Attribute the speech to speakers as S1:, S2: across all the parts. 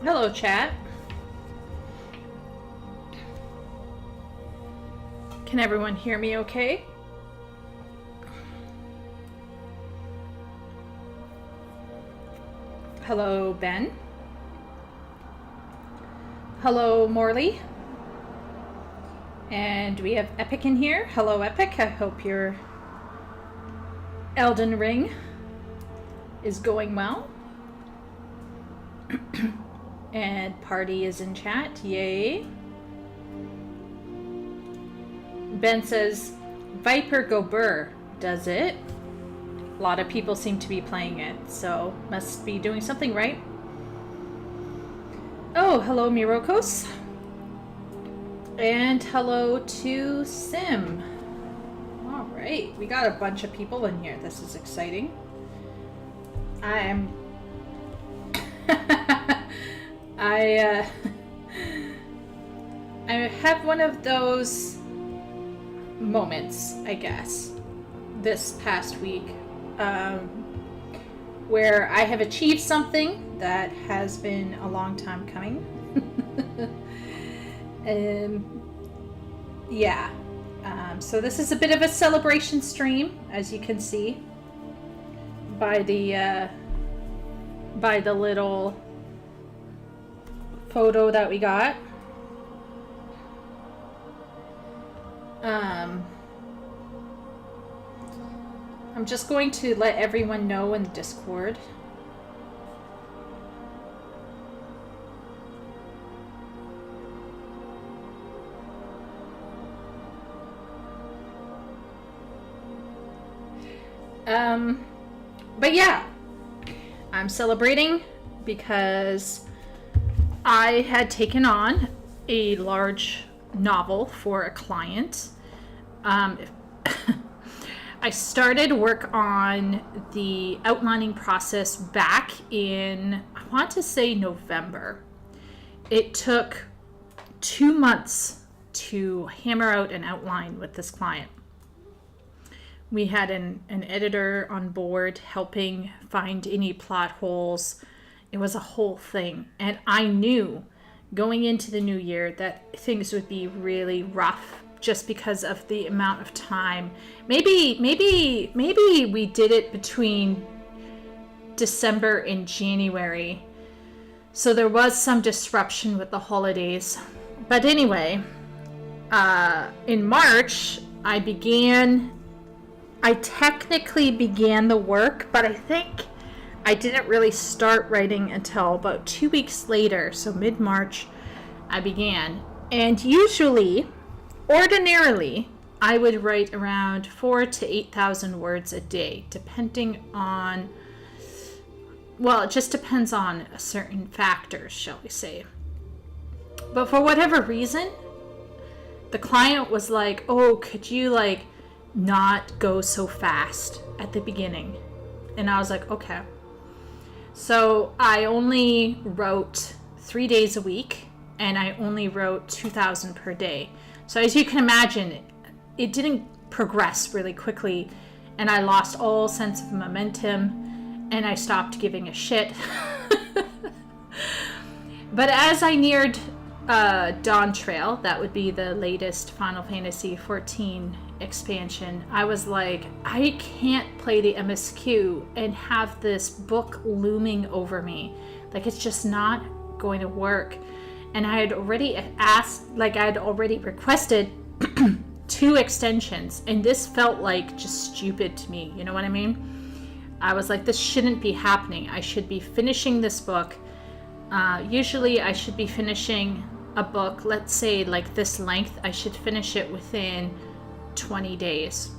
S1: Hello, chat. Can everyone hear me okay? Hello, Ben. Hello, Morley. And we have Epic in here. Hello, Epic. I hope your Elden Ring is going well. And Party is in chat. Yay. Ben says, Viper Go Burr, does it? A lot of people seem to be playing it, so must be doing something right. Oh, hello, Mirokos. And hello to Sim. All right, we got a bunch of people in here. This is exciting. I have one of those moments, I guess, this past week, where I have achieved something that has been a long time coming. Yeah. So this is a bit of a celebration stream, as you can see by the little photo that we got. I'm just going to let everyone know in the Discord. But yeah, I'm celebrating because I had taken on a large novel for a client. I started work on the outlining process back in, I want to say November. It took 2 months to hammer out an outline with this client. We had an editor on board helping find any plot holes. It was a whole thing. And I knew going into the new year that things would be really rough just because of the amount of time. Maybe we did it between December and January. So there was some disruption with the holidays. But anyway, in March, I technically began the work, but I think I didn't really start writing until about 2 weeks later. So mid-March, I began. And ordinarily, I would write around 4,000 to 8,000 words a day, depending on, well, it just depends on certain factors, shall we say. But for whatever reason, the client was like, oh, could you not go so fast at the beginning? And I was like, okay. So I only wrote 3 days a week, and I only wrote 2,000 per day. So as you can imagine, it didn't progress really quickly, and I lost all sense of momentum, and I stopped giving a shit. But as I neared Dawn Trail, that would be the latest Final Fantasy XIV expansion, I was like, I can't play the MSQ and have this book looming over me. It's just not going to work. And I had already requested 2 extensions, and this felt like just stupid to me. You know what I mean? I was like, this shouldn't be happening. I should be finishing this book. Usually I should be finishing a book, let's say this length, I should finish it within 20 days.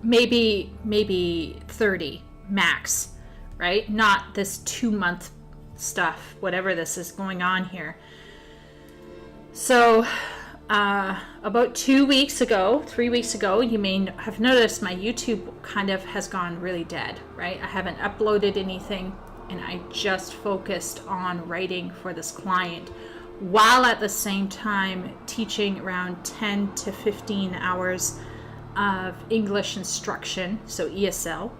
S1: Maybe 30 max, right? Not this 2-month stuff, whatever this is going on here. So about 3 weeks ago, you may have noticed my YouTube kind of has gone really dead, right? I haven't uploaded anything, and I just focused on writing for this client, while at the same time teaching around 10 to 15 hours of English instruction, so ESL.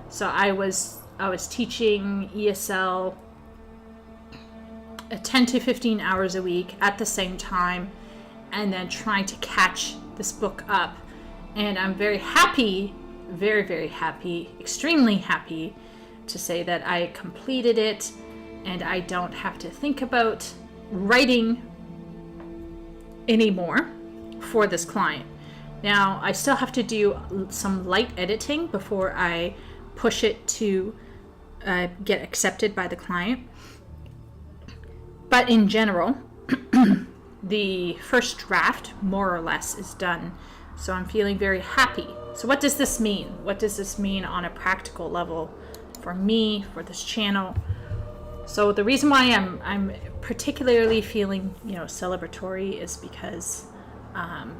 S1: So I was teaching ESL 10 to 15 hours a week at the same time, and then trying to catch this book up. And I'm very happy, very, very happy, extremely happy to say that I completed it, and I don't have to think about writing anymore for this client. Now, I still have to do some light editing before I push it to get accepted by the client. But in general, the first draft, more or less, is done. So I'm feeling very happy. So what does this mean? What does this mean on a practical level for me, for this channel? So the reason why I'm particularly feeling, celebratory is because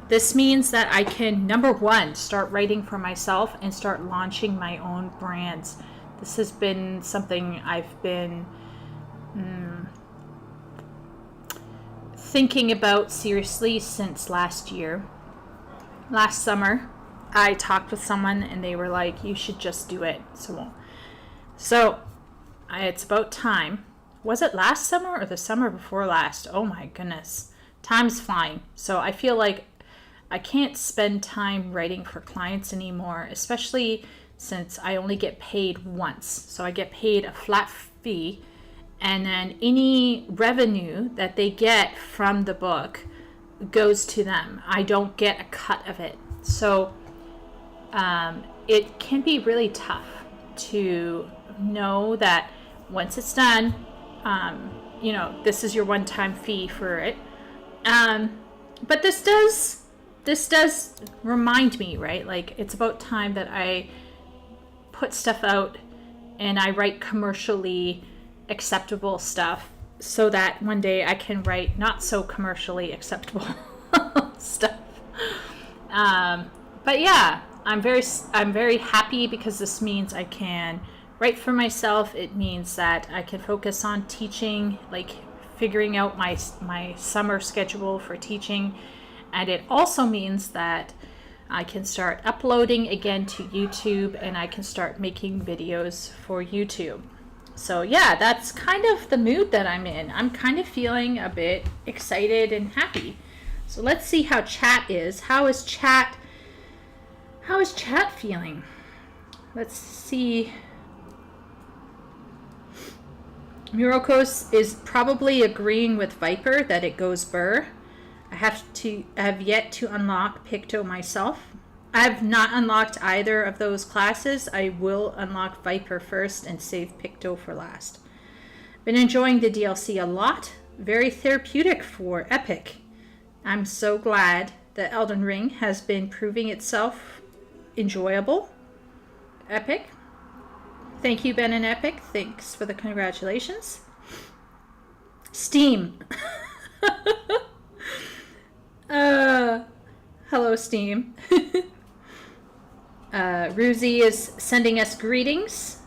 S1: this means that I can, number one, start writing for myself and start launching my own brands. This has been something I've been thinking about seriously since last year. Last summer, I talked with someone and they were like, you should just do it. So it's about time. Was it last summer or the summer before last? Oh my goodness. Time's flying. So I feel like I can't spend time writing for clients anymore, especially since I only get paid once. So I get paid a flat fee, and then any revenue that they get from the book goes to them. I don't get a cut of it. So it can be really tough to know that once it's done, this is your one-time fee for it. But this does remind me, right? Like, it's about time that I put stuff out and I write commercially acceptable stuff, so that one day I can write not so commercially acceptable stuff. But yeah, I'm very happy because this means I can write for myself. It means that I can focus on teaching, like figuring out my summer schedule for teaching. And it also means that I can start uploading again to YouTube, and I can start making videos for YouTube. So yeah, that's kind of the mood that I'm in. I'm kind of feeling a bit excited and happy. So let's see how chat is. How is chat feeling? Let's see. Murokos is probably agreeing with Viper that it goes burr. I have yet to unlock Picto myself. I have not unlocked either of those classes. I will unlock Viper first and save Picto for last. Been enjoying the DLC a lot. Very therapeutic for Epic. I'm so glad that Elden Ring has been proving itself enjoyable. Epic. Thank you, Ben and Epic. Thanks for the congratulations. Steam. Hello, Steam. Ruzi is sending us greetings.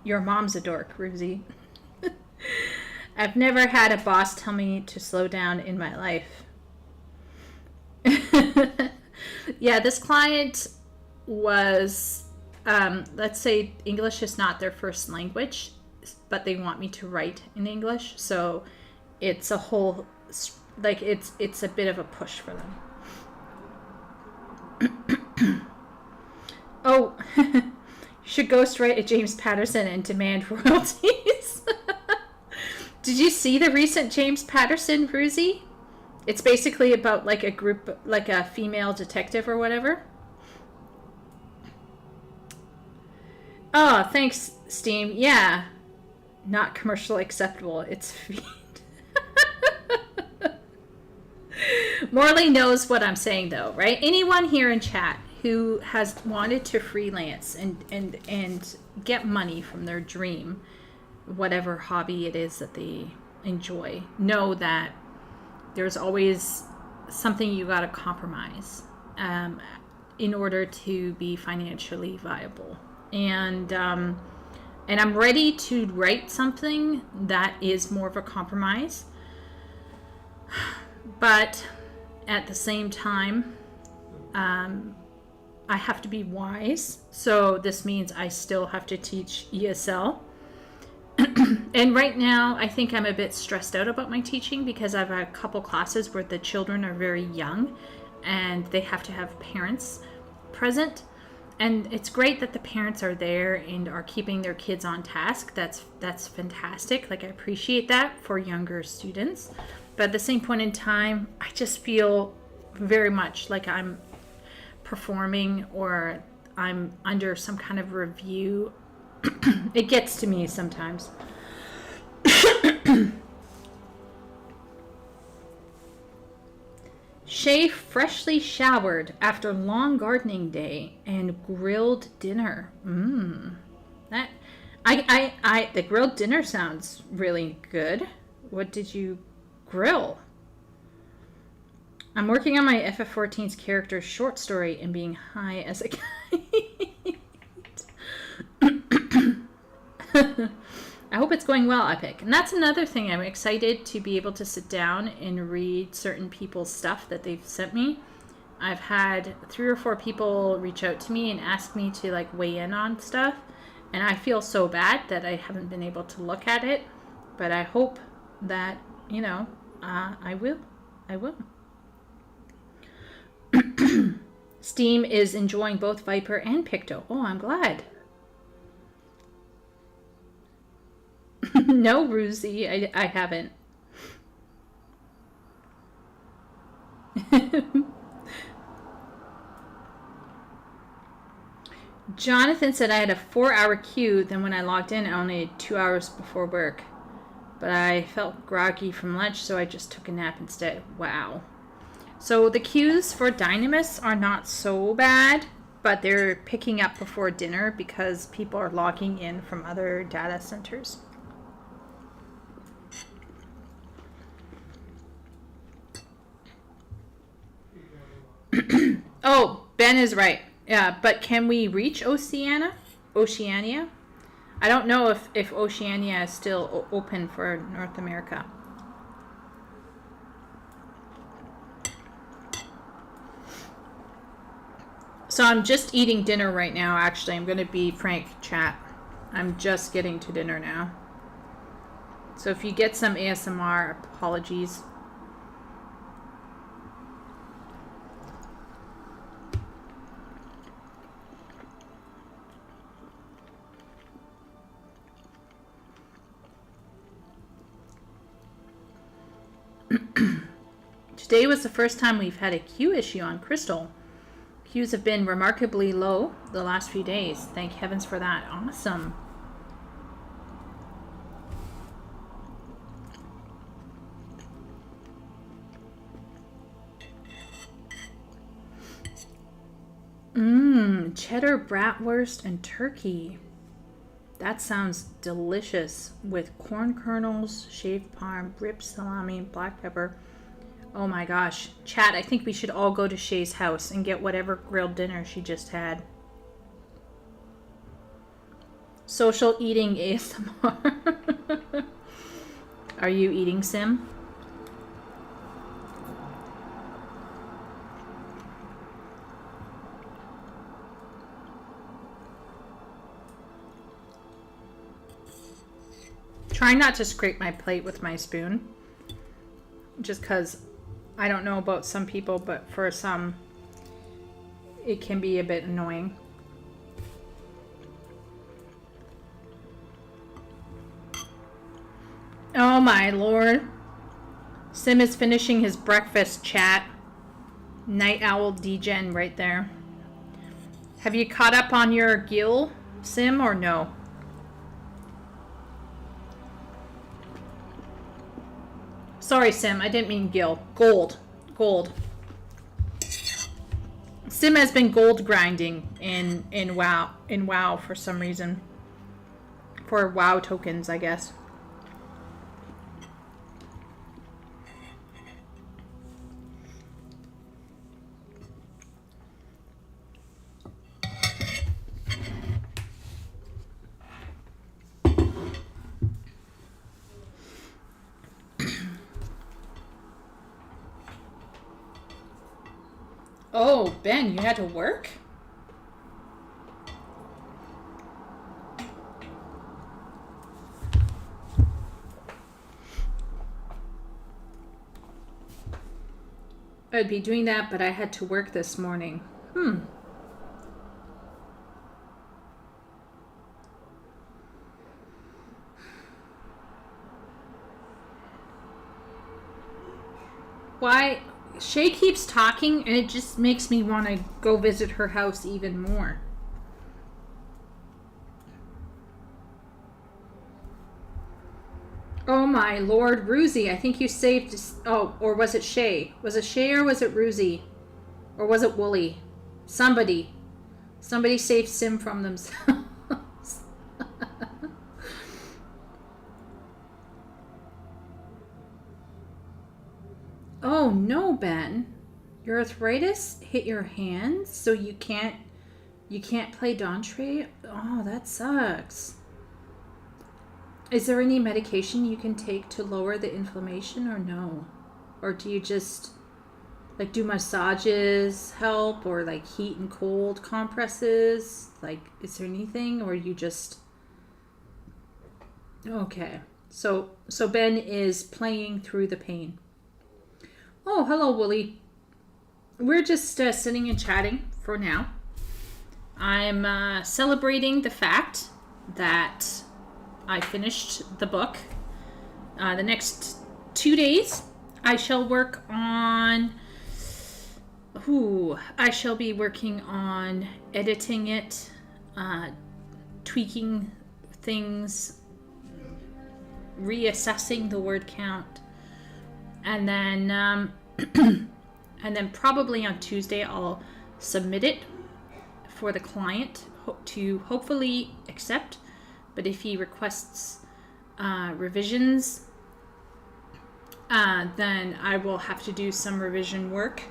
S1: Your mom's a dork, Ruzi. I've never had a boss tell me to slow down in my life. Yeah, this client was, let's say English is not their first language, but they want me to write in English. So it's a whole, like, it's a bit of a push for them. Oh, you should ghostwrite a James Patterson and demand royalties. Did you see the recent James Patterson, Ruzi? It's basically about like a group, like a female detective or whatever. Oh, thanks, Steam. Yeah, not commercially acceptable. It's feed. Morley knows what I'm saying, though, right? Anyone here in chat who has wanted to freelance and get money from their dream, whatever hobby it is that they enjoy, know that there's always something you got to compromise in order to be financially viable. And I'm ready to write something that is more of a compromise. But at the same time, I have to be wise. So this means I still have to teach ESL. And right now, I think I'm a bit stressed out about my teaching because I've had a couple classes where the children are very young and they have to have parents present. And it's great that the parents are there and are keeping their kids on task. That's fantastic. Like, I appreciate that for younger students. But at the same point in time, I just feel very much like I'm performing or I'm under some kind of review. It gets to me sometimes. Shay freshly showered after long gardening day and grilled dinner. That the grilled dinner sounds really good. What did you grill? I'm working on my FF14's character short story and being high as a kite. I hope it's going well, Epic. And that's another thing. I'm excited to be able to sit down and read certain people's stuff that they've sent me. I've had 3 or 4 people reach out to me and ask me to like weigh in on stuff. And I feel so bad that I haven't been able to look at it. But I hope that, I will. Steam is enjoying both Viper and Picto. Oh, I'm glad. No, Ruzy, I haven't. Jonathan said I had a 4-hour queue, then when I logged in, I only had 2 hours before work. But I felt groggy from lunch, so I just took a nap instead. Wow. So the queues for Dynamis are not so bad, but they're picking up before dinner because people are logging in from other data centers. Oh, Ben is right. Yeah, but can we reach Oceania? I don't know if Oceania is still open for North America. So I'm just eating dinner right now, actually. I'm going to be frank, chat. I'm just getting to dinner now. So if you get some ASMR, apologies. Today was the first time we've had a queue issue on Crystal. Queues have been remarkably low the last few days. Thank heavens for that. Awesome. Cheddar bratwurst and turkey. That sounds delicious with corn kernels, shaved parm, ribs, salami, black pepper. Oh my gosh. Chat, I think we should all go to Shay's house and get whatever grilled dinner she just had. Social eating ASMR. Are you eating, Sim? Try not to scrape my plate with my spoon. Just because I don't know about some people, but for some, it can be a bit annoying. Oh my lord. Sim is finishing his breakfast, chat. Night owl degen right there. Have you caught up on your Gil, Sim, or no? Sorry, Sim. I didn't mean Gil. Gold. Sim has been gold grinding in WoW for some reason. For WoW tokens, I guess. Oh, Ben, you had to work? I'd be doing that, but I had to work this morning. Why? Shay keeps talking, and it just makes me want to go visit her house even more. Oh my lord, Ruzy, I think you saved... Oh, or was it Shay? Was it Shay or was it Ruzy? Or was it Wooly? Somebody. Somebody saved Sim from themselves. Oh no, Ben. Your arthritis hit your hands, so you can't play Dawntree? Oh, that sucks. Is there any medication you can take to lower the inflammation or no? Or do you just, like, do massages help, or like heat and cold compresses? Like, is there anything, or you just... Okay. So Ben is playing through the pain. Oh, hello, Wooly. We're just sitting and chatting for now. I'm celebrating the fact that I finished the book. The next 2 days, I shall work on... I shall be working on editing it, tweaking things, reassessing the word count, and then and then probably on Tuesday I'll submit it for the client to hopefully accept. But if he requests revisions, then I will have to do some revision work.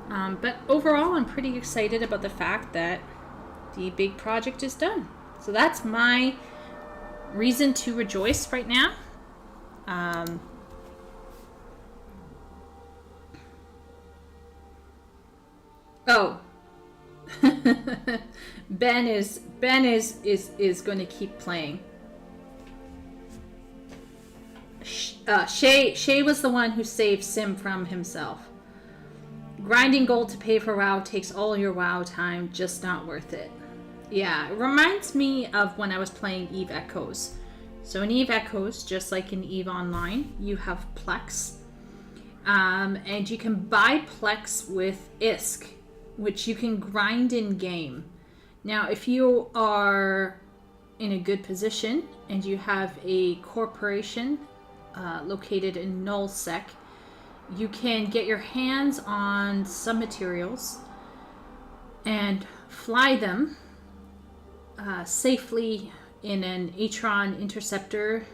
S1: But overall, I'm pretty excited about the fact that the big project is done. So that's my reason to rejoice right now. Oh. Ben is going to keep playing. Shay was the one who saved Sim from himself. Grinding gold to pay for WoW takes all your WoW time, just not worth it. Yeah, it reminds me of when I was playing Eve Echoes. So in Eve Echoes, just like in Eve Online, you have Plex. And you can buy Plex with ISK, which you can grind in game. Now, if you are in a good position and you have a corporation located in Nullsec, you can get your hands on some materials and fly them safely in an Atron Interceptor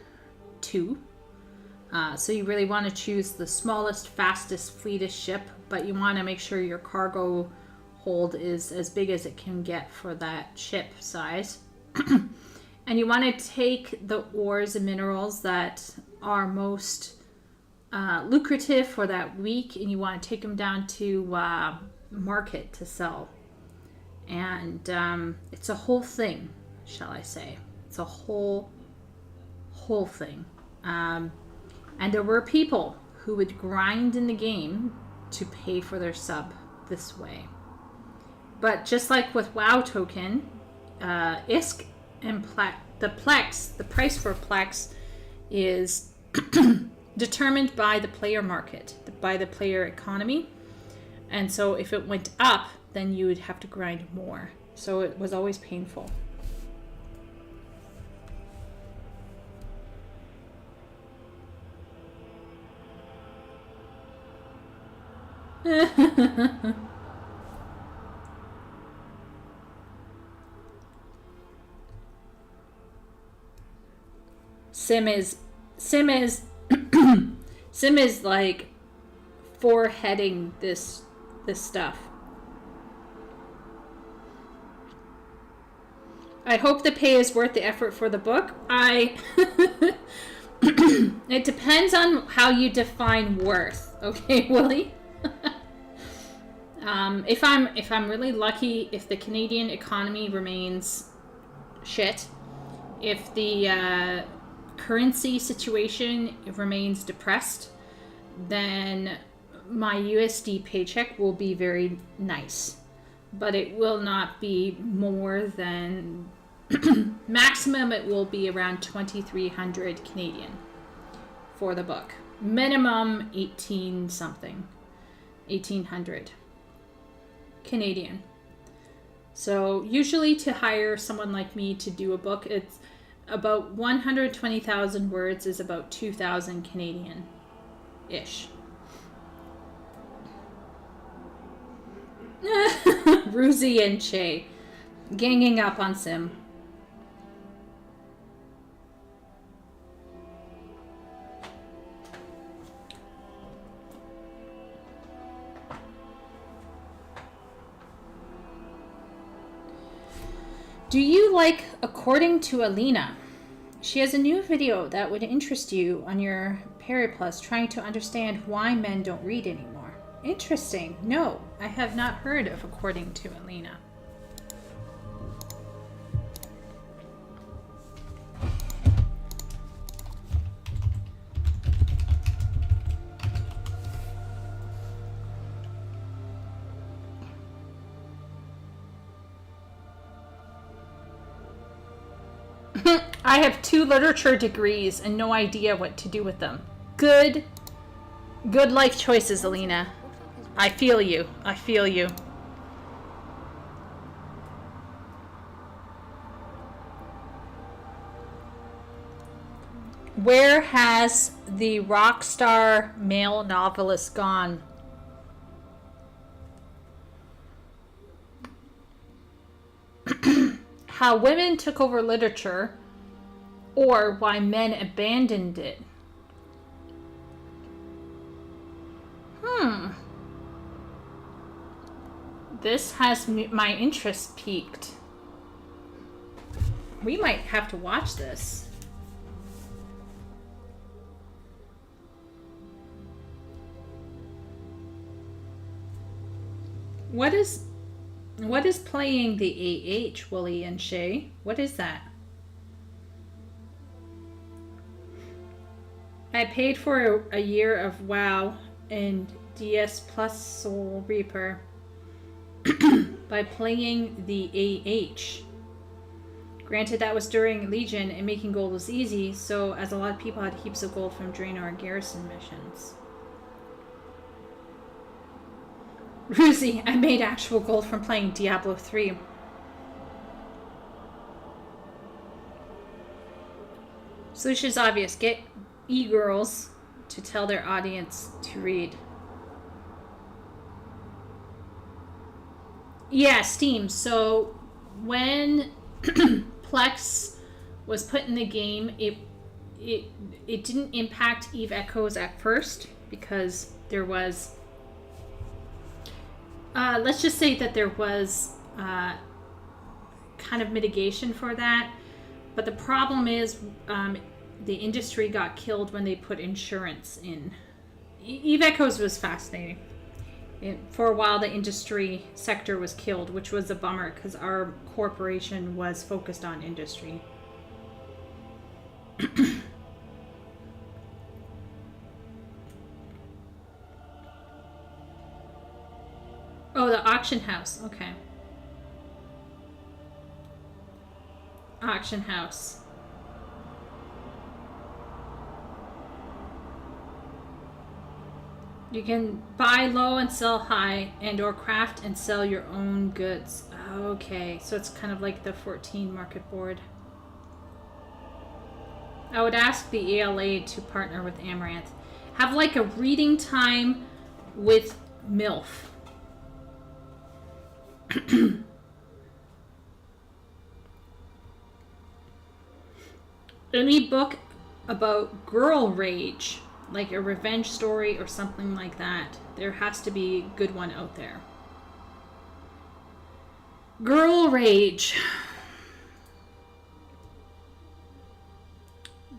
S1: 2. So you really want to choose the smallest, fastest, fleetest ship, but you want to make sure your cargo hold is as big as it can get for that ship size. And you want to take the ores and minerals that are most lucrative for that week, and you want to take them down to market to sell. And it's a whole thing, shall I say. It's a whole thing. And there were people who would grind in the game to pay for their sub this way. But just like with WoW token, ISK and the Plex, the price for Plex is determined by the player market, by the player economy. And so if it went up, then you would have to grind more. So it was always painful. Sim is Sim is like foreheading this stuff. I hope the pay is worth the effort for the book. It depends on how you define worth. Okay, Willie? If I'm really lucky, if the Canadian economy remains shit, if the currency situation remains depressed, then my USD paycheck will be very nice, but it will not be more than maximum. It will be around 2,300 Canadian for the book. Minimum 1,800 Canadian. So usually to hire someone like me to do a book, it's about 120,000 words is about 2,000 Canadian ish. Ruzi and Shay ganging up on Sim. Do you like According to Alina? She has a new video that would interest you on your Periplus, trying to understand why men don't read anymore. Interesting. No, I have not heard of According to Alina. I have 2 literature degrees and no idea what to do with them. Good life choices, Alina. I feel you. I feel you. Where has the rock star male novelist gone? How women took over literature, or why men abandoned it. This has my interest piqued. We might have to watch this. What is playing the AH, Wooly and Shay? What is that? I paid for a year of WoW and DS Plus Soul Reaper by playing the AH. Granted, that was during Legion and making gold was easy, so as a lot of people had heaps of gold from Draenor garrison missions. Ruzi, I made actual gold from playing Diablo 3. Solution's obvious. Get e-girls to tell their audience to read. Yeah, Steam. So when Plex was put in the game, it didn't impact Eve Echoes at first because there was let's just say that there was kind of mitigation for that. But the problem is the industry got killed when they put insurance in. Eve Echoes was fascinating. For a while, the industry sector was killed, which was a bummer because our corporation was focused on industry. Oh, the auction house. Okay. Auction house. You can buy low and sell high, and or craft and sell your own goods. Okay, so it's kind of like the 14 market board. I would ask the ELA to partner with Amaranth. Have like a reading time with MILF. Any book about girl rage, like a revenge story or something like that. There has to be a good one out there. Girl rage.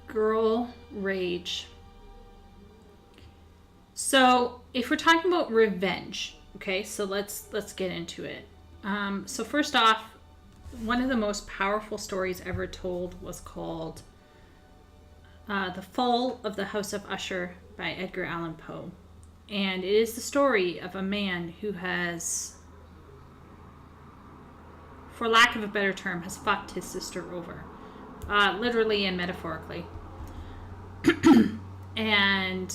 S1: Girl rage. So if we're talking about revenge, okay, so let's get into it. So first off, one of the most powerful stories ever told was called The Fall of the House of Usher by Edgar Allan Poe. And it is the story of a man who has, for lack of a better term, has fucked his sister over. Literally and metaphorically. And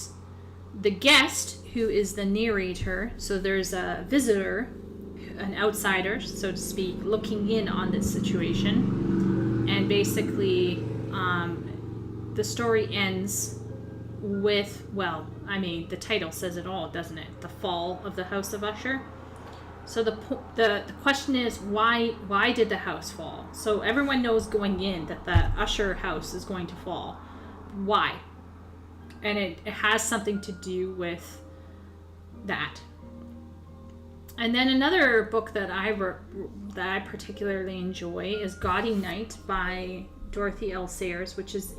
S1: the guest, who is the narrator, so there's a visitor, an outsider, so to speak, looking in on this situation. And basically, the story ends with, well, I mean, the title says it all, doesn't it? The fall of the House of Usher. So the question is, why did the house fall? So everyone knows going in that the Usher house is going to fall. Why? And it has something to do with that. And then another book that I particularly enjoy is Gaudy Night by Dorothy L. Sayers, which is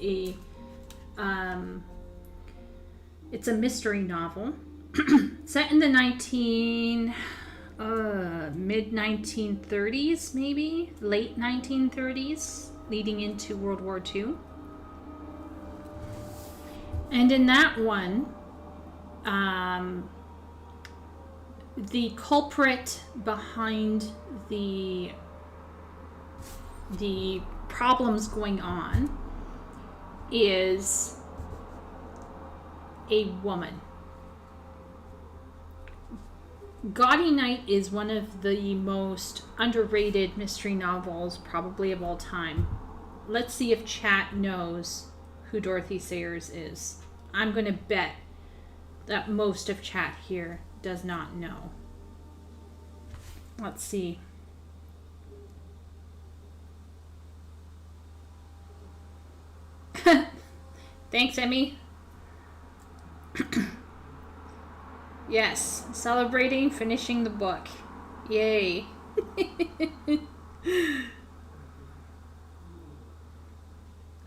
S1: it's a mystery novel set in the mid 1930s, maybe late 1930s, leading into World War II. And in that one, the culprit behind the problems going on is a woman. Gaudy Night is one of the most underrated mystery novels probably of all time. Let's see if chat knows who Dorothy Sayers is. I'm going to bet that most of chat here does not know. Let's see. Thanks, Emmy. Yes, celebrating finishing the book. Yay.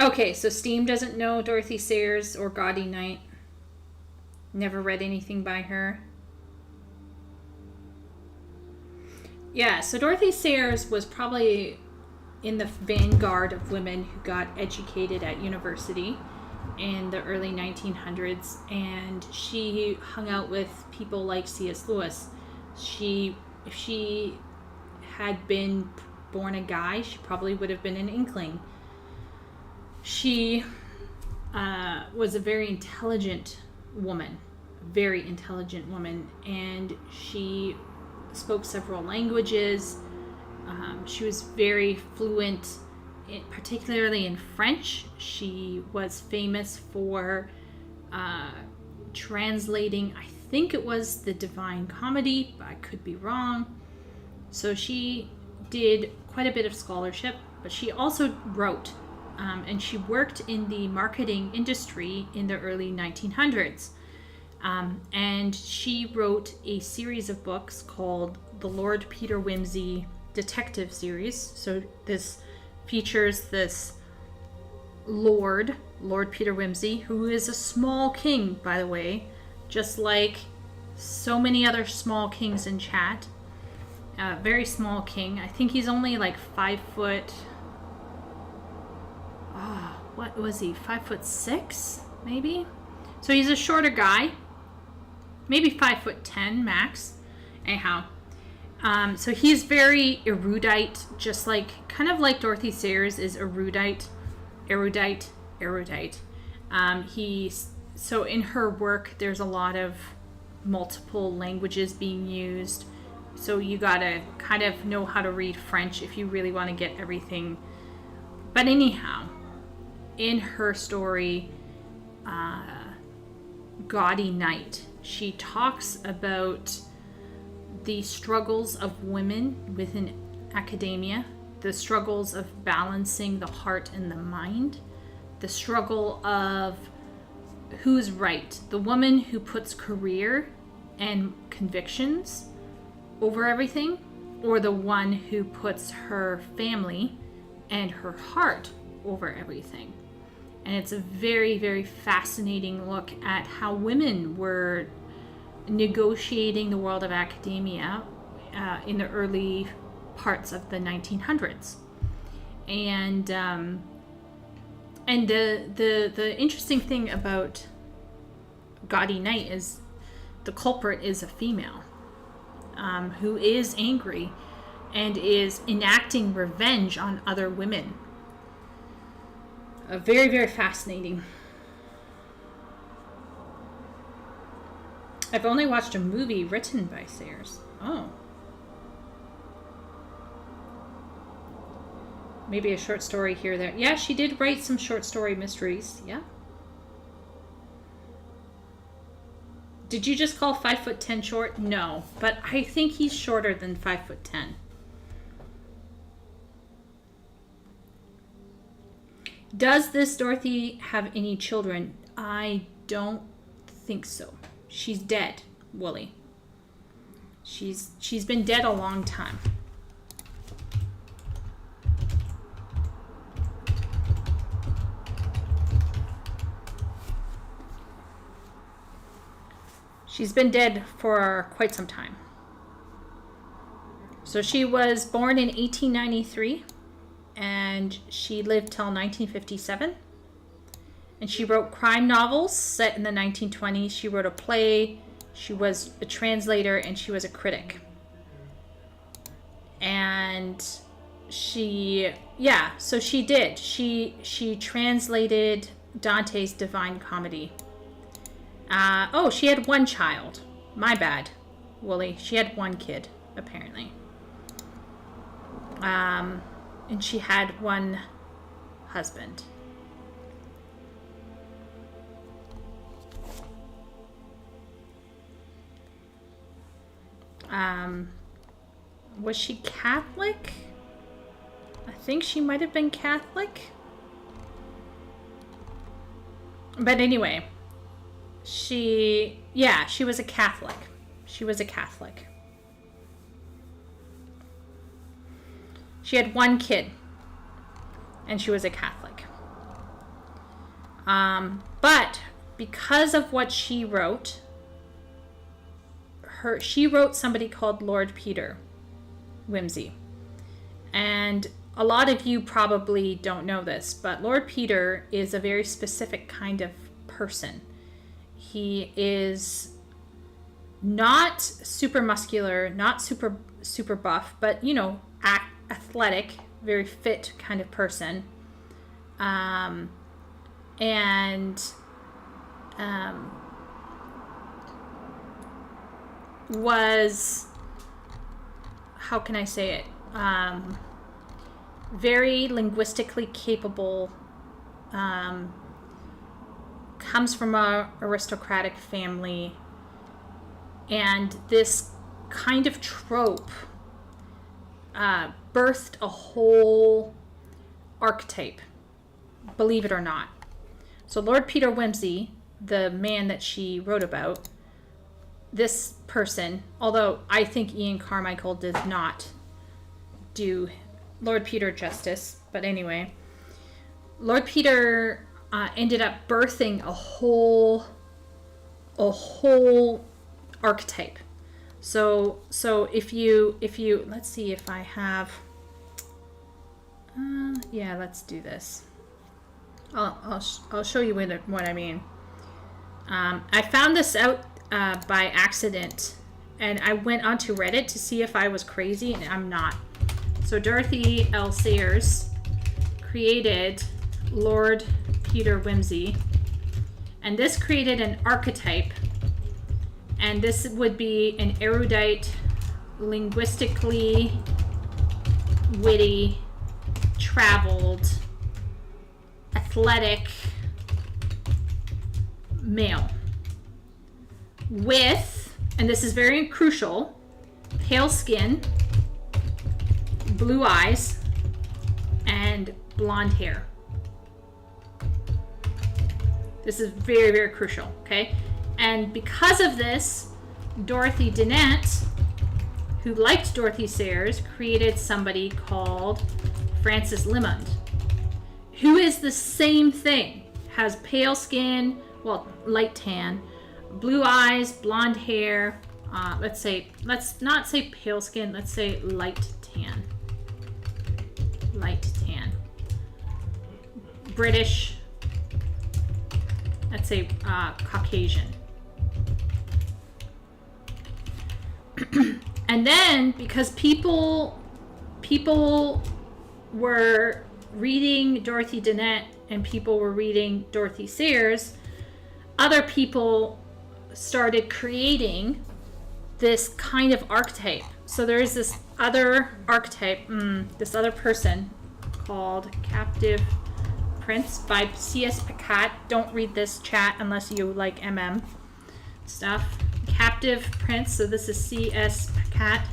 S1: Okay, so Steam doesn't know Dorothy Sayers or Gaudy Night. Never read anything by her. Yeah, so Dorothy Sayers was probably in the vanguard of women who got educated at university in the early 1900s, and she hung out with people like C.S. Lewis. If she had been born a guy, she probably would have been an inkling. She was a very intelligent woman, and she spoke several languages. She was very fluent, particularly in French. She was famous for translating, I think it was the Divine Comedy, but I could be wrong. So she did quite a bit of scholarship, but she also wrote, and she worked in the marketing industry in the early 1900s. And she wrote a series of books called the Lord Peter Wimsey Detective Series. So this features this Lord Peter Wimsey, who is a small king, by the way, just like so many other small kings in chat. Very small king. I think he's only like 5 foot. What was he? 5'6", maybe. So he's a shorter guy, maybe 5'10" max. Anyhow, so he's very erudite, just like kind of like Dorothy Sayers is erudite. So in her work, there's a lot of multiple languages being used. So you gotta kind of know how to read French if you really want to get everything. But anyhow, in her story, Gaudy Night, she talks about the struggles of women within academia, the struggles of balancing the heart and the mind, the struggle of who's right, the woman who puts career and convictions over everything, or the one who puts her family and her heart over everything. And it's a very, very fascinating look at how women were negotiating the world of academia in the early parts of the 1900s. And the interesting thing about Gaudy Night is the culprit is a female who is angry and is enacting revenge on other women. Very, very fascinating. I've only watched a movie written by Sayers. Oh. Maybe a short story here or there. Yeah, she did write some short story mysteries. Yeah. Did you just call 5'10" short? No, but I think he's shorter than 5'10". Does this Dorothy have any children? I don't think so. She's dead, Wooly. She's been dead a long time. She's been dead for quite some time. So she was born in 1893 and she lived till 1957. And she wrote crime novels set in the 1920s. She wrote a play. She was a translator and she was a critic. And so she did. She translated Dante's Divine Comedy. She had one child. My bad, Wooly. She had one kid, apparently. And she had one husband. Was she Catholic? I think she might have been Catholic. But anyway, she was a Catholic. She was a Catholic. She had one kid, and she was a Catholic. But because of what she wrote, she wrote somebody called Lord Peter Wimsey. And a lot of you probably don't know this, but Lord Peter is a very specific kind of person. He is not super muscular, not super buff, but athletic, very fit kind of person. Was, how can I say it, very linguistically capable, comes from a aristocratic family, and this kind of trope birthed a whole archetype, believe it or not. So Lord Peter Wimsey, the man that she wrote about, this person, although I think Ian Carmichael does not do Lord Peter justice, but anyway, Lord Peter ended up birthing a whole archetype. So if you let's see if I have let's do this. I'll show you what I mean. I found this out by accident, and I went onto Reddit to see if I was crazy, and I'm not. So Dorothy L. Sayers created Lord Peter Wimsey, and this created an archetype, and this would be an erudite, linguistically witty, traveled, athletic male with, and this is very crucial, pale skin, blue eyes, and blonde hair. This is very, very crucial, okay? And because of this, Dorothy Dinette, who liked Dorothy Sayers, created somebody called Frances Limond, who is the same thing, has pale skin, well, light tan, blue eyes, blonde hair, let's not say pale skin, let's say light tan. Light tan. British, let's say Caucasian. And then because people were reading Dorothy Dennett and people were reading Dorothy Sayers, other people started creating this kind of archetype. So there's this other archetype, this other person called Captive Prince by C.S. Pacat. Don't read this, chat, unless you like MM stuff. Captive Prince, so this is C.S. Pacat,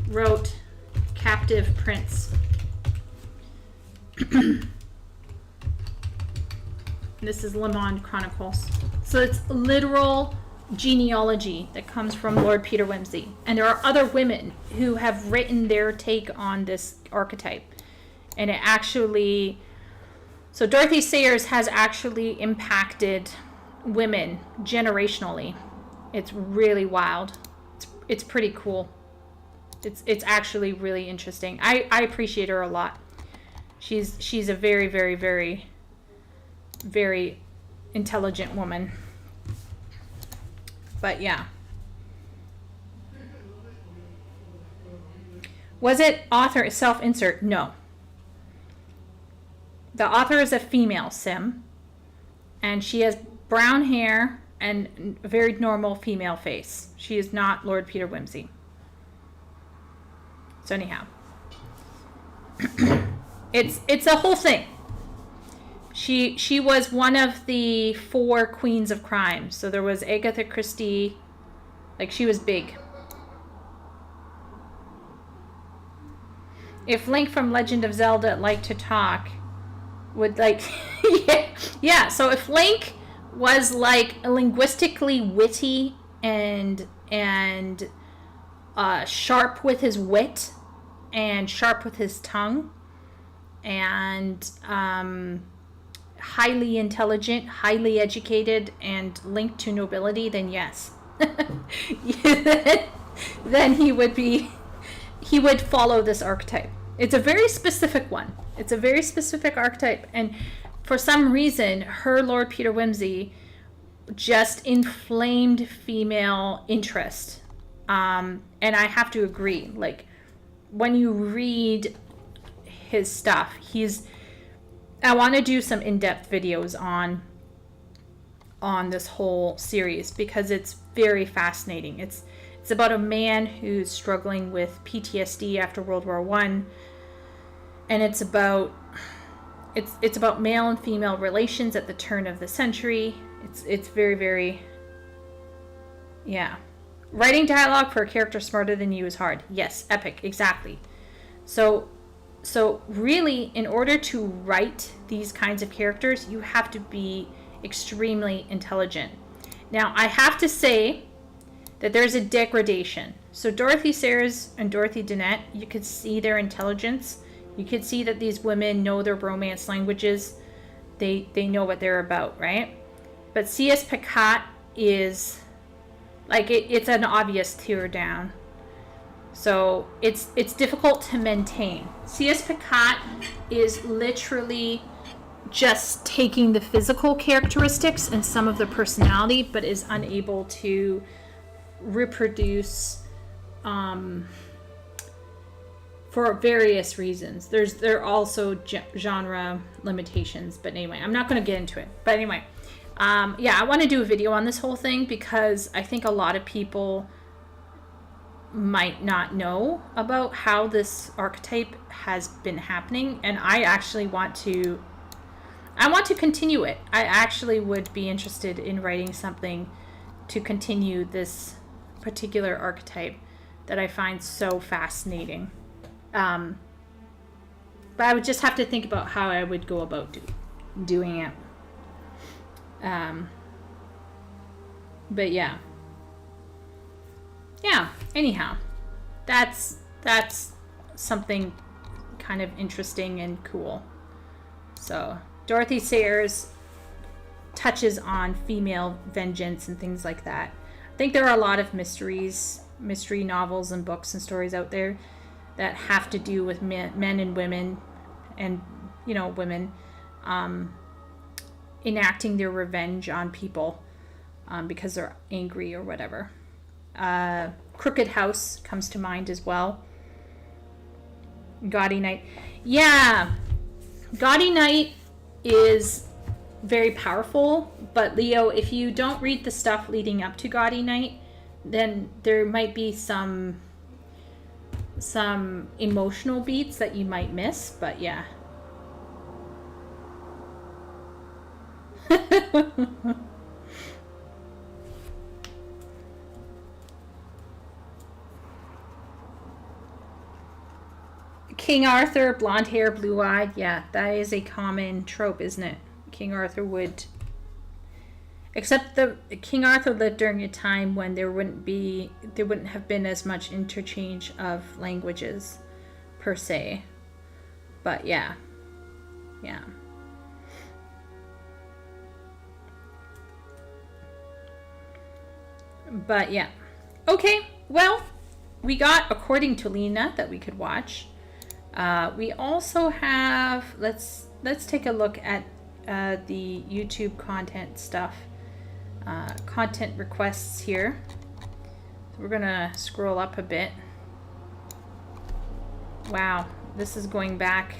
S1: wrote Captive Prince. This is Le Monde Chronicles. So it's literal genealogy that comes from Lord Peter Wimsey. And there are other women who have written their take on this archetype. And it actually, so Dorothy Sayers has actually impacted women generationally. It's really wild. It's pretty cool. It's actually really interesting. I appreciate her a lot. She's a very, very, very, very intelligent woman. But yeah. Was it author self-insert? No. The author is a female, Sim. And she has brown hair and a very normal female face. She is not Lord Peter Wimsey. So anyhow. It's a whole thing. She was one of the 4 queens of crime. So there was Agatha Christie. Like, she was big. If Link from Legend of Zelda liked to talk, would like yeah. So if Link was like linguistically witty and sharp with his wit and sharp with his tongue and highly intelligent, highly educated, and linked to nobility, then yes. Then he would follow this archetype. It's a very specific one. It's a very specific archetype. And for some reason, her Lord Peter Wimsey just inflamed female interest. And I have to agree. Like, when you read his stuff, I want to do some in-depth videos on this whole series because it's very fascinating. It's about a man who's struggling with PTSD after World War I, and it's about male and female relations at the turn of the century. It's very, very, yeah. Writing dialogue for a character smarter than you is hard. Yes, epic, exactly. So really, in order to write these kinds of characters, you have to be extremely intelligent. Now, I have to say that there's a degradation. So Dorothy Sayers and Dorothy Dennett, you could see their intelligence. You could see that these women know their romance languages. They know what they're about, right? But C.S. Pacat is like it's an obvious tear down. So it's difficult to maintain. C.S. Pacat is literally just taking the physical characteristics and some of the personality, but is unable to reproduce for various reasons. There are also genre limitations, but anyway, I'm not going to get into it. But anyway, yeah, I want to do a video on this whole thing because I think a lot of people might not know about how this archetype has been happening, and I actually want to continue it. I actually would be interested in writing something to continue this particular archetype that I find so fascinating. But I would just have to think about how I would go about doing it. But yeah. Yeah, anyhow, that's something kind of interesting and cool. So Dorothy Sayers touches on female vengeance and things like that. I think there are a lot of mystery novels and books and stories out there that have to do with men and women, and women enacting their revenge on people because they're angry or whatever. Crooked House comes to mind as well. Gaudy Night. Yeah. Gaudy Night is very powerful, but Leo, if you don't read the stuff leading up to Gaudy Night, then there might be some emotional beats that you might miss, but yeah. King Arthur, blonde hair, blue-eyed. Yeah, that is a common trope, isn't it? King Arthur would... Except the King Arthur lived during a time when there wouldn't have been as much interchange of languages, per se. But yeah. Yeah. But yeah. Okay, well, we got According to Lena that we could watch. We also have, let's take a look at the YouTube content stuff. Content requests here. So we're gonna scroll up a bit. Wow, this is going back.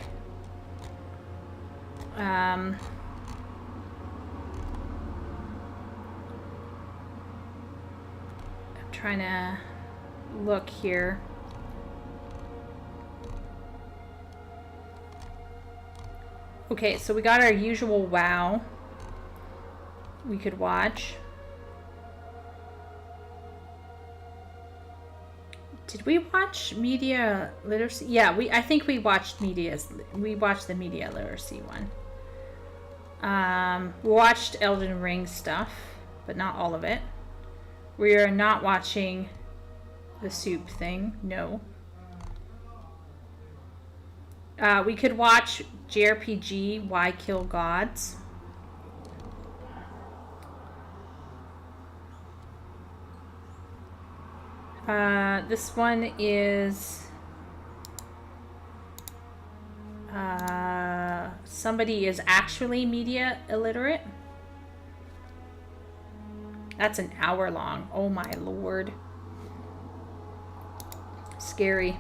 S1: I'm trying to look here. Okay, so we got our usual WoW we could watch. Did we watch media literacy? Yeah, I think we watched the media literacy one. We watched Elden Ring stuff, but not all of it. We are not watching the soup thing, no. We could watch JRPG, Why Kill Gods. This one is somebody is actually media illiterate. That's an hour long. Oh my lord. Scary.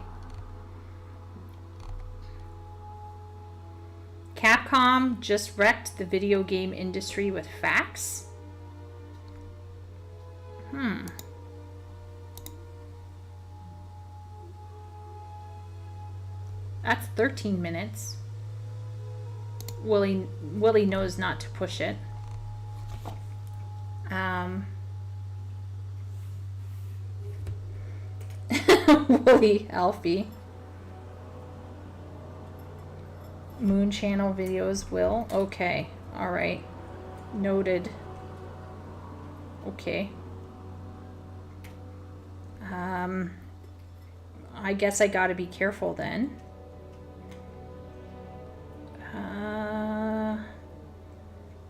S1: Capcom just wrecked the video game industry with facts. That's 13 minutes. Willie knows not to push it. Willie Alfie. Moon Channel videos will. Okay. Alright. Noted. Okay. I guess I gotta be careful then.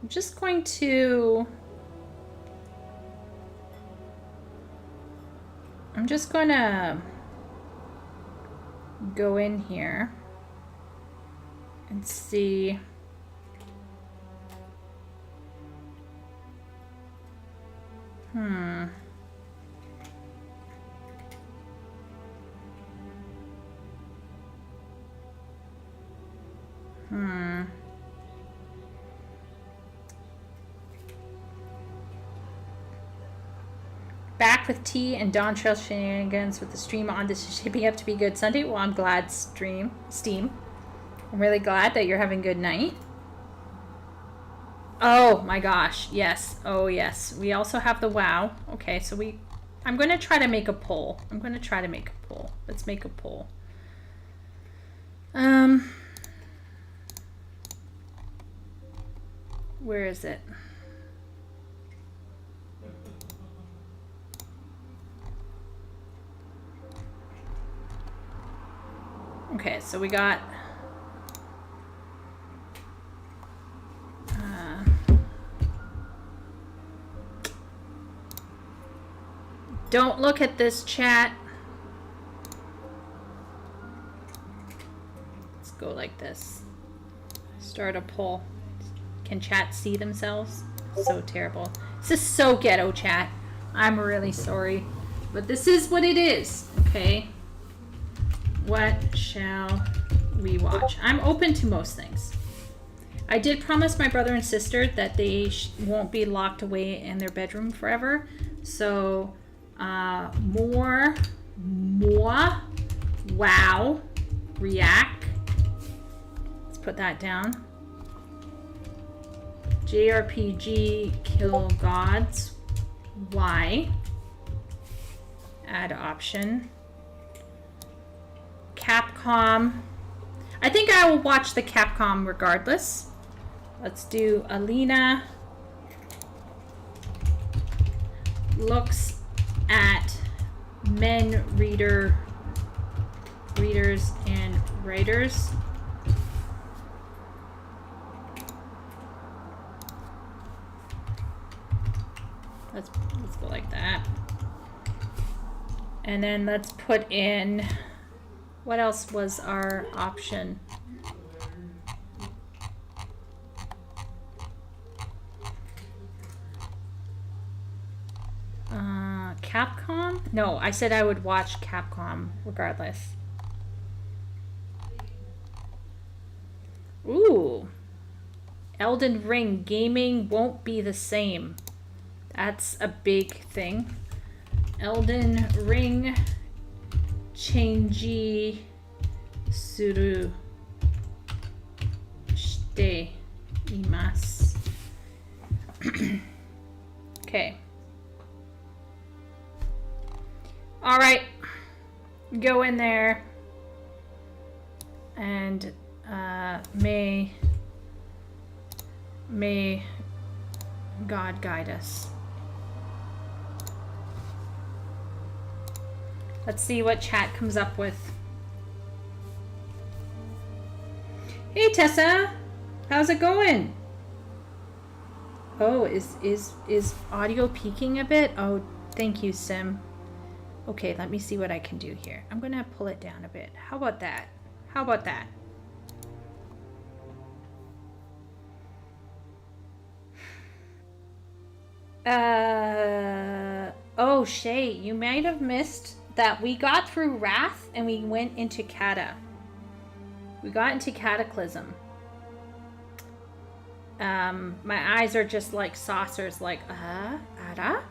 S1: I'm just going to... I'm just gonna go in here and see. Back with tea and Dawn Trail shenanigans with the stream on. This is shaping up to be good Sunday. Well, I'm glad, Steam. I'm really glad that you're having a good night. Oh my gosh, yes. Oh yes. We also have the WoW. Okay, so I'm going to try to make a poll. Let's make a poll. Where is it? Okay, so we got don't look at this chat. Let's go like this. Start a poll. Can chat see themselves? So terrible. This is so ghetto, chat. I'm really sorry. But this is what it is, okay? What shall we watch? I'm open to most things. I did promise my brother and sister that they won't be locked away in their bedroom forever. So, more, wow, react. Let's put that down. JRPG, kill gods, why? Add option. Capcom. I think I will watch the Capcom regardless. Let's do Alina looks at men readers and writers. Let's go like that. And then let's put in, what else was our option? Capcom? No, I said I would watch Capcom regardless. Ooh. Elden Ring gaming won't be the same. That's a big thing. Elden Ring change suru shite imasu. Okay. All right. Go in there and may God guide us. Let's see what chat comes up with. Hey Tessa, how's it going? Oh, is audio peaking a bit? Oh, thank you, Sim. Okay, let me see what I can do here. I'm gonna pull it down a bit. How about that? How about that? Oh, Shay, you might have missed that we got through Wrath and we went into Kata. We got into Cataclysm. My eyes are just like saucers, like, Ada?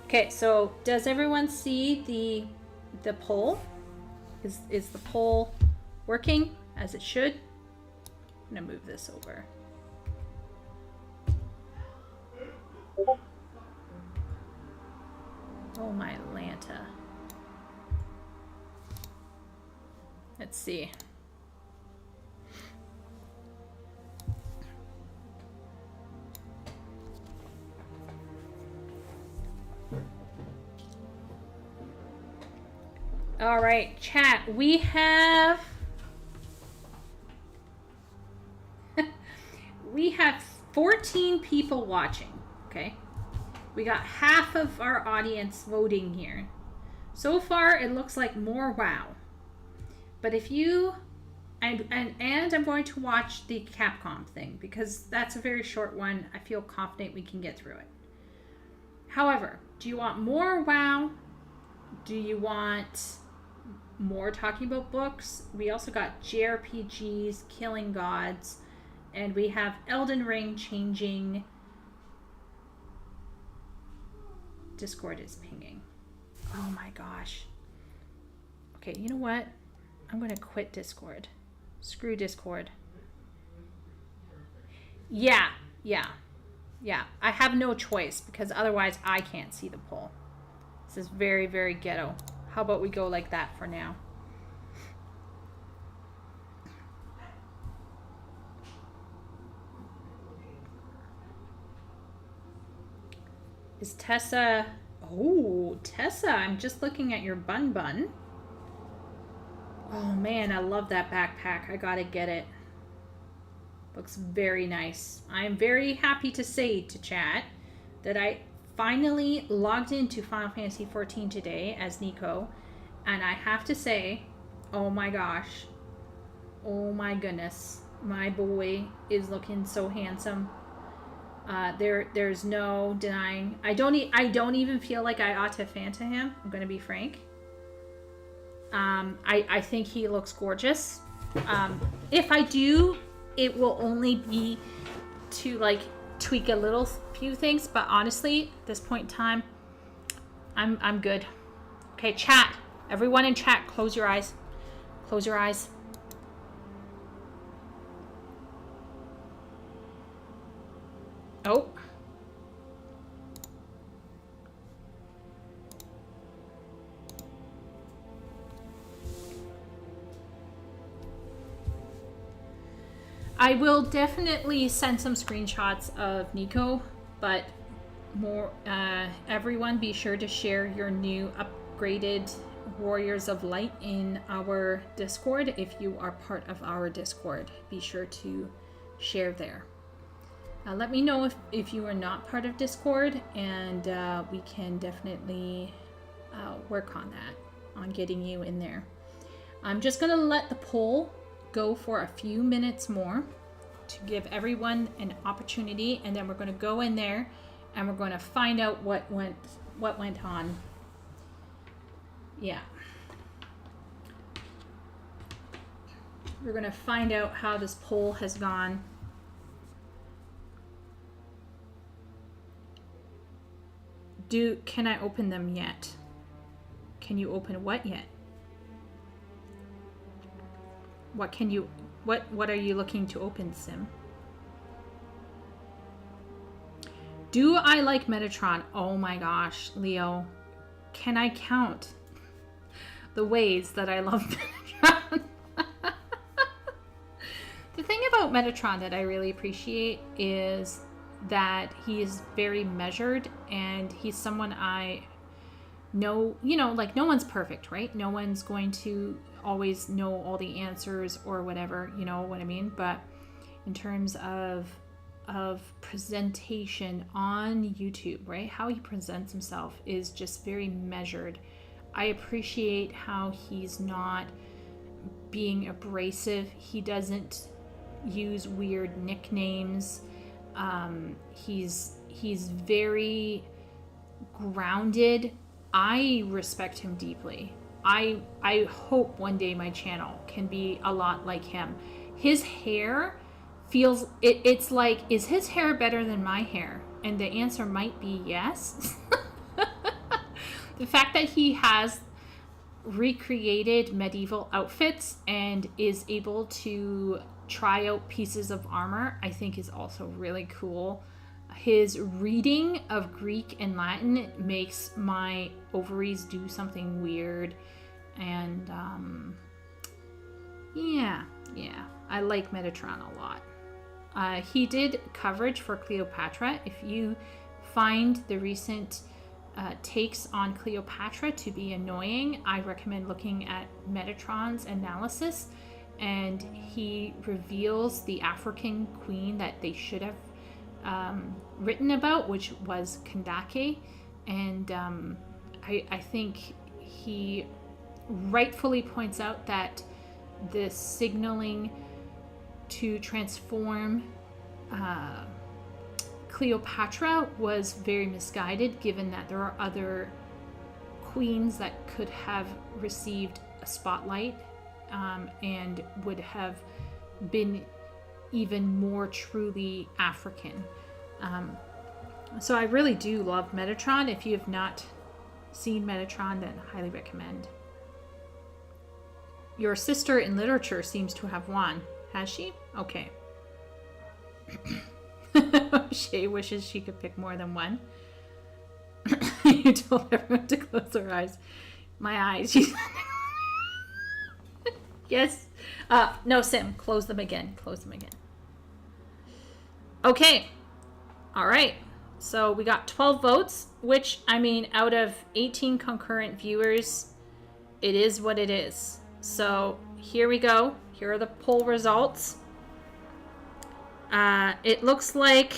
S1: Okay, so does everyone see the poll? Is the poll working as it should? I'm gonna move this over. Oh my Lanta. Let's see. All right, chat, we have 14 people watching, okay? We got half of our audience voting here. So far, it looks like more wow. But if you, and I'm going to watch the Capcom thing because that's a very short one. I feel confident we can get through it. However, do you want more wow? Do you want more talking about books? We also got JRPGs, killing gods, and we have Elden Ring changing. Discord is pinging. Oh my gosh. Okay, you know what? I'm gonna quit Discord. Screw Discord. Yeah. I have no choice because otherwise I can't see the poll. This is very, very ghetto. How about we go like that for now? Is Tessa... Oh, Tessa, I'm just looking at your bun. Oh man, I love that backpack. I gotta get it. Looks very nice. I'm very happy to say to chat that I finally logged into Final Fantasy XIV today as Nico, and I have to say, oh my gosh, oh my goodness, my boy is looking so handsome. There's no denying. I don't even feel like I ought to Fanta him. I'm gonna be frank. I think he looks gorgeous. If I do, it will only be to like tweak a little few things. But honestly, at this point in time, I'm good. Okay, chat. Everyone in chat, close your eyes. Close your eyes. Oh. I will definitely send some screenshots of Nico, but more everyone be sure to share your new upgraded Warriors of Light in our Discord. If you are part of our Discord, be sure to share there. Let me know if you are not part of Discord, and we can definitely work on that, on getting you in there. I'm just going to let the poll go for a few minutes more to give everyone an opportunity, and then we're going to go in there and we're going to find out what went on. Yeah. We're going to find out how this poll has gone. Can I open them yet? Can you open what yet? What are you looking to open, Sim? Do I like Metatron? Oh my gosh, Leo. Can I count the ways that I love Metatron? The thing about Metatron that I really appreciate is that he is very measured, and he's someone I know, like, no one's perfect, right? No one's going to always know all the answers or whatever, you know what I mean? But in terms of presentation on YouTube, right? How he presents himself is just very measured. I appreciate how he's not being abrasive. He doesn't use weird nicknames. He's very grounded. I respect him deeply. I hope one day my channel can be a lot like him. His hair feels, it's like, is his hair better than my hair? And the answer might be yes. The fact that he has recreated medieval outfits and is able to try out pieces of armor, I think is also really cool. His reading of Greek and Latin makes my ovaries do something weird. And yeah, I like Metatron a lot. He did coverage for Cleopatra. If you find the recent takes on Cleopatra to be annoying, I recommend looking at Metatron's analysis. And he reveals the African queen that they should have written about, which was Kandake. And I think he rightfully points out that the signaling to transform Cleopatra was very misguided, given that there are other queens that could have received a spotlight and would have been even more truly African. So I really do love Metatron. If you have not seen Metatron, then I highly recommend. Your sister in literature seems to have won. Has she? Okay. Shay wishes she could pick more than one. You told everyone to close their eyes. My eyes. Yes. No, Sim. Close them again. Close them again. Okay. All right. So we got 12 votes, which, I mean, out of 18 concurrent viewers, it is what it is. So here we go. Here are the poll results. It looks like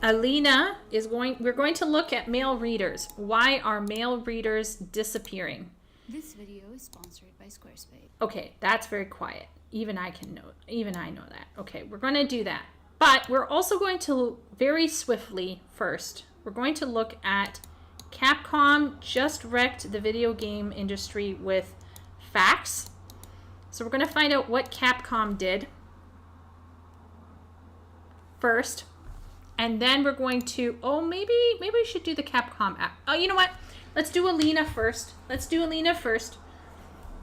S1: Alina is we're going to look at male readers. Why are male readers disappearing?
S2: This video is sponsored by Squarespace.
S1: Okay, that's very quiet. Even I know that. Okay, we're going to do that. But we're also going to very swiftly first, we're going to look at Capcom just wrecked the video game industry with facts. So we're going to find out what Capcom did first. And then we're going to, maybe we should do the Capcom app. Oh, you know what? Let's do Alina first.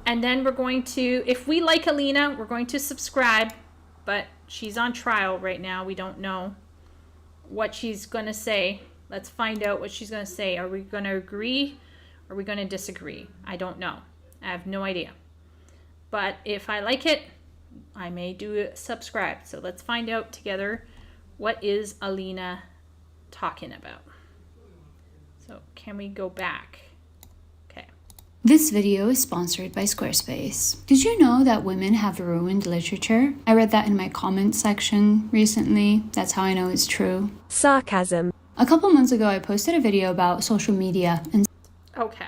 S1: And then we're going to, if we like Alina, we're going to subscribe. But she's on trial right now. We don't know what she's going to say. Let's find out what she's going to say. Are we going to agree? Are we going to disagree? I don't know. I have no idea. But if I like it, I may do a subscribe. So let's find out together, what is Alina talking about? So can we go back? Okay.
S2: This video is sponsored by Squarespace. Did you know that women have ruined literature? I read that in my comment section recently. That's how I know it's true.
S3: Sarcasm.
S2: A couple months ago, I posted a video about social media and
S1: Okay.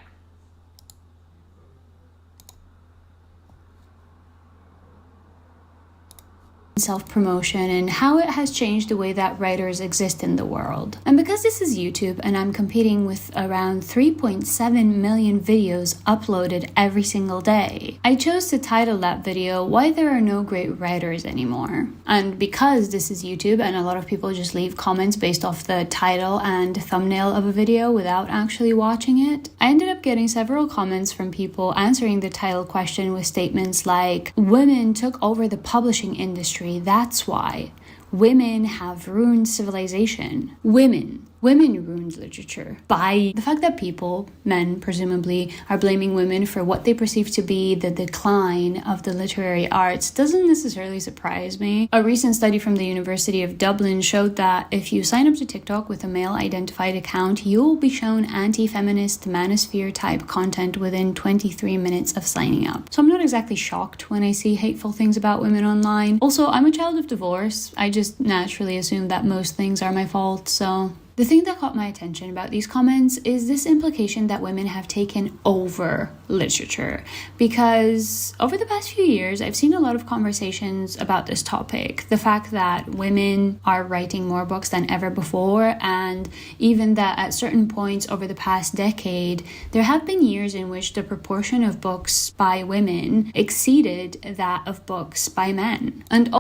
S2: self-promotion and how it has changed the way that writers exist in the world. And because this is YouTube and I'm competing with around 3.7 million videos uploaded every single day, I chose to title that video "Why There Are No Great Writers Anymore." And because this is YouTube and a lot of people just leave comments based off the title and thumbnail of a video without actually watching it, I ended up getting several comments from people answering the title question with statements like, "Women took over the publishing industry, that's why. Women have ruined civilization. Women ruined literature." By the fact that people, men presumably, are blaming women for what they perceive to be the decline of the literary arts doesn't necessarily surprise me. A recent study from the University of Dublin showed that if you sign up to TikTok with a male-identified account, you'll be shown anti-feminist, manosphere-type content within 23 minutes of signing up. So I'm not exactly shocked when I see hateful things about women online. Also, I'm a child of divorce. I just naturally assume that most things are my fault, so... The thing that caught my attention about these comments is this implication that women have taken over literature. Because over the past few years, I've seen a lot of conversations about this topic. The fact that women are writing more books than ever before, and even that at certain points over the past decade, there have been years in which the proportion of books by women exceeded that of books by men. And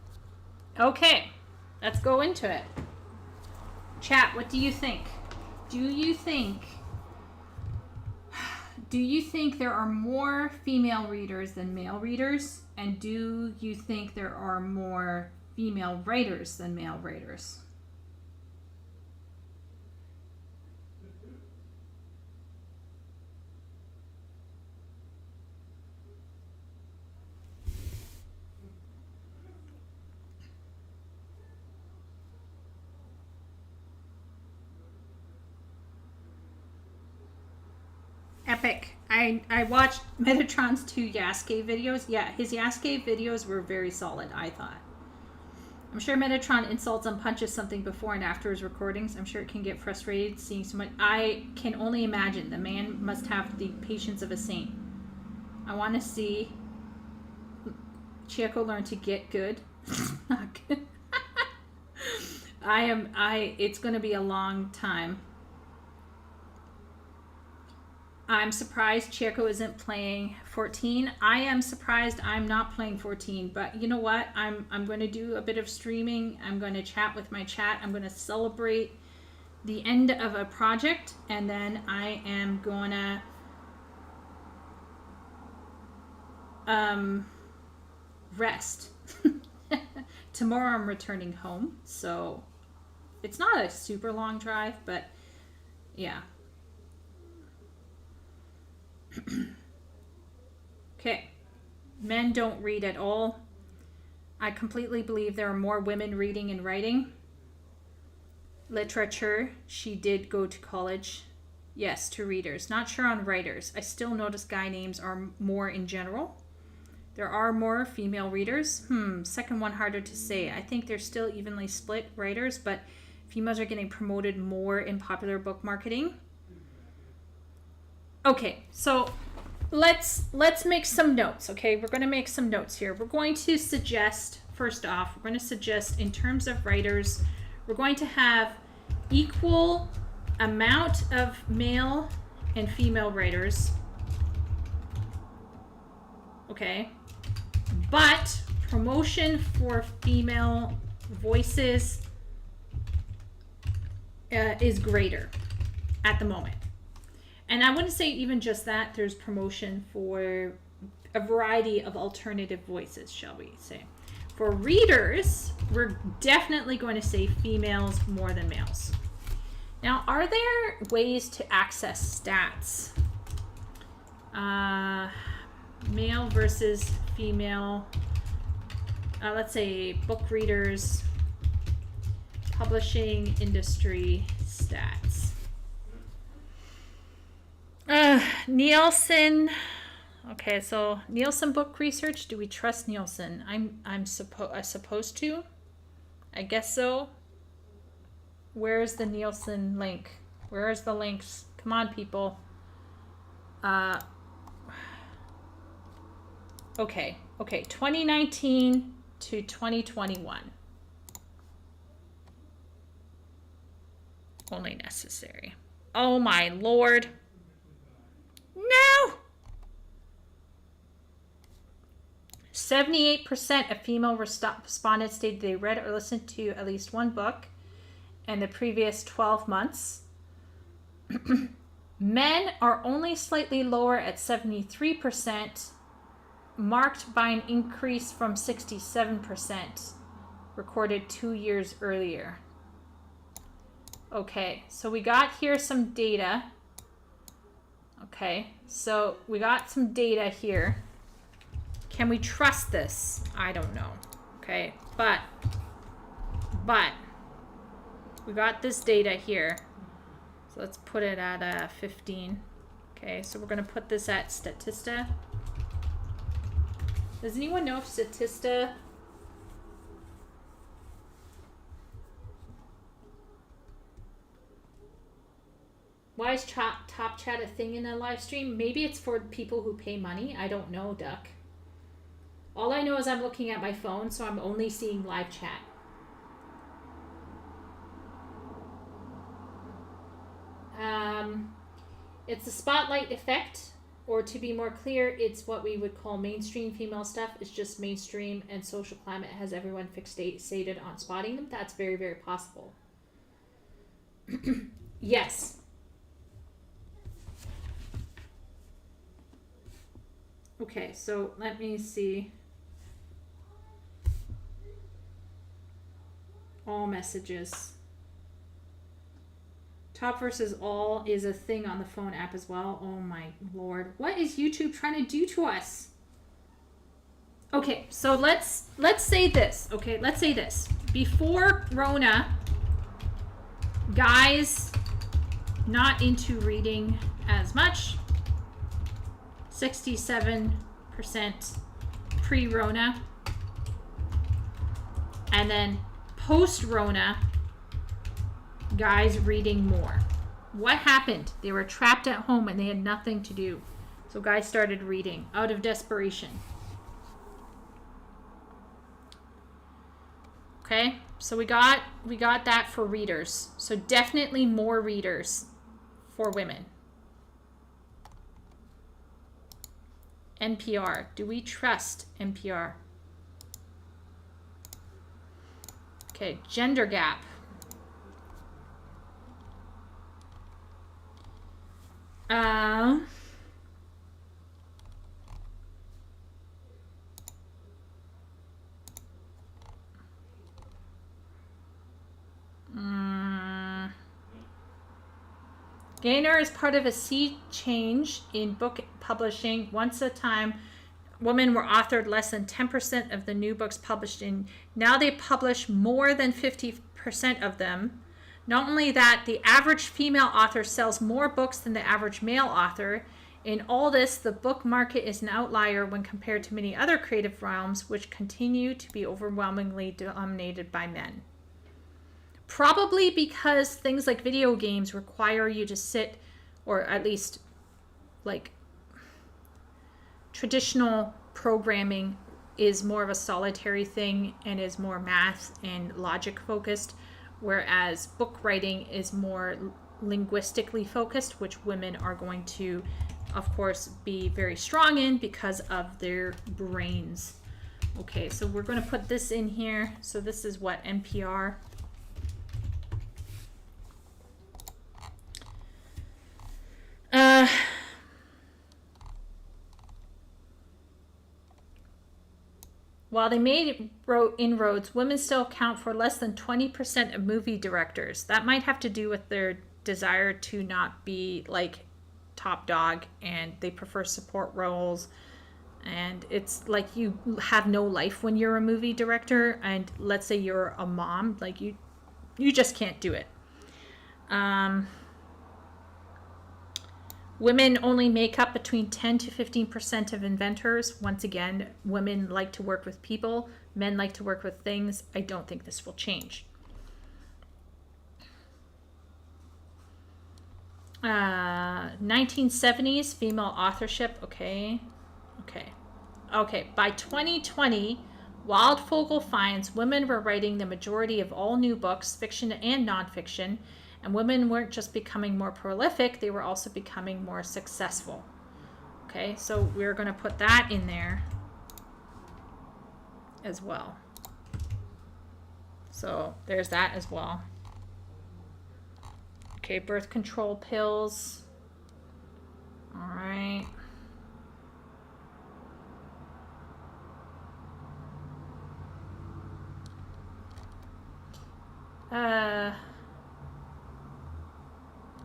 S1: Okay, let's go into it. Chat, what do you think? Do you think there are more female readers than male readers? And do you think there are more female writers than male writers? Epic. I watched Metatron's 2 Yasuke videos. Yeah, his Yasuke videos were very solid, I thought. I'm sure Metatron insults and punches something before and after his recordings. I'm sure it can get frustrated seeing so much. I can only imagine. The man must have the patience of a saint. I want to see Chieko learn to get good. Not good. It's going to be a long time. I'm surprised Chieko isn't playing 14. I am surprised I'm not playing 14, but you know what? I'm going to do a bit of streaming. I'm going to chat with my chat. I'm going to celebrate the end of a project, and then I am going to rest. Tomorrow I'm returning home, so it's not a super long drive, but yeah. Okay, men don't read at all. I completely believe there are more women reading and writing. Literature, she did go to college. Yes, to readers. Not sure on writers. I still notice guy names are more in general. There are more female readers. Second one harder to say. I think they're still evenly split writers, but females are getting promoted more in popular book marketing. Okay, so let's make some notes, okay? We're going to make some notes here. We're going to suggest first off, we're going to suggest in terms of writers, we're going to have equal amount of male and female writers. Okay. But promotion for female voices is greater at the moment. And I wouldn't say even just that. There's promotion for a variety of alternative voices, shall we say. For readers, we're definitely going to say females more than males. Now, are there ways to access stats? Male versus female. Let's say book readers, publishing industry stats. Nielsen. Okay, so Nielsen book research. Do we trust Nielsen? I'm supposed to. I guess so. Where's the Nielsen link? Where's the links? Come on, people. Okay. 2019 to 2021. Only necessary. Oh my Lord. No! 78% of female respondents stated they read or listened to at least one book in the previous 12 months. Men are only slightly lower at 73%, marked by an increase from 67% recorded 2 years earlier. Okay, so we got here some data. Okay, so we got some data here. Can we trust this? I don't know. Okay, but we got this data here. So let's put it at 15. Okay, so we're going to put this at Statista. Does anyone know if Statista... Why is Top Chat a thing in a live stream? Maybe it's for people who pay money. I don't know, Duck. All I know is I'm looking at my phone, so I'm only seeing live chat. It's the spotlight effect, or to be more clear, it's what we would call mainstream female stuff. It's just mainstream, and social climate has everyone fixated on spotting them. That's very, very possible. Yes. Okay, so let me see. All messages. Top versus all is a thing on the phone app as well. Oh my Lord. What is YouTube trying to do to us? Okay, so let's say this. Okay, let's say this. Before Rona, guys not into reading as much. 67% pre-Rona. And then post-Rona, guys reading more. What happened? They were trapped at home and they had nothing to do. So guys started reading out of desperation. Okay, so we got that for readers. So definitely more readers for women. NPR. Do we trust NPR? Okay, gender gap. Gaynor is part of a sea change in book publishing. Once a time, women were authored less than 10% of the new books published in. Now they publish more than 50% of them. Not only that, the average female author sells more books than the average male author. In all this, the book market is an outlier when compared to many other creative realms, which continue to be overwhelmingly dominated by men. Probably because things like video games require you to sit, or at least like traditional programming is more of a solitary thing and is more math and logic focused, whereas book writing is more linguistically focused, which women are going to, of course, be very strong in because of their brains. Okay, so we're going to put this in here. So this is what, NPR. While they made inroads, women still account for less than 20% of movie directors. That might have to do with their desire to not be like top dog, and they prefer support roles. And it's like you have no life when you're a movie director, and let's say you're a mom, like you just can't do it. Women only make up between 10 to 15% of inventors. Once again, women like to work with people, men like to work with things. I don't think this will change. 1970s, female authorship. Okay. By 2020, Wildfogle finds women were writing the majority of all new books, fiction and nonfiction. And women weren't just becoming more prolific, they were also becoming more successful. Okay, so we're going to put that in there as well. So there's that as well. Okay, birth control pills. All right.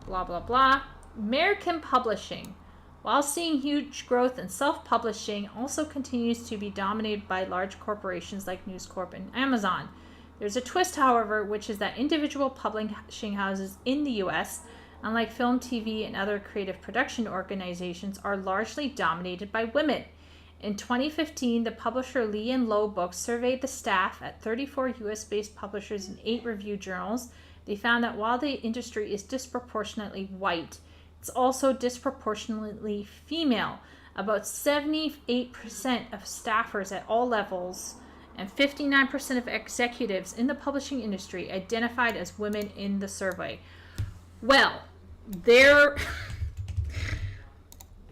S1: Blah, blah, blah. American publishing, while seeing huge growth in self-publishing, also continues to be dominated by large corporations like News Corp and Amazon. There's a twist, however, which is that individual publishing houses in the U.S., unlike film, TV, and other creative production organizations, are largely dominated by women. In 2015, the publisher Lee and Low Books surveyed the staff at 34 U.S.-based publishers in 8 review journals. They found that while the industry is disproportionately white, it's also disproportionately female. About 78% of staffers at all levels and 59% of executives in the publishing industry identified as women in the survey. Well,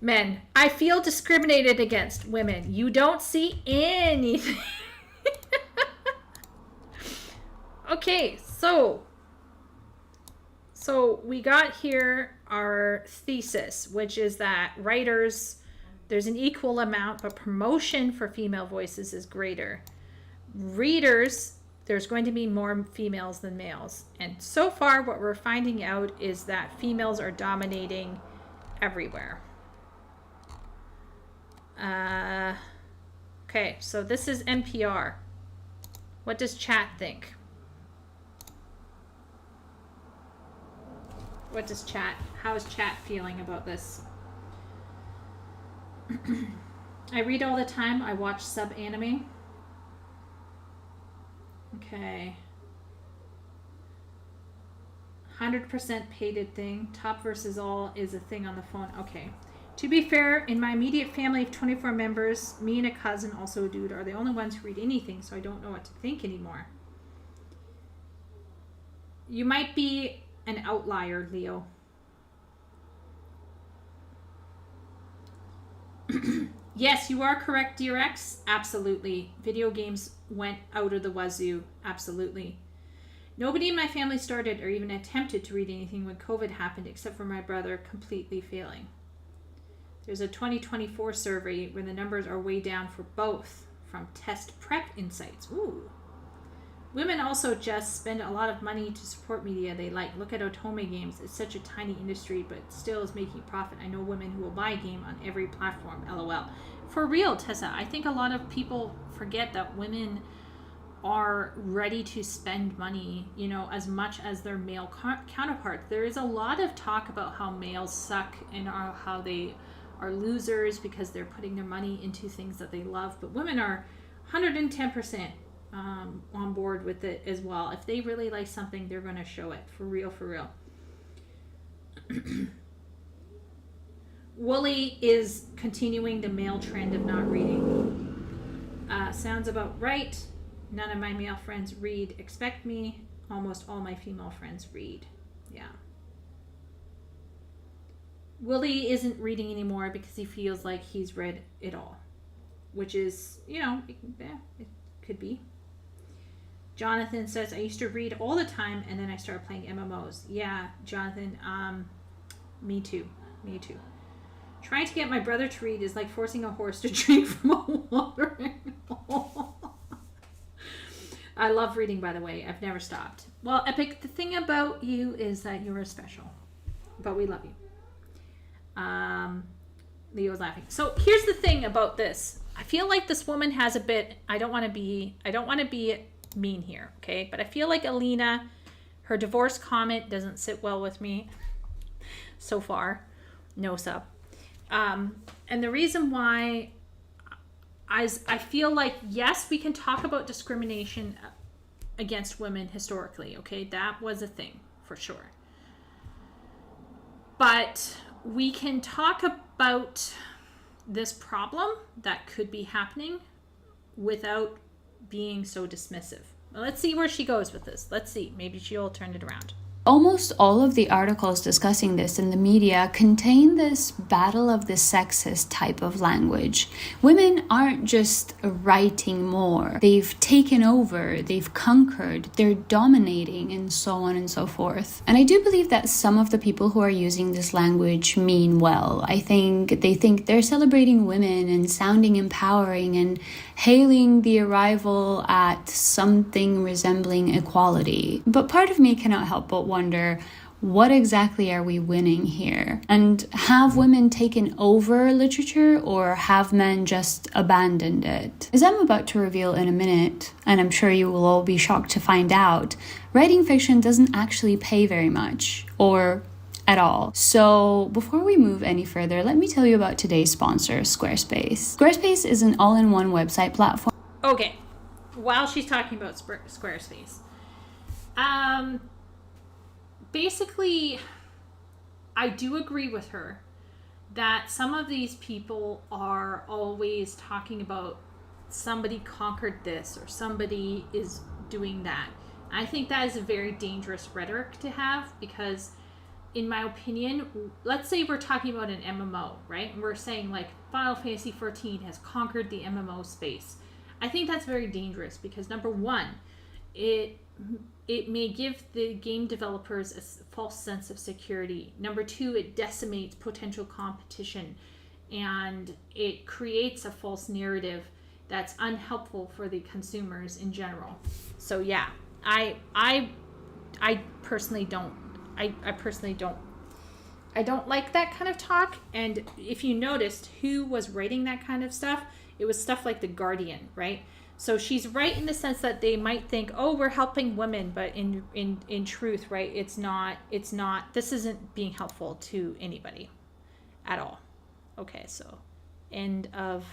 S1: men, I feel discriminated against women. You don't see anything. Okay, so we got here our thesis, which is that writers, there's an equal amount, but promotion for female voices is greater. Readers, there's going to be more females than males. And so far, what we're finding out is that females are dominating everywhere. Okay, so this is NPR. What does chat think? How is chat feeling about this? I read all the time. I watch sub anime. Okay. 100% pated thing. Top versus all is a thing on the phone. Okay. To be fair, in my immediate family of 24 members, me and a cousin, also a dude, are the only ones who read anything, so I don't know what to think anymore. You might be an outlier, Leo. Yes, you are correct, dear X. Absolutely. Video games went out of the wazoo. Absolutely. Nobody in my family started or even attempted to read anything when COVID happened, except for my brother completely failing. There's a 2024 survey where the numbers are way down for both, from Test Prep Insights. Ooh. Women also just spend a lot of money to support media they like. Look at Otome Games. It's such a tiny industry, but still is making profit. I know women who will buy a game on every platform. LOL. For real, Tessa, I think a lot of people forget that women are ready to spend money, you know, as much as their male counterparts. There is a lot of talk about how males suck and how they are losers because they're putting their money into things that they love. But women are 110% on board with it as well. If they really like something, they're going to show it. For real, for real. Wooly is continuing the male trend of not reading. Sounds about right. None of my male friends read. Expect me. Almost all my female friends read. Yeah. Willie isn't reading anymore because he feels like he's read it all. Which is, it could be. Jonathan says, I used to read all the time and then I started playing MMOs. Yeah, Jonathan, me too. Trying to get my brother to read is like forcing a horse to drink from a watering hole. I love reading, by the way. I've never stopped. Well, Epic, the thing about you is that you are special. But we love you. Leo's laughing. So here's the thing about this. I feel like this woman has a bit, I don't want to be mean here, okay? But I feel like Alina, her divorce comment doesn't sit well with me so far. No sub. And the reason why I feel like, yes, we can talk about discrimination against women historically, okay? That was a thing for sure. But we can talk about this problem that could be happening without being so dismissive. Well, let's see where she goes with this. Let's see. Maybe she'll turn it around.
S2: Almost all of the articles discussing this in the media contain this battle of the sexes type of language. Women aren't just writing more. They've taken over, they've conquered, they're dominating, and so on and so forth. And I do believe that some of the people who are using this language mean well. I think they're celebrating women and sounding empowering and hailing the arrival at something resembling equality. But part of me cannot help but wonder, what exactly are we winning here? And have women taken over literature, or have men just abandoned it? As I'm about to reveal in a minute, and I'm sure you will all be shocked to find out, writing fiction doesn't actually pay very much, or at all. So before we move any further, let me tell you about today's sponsor, Squarespace. Squarespace is an all-in-one website platform.
S1: Okay, while she's talking about Squarespace, basically, I do agree with her that some of these people are always talking about somebody conquered this or somebody is doing that. I think that is a very dangerous rhetoric to have because, in my opinion, let's say we're talking about an MMO, right? And we're saying like Final Fantasy 14 has conquered the MMO space. I think that's very dangerous because, number one, it may give the game developers a false sense of security. Number two, it decimates potential competition and it creates a false narrative that's unhelpful for the consumers in general. So yeah, I personally don't. I don't like that kind of talk. And if you noticed who was writing that kind of stuff, it was stuff like The Guardian, right? So she's right in the sense that they might think, oh, we're helping women, but in truth, right, it's not, this isn't being helpful to anybody at all. Okay, so end of.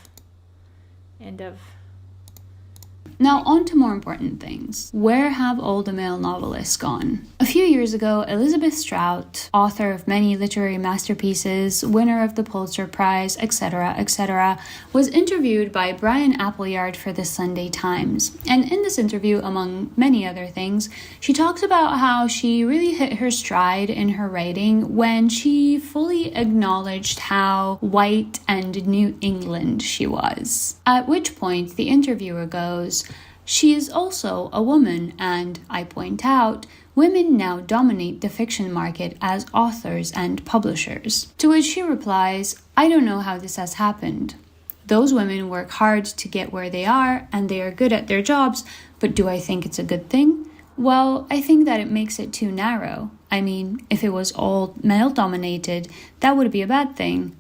S2: Now, on to more important things. Where have all the male novelists gone? A few years ago, Elizabeth Strout, author of many literary masterpieces, winner of the Pulitzer Prize, etc., was interviewed by Brian Appleyard for the Sunday Times. And in this interview, among many other things, she talks about how she really hit her stride in her writing when she fully acknowledged how white and New England she was. At which point, the interviewer goes, "She is also a woman, and, I point out, women now dominate the fiction market as authors and publishers." To which she replies, "I don't know how this has happened. Those women work hard to get where they are, and they are good at their jobs, but do I think it's a good thing? Well, I think that it makes it too narrow. I mean, if it was all male-dominated, that would be a bad thing.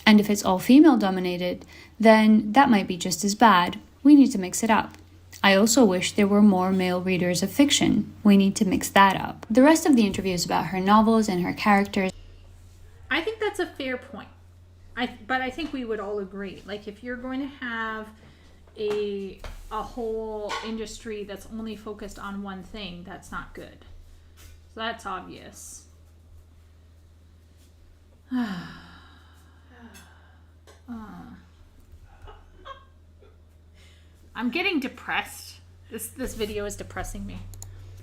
S2: And if it's all female-dominated, then that might be just as bad. We need to mix it up. I also wish there were more male readers of fiction. We need to mix that up." The rest of the interview is about her novels and her characters.
S1: I think that's a fair point. But I think we would all agree. Like, if you're going to have a whole industry that's only focused on one thing, that's not good. So that's obvious. I'm getting depressed. This video is depressing me.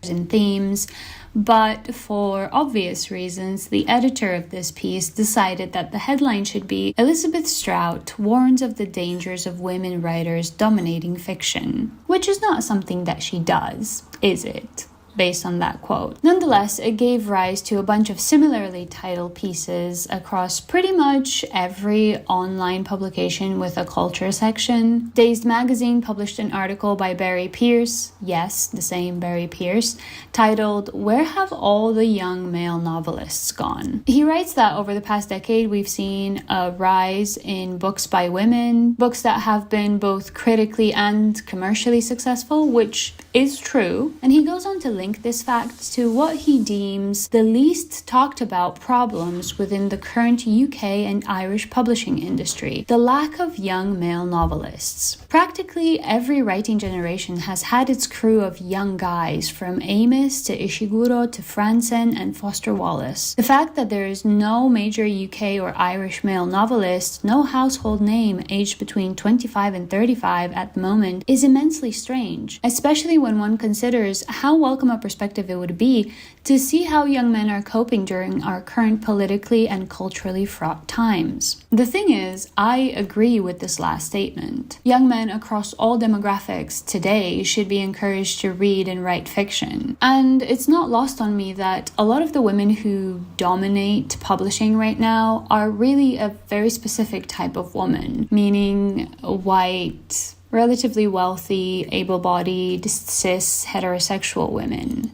S2: And themes, but for obvious reasons, the editor of this piece decided that the headline should be Elizabeth Strout warns of the dangers of women writers dominating fiction, which is not something that she does, is it? Based on that quote. Nonetheless, it gave rise to a bunch of similarly titled pieces across pretty much every online publication with a culture section. Dazed Magazine published an article by Barry Pierce, yes, the same Barry Pierce, titled Where Have All the Young Male Novelists Gone? He writes that over the past decade, we've seen a rise in books by women, books that have been both critically and commercially successful, which is true, and he goes on to link this fact to what he deems the least talked about problems within the current UK and Irish publishing industry, the lack of young male novelists. Practically every writing generation has had its crew of young guys, from Amos to Ishiguro to Franzen and Foster Wallace. The fact that there is no major UK or Irish male novelist, no household name aged between 25 and 35 at the moment, is immensely strange, especially when one considers how welcome a perspective it would be to see how young men are coping during our current politically and culturally fraught times. The thing is, I agree with this last statement. Young men across all demographics today should be encouraged to read and write fiction. And it's not lost on me that a lot of the women who dominate publishing right now are really a very specific type of woman, meaning white, relatively wealthy, able-bodied, cis, heterosexual women.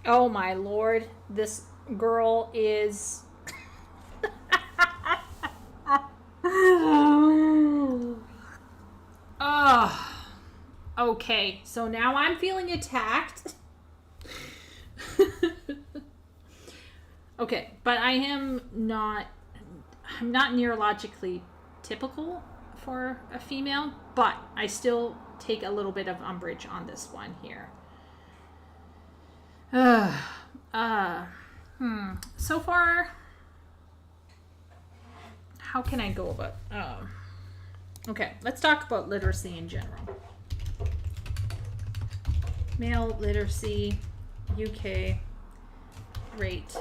S1: Oh my lord, this girl is... Oh, okay, so now I'm feeling attacked. Okay, but I'm not neurologically typical for a female, but I still take a little bit of umbrage on this one here. So far, how can I go about... Okay, let's talk about literacy in general. Male literacy, UK rate.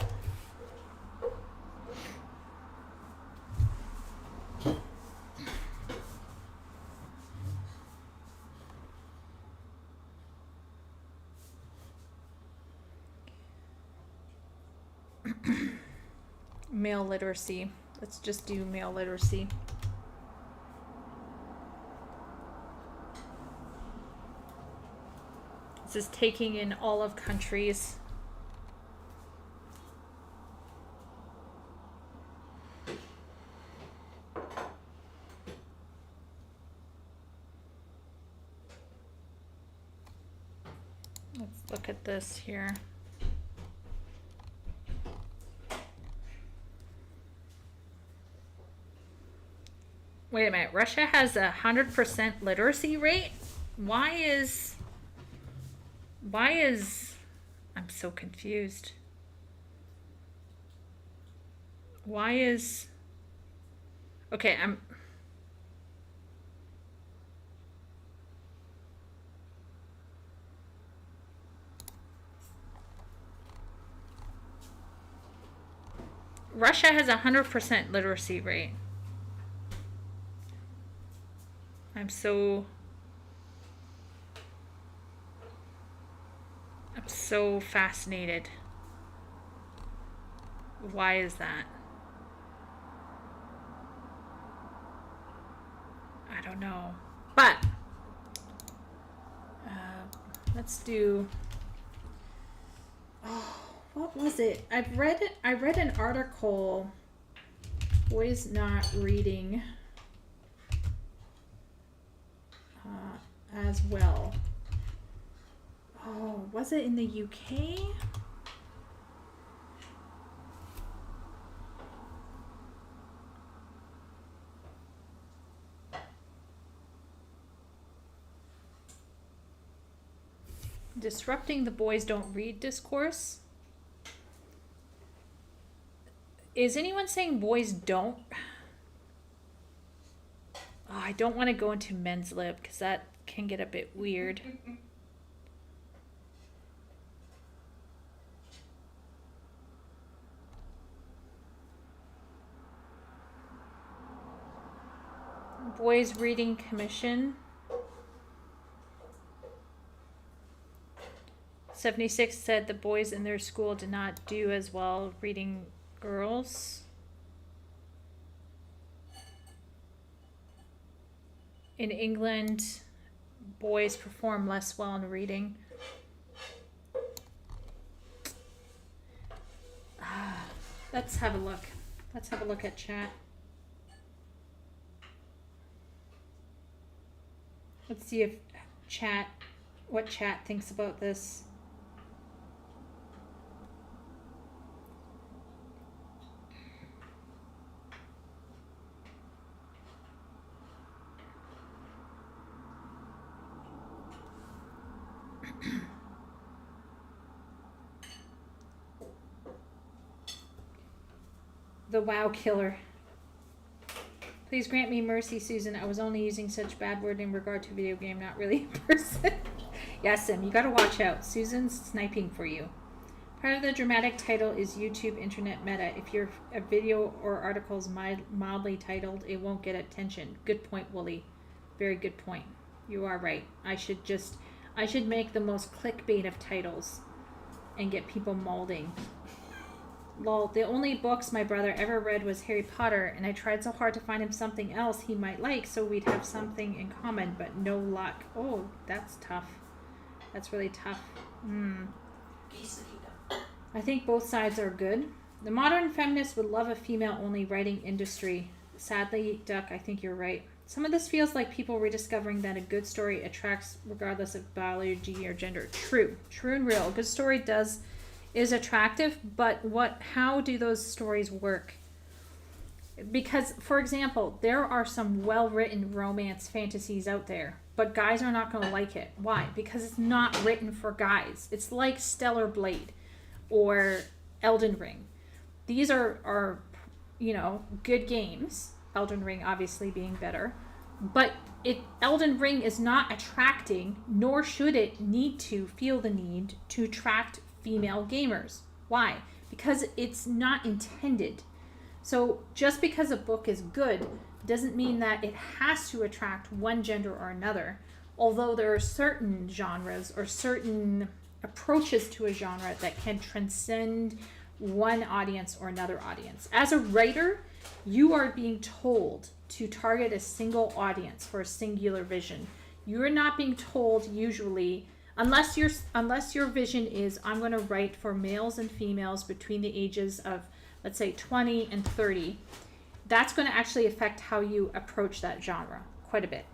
S1: Male literacy. Let's just do male literacy. This is taking in all of countries. Let's look at this here. Wait a minute, Russia has 100% literacy rate? Why is, I'm so confused. Why is, okay, Russia has 100% literacy rate. I'm so fascinated. Why is that? I don't know. But let's do. Oh, what was it? I read an article. Boys not reading as well. Oh, was it in the UK? Disrupting the boys don't read discourse. Is anyone saying boys don't? Oh, I don't want to go into men's lib because that can get a bit weird. Boys Reading Commission. 76 said the boys in their school did not do as well reading girls. In England, boys perform less well in reading. Let's have a look. Let's have a look at chat. Let's see if what chat thinks about this. The WoW killer. Please grant me mercy, Susan. I was only using such bad word in regard to video game, not really a person. Yeah, Sim, you gotta watch out. Susan's sniping for you. Part of the dramatic title is YouTube internet meta. If your a video or article is mildly titled, it won't get attention. Good point, Wooly. Very good point. You are right. I should make the most clickbait of titles and get people molding. Lol, the only books my brother ever read was Harry Potter, and I tried so hard to find him something else he might like so we'd have something in common, but no luck. Oh, that's tough. That's really tough. I think both sides are good. The modern feminist would love a female-only writing industry. Sadly, Duck, I think you're right. Some of this feels like people rediscovering that a good story attracts regardless of biology or gender. True. True and real. A good story is attractive, but how do those stories work? Because, for example, there are some well-written romance fantasies out there, but guys are not going to like it. Why? Because it's not written for guys. It's like Stellar Blade or Elden Ring. These are good games. Elden Ring obviously being better, but Elden Ring is not attracting, nor should it feel the need to attract female gamers. Why? Because it's not intended. So just because a book is good doesn't mean that it has to attract one gender or another, although there are certain genres or certain approaches to a genre that can transcend one audience or another audience. As a writer, you are being told to target a single audience for a singular vision. You're not being told usually, unless your vision is, I'm going to write for males and females between the ages of, let's say, 20 and 30. That's going to actually affect how you approach that genre quite a bit.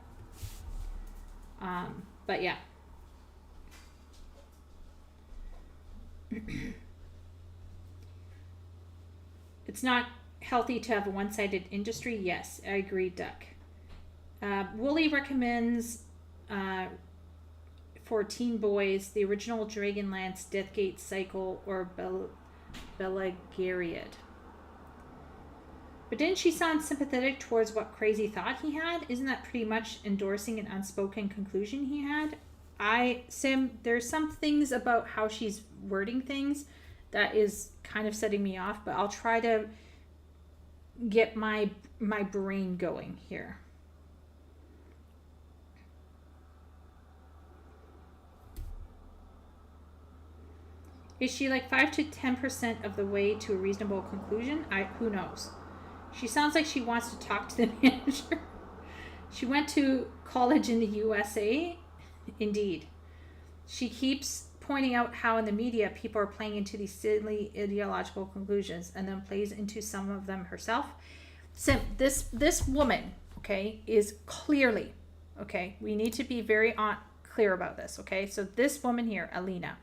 S1: But yeah. It's not healthy to have a one-sided industry. Yes, I agree, Duck. Wooly recommends for teen boys the original Dragonlance Deathgate Cycle or Belagariad. But didn't she sound sympathetic towards what Crazy thought he had? Isn't that pretty much endorsing an unspoken conclusion he had? There's some things about how she's wording things that is kind of setting me off, but I'll try to get my brain going here. Is she like 5 to 10% of the way to a reasonable conclusion? Who knows? She sounds like she wants to talk to the manager. She went to college in the USA. Indeed. She keeps pointing out how in the media people are playing into these silly ideological conclusions and then plays into some of them herself. So this woman, okay, is clearly, okay, we need to be very clear about this, okay? So this woman here, Alina,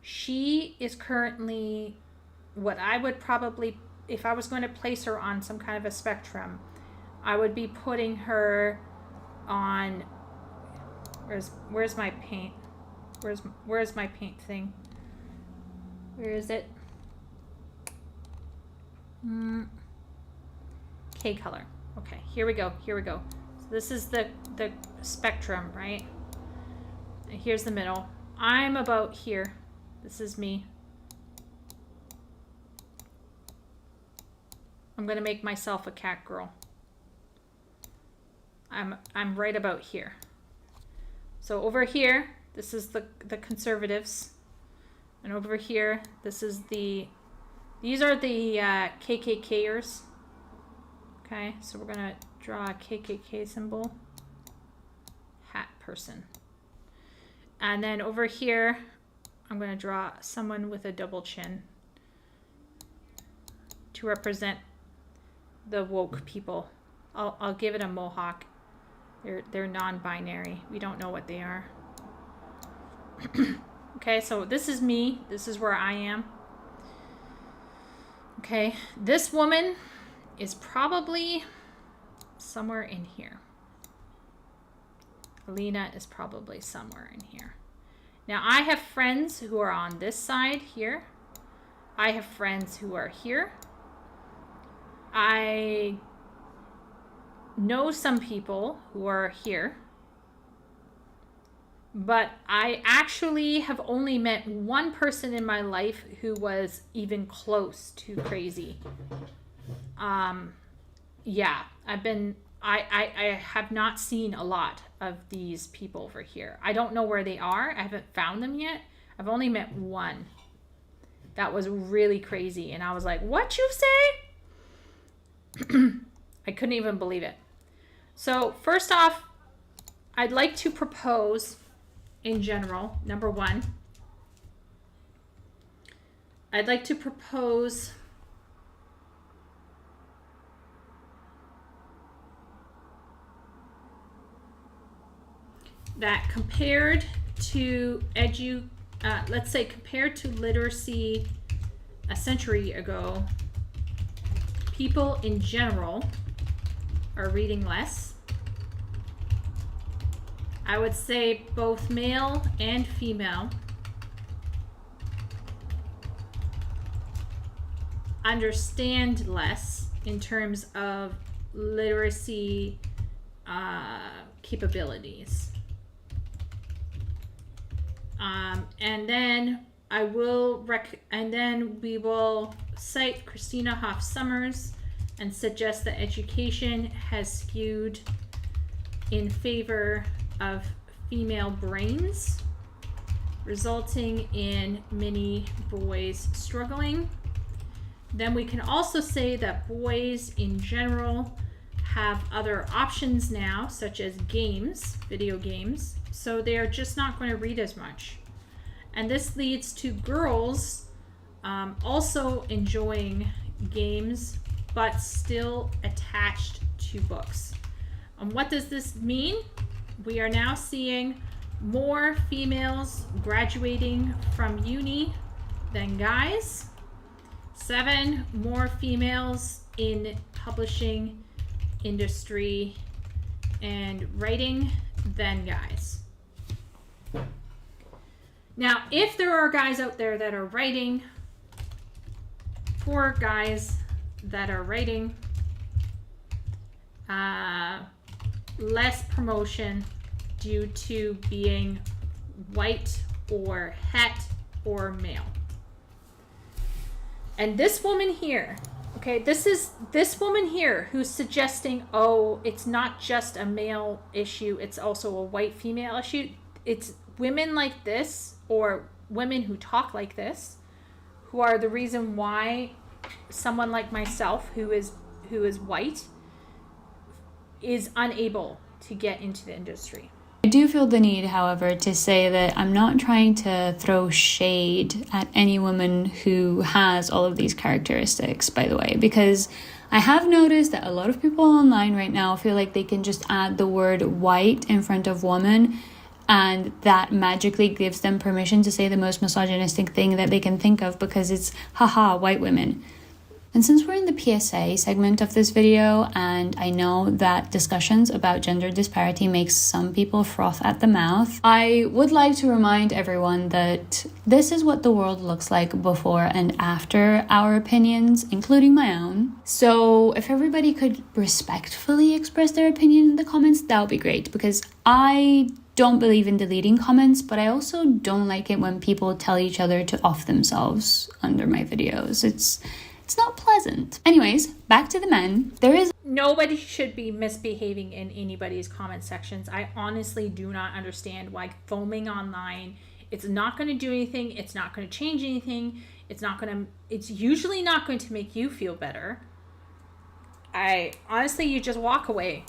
S1: she is currently what I would probably, if I was going to place her on some kind of a spectrum, I would be putting her on, where's my paint? Where's my paint thing? Where is it? K color. Okay, here we go. This is the spectrum, right? And here's the middle. I'm about here. This is me. I'm gonna make myself a cat girl. I'm right about here. So over here, this is the conservatives, and over here, these are the KKKers. Okay, so we're gonna draw a KKK symbol, hat person, and then over here, I'm gonna draw someone with a double chin to represent the woke people. I'll give it a mohawk. They're non-binary. We don't know what they are. Okay, so this is me. This is where I am. Okay, this woman is probably somewhere in here. Alina is probably somewhere in here. Now, I have friends who are on this side here. I have friends who are here. I know some people who are here, but I actually have only met one person in my life who was even close to crazy. Yeah, I have not seen a lot of these people over here. I don't know where they are. I haven't found them yet. I've only met one that was really crazy, and I was like, what you say? I couldn't even believe it. So first off, I'd like to propose in general, number one, I'd like to propose that compared to let's say compared to literacy a century ago, people in general are reading less. I would say both male and female understand less in terms of literacy capabilities. And then we will cite Christina Hoff Sommers and suggest that education has skewed in favor of female brains, resulting in many boys struggling. Then we can also say that boys in general have other options now, such as games, video games, so they're just not going to read as much. And this leads to girls also enjoying games, but still attached to books. And what does this mean? We are now seeing more females graduating from uni than guys. 7 more females in publishing industry and writing than guys. Now, if there are guys out there that are writing, for guys that are writing, less promotion due to being white or het or male. And this woman here, okay, this woman here who's suggesting, oh, it's not just a male issue, it's also a white female issue. It's women like this, or women who talk like this, who are the reason why someone like myself, who is white, is unable to get into the industry.
S2: I do feel the need, however, to say that I'm not trying to throw shade at any woman who has all of these characteristics, by the way, because I have noticed that a lot of people online right now feel like they can just add the word white in front of woman, and that magically gives them permission to say the most misogynistic thing that they can think of because it's, haha, white women. And since we're in the PSA segment of this video, and I know that discussions about gender disparity makes some people froth at the mouth, I would like to remind everyone that this is what the world looks like before and after our opinions, including my own. So if everybody could respectfully express their opinion in the comments, that would be great, because I don't believe in deleting comments, but I also don't like it when people tell each other to off themselves under my videos. It's not pleasant. Anyways, back to the men.
S1: Nobody should be misbehaving in anybody's comment sections. I honestly do not understand why foaming online, it's not going to do anything. It's not going to change anything. It's usually not going to make you feel better. You just walk away.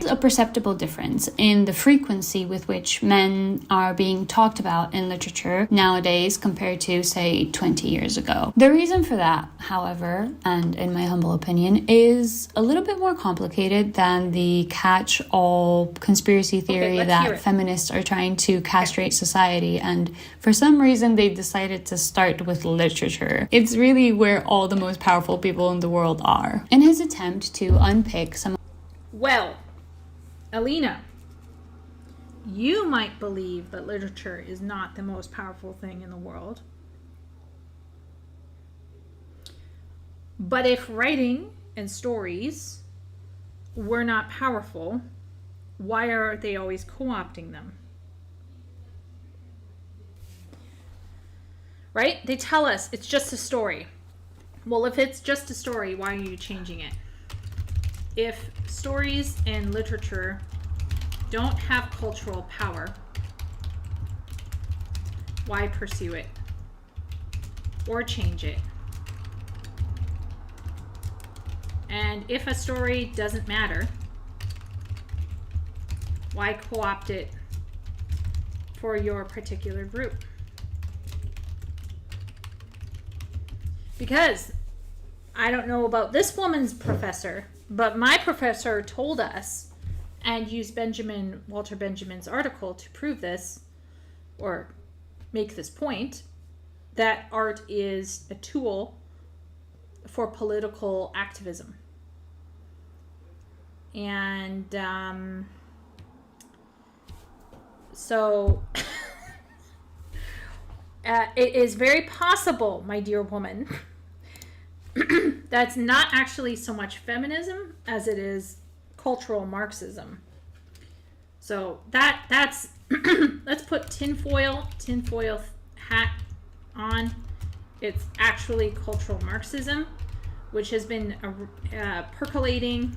S2: A perceptible difference in the frequency with which men are being talked about in literature nowadays compared to, say, 20 years ago. The reason for that, however, and in my humble opinion, is a little bit more complicated than the catch-all conspiracy theory that feminists are trying to castrate society, and for some reason they decided to start with literature. It's really where all the most powerful people in the world are. In his attempt to unpick some...
S1: Well, Alina, you might believe that literature is not the most powerful thing in the world. But if writing and stories were not powerful, why are they always co-opting them? Right? They tell us it's just a story. Well, if it's just a story, why are you changing it? If stories and literature don't have cultural power, why pursue it or change it? And if a story doesn't matter, why co-opt it for your particular group? Because I don't know about this woman's professor, but my professor told us, and used Walter Benjamin's article to prove this, or make this point, that art is a tool for political activism. And so it is very possible, my dear woman, that's not actually so much feminism as it is cultural Marxism. So that's let's put tinfoil hat on. It's actually cultural Marxism, which has been percolating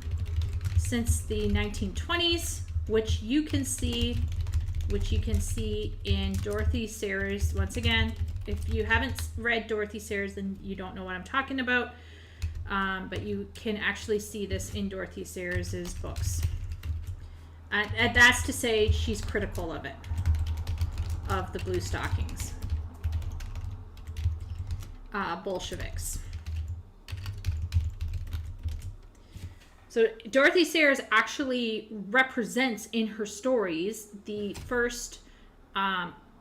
S1: since the 1920s, which you can see in Dorothy Sayers. Once again, if you haven't read Dorothy Sayers, then you don't know what I'm talking about. But you can actually see this in Dorothy Sayers' books. And that's to say she's critical of it, of the blue stockings, Bolsheviks. So Dorothy Sayers actually represents in her stories the first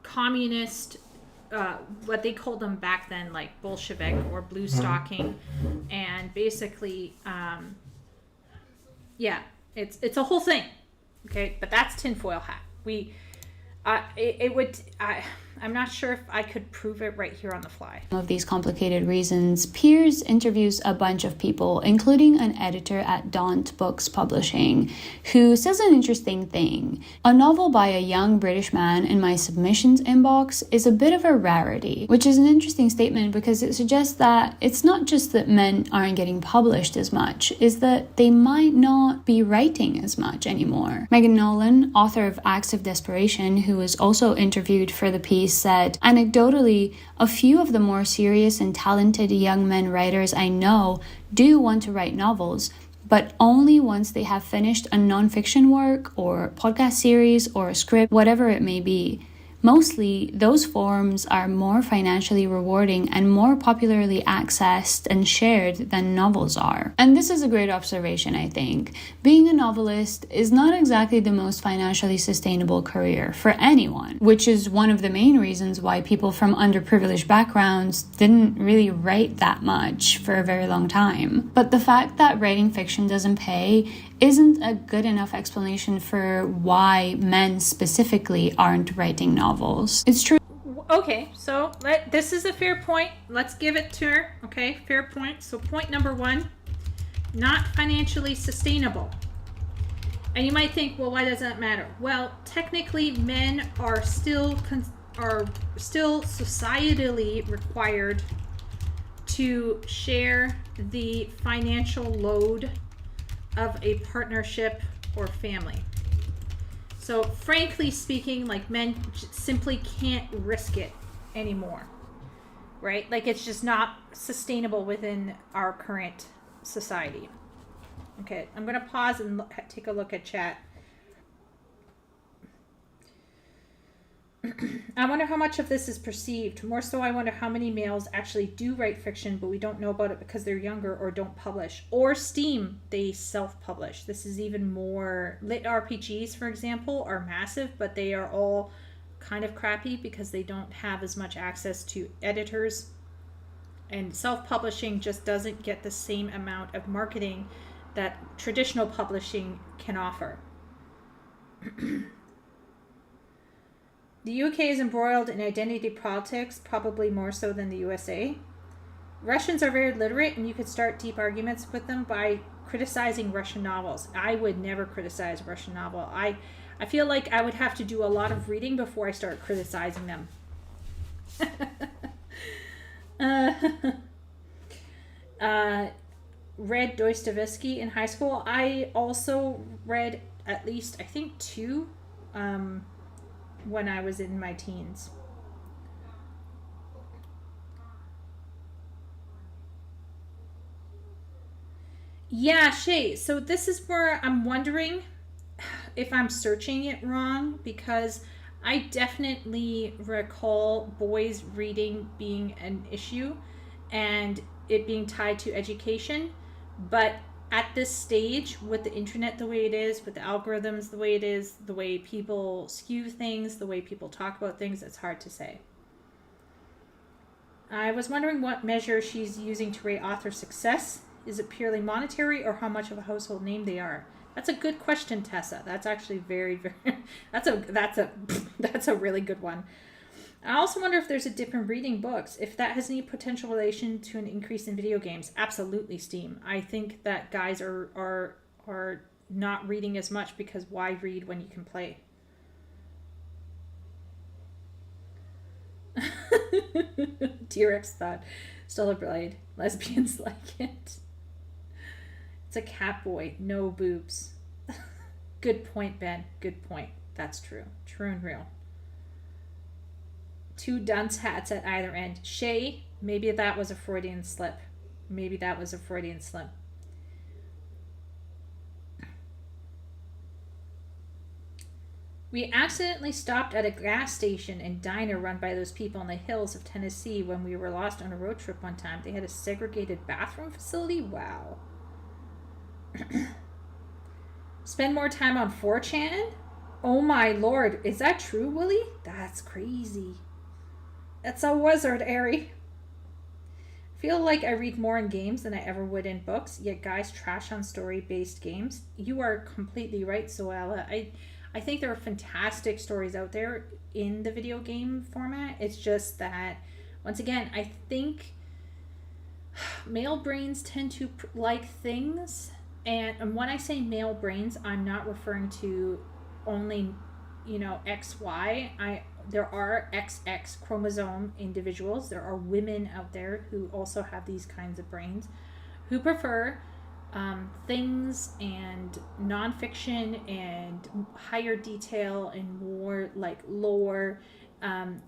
S1: communist, what they called them back then, like Bolshevik or blue stocking, and basically, it's a whole thing. Okay, but that's tinfoil hat. I'm not sure if I could prove it right here on the fly.
S2: Of these complicated reasons, Piers interviews a bunch of people, including an editor at Daunt Books Publishing, who says an interesting thing. A novel by a young British man in my submissions inbox is a bit of a rarity, which is an interesting statement because it suggests that it's not just that men aren't getting published as much, is that they might not be writing as much anymore. Megan Nolan, author of Acts of Desperation, who was also interviewed for the piece, said, anecdotally, a few of the more serious and talented young men writers I know do want to write novels, but only once they have finished a nonfiction work or podcast series or a script, whatever it may be. Mostly, those forms are more financially rewarding and more popularly accessed and shared than novels are. And this is a great observation, I think. Being a novelist is not exactly the most financially sustainable career for anyone, which is one of the main reasons why people from underprivileged backgrounds didn't really write that much for a very long time. But the fact that writing fiction doesn't pay isn't a good enough explanation for why men specifically aren't writing novels. It's true.
S1: Okay, so this is a fair point. Let's give it to her. Okay, fair point. So point number 1, not financially sustainable. And you might think, well, why does that matter? Well, technically, men are still societally required to share the financial load of a partnership or family. So frankly speaking, like, men simply can't risk it anymore, right? Like, it's just not sustainable within our current society. Okay, I'm going to pause and take a look at chat. I wonder how much of this is perceived. More so, I wonder how many males actually do write fiction, but we don't know about it because they're younger or don't publish. Or Steam, they self-publish. This is even more. Lit RPGs, for example, are massive, but they are all kind of crappy because they don't have as much access to editors. And self-publishing just doesn't get the same amount of marketing that traditional publishing can offer. The UK is embroiled in identity politics, probably more so than the USA. Russians are very literate, and you could start deep arguments with them by criticizing Russian novels. I would never criticize a Russian novel. I feel like I would have to do a lot of reading before I start criticizing them. Read Dostoevsky in high school. I also read at least, I think, 2 when I was in my teens. Yeah, Shay. So this is where I'm wondering if I'm searching it wrong, because I definitely recall boys reading being an issue and it being tied to education. But at this stage, with the internet the way it is, with the algorithms the way it is, the way people skew things, the way people talk about things, it's hard to say. I was wondering what measure she's using to rate author success. Is it purely monetary, or how much of a household name they are? That's a good question, Tessa. That's actually very, very that's a really good one. I also wonder if there's a dip in reading books, if that has any potential relation to an increase in video games. Absolutely, Steam. I think that guys are not reading as much, because why read when you can play? T-Rex thought, Stellar Blade, lesbians like it. It's a cat boy, no boobs. Good point, Ben. Good point. That's true. True and real. 2 dunce hats at either end. Shay, maybe that was a Freudian slip. Maybe that was a Freudian slip. We accidentally stopped at a gas station and diner run by those people in the hills of Tennessee when we were lost on a road trip one time. They had a segregated bathroom facility. Wow. Spend more time on 4chan? Oh my lord. Is that true, Willie? That's crazy. It's a wizard, Ari. I feel like I read more in games than I ever would in books, yet guys trash on story-based games. You are completely right, Zoella. I think there are fantastic stories out there in the video game format. It's just that, once again, I think male brains tend to like things. And when I say male brains, I'm not referring to only, XY. There are XX chromosome individuals. There are women out there who also have these kinds of brains, who prefer things and nonfiction and higher detail and more like lore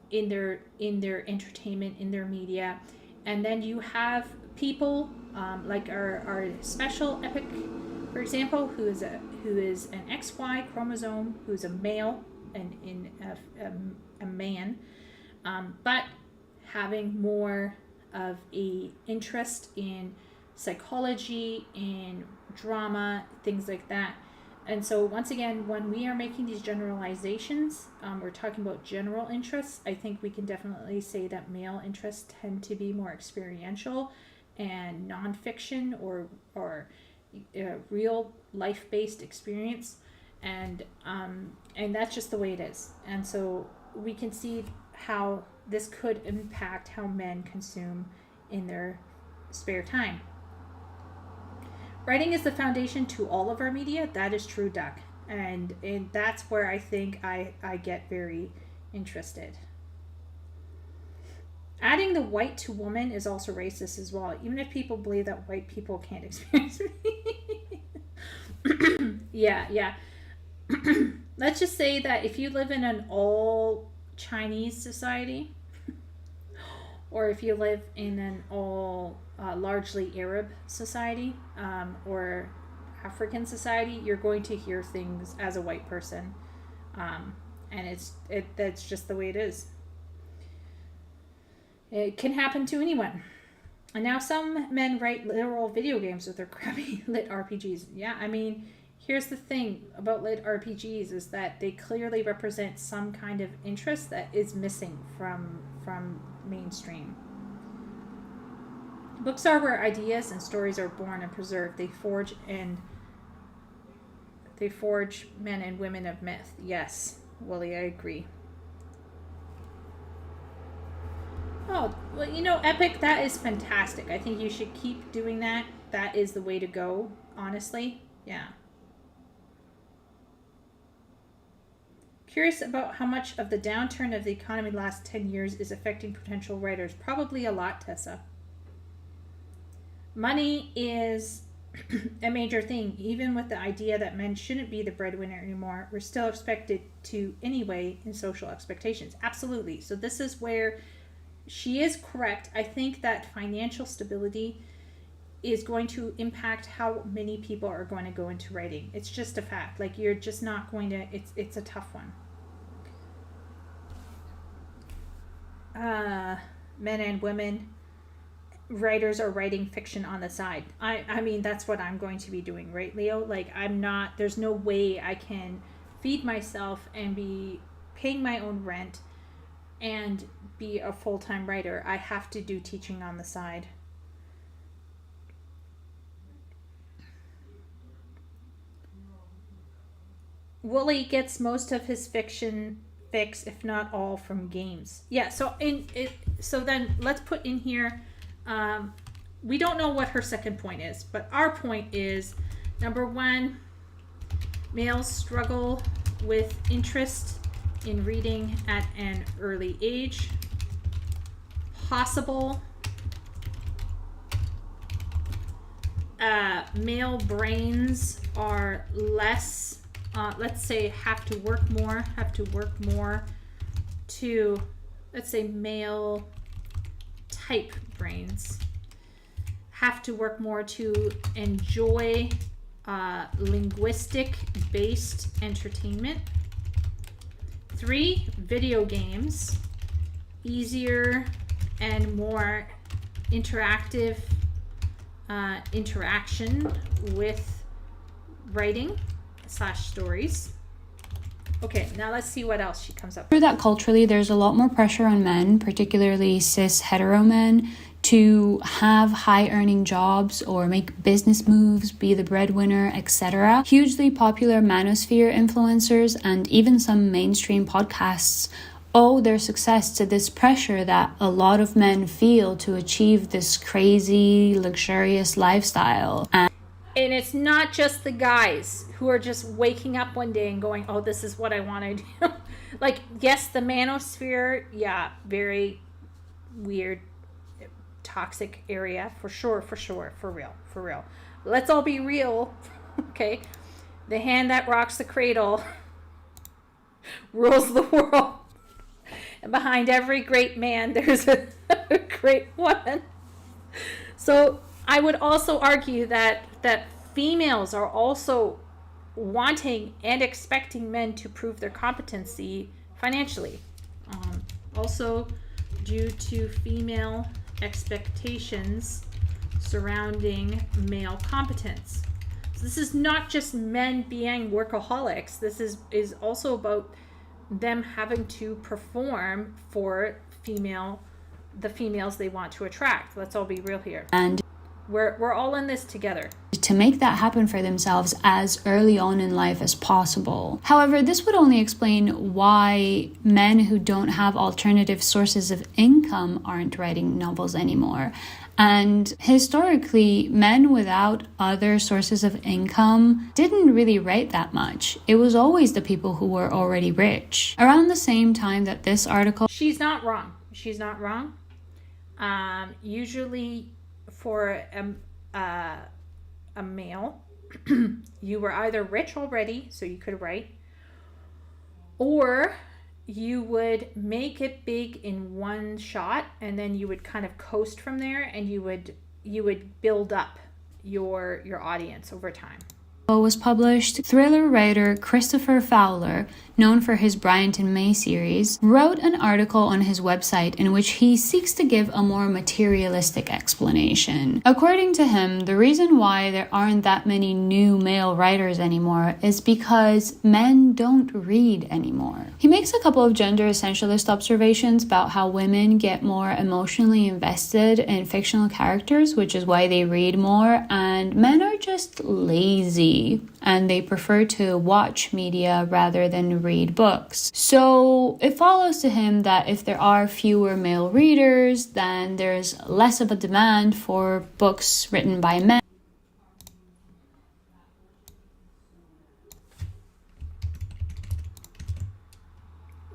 S1: in their entertainment, in their media. And then you have people like our special epic, for example, who is an XY chromosome, who's a male, and in a man, but having more of a interest in psychology, in drama, things like that. And so once again, when we are making these generalizations, we're talking about general interests. I think we can definitely say that male interests tend to be more experiential and nonfiction or real life-based experience, and that's just the way it is. And so we can see how this could impact how men consume in their spare time. Writing is the foundation to all of our media. That is true, Duck. And that's where I think I get very interested. Adding the white to woman is also racist as well, even if people believe that white people can't experience it. Yeah. Let's just say that if you live in an all Chinese society, or if you live in an all largely Arab society, or African society, you're going to hear things as a white person, and that's just the way it is. It can happen to anyone. And now some men write literal video games with their crappy lit RPGs. Yeah, I mean, here's the thing about lit RPGs is that they clearly represent some kind of interest that is missing from mainstream. Books are where ideas and stories are born and preserved. They forge men and women of myth. Yes, Willie, I agree. Oh, well, Epic, that is fantastic. I think you should keep doing that. That is the way to go, honestly. Yeah. Curious about how much of the downturn of the economy the last 10 years is affecting potential writers. Probably a lot, Tessa. Money is a major thing. Even with the idea that men shouldn't be the breadwinner anymore, we're still expected to anyway in social expectations. Absolutely. So this is where she is correct. I think that financial stability is going to impact how many people are going to go into writing. It's just a fact. Like, you're just not going to, it's a tough one. Men and women writers are writing fiction on the side. I mean, that's what I'm going to be doing, right, Leo? Like, there's no way I can feed myself and be paying my own rent and be a full-time writer. I have to do teaching on the side. Wooly gets most of his fiction fix, if not all, from games. Yeah, so then let's put in here, we don't know what her second point is, but our point is, number one, males struggle with interest in reading at an early age. Possible. Male brains are less, let's say, have to work more to, let's say, male type brains have to work more to enjoy linguistic based entertainment. 3, video games, easier and more interactive interaction with writing / stories. Okay, now let's see what else she comes up with.
S2: True that culturally there's a lot more pressure on men, particularly cis hetero men, to have high earning jobs or make business moves, be the breadwinner, etc. Hugely popular manosphere influencers and even some mainstream podcasts owe their success to this pressure that a lot of men feel to achieve this crazy, luxurious lifestyle. And
S1: it's not just the guys who are just waking up one day and going, oh, this is what I want to do. Like, yes, the manosphere, yeah, very weird, toxic area, for sure, for real. Let's all be real, okay? The hand that rocks the cradle rules the world. And behind every great man, there's a great woman. So I would also argue that females are also wanting and expecting men to prove their competency financially. Also, due to female expectations surrounding male competence. So this is not just men being workaholics. This is also about them having to perform for the females they want to attract. Let's all be real here.
S2: And
S1: we're all in this together.
S2: To make that happen for themselves as early on in life as possible. However, this would only explain why men who don't have alternative sources of income aren't writing novels anymore. And historically, men without other sources of income didn't really write that much. It was always the people who were already rich. Around the same time that this article...
S1: She's not wrong. She's not wrong. Usually for a male, you were either rich already, so you could write, or you would make it big in one shot, and then you would kind of coast from there, and you would build up your audience over time.
S2: Was published, thriller writer Christopher Fowler, known for his Bryant and May series, wrote an article on his website in which he seeks to give a more materialistic explanation. According to him, the reason why there aren't that many new male writers anymore is because men don't read anymore. He makes a couple of gender essentialist observations about how women get more emotionally invested in fictional characters, which is why they read more, and men are just lazy and they prefer to watch media rather than read books. So it follows to him that if there are fewer male readers, then there's less of a demand for books written by men.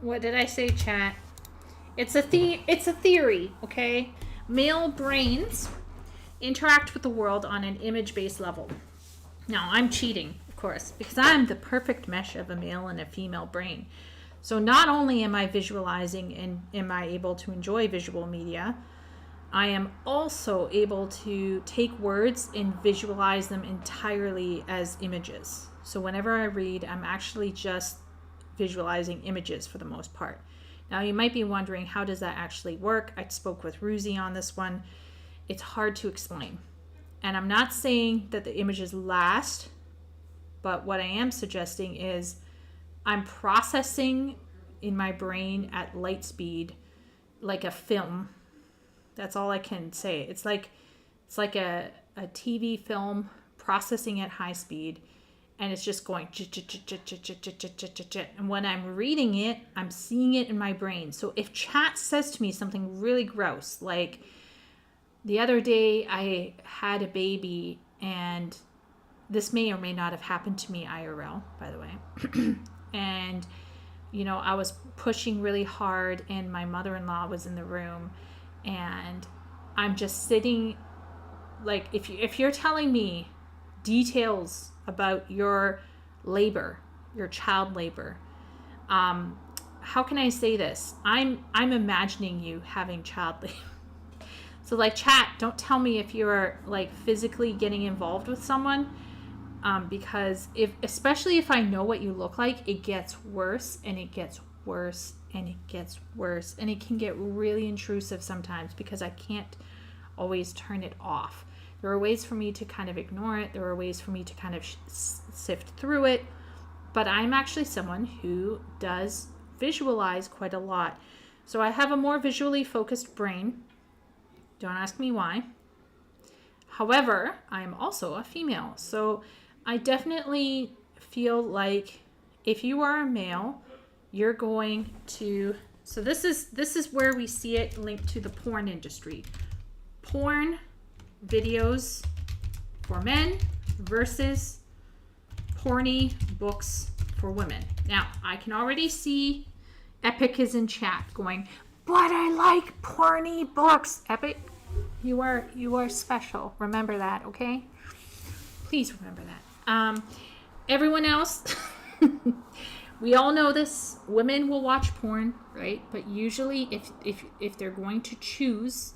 S1: What did I say, chat? It's a theory, okay? Male brains interact with the world on an image-based level. Now, I'm cheating, of course, because I'm the perfect mesh of a male and a female brain. So not only am I visualizing and am I able to enjoy visual media, I am also able to take words and visualize them entirely as images. So whenever I read, I'm actually just visualizing images for the most part. Now, you might be wondering, how does that actually work? I spoke with Ruzi on this one. It's hard to explain. And I'm not saying that the images last, but what I am suggesting is I'm processing in my brain at light speed like a film. That's all I can say. It's like a TV film processing at high speed, and it's just going, and when I'm reading it, I'm seeing it in my brain. So if chat says to me something really gross, like the other day I had a baby, and this may or may not have happened to me IRL, by the way. And, you know, I was pushing really hard, and my mother-in-law was in the room, and I'm just sitting, like, if you're telling me details about your labor, your child labor, how can I say this? I'm imagining you having child labor. So, like, chat, don't tell me if you're, like, physically getting involved with someone, because especially if I know what you look like, it gets worse and it gets worse and it gets worse, and it can get really intrusive sometimes because I can't always turn it off. There are ways for me to kind of ignore it. There are ways for me to kind of sift through it, but I'm actually someone who does visualize quite a lot. So I have a more visually focused brain. Don't ask me why. However, I'm also a female. So I definitely feel like if you are a male, you're going to... So this is where we see it linked to the porn industry. Porn videos for men versus porny books for women. Now, I can already see Epic is in chat going, but I like porny books. Epic, you are special. Remember that, okay? Please remember that. Everyone else, we all know this. Women will watch porn, right? But usually, if they're going to choose,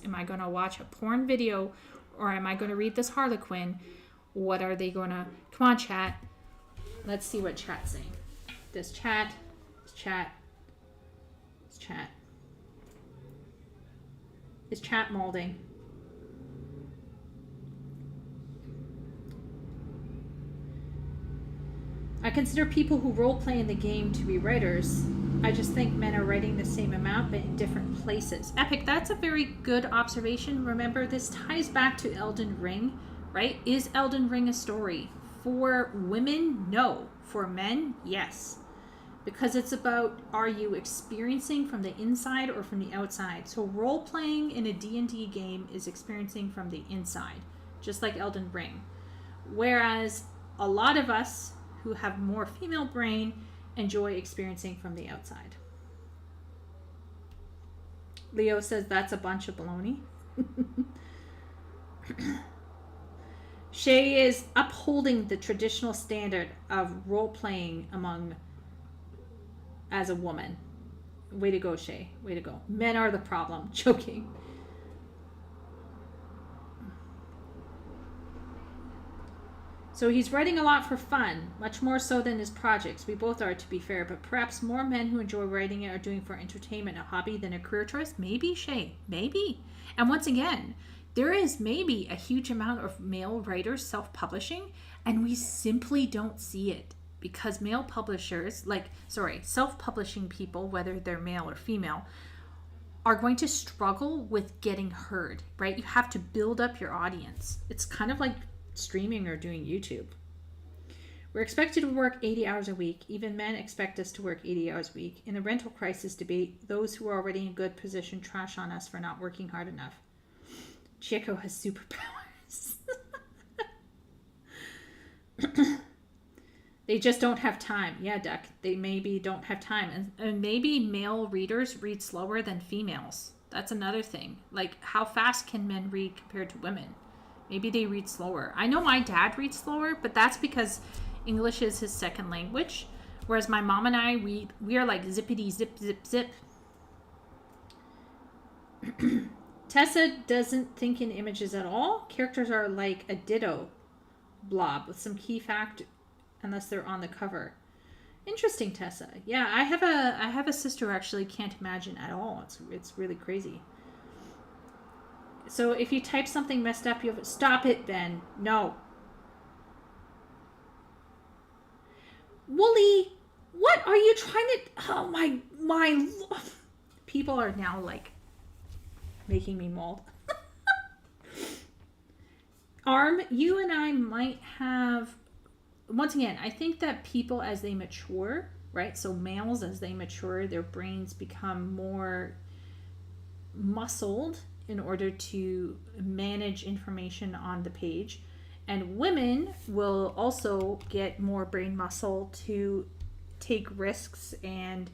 S1: am I going to watch a porn video or am I going to read this Harlequin? What are they going to? Come on, chat. Let's see what chat's saying. Does chat chat? Is chat molding? I consider people who role play in the game to be writers. I just think men are writing the same amount but in different places. Epic, that's a very good observation. Remember, this ties back to Elden Ring, right? Is Elden Ring a story? For women, no. For men, yes. Because it's about, are you experiencing from the inside or from the outside? So role playing in a D&D game is experiencing from the inside, just like Elden Ring. Whereas a lot of us who have more female brain enjoy experiencing from the outside. Leo says that's a bunch of baloney. Shay is upholding the traditional standard of role playing as a woman. Way to go, Shay. Way to go. Men are the problem. Joking. So he's writing a lot for fun, much more so than his projects. We both are, to be fair, but perhaps more men who enjoy writing it are doing for entertainment a hobby than a career choice. Maybe, Shay. Maybe. And once again, there is maybe a huge amount of male writers self-publishing, and we simply don't see it because male publishers, self-publishing people, whether they're male or female, are going to struggle with getting heard, right? You have to build up your audience. It's kind of like streaming or doing YouTube. We're expected to work 80 hours a week. Even men expect us to work 80 hours a week. In the rental crisis debate, those who are already in good position trash on us for not working hard enough. Chieko has superpowers. They just don't have time. Yeah, Duck. They maybe don't have time. And maybe male readers read slower than females. That's another thing. Like, how fast can men read compared to women? Maybe they read slower. I know my dad reads slower, but that's because English is his second language. Whereas my mom and I, we are like zippity zip, zip, zip. Tessa doesn't think in images at all. Characters are like a ditto blob with some key fact unless they're on the cover. Interesting, Tessa. Yeah, I have a sister who actually can't imagine at all. It's really crazy. So if you type something messed up, you'll stop it, Ben. No. Wooly, what are you trying to? Oh my! People are now like making me mold. Arm, you and I might have. Once again, I think that people as they mature, right? So males as they mature, their brains become more muscled in order to manage information on the page, and women will also get more brain muscle to take risks and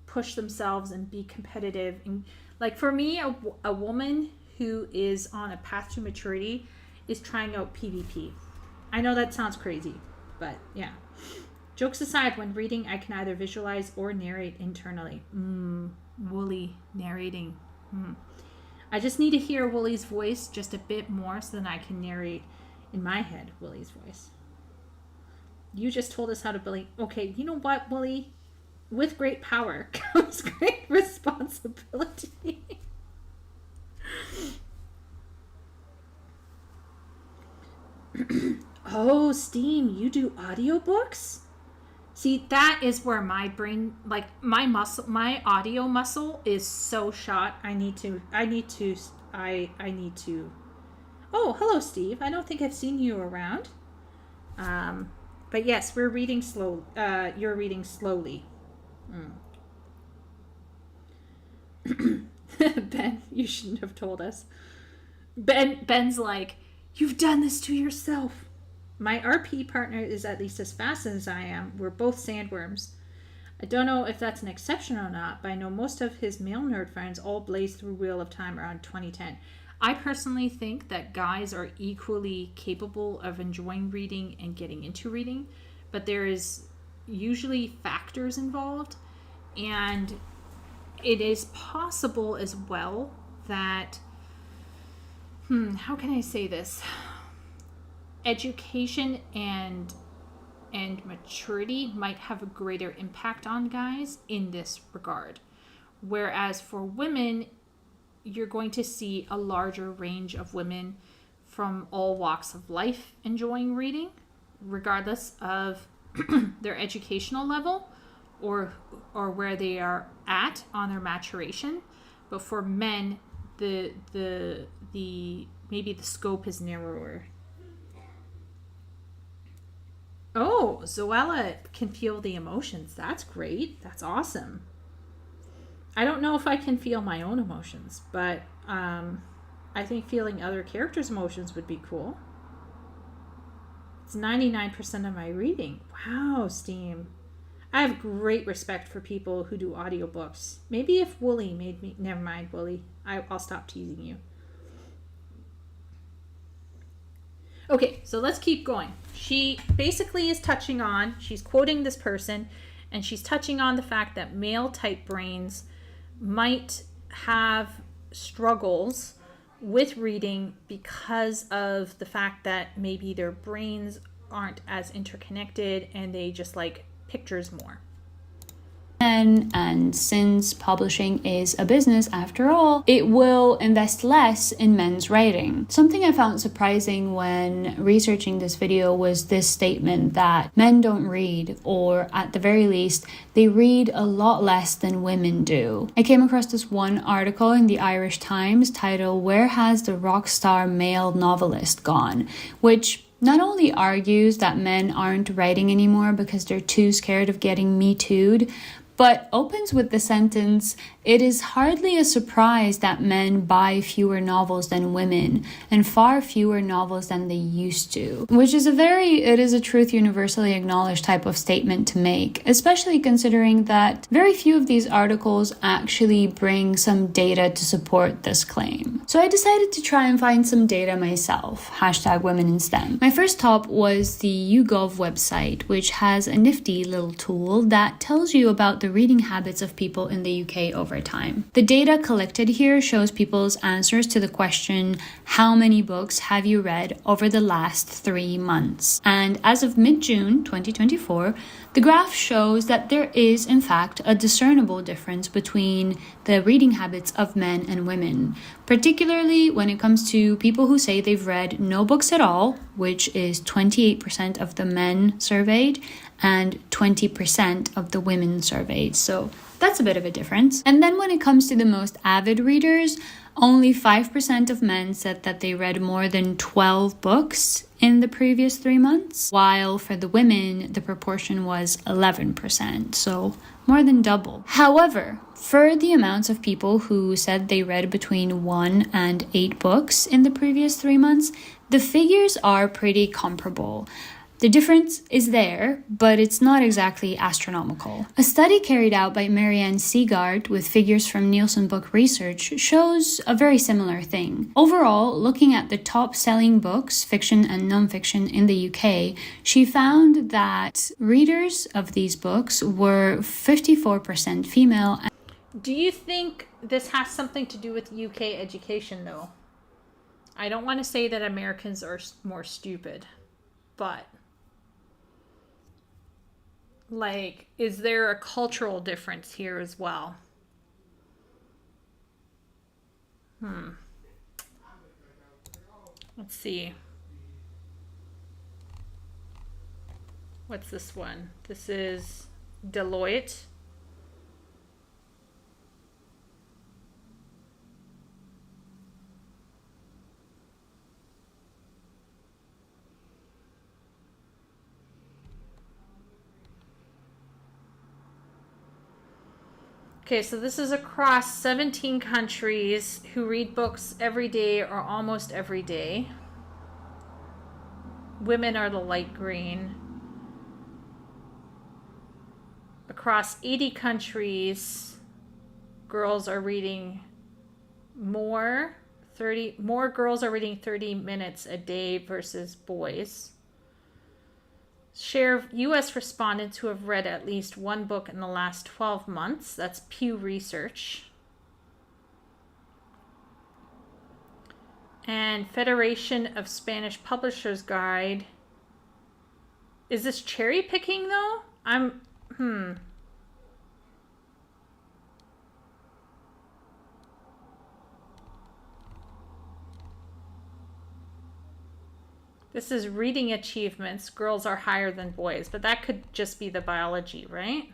S1: push themselves and be competitive. And like for me, a woman who is on a path to maturity is trying out PvP. I know that sounds crazy, but yeah. Jokes aside, when reading, I can either visualize or narrate internally. Woolly narrating. I just need to hear Wooly's voice just a bit more so that I can narrate in my head Wooly's voice. You just told us how to bully. Okay, you know what, Wooly? With great power comes great responsibility. Oh, Steam, you do audiobooks? See, that is where my brain, like my audio muscle is so shot. I need to. Oh, hello, Steve. I don't think I've seen you around. But yes, we're reading slow. You're reading slowly. Ben, you shouldn't have told us. Ben's like, you've done this to yourself. My RP partner is at least as fast as I am. We're both sandworms. I don't know if that's an exception or not, but I know most of his male nerd friends all blazed through Wheel of Time around 2010. I personally think that guys are equally capable of enjoying reading and getting into reading, but there is usually factors involved, and it is possible as well that, how can I say this? Education and maturity might have a greater impact on guys in this regard. Whereas for women, you're going to see a larger range of women from all walks of life enjoying reading, regardless of their educational level or where they are at on their maturation. But for men, the maybe the scope is narrower. Oh, Zoella can feel the emotions. That's great. That's awesome. I don't know if I can feel my own emotions, but I think feeling other characters' emotions would be cool. It's 99% of my reading. Wow, Steam. I have great respect for people who do audiobooks. Maybe if Wooly made me... Never mind, Wooly. I'll stop teasing you. Okay, so let's keep going. She basically is touching on... She's quoting this person, and she's touching on the fact that male-type brains might have struggles with reading because of the fact that maybe their brains aren't as interconnected and they just like pictures more.
S2: And since publishing is a business after all, it will invest less in men's writing. Something I found surprising when researching this video was this statement that men don't read, or at the very least, they read a lot less than women do. I came across this one article in the Irish Times titled, "Where Has the Rock Star Male Novelist Gone?" which not only argues that men aren't writing anymore because they're too scared of getting Me Too'd, but opens with the sentence, "It is hardly a surprise that men buy fewer novels than women, and far fewer novels than they used to." Which is it is a truth universally acknowledged type of statement to make, especially considering that very few of these articles actually bring some data to support this claim. So I decided to try and find some data myself, #WomenInSTEM. My first stop was the YouGov website, which has a nifty little tool that tells you about the reading habits of people in the UK over time. The data collected here shows people's answers to the question, how many books have you read over the last 3 months? And as of mid-June 2024, the graph shows that there is, in fact, a discernible difference between the reading habits of men and women, particularly when it comes to people who say they've read no books at all, which is 28% of the men surveyed, and 20% of the women surveyed. So that's a bit of a difference. And then when it comes to the most avid readers, only 5% of men said that they read more than 12 books in the previous 3 months, while for the women, the proportion was 11%, so more than double. However, for the amounts of people who said they read between 1 and 8 books in the previous 3 months, the figures are pretty comparable. The difference is there, but it's not exactly astronomical. A study carried out by Marianne Seagard with figures from Nielsen Book Research shows a very similar thing. Overall, looking at the top-selling books, fiction and non-fiction in the UK, she found that readers of these books were 54% female.
S1: Do you think this has something to do with UK education, though? I don't want to say that Americans are more stupid, but... like, is there a cultural difference here as well? Let's see. What's this one? This is Deloitte. Okay, so this is across 17 countries who read books every day or almost every day. Women are the light green. Across 80 countries, girls are reading more girls are reading 30 minutes a day versus boys. Share of U.S. respondents who have read at least one book in the last 12 months. That's Pew Research. And Federation of Spanish Publishers Guide. Is this cherry picking though? This is reading achievements. Girls are higher than boys, but that could just be the biology, right?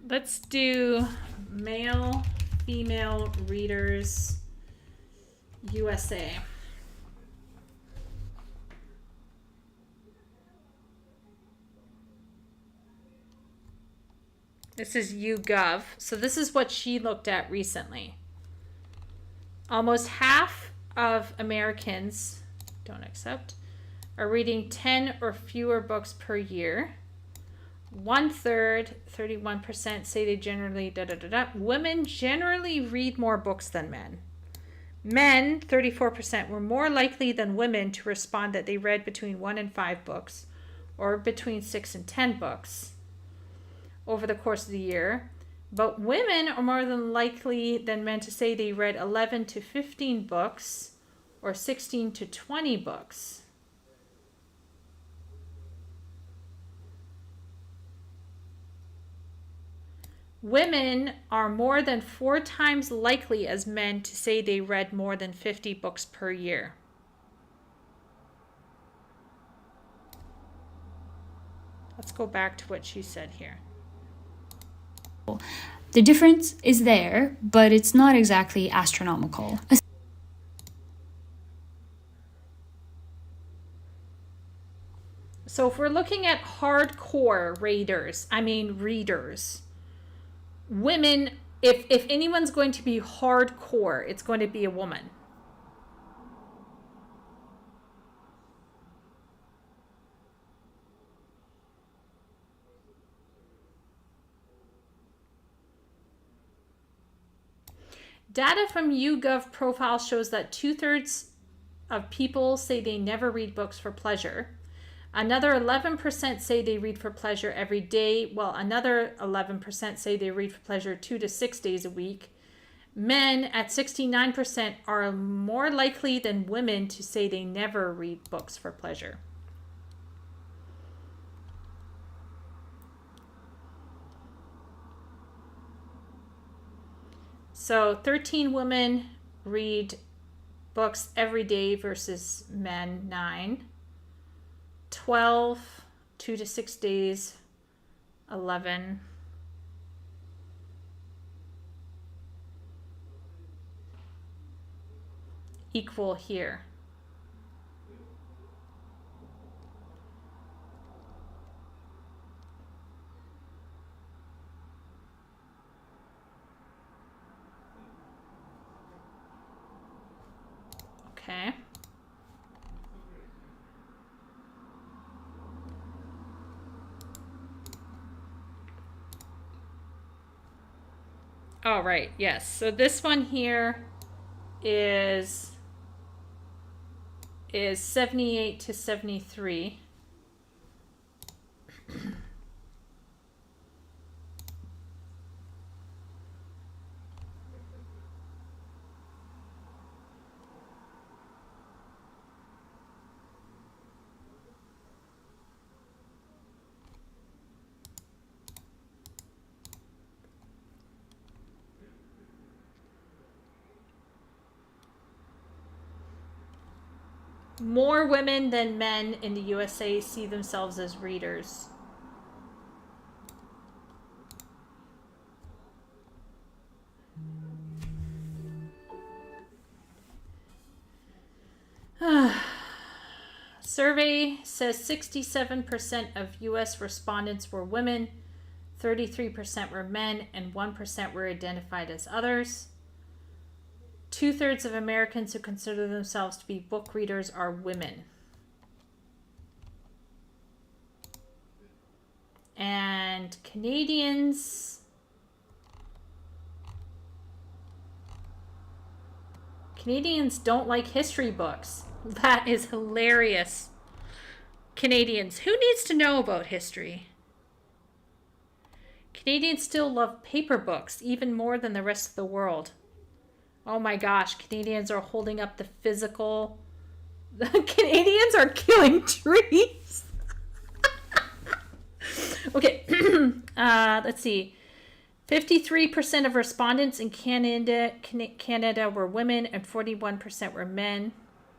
S1: Let's do male, female readers, USA. This is YouGov. So this is what she looked at recently. Almost half of Americans, don't accept, are reading 10 or fewer books per year. 1/3, 31% say they generally Women generally read more books than men. Men, 34%, were more likely than women to respond that they read between 1 and 5 books, or between 6 and 10 books over the course of the year. But women are more than likely than men to say they read 11 to 15 books, or 16 to 20 books. Women are more than 4 times likely as men to say they read more than 50 books per year. Let's go back to what she said here.
S2: The difference is there, but it's not exactly astronomical.
S1: So if we're looking at hardcore readers, women, if anyone's going to be hardcore, it's going to be a woman. Data from YouGov profile shows that 2/3 of people say they never read books for pleasure. Another 11% say they read for pleasure every day, while another 11% say they read for pleasure 2 to 6 days a week. Men at 69% are more likely than women to say they never read books for pleasure. So 13 women read books every day versus men 9. 12, 2 to 6 days, 11. Equal here. Okay. All right, yes. So this one here is 78 to 73. More women than men in the USA see themselves as readers. Survey says 67% of US respondents were women, 33% were men, and 1% were identified as others. 2/3 of Americans who consider themselves to be book readers are women. And Canadians don't like history books. That is hilarious. Canadians, who needs to know about history? Canadians still love paper books even more than the rest of the world. Oh my gosh, Canadians are holding up the physical The Canadians are killing trees. Okay, let's see. 53% of respondents in Canada were women and 41% were men.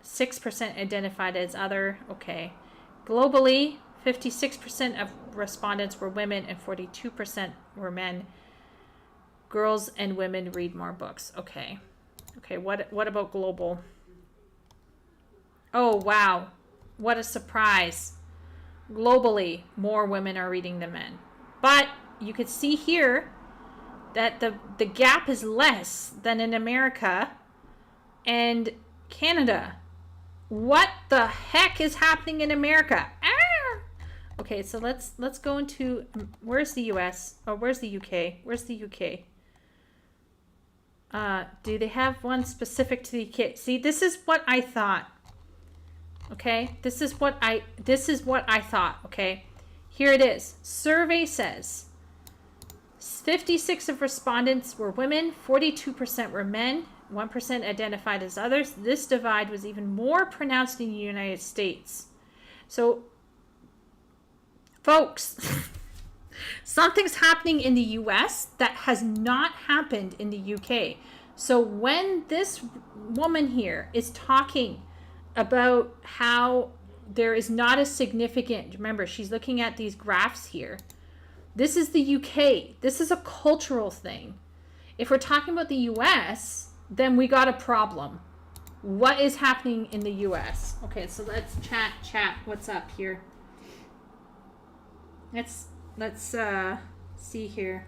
S1: 6% identified as other. Okay. Globally, 56% of respondents were women and 42% were men. Girls and women read more books. Okay. Okay, what about global? Oh, wow. What a surprise. Globally, more women are reading than men. But you could see here that the gap is less than in America and Canada. What the heck is happening in America? Ah! Okay, so let's go into, where's the US? Oh, where's the UK? Where's the UK? Do they have one specific to the UK? See, this is what I thought. Okay, this is what I thought. Okay, here it is. Survey says 56% of respondents were women, 42% were men, 1% identified as others. This divide was even more pronounced in the United States. So, folks, something's happening in the US that has not happened in the UK. So when this woman here is talking about how there is not a significant, remember, she's looking at these graphs here. This is the UK. This is a cultural thing. If we're talking about the US, then we got a problem. What is happening in the US? Okay, so let's chat. What's up here? Let's see here.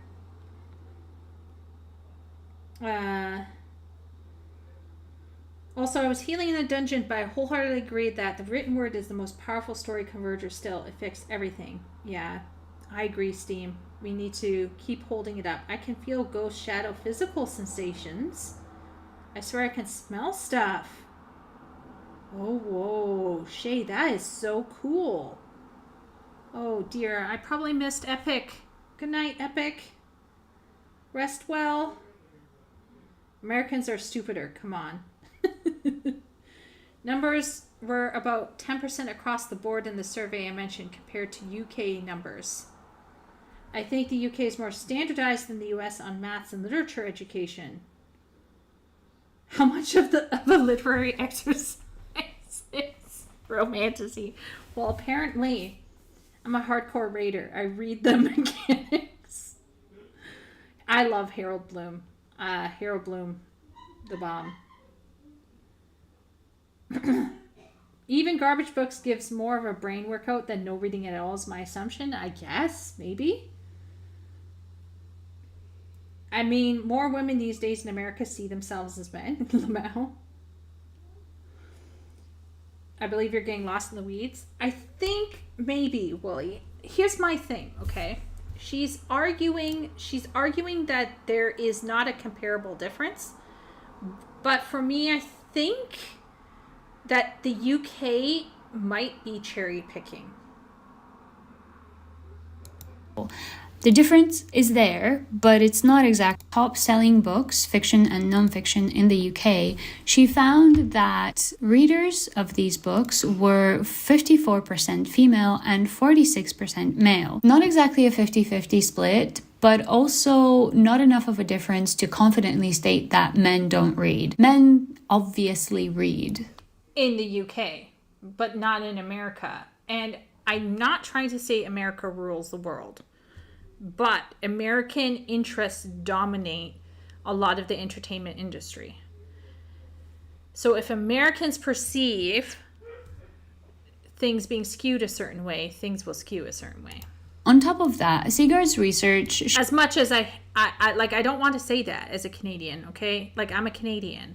S1: Also, I was healing in the dungeon, but I wholeheartedly agree that the written word is the most powerful story converger still. It fixed everything. Yeah, I agree, Steam. We need to keep holding it up. I can feel ghost, shadow, physical sensations. I swear I can smell stuff. Oh, whoa. Shay, that is so cool. Oh, dear. I probably missed Epic. Good night, Epic. Rest well. Americans are stupider. Come on. Numbers were about 10% across the board in the survey I mentioned compared to UK numbers. I think the UK is more standardized than the US on maths and literature education. How much of a literary exercise is romantasy? Well, apparently, I'm a hardcore reader. I read the mechanics. I love Harold Bloom. Harold Bloom, the bomb. Even garbage books gives more of a brain workout than no reading at all is my assumption. I guess, maybe. I mean, more women these days in America see themselves as men. Lamau. I believe you're getting lost in the weeds. I think maybe, Willie. Here's my thing, okay? She's arguing that there is not a comparable difference. But for me, I think that the UK might be cherry picking.
S2: The difference is there, but it's not exact. Top selling books, fiction and non-fiction in the UK, she found that readers of these books were 54% female and 46% male. Not exactly a 50-50 split, but also not enough of a difference to confidently state that men don't read. Men obviously read.
S1: In the UK, but not in America. And I'm not trying to say America rules the world, but American interests dominate a lot of the entertainment industry. So if Americans perceive things being skewed a certain way, things will skew a certain way.
S2: On top of that, Seagard's research...
S1: As much as I don't want to say that as a Canadian, okay? Like, I'm a Canadian.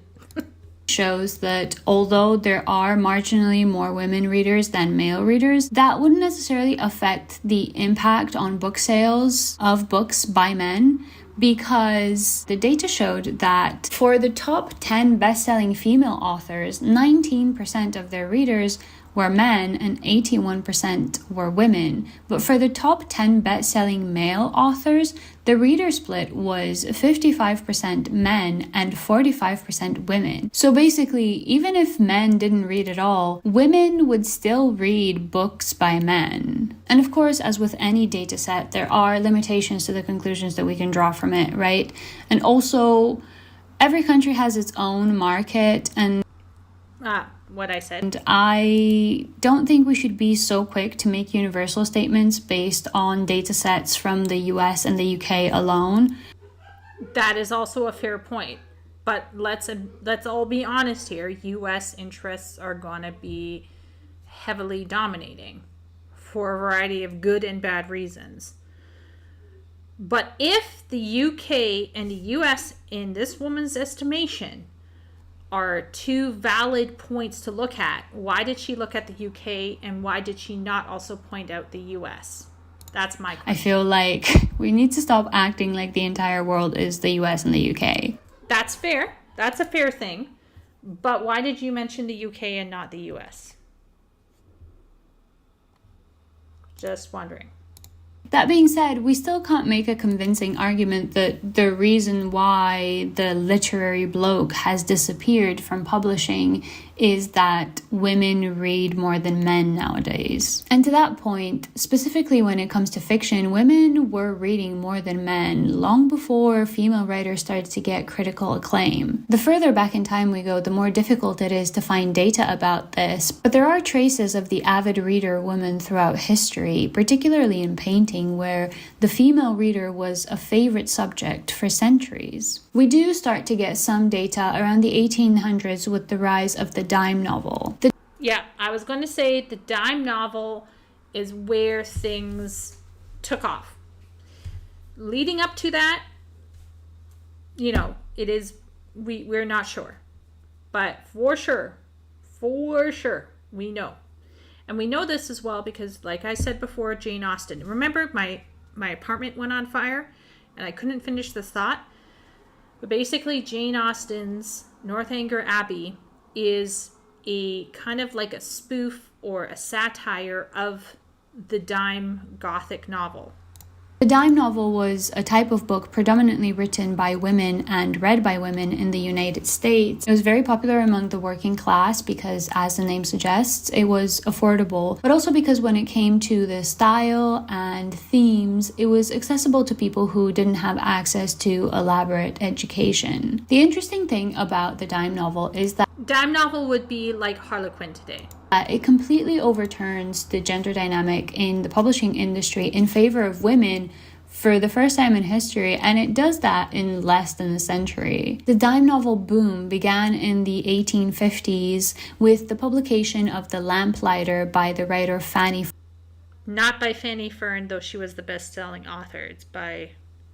S2: shows that although there are marginally more women readers than male readers, that wouldn't necessarily affect the impact on book sales of books by men, because the data showed that for the top 10 best-selling female authors, 19% of their readers were men and 81% were women. But for the top 10 best-selling male authors, the reader split was 55% men and 45% women. So basically, even if men didn't read at all, women would still read books by men. And of course, as with any data set, there are limitations to the conclusions that we can draw from it, right? And also, every country has its own market, and
S1: what I said.
S2: And I don't think we should be so quick to make universal statements based on data sets from the US and the UK alone.
S1: That is also a fair point. But let's all be honest here. US interests are going to be heavily dominating for a variety of good and bad reasons. But if the UK and the US, in this woman's estimation, are two valid points to look at, why did she look at the UK and why did she not also point out the US? That's my question.
S2: I feel like we need to stop acting like the entire world is the US and the UK.
S1: That's fair. That's a fair thing. But why did you mention the UK and not the US? Just wondering.
S2: That being said, we still can't make a convincing argument that the reason why the literary bloke has disappeared from publishing is that women read more than men nowadays. And to that point, specifically when it comes to fiction, women were reading more than men long before female writers started to get critical acclaim. The further back in time we go, the more difficult it is to find data about this, but there are traces of the avid reader woman throughout history, particularly in painting, where the female reader was a favorite subject for centuries. We do start to get some data around the 1800s with the rise of the dime novel.
S1: Yeah, I was going to say the dime novel is where things took off. Leading up to that, it is, we're not sure. But for sure, we know. And we know this as well because, like I said before, Jane Austen. Remember my apartment went on fire and I couldn't finish this thought? But basically, Jane Austen's Northanger Abbey is a kind of like a spoof or a satire of the dime Gothic novel.
S2: The dime novel was a type of book predominantly written by women and read by women in the United States. It was very popular among the working class because, as the name suggests, it was affordable, but also because when it came to the style and themes, it was accessible to people who didn't have access to elaborate education. The interesting thing about the dime novel is that
S1: dime novel would be like Harlequin today.
S2: It completely overturns the gender dynamic in the publishing industry in favor of women for the first time in history, and it does that in less than a century. The dime novel boom began in the 1850s with the publication of The Lamplighter by the writer Fanny.
S1: Not by Fanny Fern, though she was the best-selling author. It's by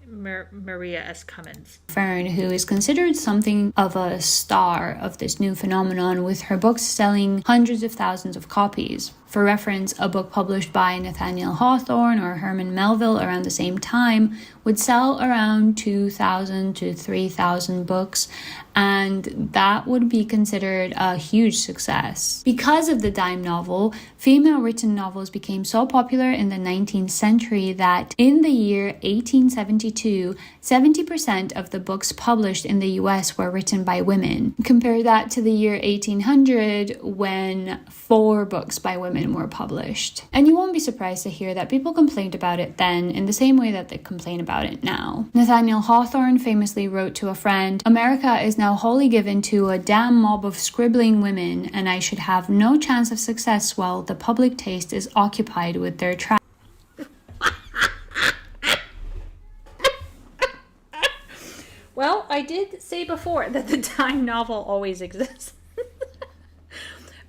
S1: Maria S. Cummins.
S2: Fern, who is considered something of a star of this new phenomenon, with her books selling hundreds of thousands of copies. For reference, a book published by Nathaniel Hawthorne or Herman Melville around the same time would sell around 2,000 to 3,000 books, and that would be considered a huge success. Because of the dime novel, female written novels became so popular in the 19th century that in the year 1872, 70% of the books published in the US were written by women. Compare that to the year 1800, when 4 books by women were published. And you won't be surprised to hear that people complained about it then in the same way that they complain about it now. Nathaniel Hawthorne famously wrote to a friend, "America is now wholly given to a damn mob of scribbling women, and I should have no chance of success while the public taste is occupied with their trash."
S1: Well, I did say before that the dime novel always exists.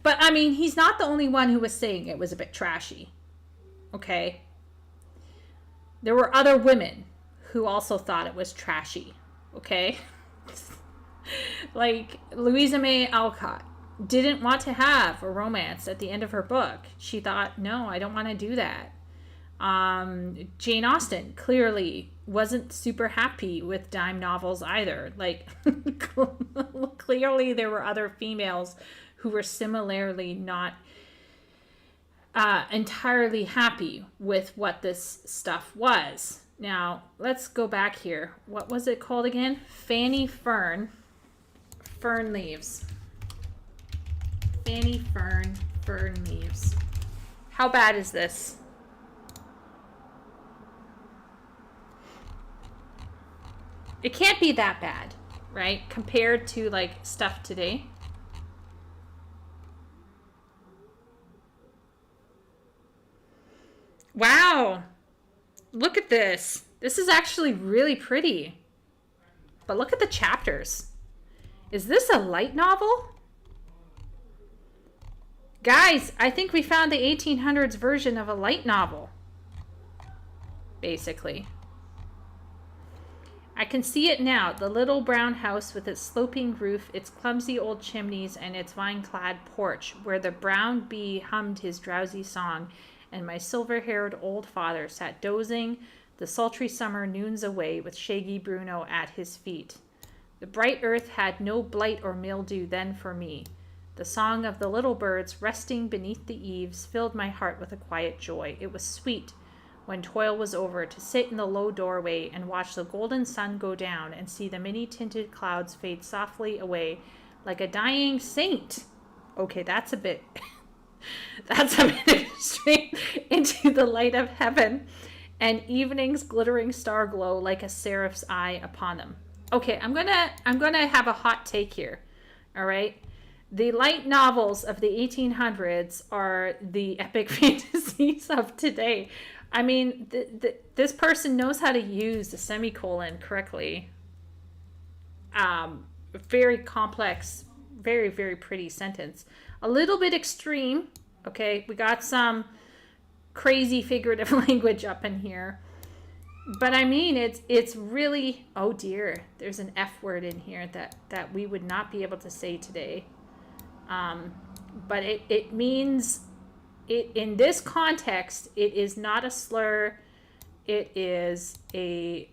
S1: But, I mean, he's not the only one who was saying it was a bit trashy. Okay? There were other women who also thought it was trashy. Okay? Like, Louisa May Alcott didn't want to have a romance at the end of her book. She thought, no, I don't want to do that. Jane Austen clearly wasn't super happy with dime novels either. Like, clearly there were other females who were similarly not entirely happy with what this stuff was. Now, let's go back here. What was it called again? Fanny Fern. Fern leaves. Fanny Fern. Fern leaves. How bad is this? It can't be that bad, right? Compared to like stuff today. Wow. Look at this. This is actually really pretty. But look at the chapters. Is this a light novel? Guys, I think we found the 1800s version of a light novel. Basically. I can see it now. The little brown house with its sloping roof, its clumsy old chimneys, and its vine-clad porch, where the brown bee hummed his drowsy song, and my silver-haired old father sat dozing the sultry summer noons away with shaggy Bruno at his feet. The bright earth had no blight or mildew then for me. The song of the little birds resting beneath the eaves filled my heart with a quiet joy. It was sweet, when toil was over, to sit in the low doorway and watch the golden sun go down and see the many-tinted clouds fade softly away like a dying saint. Okay, that's a bit... that's a bit straight into the light of heaven, and evening's glittering star glow like a seraph's eye upon them. Okay, I'm gonna have a hot take here. All right, the light novels of the 1800s are the epic fantasies of today. I mean, this person knows how to use the semicolon correctly. Very complex, very, very pretty sentence. A little bit extreme, okay? We got some crazy figurative language up in here. But I mean, it's really, oh dear, there's an F word in here that we would not be able to say today. But it means, in this context, it is not a slur. It is a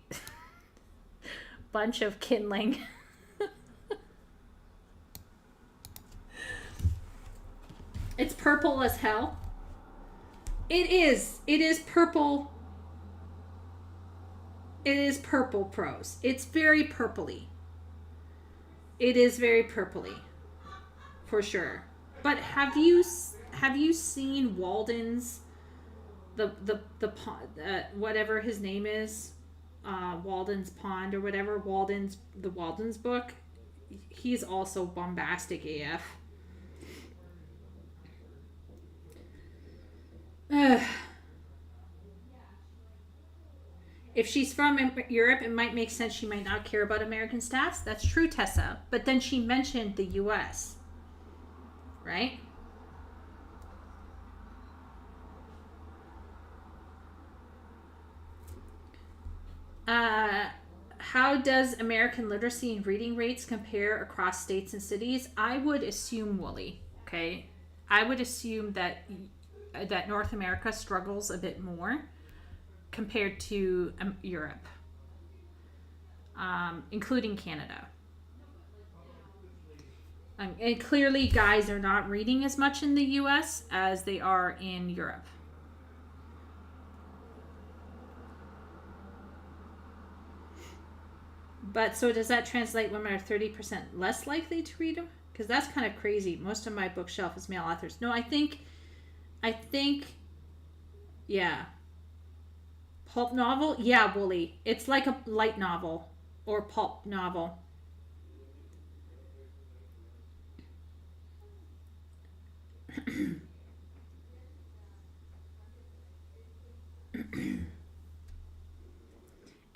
S1: bunch of kindling. It's purple as hell. It is purple. It is purple prose. It's very purpley. It is very purpley, for sure. But have you seen Walden's the whatever his name is, Walden's Pond or whatever, the Walden's book? He's also bombastic AF. If she's from Europe, it might make sense she might not care about American stats. That's true, Tessa. But then she mentioned the US, right? How does American literacy and reading rates compare across states and cities? I would assume, Wooly, okay? I would assume that North America struggles a bit more compared to Europe, including Canada. And clearly guys are not reading as much in the US as they are in Europe. But so does that translate women are 30% less likely to read them? Because that's kind of crazy. Most of my bookshelf is male authors. No, I think, yeah. Pulp novel? Yeah, Wooly. It's like a light novel or pulp novel.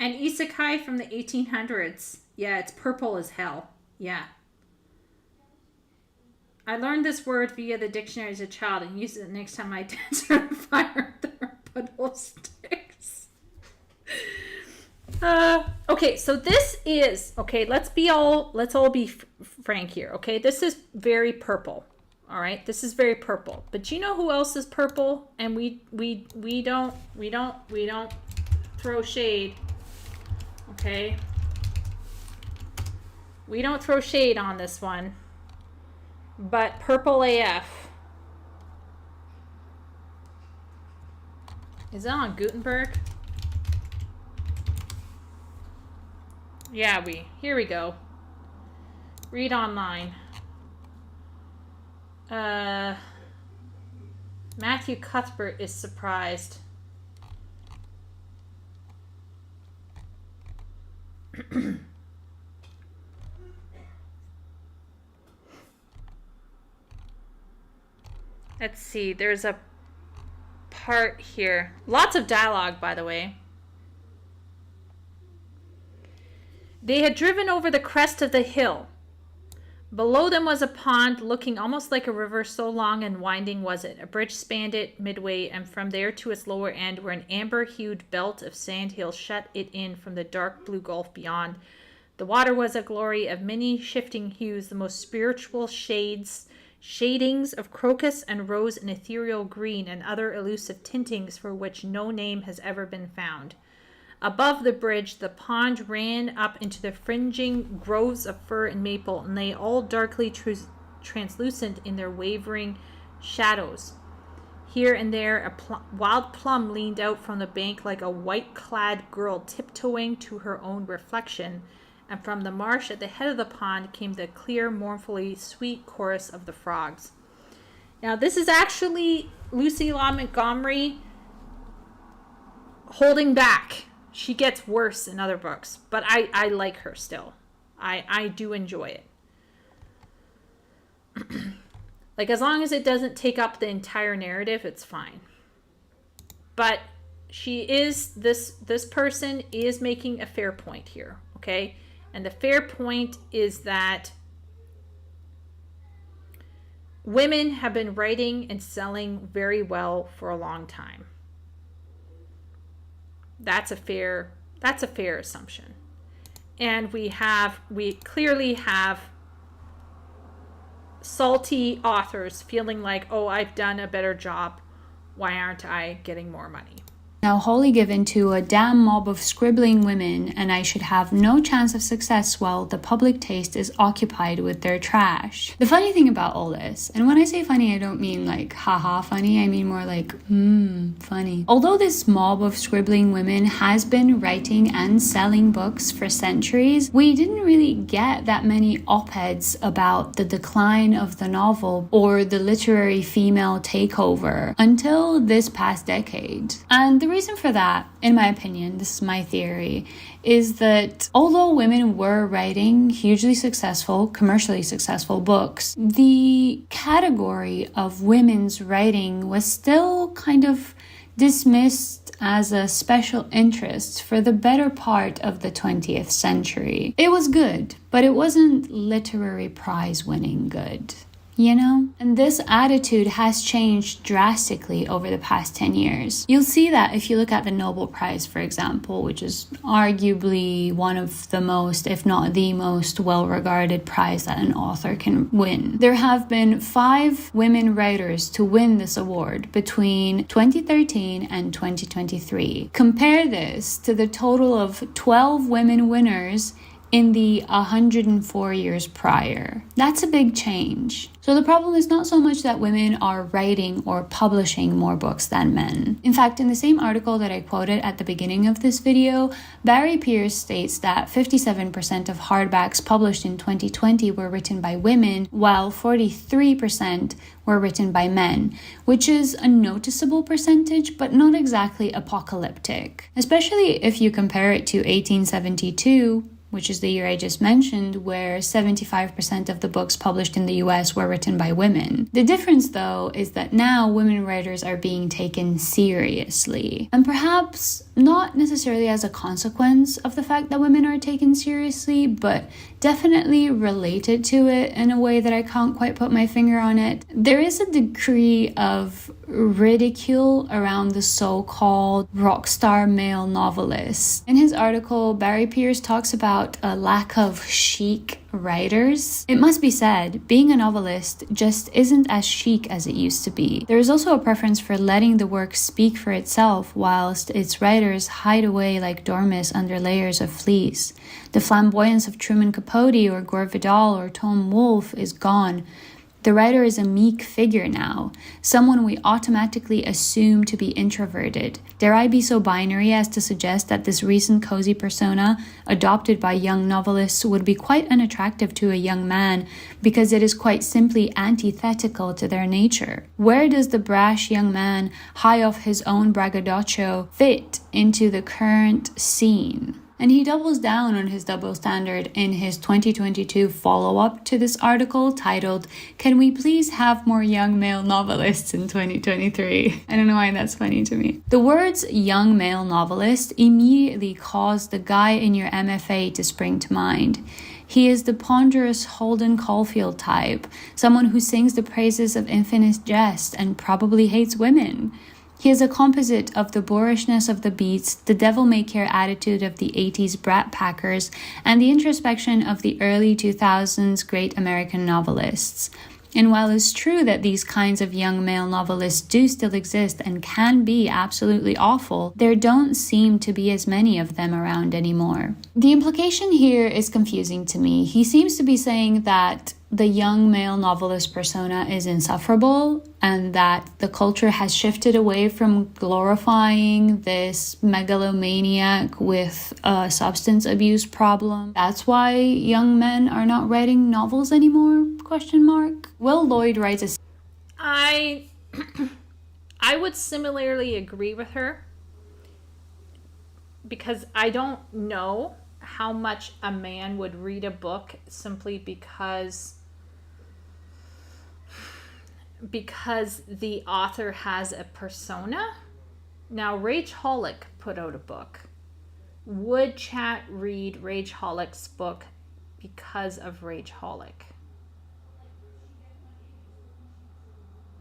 S1: And isekai from the 1800s. Yeah, it's purple as hell. Yeah. I learned this word via the dictionary as a child and used it next time I danced around a fire with their puddle sticks. Okay, so this is, okay, let's all be frank here, okay? This is very purple. All right, this is very purple. But you know who else is purple? And we don't throw shade. Okay? We don't throw shade on this one. But purple AF. Is that on Gutenberg? Yeah, here we go. Read online. Matthew Cuthbert is surprised. Let's see, there's a part here. Lots of dialogue, by the way. They had driven over the crest of the hill. Below them was a pond looking almost like a river, so long and winding was it. A bridge spanned it midway, and from there to its lower end, where an amber-hued belt of sand hills shut it in from the dark blue gulf beyond. The water was a glory of many shifting hues, the most spiritual shadings of crocus and rose and ethereal green and other elusive tintings for which no name has ever been found. Above the bridge, the pond ran up into the fringing groves of fir and maple, and lay all darkly translucent in their wavering shadows. Here and there, a wild plum leaned out from the bank like a white-clad girl tiptoeing to her own reflection, and from the marsh at the head of the pond came the clear, mournfully sweet chorus of the frogs. Now, this is actually Lucy Law Montgomery holding back. She gets worse in other books, but I like her still. I do enjoy it. Like, as long as it doesn't take up the entire narrative, it's fine. But this person is making a fair point here, okay? And the fair point is that women have been writing and selling very well for a long time. That's a fair assumption. And we clearly have salty authors feeling like, oh, I've done a better job. Why aren't I getting more money?
S2: Now wholly given to a damn mob of scribbling women, and I should have no chance of success while the public taste is occupied with their trash. The funny thing about all this, and when I say funny, I don't mean like haha funny, I mean more like funny. Although this mob of scribbling women has been writing and selling books for centuries, we didn't really get that many op-eds about the decline of the novel or the literary female takeover until this past decade. And the reason for that, in my opinion, this is my theory, is that although women were writing hugely successful, commercially successful books, the category of women's writing was still kind of dismissed as a special interest for the better part of the 20th century. It was good, but it wasn't literary prize winning good. You know? And this attitude has changed drastically over the past 10 years. You'll see that if you look at the Nobel Prize, for example, which is arguably one of the most, if not the most well-regarded prize that an author can win. There have been 5 women writers to win this award between 2013 and 2023. Compare this to the total of 12 women winners in the 104 years prior. That's a big change. So the problem is not so much that women are writing or publishing more books than men. In fact, in the same article that I quoted at the beginning of this video, Barry Pierce states that 57% of hardbacks published in 2020 were written by women, while 43% were written by men, which is a noticeable percentage, but not exactly apocalyptic. Especially if you compare it to 1872, which is the year I just mentioned, where 75% of the books published in the US were written by women. The difference, though, is that now women writers are being taken seriously. And perhaps not necessarily as a consequence of the fact that women are taken seriously, but definitely related to it in a way that I can't quite put my finger on it. There is a degree of ridicule around the so-called rock star male novelists. In his article, Barry Pierce talks about a lack of chic writers. It must be said, being a novelist just isn't as chic as it used to be. There is also a preference for letting the work speak for itself whilst its writers hide away like dormice under layers of fleece. The flamboyance of Truman Capote or Gore Vidal or Tom Wolfe is gone. The writer is a meek figure now, someone we automatically assume to be introverted. Dare I be so binary as to suggest that this recent cozy persona adopted by young novelists would be quite unattractive to a young man because it is quite simply antithetical to their nature? Where does the brash young man, high off his own braggadocio, fit into the current scene? And he doubles down on his double standard in his 2022 follow-up to this article titled, "Can we please have more young male novelists in 2023? I don't know why that's funny to me. The words young male novelist immediately cause the guy in your MFA to spring to mind. He is the ponderous Holden Caulfield type, someone who sings the praises of infinite jest and probably hates women. He is a composite of the boorishness of the Beats, the devil-may-care attitude of the 80s brat packers, and the introspection of the early 2000s great American novelists. And while it's true that these kinds of young male novelists do still exist and can be absolutely awful, there don't seem to be as many of them around anymore." The implication here is confusing to me. He seems to be saying that the young male novelist persona is insufferable and that the culture has shifted away from glorifying this megalomaniac with a substance abuse problem. That's why young men are not writing novels anymore? Question mark. Will Lloyd writes a...
S1: I would similarly agree with her, because I don't know how much a man would read a book simply because the author has a persona. Now, Rageaholic put out a book. Would chat read Rageaholic's book because of Rageaholic?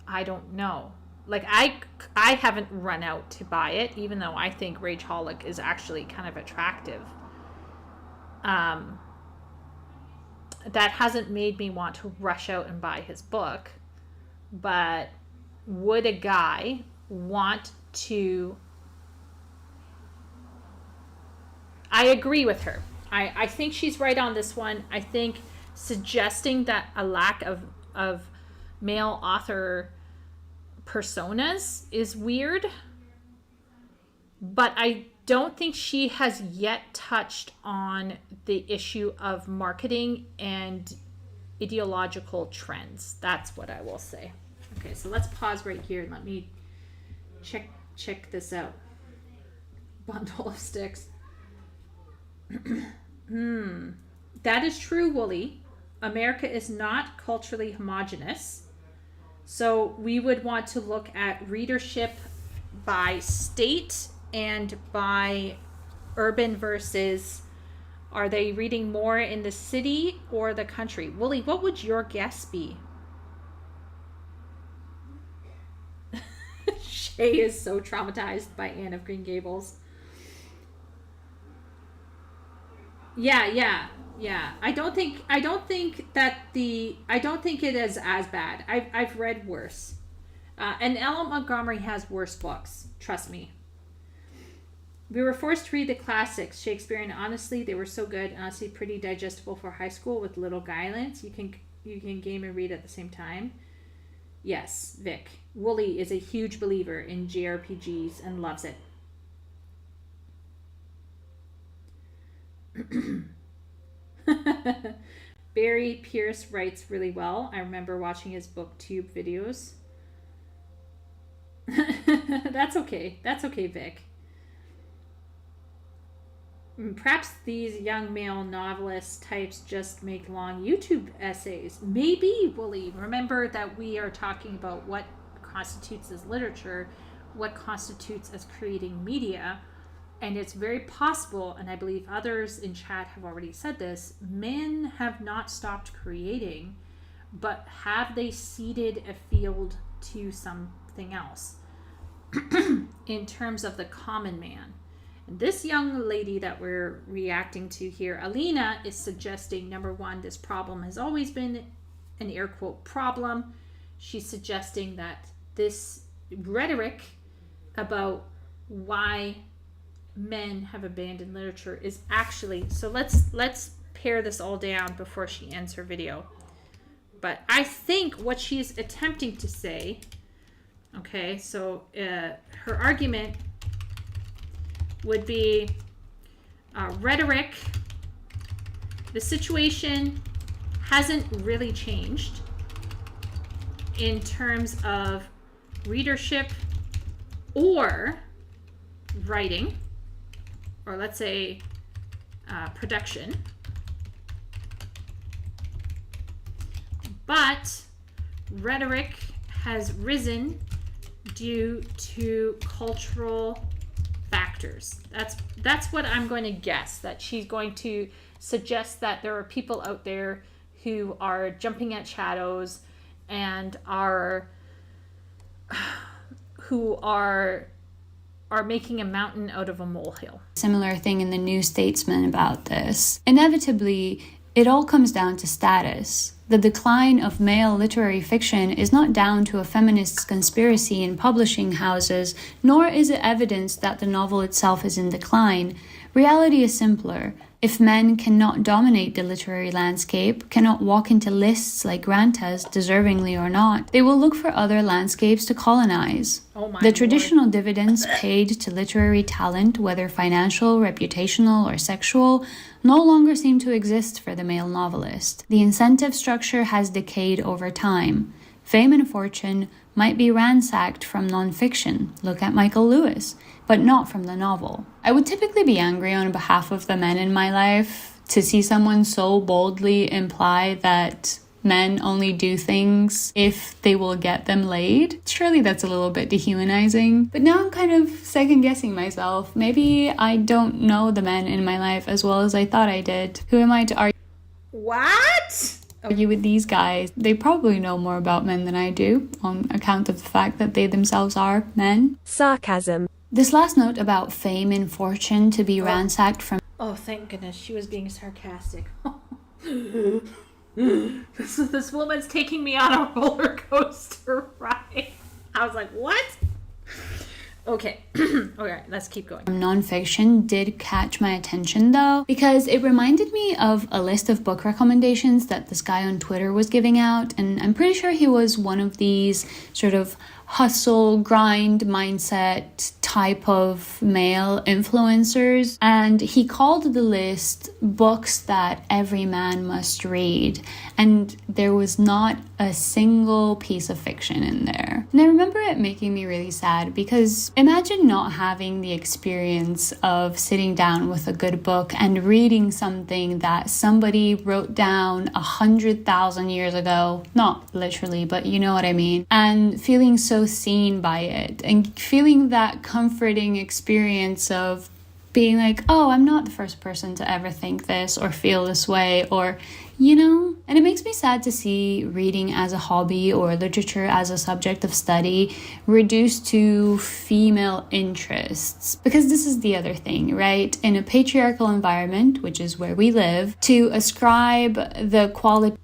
S1: I don't know. Like, I haven't run out to buy it, even though I think Rageaholic is actually kind of attractive. That hasn't made me want to rush out and buy his book. But would a guy want to... I agree with her. I think she's right on this one. I think suggesting that a lack of male author personas is weird, but I don't think she has yet touched on the issue of marketing and ideological trends. That's what I will say. Okay, so let's pause right here and let me check this out. Bundle of sticks. That is true, Wooly. America is not culturally homogenous. So we would want to look at readership by state and by urban versus, are they reading more in the city or the country? Wooly, what would your guess be? Shay is so traumatized by Anne of Green Gables. Yeah. I don't think it is as bad. I've read worse. And Ella Montgomery has worse books. Trust me. We were forced to read the classics, Shakespeare, and honestly, they were so good. Honestly, pretty digestible for high school with little guidelines. You can game and read at the same time. Yes, Vic. Wooly is a huge believer in JRPGs and loves it. Barry Pierce writes really well. I remember watching his booktube videos. That's okay, Vic. Perhaps these young male novelist types just make long YouTube essays. Maybe, Wooly. Remember that we are talking about what constitutes as literature, what constitutes as creating media. And it's very possible, and I believe others in chat have already said this, men have not stopped creating, but have they ceded a field to something else in terms of the common man? And this young lady that we're reacting to here, Alina, is suggesting, number one, this problem has always been an air quote problem. She's suggesting that this rhetoric about why men have abandoned literature is actually, so let's pare this all down before she ends her video. But I think what she's attempting to say, okay, so her argument would be rhetoric. The situation hasn't really changed in terms of readership or writing, or let's say production. But rhetoric has risen due to cultural factors. That's what I'm going to guess, that she's going to suggest that there are people out there who are jumping at shadows and who are making a mountain out of a molehill.
S2: Similar thing in the New Statesman about this. Inevitably, it all comes down to status. The decline of male literary fiction is not down to a feminist conspiracy in publishing houses, nor is it evidence that the novel itself is in decline. Reality is simpler. If men cannot dominate the literary landscape, cannot walk into lists like Grant has, deservingly or not, they will look for other landscapes to colonize. The traditional dividends paid to literary talent, whether financial, reputational, or sexual, no longer seem to exist for the male novelist. The incentive structure has decayed over time. Fame and fortune might be ransacked from nonfiction. Look at Michael Lewis, but not from the novel. I would typically be angry on behalf of the men in my life to see someone so boldly imply that men only do things if they will get them laid. Surely that's a little bit dehumanizing. But now I'm kind of second guessing myself. Maybe I don't know the men in my life as well as I thought I did. Who am I to argue?
S1: What?
S2: Argue with these guys? They probably know more about men than I do, on account of the fact that they themselves are men.
S3: Sarcasm.
S2: This last note about fame and fortune to be ransacked from...
S1: Oh, thank goodness, she was being sarcastic. This woman's taking me on a roller coaster ride. I was like, what? Okay. Okay, let's keep going.
S2: Nonfiction did catch my attention though, because it reminded me of a list of book recommendations that this guy on Twitter was giving out, and I'm pretty sure he was one of these sort of hustle, grind mindset type of male influencers, and he called the list books that every man must read, and there was not a single piece of fiction in there. And I remember it making me really sad, because imagine not having the experience of sitting down with a good book and reading something that somebody wrote down 100,000 years ago, not literally, but you know what I mean, and feeling so seen by it and feeling that comforting experience of being like, oh, I'm not the first person to ever think this or feel this way, or, you know. And it makes me sad to see reading as a hobby or literature as a subject of study reduced to female interests. Because this is the other thing, right? In a patriarchal environment, which is where we live, to ascribe the quality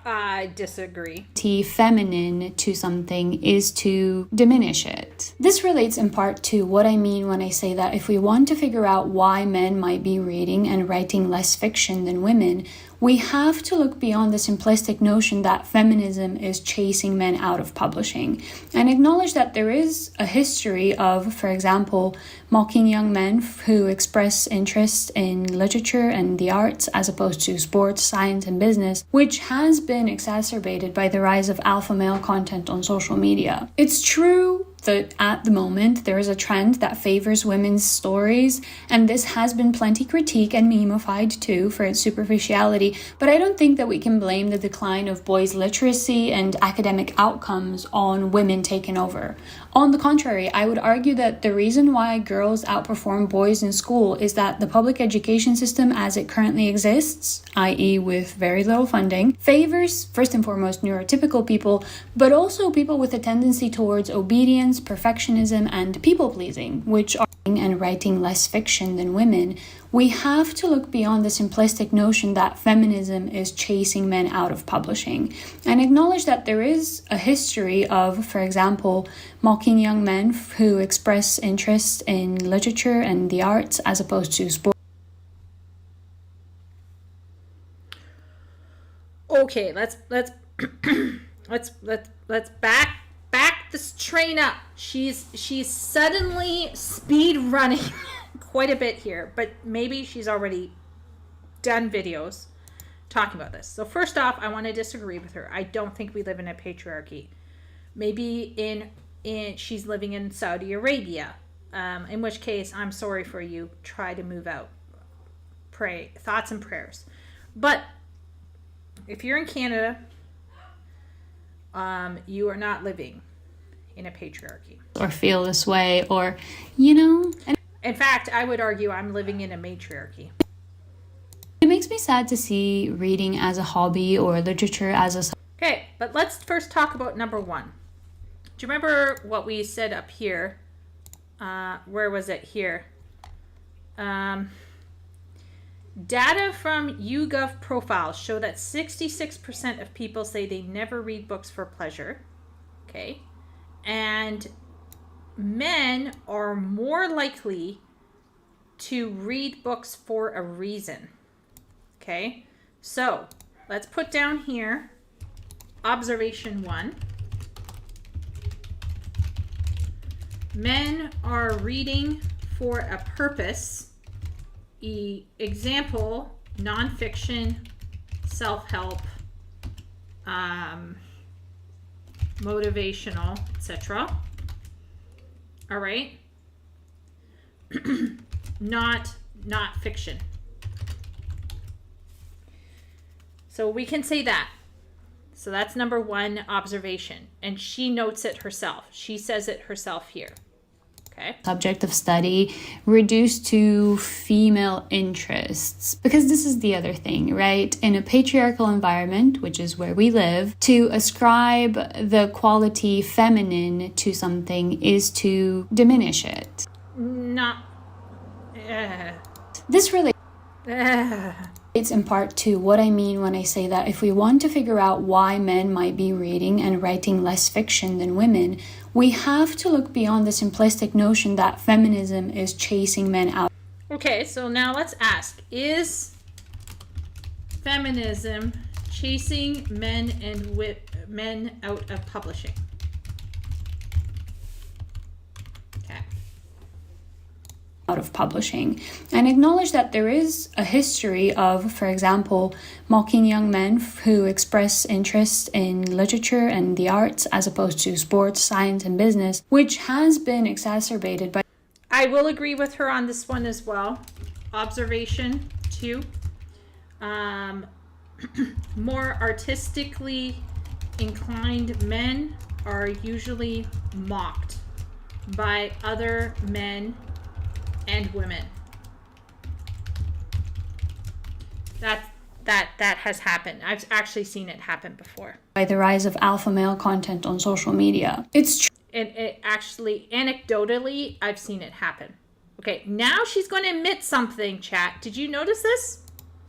S1: I disagree.
S2: Feminine to something is to diminish it. This relates in part to what I mean when I say that if we want to figure out why men might be reading and writing less fiction than women, we have to look beyond the simplistic notion that feminism is chasing men out of publishing and acknowledge that there is a history of, for example, mocking young men who express interest in literature and the arts as opposed to sports, science, and business, which has been exacerbated by the rise of alpha male content on social media. It's true that at the moment there is a trend that favors women's stories, and this has been plenty critiqued and memeified too for its superficiality, but I don't think that we can blame the decline of boys' literacy and academic outcomes on women taking over. On the contrary, I would argue that the reason why girls outperform boys in school is that the public education system as it currently exists, i.e. with very little funding, favors first and foremost neurotypical people, but also people with a tendency towards obedience, perfectionism, and people-pleasing, which are and writing less fiction than women. We have to look beyond the simplistic notion that feminism is chasing men out of publishing and acknowledge that there is a history of, for example, mocking young men who express interest in literature and the arts as opposed to sport.
S1: Okay, let's let's back this train up. She's suddenly speed running quite a bit here, but maybe she's already done videos talking about this. So first off, I want to disagree with her. I don't think we live in a patriarchy. Maybe in she's living in Saudi Arabia, in which case I'm sorry for you. Try to move out. Pray, thoughts and prayers. But if you're in Canada, you are not living in a patriarchy.
S2: Or feel this way, or, you know.
S1: In fact, I would argue I'm living in a matriarchy.
S2: It makes me sad to see reading as a hobby or literature as a...
S1: Okay, but let's first talk about number one. Do you remember what we said up here? Where was it? Here. Data from YouGov profiles show that 66% of people say they never read books for pleasure. Okay. And men are more likely to read books for a reason. Okay. So let's put down here observation 1. Men are reading for a purpose. Example, nonfiction, self-help, motivational, etc. All right. not fiction. So we can say that. So that's number one observation. And she notes it herself. She says it herself here. Okay.
S2: Subject of study reduced to female interests. Because this is the other thing, right? In a patriarchal environment, which is where we live, to ascribe the quality feminine to something is to diminish it. This really... It's in part to what I mean when I say that if we want to figure out why men might be reading and writing less fiction than women, we have to look beyond the simplistic notion that feminism is chasing men out.
S1: Okay, so now let's ask, is feminism chasing men and men out of publishing?
S2: Out of publishing, and acknowledge that there is a history of, for example, mocking young men who express interest in literature and the arts as opposed to sports, science, and business, which has been exacerbated by...
S1: I will agree with her on this one as well. Observation 2. More artistically inclined men are usually mocked by other men and women. That has happened. I've actually seen it happen before.
S2: By the rise of alpha male content on social media. It's true.
S1: And it actually, anecdotally, I've seen it happen. Okay, now she's going to admit something, chat. Did you notice this?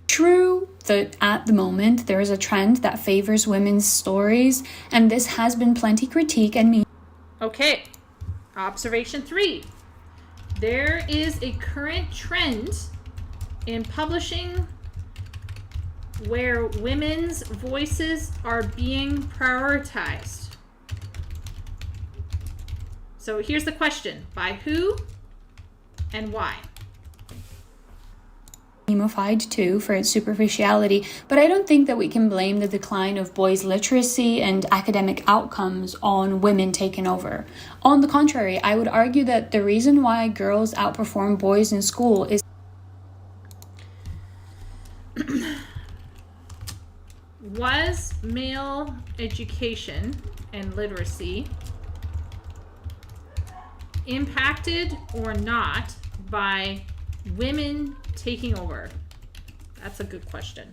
S2: True that at the moment there is a trend that favors women's stories, and this has been plenty critique and me.
S1: Okay, observation 3. There is a current trend in publishing where women's voices are being prioritized. So here's the question. By who and why?
S2: Memeified too for its superficiality, but I don't think that we can blame the decline of boys' literacy and academic outcomes on women taking over. On the contrary, I would argue that the reason why girls outperform boys in school is
S1: was male education and literacy impacted or not by women taking over? That's a good question.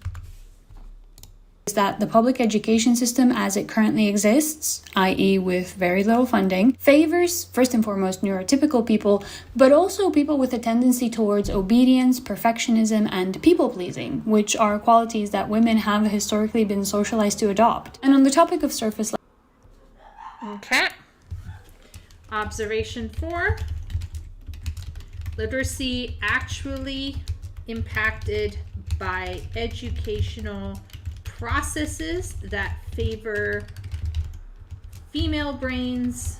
S2: Is that the public education system as it currently exists, i.e. with very little funding, favors, first and foremost, neurotypical people, but also people with a tendency towards obedience, perfectionism, and people-pleasing, which are qualities that women have historically been socialized to adopt. And on the topic of surface...
S1: Okay. Observation 4. Literacy actually impacted by educational processes that favor female brains,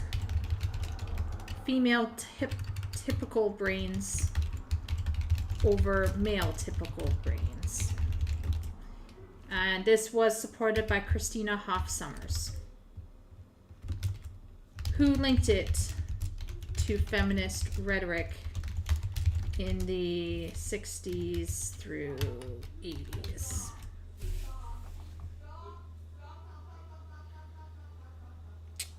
S1: female typical brains over male typical brains. And this was supported by Christina Hoff Sommers, who linked it to feminist rhetoric in the 60s through 80s.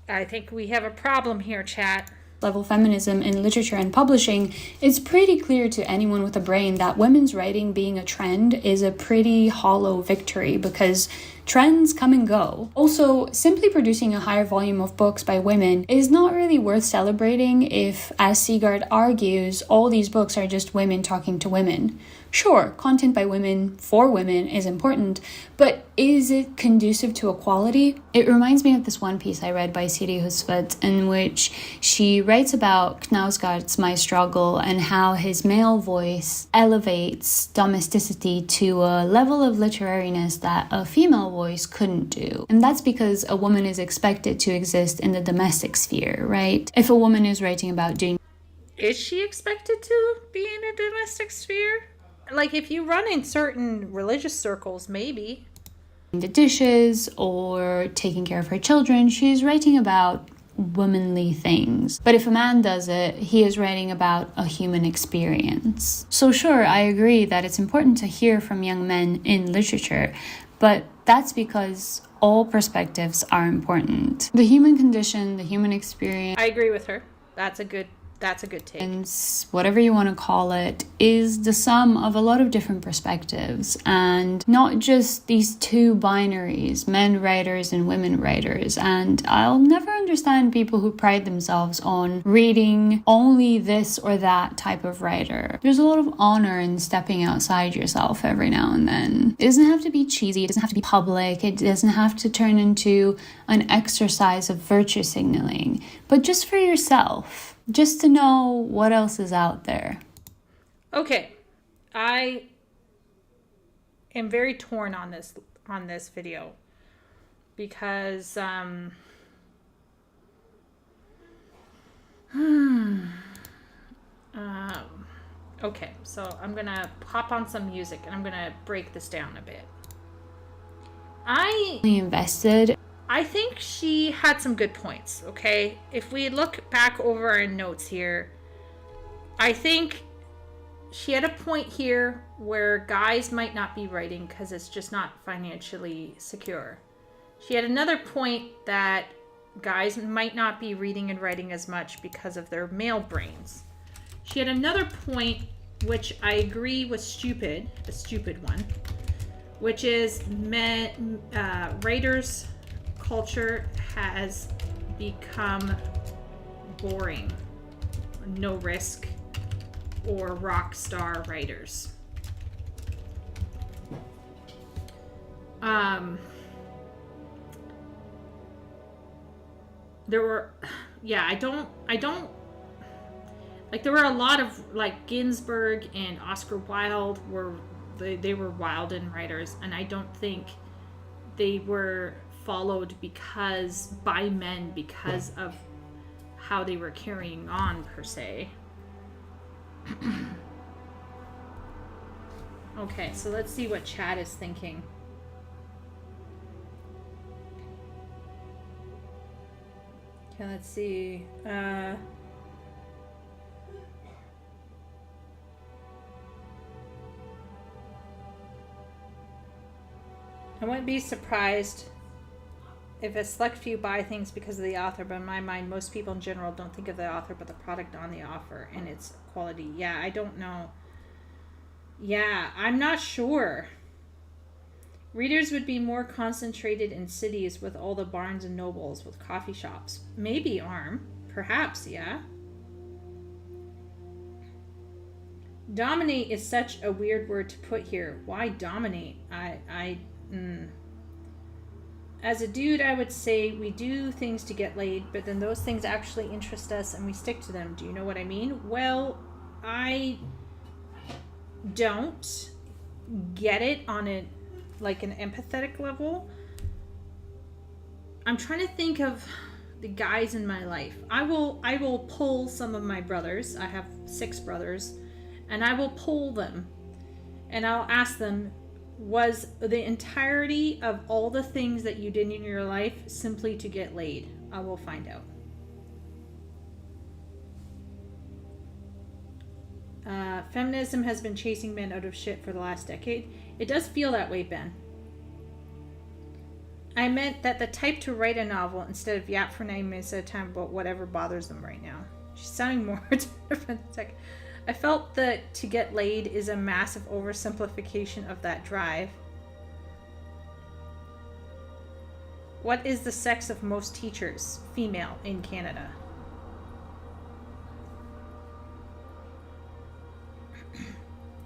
S1: I think we have a problem here, chat.
S2: Level feminism in literature and publishing, it's pretty clear to anyone with a brain that women's writing being a trend is a pretty hollow victory because trends come and go. Also, simply producing a higher volume of books by women is not really worth celebrating if, as Seagard argues, all these books are just women talking to women. Sure, content by women for women is important, but is it conducive to equality? It reminds me of this one piece I read by Siri Husvet in which she writes about Knausgaard's My Struggle and how his male voice elevates domesticity to a level of literariness that a female voice couldn't do. And that's because a woman is expected to exist in the domestic sphere, right? If a woman is writing about doing...
S1: Is she expected to be in a domestic sphere? Like, if you run in certain religious circles, maybe.
S2: The dishes or taking care of her children, she's writing about womanly things. But if a man does it, he is writing about a human experience. So sure, I agree that it's important to hear from young men in literature, but that's because all perspectives are important. The human condition, the human experience...
S1: I agree with her. That's a good take.
S2: And whatever you want to call it, is the sum of a lot of different perspectives and not just these two binaries, men writers and women writers. And I'll never understand people who pride themselves on reading only this or that type of writer. There's a lot of honor in stepping outside yourself every now and then. It doesn't have to be cheesy, it doesn't have to be public, it doesn't have to turn into an exercise of virtue signaling, but just for yourself. Just to know what else is out there.
S1: Okay, I am very torn on this video because okay, so I'm gonna pop on some music and I'm gonna break this down a bit. I think she had some good points, okay? If we look back over our notes here, I think she had a point here where guys might not be writing because it's just not financially secure. She had another point that guys might not be reading and writing as much because of their male brains. She had another point, which I agree was stupid, a stupid one, which is writers' culture has become boring, no risk, or rock star writers. There were, I don't like. There were a lot of like Ginsberg and Oscar Wilde they were Wilden writers, and I don't think they were followed by men because of how they were carrying on per se. Okay, so let's see what Chad is thinking. Okay, let's see. I wouldn't be surprised if a select few buy things because of the author, but in my mind, most people in general don't think of the author but the product on the offer and its quality. Yeah, I don't know. Yeah, I'm not sure. Readers would be more concentrated in cities with all the Barnes and Nobles, with coffee shops. Maybe Arm. Perhaps, yeah. Dominate is such a weird word to put here. Why dominate? As a dude, I would say we do things to get laid, but then those things actually interest us and we stick to them. Do you know what I mean? Well, I don't get it on a like an empathetic level, I'm trying to think of the guys in my life. I will pull some of my brothers. I have 6 brothers, and I will pull them and I'll ask them, was the entirety of all the things that you did in your life simply to get laid? I will find out. Feminism has been chasing men out of shit for the last decade. It does feel that way, Ben. I meant that the type to write a novel instead of yap for 9 minutes at a time about whatever bothers them right now. She's sounding more different. I felt that to get laid is a massive oversimplification of that drive. What is the sex of most teachers, female, in Canada?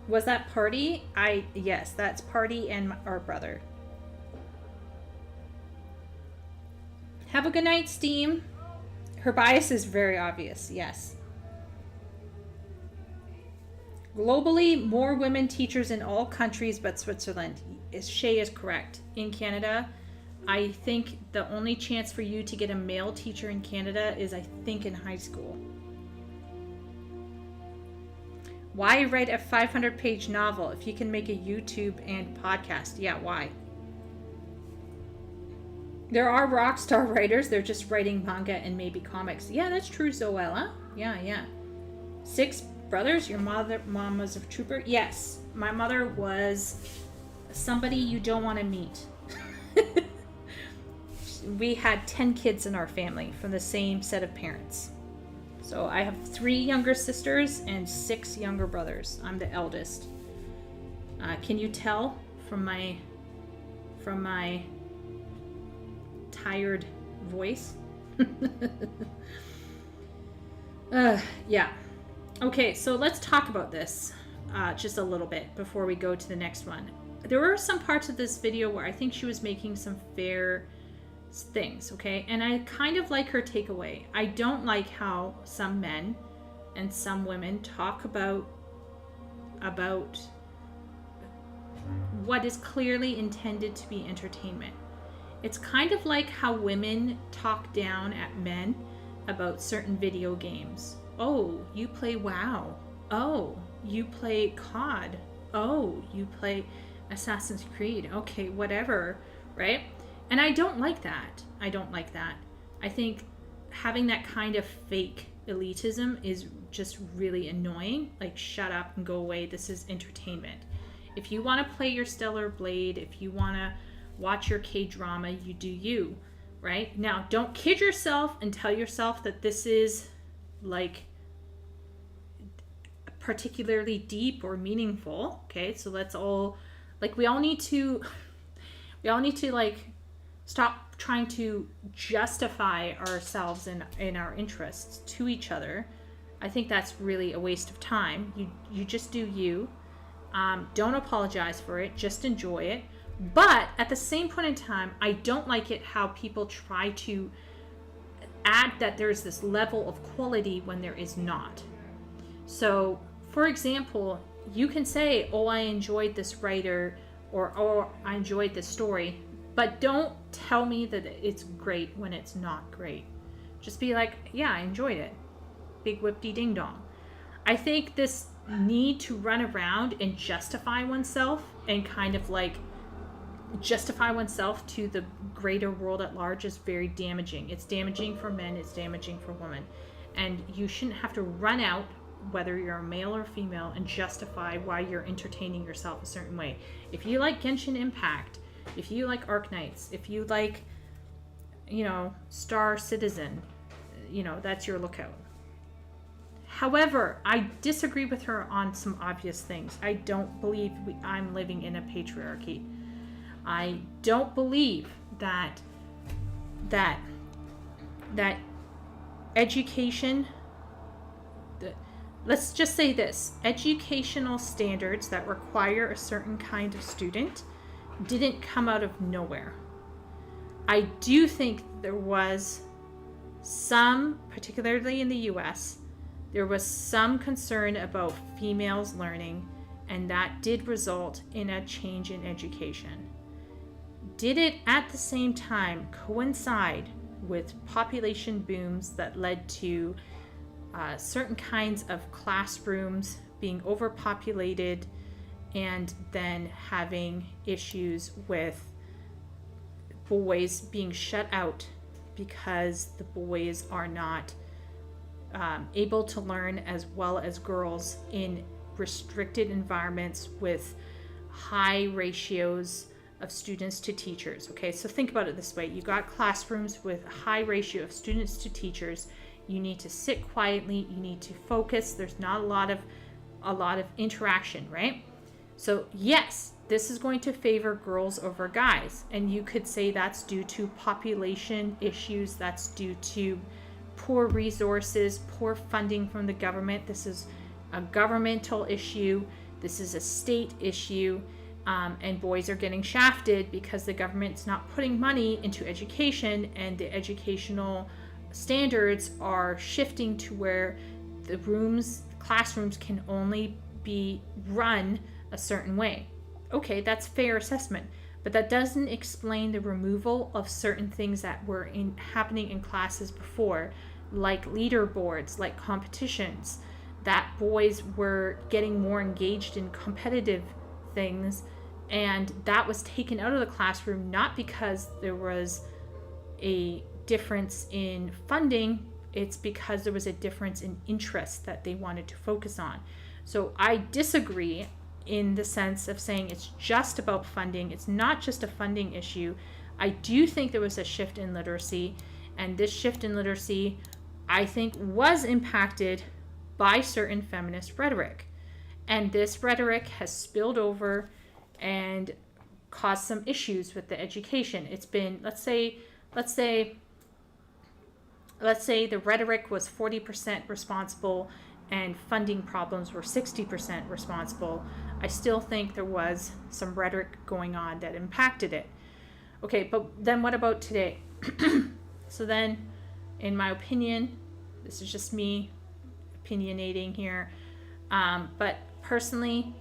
S1: Was that Party? Yes, that's Party and our brother. Have a good night, Steam. Her bias is very obvious, yes. Globally, more women teachers in all countries but Switzerland. Shay is correct. In Canada, I think the only chance for you to get a male teacher in Canada is, I think, in high school. Why write a 500-page novel if you can make a YouTube and podcast? Yeah, why? There are rock star writers. They're just writing manga and maybe comics. Yeah, that's true, Zoella. Yeah. 6 brothers? Your mom was a trooper? Yes. My mother was somebody you don't want to meet. We had 10 kids in our family from the same set of parents. So I have 3 younger sisters and 6 younger brothers. I'm the eldest. Can you tell from my tired voice? Yeah. Okay, so let's talk about this just a little bit before we go to the next one. There were some parts of this video where I think she was making some fair things, okay? And I kind of like her takeaway. I don't like how some men and some women talk about what is clearly intended to be entertainment. It's kind of like how women talk down at men about certain video games. Oh, you play WoW. Oh, you play COD. Oh, you play Assassin's Creed. Okay, whatever, right? And I don't like that. I think having that kind of fake elitism is just really annoying. Like, shut up and go away. This is entertainment. If you want to play your Stellar Blade, if you want to watch your K-drama, you do you, right? Now, don't kid yourself and tell yourself that this is like particularly deep or meaningful. Okay, so let's all, like, we all need to like stop trying to justify ourselves and our interests to each other. I think that's really a waste of time. You just do you. Don't apologize for it. Just enjoy it. But at the same point in time, I don't like it how people try to add that there's this level of quality when there is not. So, for example, you can say, oh, I enjoyed this writer, or oh, I enjoyed this story, but don't tell me that it's great when it's not great. Just be like, yeah, I enjoyed it. Big whip-de ding-dong. I think this need to run around and justify oneself and kind of like justify oneself to the greater world at large is very damaging. It's damaging for men, it's damaging for women. And you shouldn't have to run out, whether you're a male or female, and justify why you're entertaining yourself a certain way. If you like Genshin Impact, if you like Arknights, if you like, Star Citizen, that's your lookout. However, I disagree with her on some obvious things. I don't believe I'm living in a patriarchy. I don't believe that education, let's just say this, educational standards that require a certain kind of student didn't come out of nowhere. I do think there was some, particularly in the US, there was some concern about females learning, and that did result in a change in education. did it at the same time coincide with population booms that led to certain kinds of classrooms being overpopulated, and then having issues with boys being shut out because the boys are not able to learn as well as girls in restricted environments with high ratios of students to teachers. Okay, so think about it this way. You got classrooms with a high ratio of students to teachers. You need to sit quietly, you need to focus. There's not a lot of interaction, right? So yes, this is going to favor girls over guys. And you could say that's due to population issues, that's due to poor resources, poor funding from the government. This is a governmental issue. This is a state issue. And boys are getting shafted because the government's not putting money into education, and the educational standards are shifting to where the classrooms can only be run a certain way. Okay, that's fair assessment, but that doesn't explain the removal of certain things that were happening in classes before, like leaderboards, like competitions, that boys were getting more engaged in competitive things, and that was taken out of the classroom, not because there was a difference in funding, it's because there was a difference in interest that they wanted to focus on. So I disagree in the sense of saying it's just about funding. It's not just a funding issue. I do think there was a shift in literacy, and this shift in literacy, I think, was impacted by certain feminist rhetoric. And this rhetoric has spilled over and caused some issues with the education. It's been, let's say the rhetoric was 40% responsible and funding problems were 60% responsible. I still think there was some rhetoric going on that impacted it. Okay, but then what about today? So then, in my opinion, this is just me opinionating here, but personally,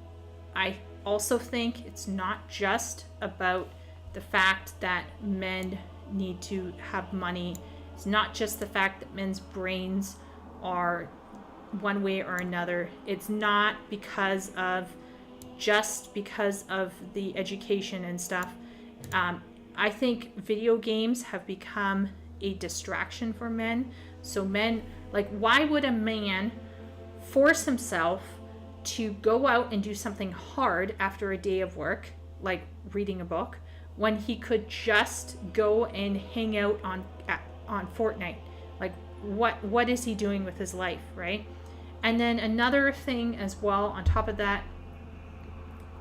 S1: I also think it's not just about the fact that men need to have money. It's not just the fact that men's brains are one way or another. It's not because of the education and stuff. I think video games have become a distraction for men. So men, like, why would a man force himself to go out and do something hard after a day of work, like reading a book, when he could just go and hang out on Fortnite? Like, what is he doing with his life, right? And then another thing as well on top of that,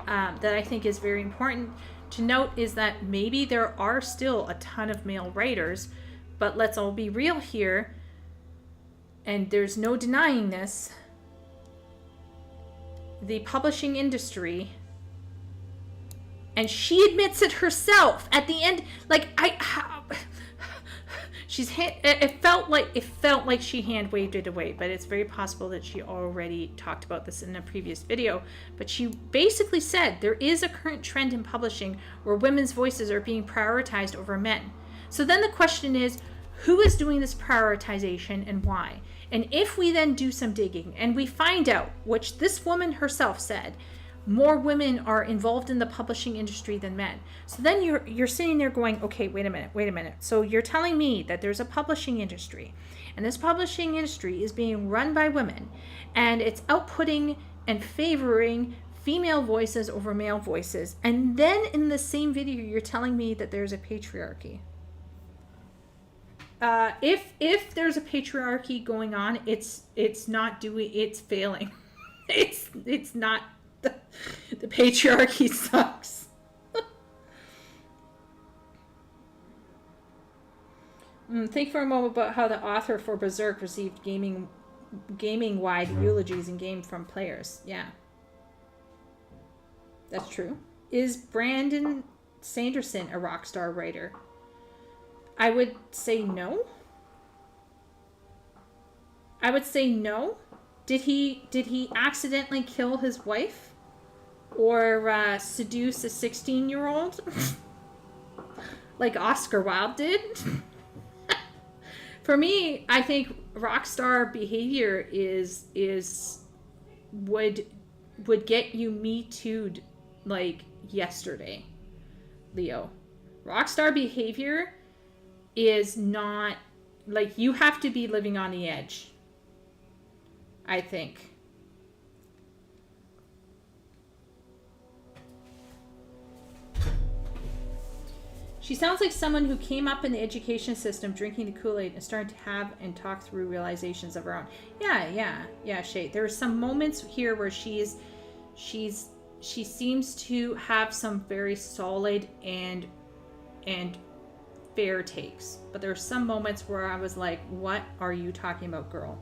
S1: that I think is very important to note, is that maybe there are still a ton of male writers, but let's all be real here, and there's no denying this. The publishing industry, and she admits it herself at the end, like, it felt like she hand waved it away, but it's very possible that she already talked about this in a previous video. But she basically said there is a current trend in publishing where women's voices are being prioritized over men. So then the question is, who is doing this prioritization and why? And if we then do some digging and we find out, which this woman herself said, more women are involved in the publishing industry than men. So then you're sitting there going, okay, wait a minute. So you're telling me that there's a publishing industry, and this publishing industry is being run by women, and it's outputting and favoring female voices over male voices. And then in the same video, you're telling me that there's a patriarchy. If there's a patriarchy going on, it's failing. It's not. The patriarchy sucks. Think for a moment about how the author for Berserk received gaming-wide eulogies and game from players. Yeah, that's true. Is Brandon Sanderson a rock star writer? I would say no. Did he accidentally kill his wife? Or seduce a 16-year-old? like Oscar Wilde did. For me, I think rock star behavior would get you Me Too'd like yesterday, Leo. Rockstar behavior is not like, you have to be living on the edge, I think. She sounds like someone who came up in the education system drinking the Kool-Aid and started to have and talk through realizations of her own. Yeah, Shay. There are some moments here where she seems to have some very solid and fair takes. But there are some moments where I was like, what are you talking about, girl?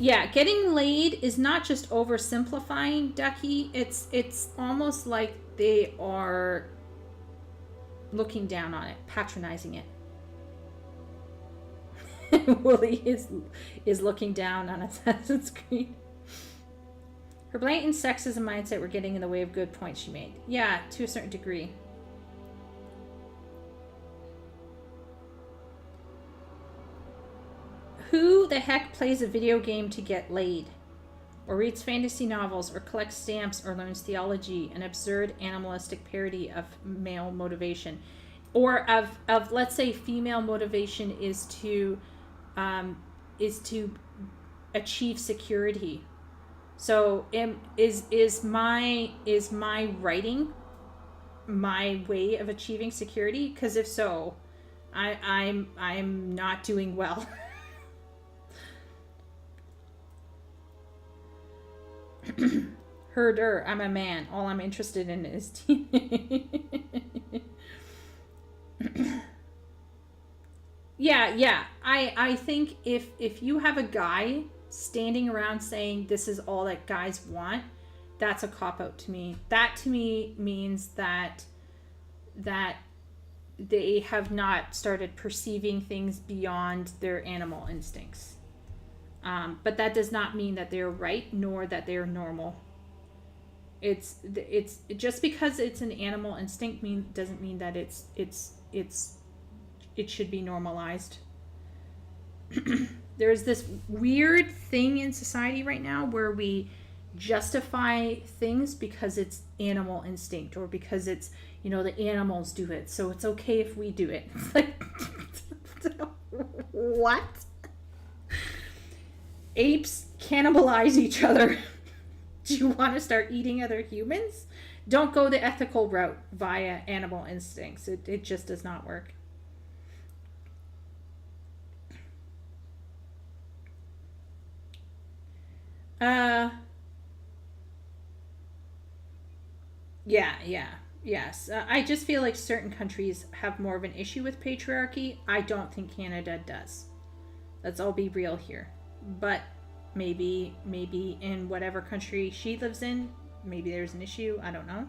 S1: Yeah, getting laid is not just oversimplifying, Ducky. It's almost like they are looking down on it, patronizing it. Wooly is looking down on Assassin's Creed. Her blatant sexism mindset were getting in the way of good points she made. Yeah, to a certain degree. Who the heck plays a video game to get laid? Or reads fantasy novels, or collects stamps, or learns theology, an absurd animalistic parody of male motivation? Or of let's say female motivation is to achieve security. So is my writing my way of achieving security? Because if so, I'm not doing well. Herder, I'm a man. All I'm interested in is Yeah. I think if you have a guy standing around saying this is all that guys want, that's a cop-out to me. That to me means that they have not started perceiving things beyond their animal instincts. But that does not mean that they're right, nor that they're normal. It's just because it's an animal instinct doesn't mean that it should be normalized. There's this weird thing in society right now where we justify things because it's animal instinct, or because it's, the animals do it, so it's okay if we do it. It's like, what? Apes cannibalize each other. Do you want to start eating other humans? Don't go the ethical route via animal instincts. It just does not work. Yes. I just feel like certain countries have more of an issue with patriarchy. I don't think Canada does. Let's all be real here. But maybe in whatever country she lives in, maybe there's an issue. I don't know.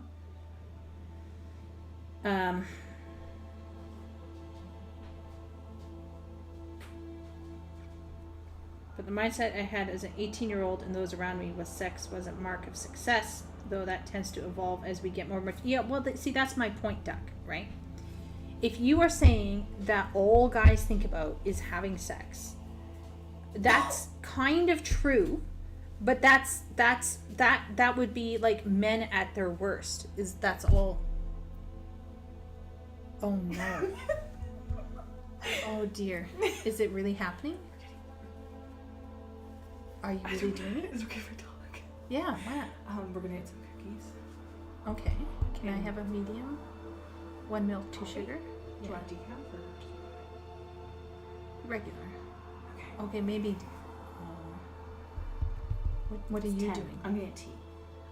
S1: But the mindset I had as an 18-year-old and those around me was sex wasn't a mark of success, though that tends to evolve as we get more mature. Yeah, well, see, that's my point, Duck, right? If you are saying that all guys think about is having sex, that's kind of true, but that would be like men at their worst. That's all. Oh no. Oh dear. Is it really happening? Are you really doing it?
S3: It's okay if I talk.
S1: Yeah, what?
S3: We're gonna eat some cookies.
S1: Okay. Can I have a medium? 1 milk, 2 sugar?
S3: Do you want decaf or
S1: Regular.
S3: Okay.
S1: Okay, maybe. What are you
S3: 10.
S1: doing?
S3: I'm gonna tea.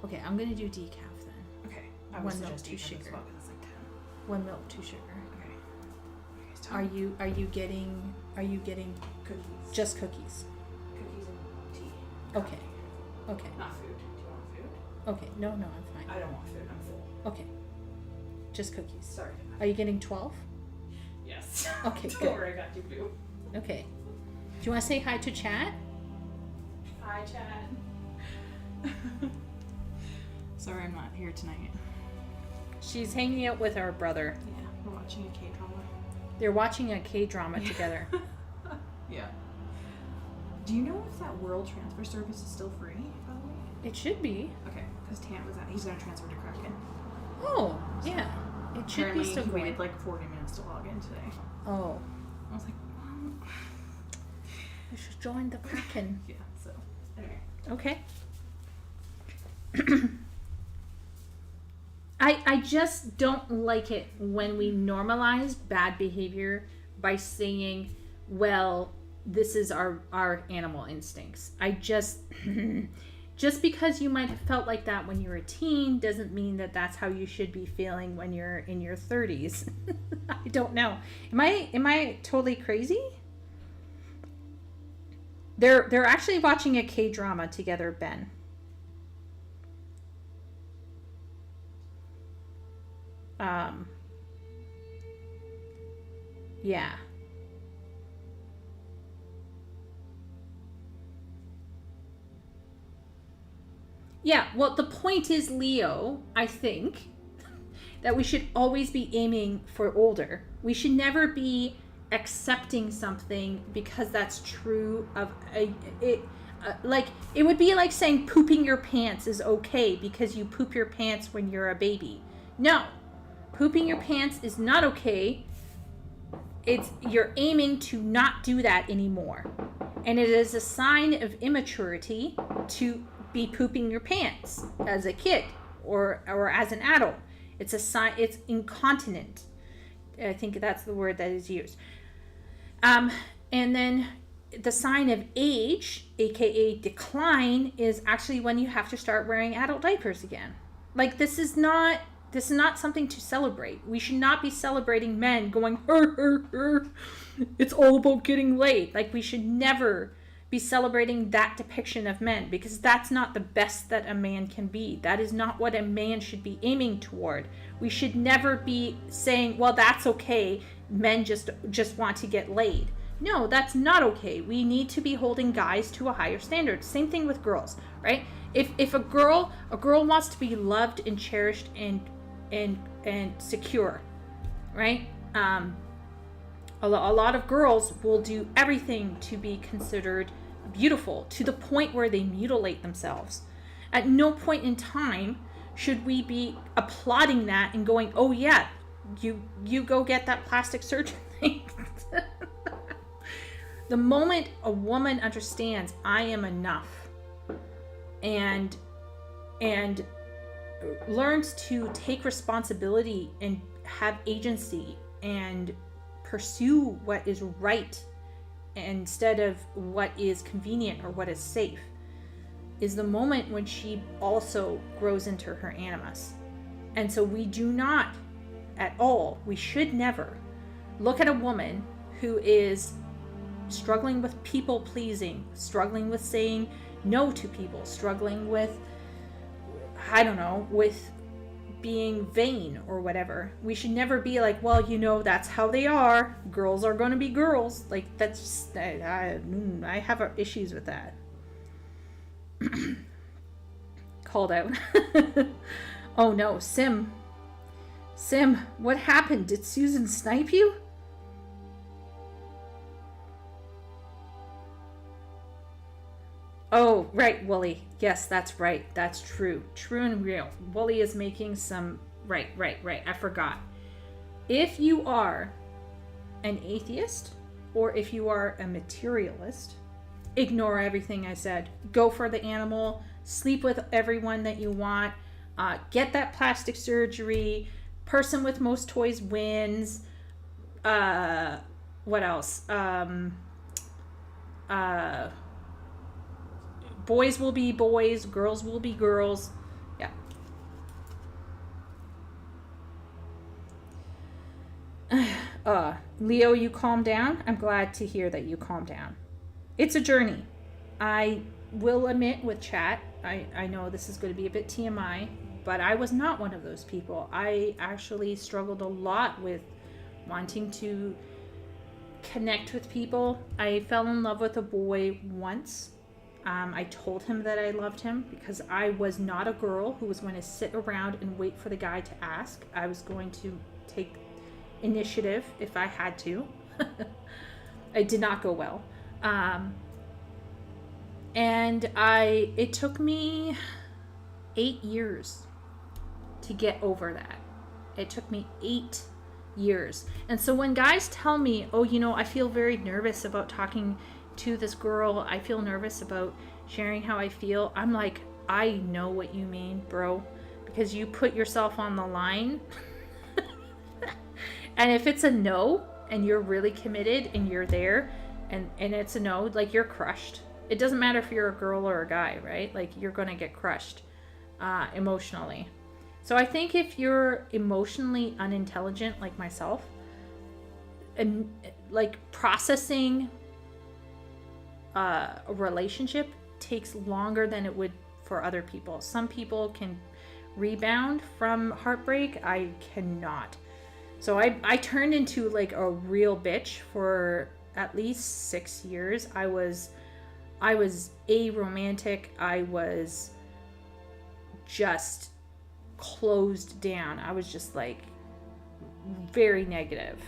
S1: Okay, I'm gonna do decaf then.
S3: Okay. I
S1: 1
S3: would
S1: milk,
S3: suggest
S1: 2
S3: decaf
S1: sugar.
S3: as well, 'cause it's like 10.
S1: 1 milk, 2 sugar.
S3: Okay.
S1: Are you getting
S3: Cookies?
S1: just cookies?
S3: Cookies and tea.
S1: Okay. Okay.
S3: Not food. Do you want food?
S1: Okay. No, I'm fine.
S3: I don't want food. I'm full.
S1: Okay. Just cookies.
S3: Sorry.
S1: Are you getting 12?
S3: Yes.
S1: Okay,
S3: Don't
S1: good.
S3: worry, I got you, boo.
S1: Okay. Do you want to say hi to chat?
S3: Hi, Chad. So Sorry, I'm not here tonight.
S1: She's hanging out with our brother.
S3: Yeah, we're watching a K-drama.
S1: They're watching a K-drama together.
S3: Yeah. Do you know if that World Transfer Service is still free, by the way?
S1: It should be.
S3: Okay, because Tam was he's going to transfer to Kraken.
S1: Oh, yeah. It should
S3: Apparently
S1: be still
S3: he
S1: going.
S3: waited like 40 minutes to log in today.
S1: Oh.
S3: I was like,
S1: You should join the Kraken.
S3: yeah, so, anyway.
S1: Okay. I just don't like it when we normalize bad behavior by saying, well, this is our animal instincts. I just just because you might have felt like that when you were a teen doesn't mean that that's how you should be feeling when you're in your 30s. I don't know. Am I totally crazy? They're actually watching a K-drama together, Ben. Yeah. Yeah, well, the point is, Leo, I think, that we should always be aiming for older. We should never be accepting something because that's true of like, it would be like saying pooping your pants is okay because you poop your pants when you're a baby. No, pooping your pants is not okay. You're aiming to not do that anymore. And it is a sign of immaturity to be pooping your pants as a kid or as an adult. It's a sign. It's incontinent. I think that's the word that is used. And then the sign of age, aka decline, is actually when you have to start wearing adult diapers again. Like, this is not something to celebrate. We should not be celebrating men going, it's all about getting laid. Like, we should never be celebrating that depiction of men, because that's not the best that a man can be. That is not what a man should be aiming toward. We should never be saying, well, that's okay, men just want to get laid. No, that's not okay. We need to be holding guys to a higher standard. Same thing with girls, right? If a girl wants to be loved and cherished and secure, right? A lot of girls will do everything to be considered beautiful, to the point where they mutilate themselves. At no point in time should we be applauding that and going, oh yeah, you go get that plastic surgery. The moment a woman understands I am enough and learns to take responsibility and have agency and pursue what is right instead of what is convenient or what is safe, is the moment when she also grows into her animus. And so we do not at all, we should never look at a woman who is struggling with people pleasing, struggling with saying no to people, struggling with, I don't know, with being vain or whatever. We should never be like, well, that's how they are. Girls are going to be girls. Like, that's just, I have issues with that. Called out. Oh no, Sim, what happened? Did Susan snipe you? Oh, right, Wooly. Yes, that's right. That's true. True and real. Wooly is making some... Right. I forgot. If you are an atheist, or if you are a materialist, ignore everything I said. Go for the animal. Sleep with everyone that you want. Get that plastic surgery. Person with most toys wins. What else? Boys will be boys, girls will be girls. Yeah. Leo, you calm down? I'm glad to hear that you calm down. It's a journey. I will admit with chat, I know this is going to be a bit TMI, but I was not one of those people. I actually struggled a lot with wanting to connect with people. I fell in love with a boy once. I told him that I loved him because I was not a girl who was going to sit around and wait for the guy to ask. I was going to take initiative if I had to. It did not go well. And it took me 8 years to get over that. It took me 8 years. And so when guys tell me, oh, I feel very nervous about talking to this girl, I feel nervous about sharing how I feel, I'm like, I know what you mean, bro, because you put yourself on the line. And if it's a no and you're really committed and you're there and it's a no, like, you're crushed. It doesn't matter if you're a girl or a guy, right? Like, you're going to get crushed emotionally. So I think if you're emotionally unintelligent like myself, and like processing a relationship takes longer than it would for other people. Some people can rebound from heartbreak. I cannot. So I turned into like a real bitch for at least 6 years. I was aromantic. I was just closed down. I was just like very negative.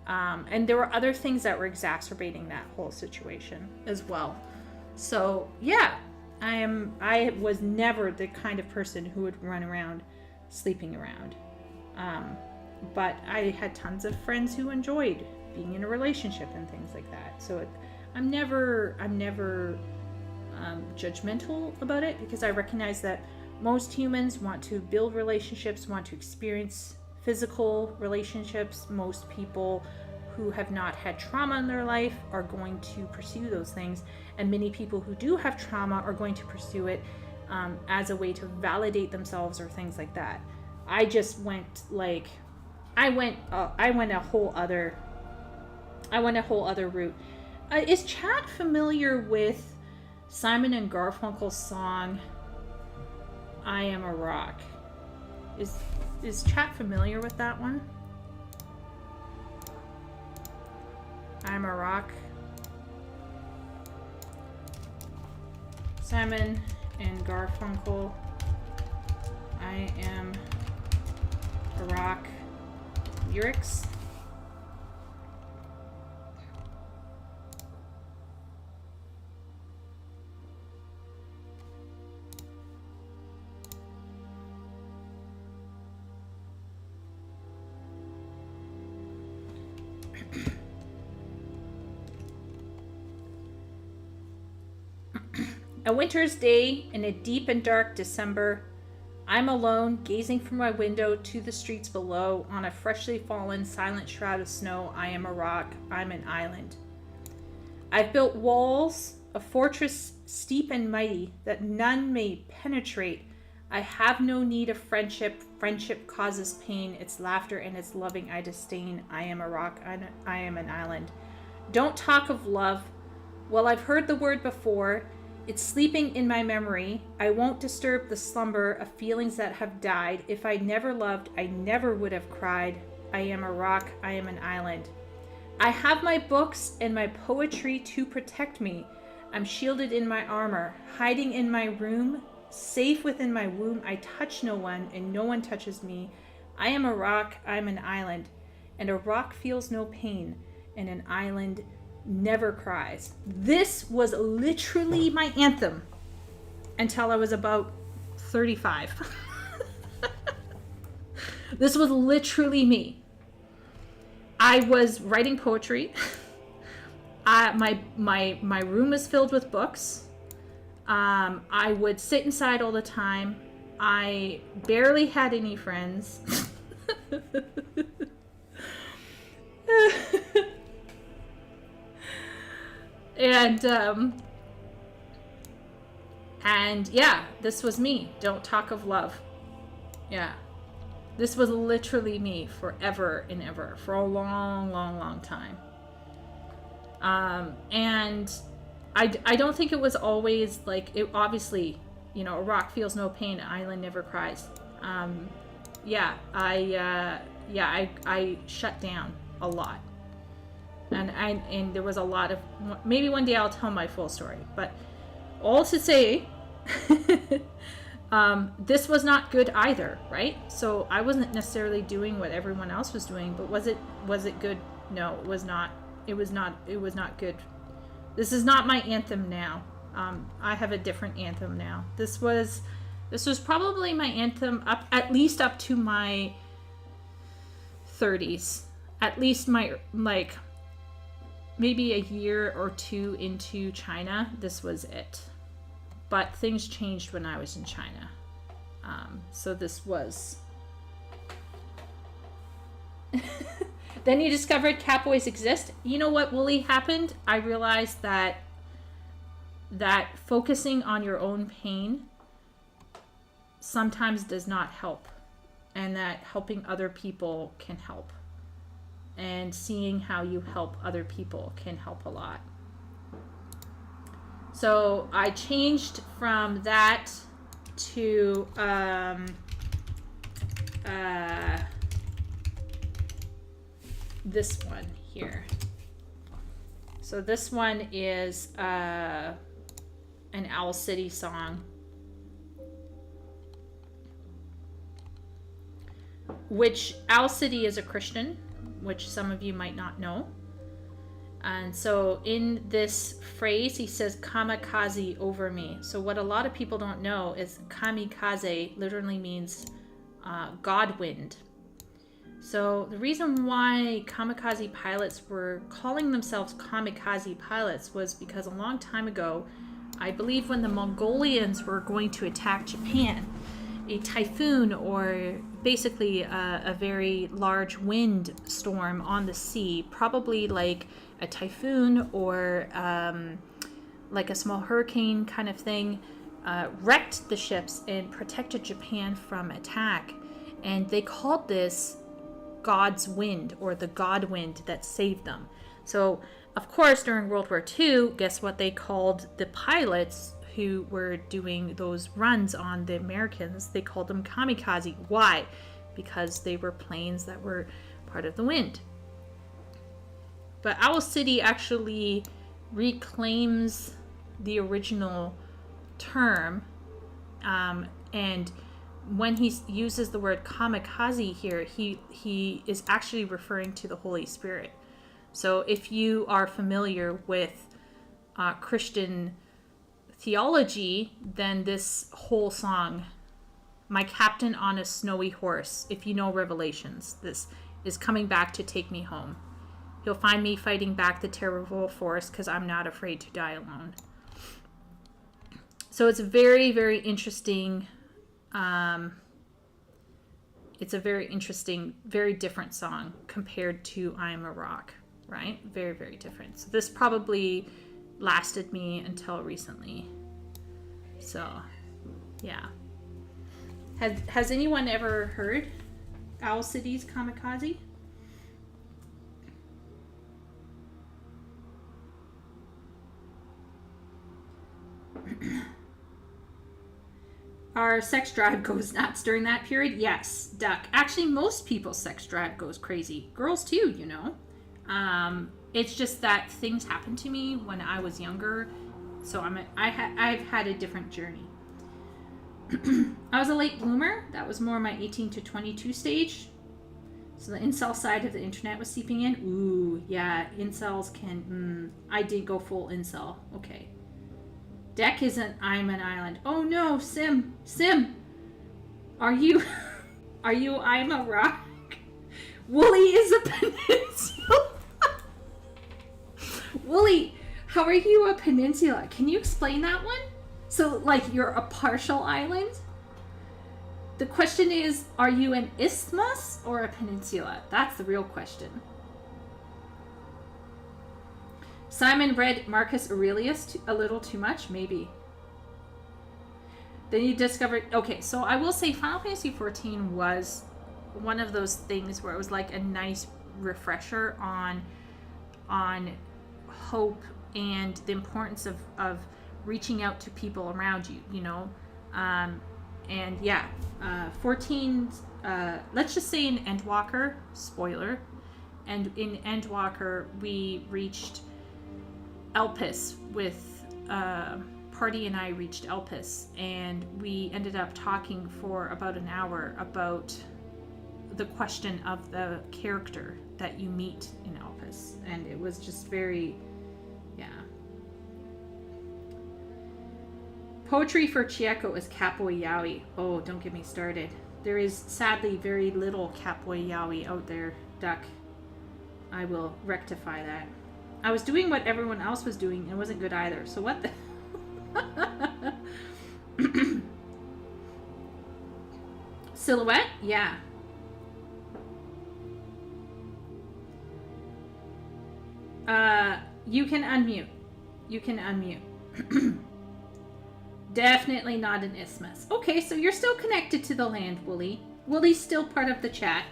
S1: And there were other things that were exacerbating that whole situation as well. So yeah, I was never the kind of person who would run around sleeping around. But I had tons of friends who enjoyed being in a relationship and things like that. So I'm never judgmental about it, because I recognize that most humans want to build relationships, want to experience physical relationships. Most people who have not had trauma in their life are going to pursue those things, and many people who do have trauma are going to pursue it as a way to validate themselves or things like that. I just went like I went a whole other route. Is Chad familiar with Simon and Garfunkel's song "I Am a Rock"? Is Chad familiar with that one? I'm a rock. Simon and Garfunkel. I am a rock. Lyrics. A winter's day in a deep and dark December, I'm alone, gazing from my window to the streets below. On a freshly fallen, silent shroud of snow, I am a rock, I'm an island. I've built walls, a fortress steep and mighty, that none may penetrate. I have no need of friendship. Friendship causes pain, its laughter and its loving I disdain. I am a rock, I am an island. Don't talk of love. Well, I've heard the word before. It's sleeping in my memory. I won't disturb the slumber of feelings that have died. If I never loved, I never would have cried. I am a rock, I am an island. I have my books and my poetry to protect me. I'm shielded in my armor, hiding in my room, safe within my womb. I touch no one, and no one touches me. I am a rock, I'm an island. And a rock feels no pain, and an island never cries. This was literally my anthem until I was about 35. This was literally me. I was writing poetry. My room was filled with books. I would sit inside all the time. I barely had any friends. And yeah, this was me. Don't talk of love. Yeah. This was literally me forever and ever, for a long, long, long time. And I don't think it was always like, it obviously, a rock feels no pain, an island never cries. I shut down a lot. And there was a lot of, maybe one day I'll tell my full story, but all to say, this was not good either, right? So I wasn't necessarily doing what everyone else was doing, but was it good? No, it was not. It was not good. This is not my anthem now. I have a different anthem now. This was probably my anthem at least up to my 30s. At least my, like, maybe a year or two into China, this was it. But things changed when I was in China. So this was... Then you discovered catboys exist. You know what really happened? I realized that focusing on your own pain sometimes does not help. And that helping other people can help. And seeing how you help other people can help a lot. So I changed from that to this one here. So this one is an Owl City song, which Owl City is a Christian, which some of you might not know. And so in this phrase, he says, kamikaze over me. So what a lot of people don't know is kamikaze literally means God wind. So the reason why kamikaze pilots were calling themselves kamikaze pilots was because a long time ago, I believe when the Mongolians were going to attack Japan, a typhoon, or basically a very large wind storm on the sea, probably like a typhoon or like a small hurricane kind of thing, wrecked the ships and protected Japan from attack. And they called this God's wind, or the God wind that saved them. So, of course, during World War II, guess what they called the pilots who were doing those runs on the Americans? They called them kamikaze. Why? Because they were planes that were part of the wind. But Owl City actually reclaims the original term, and when he uses the word kamikaze here, he is actually referring to the Holy Spirit. So if you are familiar with Christian theology, then this whole song, My Captain on a Snowy Horse, if you know Revelations, this is coming back to take me home. He'll find me fighting back the terrible force because I'm not afraid to die alone. So it's a very, very interesting... it's a very interesting, very different song compared to I Am a Rock, right? Very, very different. So this probably lasted me until recently. So, yeah. Has anyone ever heard Owl City's Kamikaze? Our sex drive goes nuts during that period? Yes, Duck. Actually, most people's sex drive goes crazy. Girls too, you know. It's just that things happened to me when I was younger, so I've had a different journey. I was a late bloomer. That was more my 18 to 22 stage. So the incel side of the internet was seeping in. Ooh, yeah, incels can... I did go full incel. Okay. Deck isn't I'm an island. Oh no, Sim. Are you I'm a rock? Wooly is a peninsula. Wooly, how are you a peninsula? Can you explain that one? So, like, you're a partial island? The question is, are you an isthmus or a peninsula? That's the real question. Simon read Marcus Aurelius a little too much? Maybe. Then you discovered... Okay, so I will say Final Fantasy XIV was one of those things where it was like a nice refresher on hope and the importance of reaching out to people around you, you know? And yeah, 14... let's just say in Endwalker, spoiler, and in Endwalker we reached Elpis with party and I reached Elpis, and we ended up talking for about an hour about the question of the character that you meet in Elpis. And it was just very, yeah. Poetry for Chieko is Kapoi Yaoi. Oh, don't get me started. There is sadly very little Kapoi Yaoi out there, Duck. I will rectify that. I was doing what everyone else was doing and it wasn't good either. So what the... Silhouette? Yeah. You can unmute. You can unmute. Definitely not an isthmus. Okay, so you're still connected to the land, Wooly. Wooly's still part of the chat.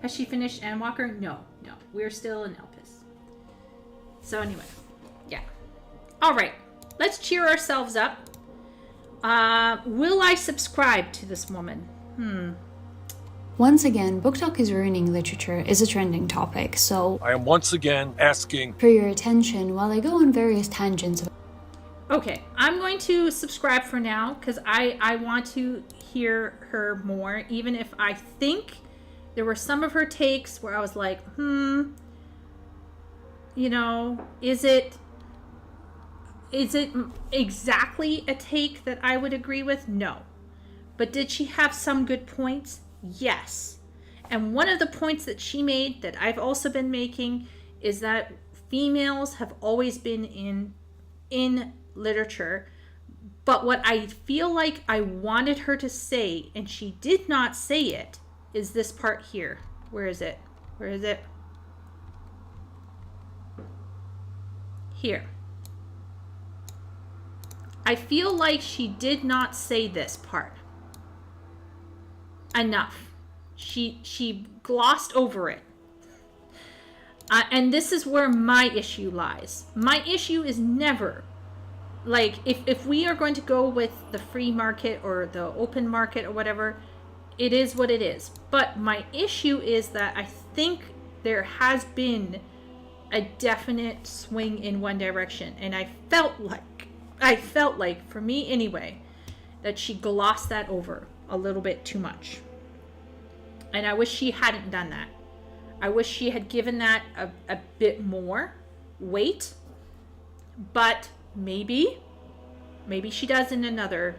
S1: Has she finished Endwalker? No. We're still in Elpis. So anyway, yeah. All right, let's cheer ourselves up. Will I subscribe to this woman?
S2: Once again, Book Talk is Ruining Literature is a trending topic, so
S4: I am once again asking
S2: for your attention while I go on various tangents.
S1: Okay, I'm going to subscribe for now because I want to hear her more, even if I think there were some of her takes where I was like, you know, is it exactly a take that I would agree with? No. But did she have some good points? Yes. And one of the points that she made that I've also been making is that females have always been in literature. But what I feel like I wanted her to say, and she did not say it, is this part here. Where is it? Where is it? Here. I feel like she did not say this part enough. She glossed over it. And this is where my issue lies. My issue is never, like, if we are going to go with the free market or the open market or whatever, it is what it is. But my issue is that I think there has been a definite swing in one direction. And I felt like, for me anyway, that she glossed that over a little bit too much. And I wish she hadn't done that. I wish she had given that a bit more weight. But maybe she does in another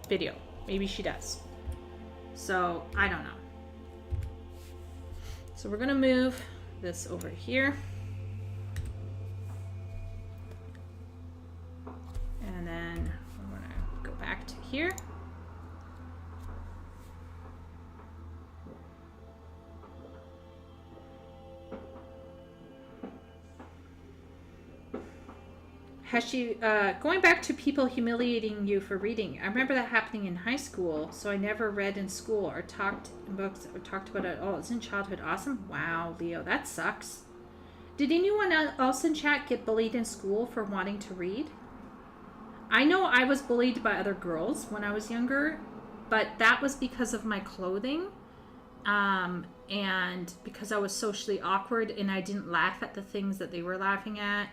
S1: video. Maybe she does. So, I don't know. So we're going to move this over here. And then we're going to go back to here. Has she, going back to people humiliating you for reading, I remember that happening in high school, so I never read in school or talked in books or talked about it. Oh, isn't childhood awesome? Wow, Leo, that sucks. Did anyone else in chat get bullied in school for wanting to read? I know I was bullied by other girls when I was younger, but that was because of my clothing, and because I was socially awkward and I didn't laugh at the things that they were laughing at.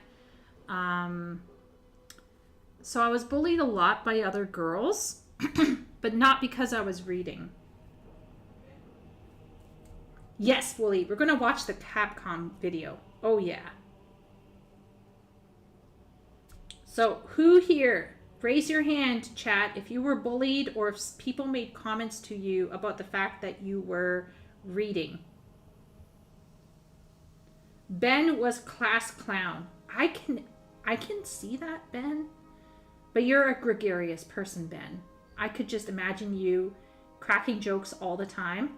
S1: So I was bullied a lot by other girls, but not because I was reading. Yes, Wooly, we're going to watch the Capcom video. Oh, yeah. So who here, raise your hand, chat, if you were bullied or if people made comments to you about the fact that you were reading. Ben was class clown. I can see that, Ben. But you're a gregarious person, Ben. I could just imagine you cracking jokes all the time.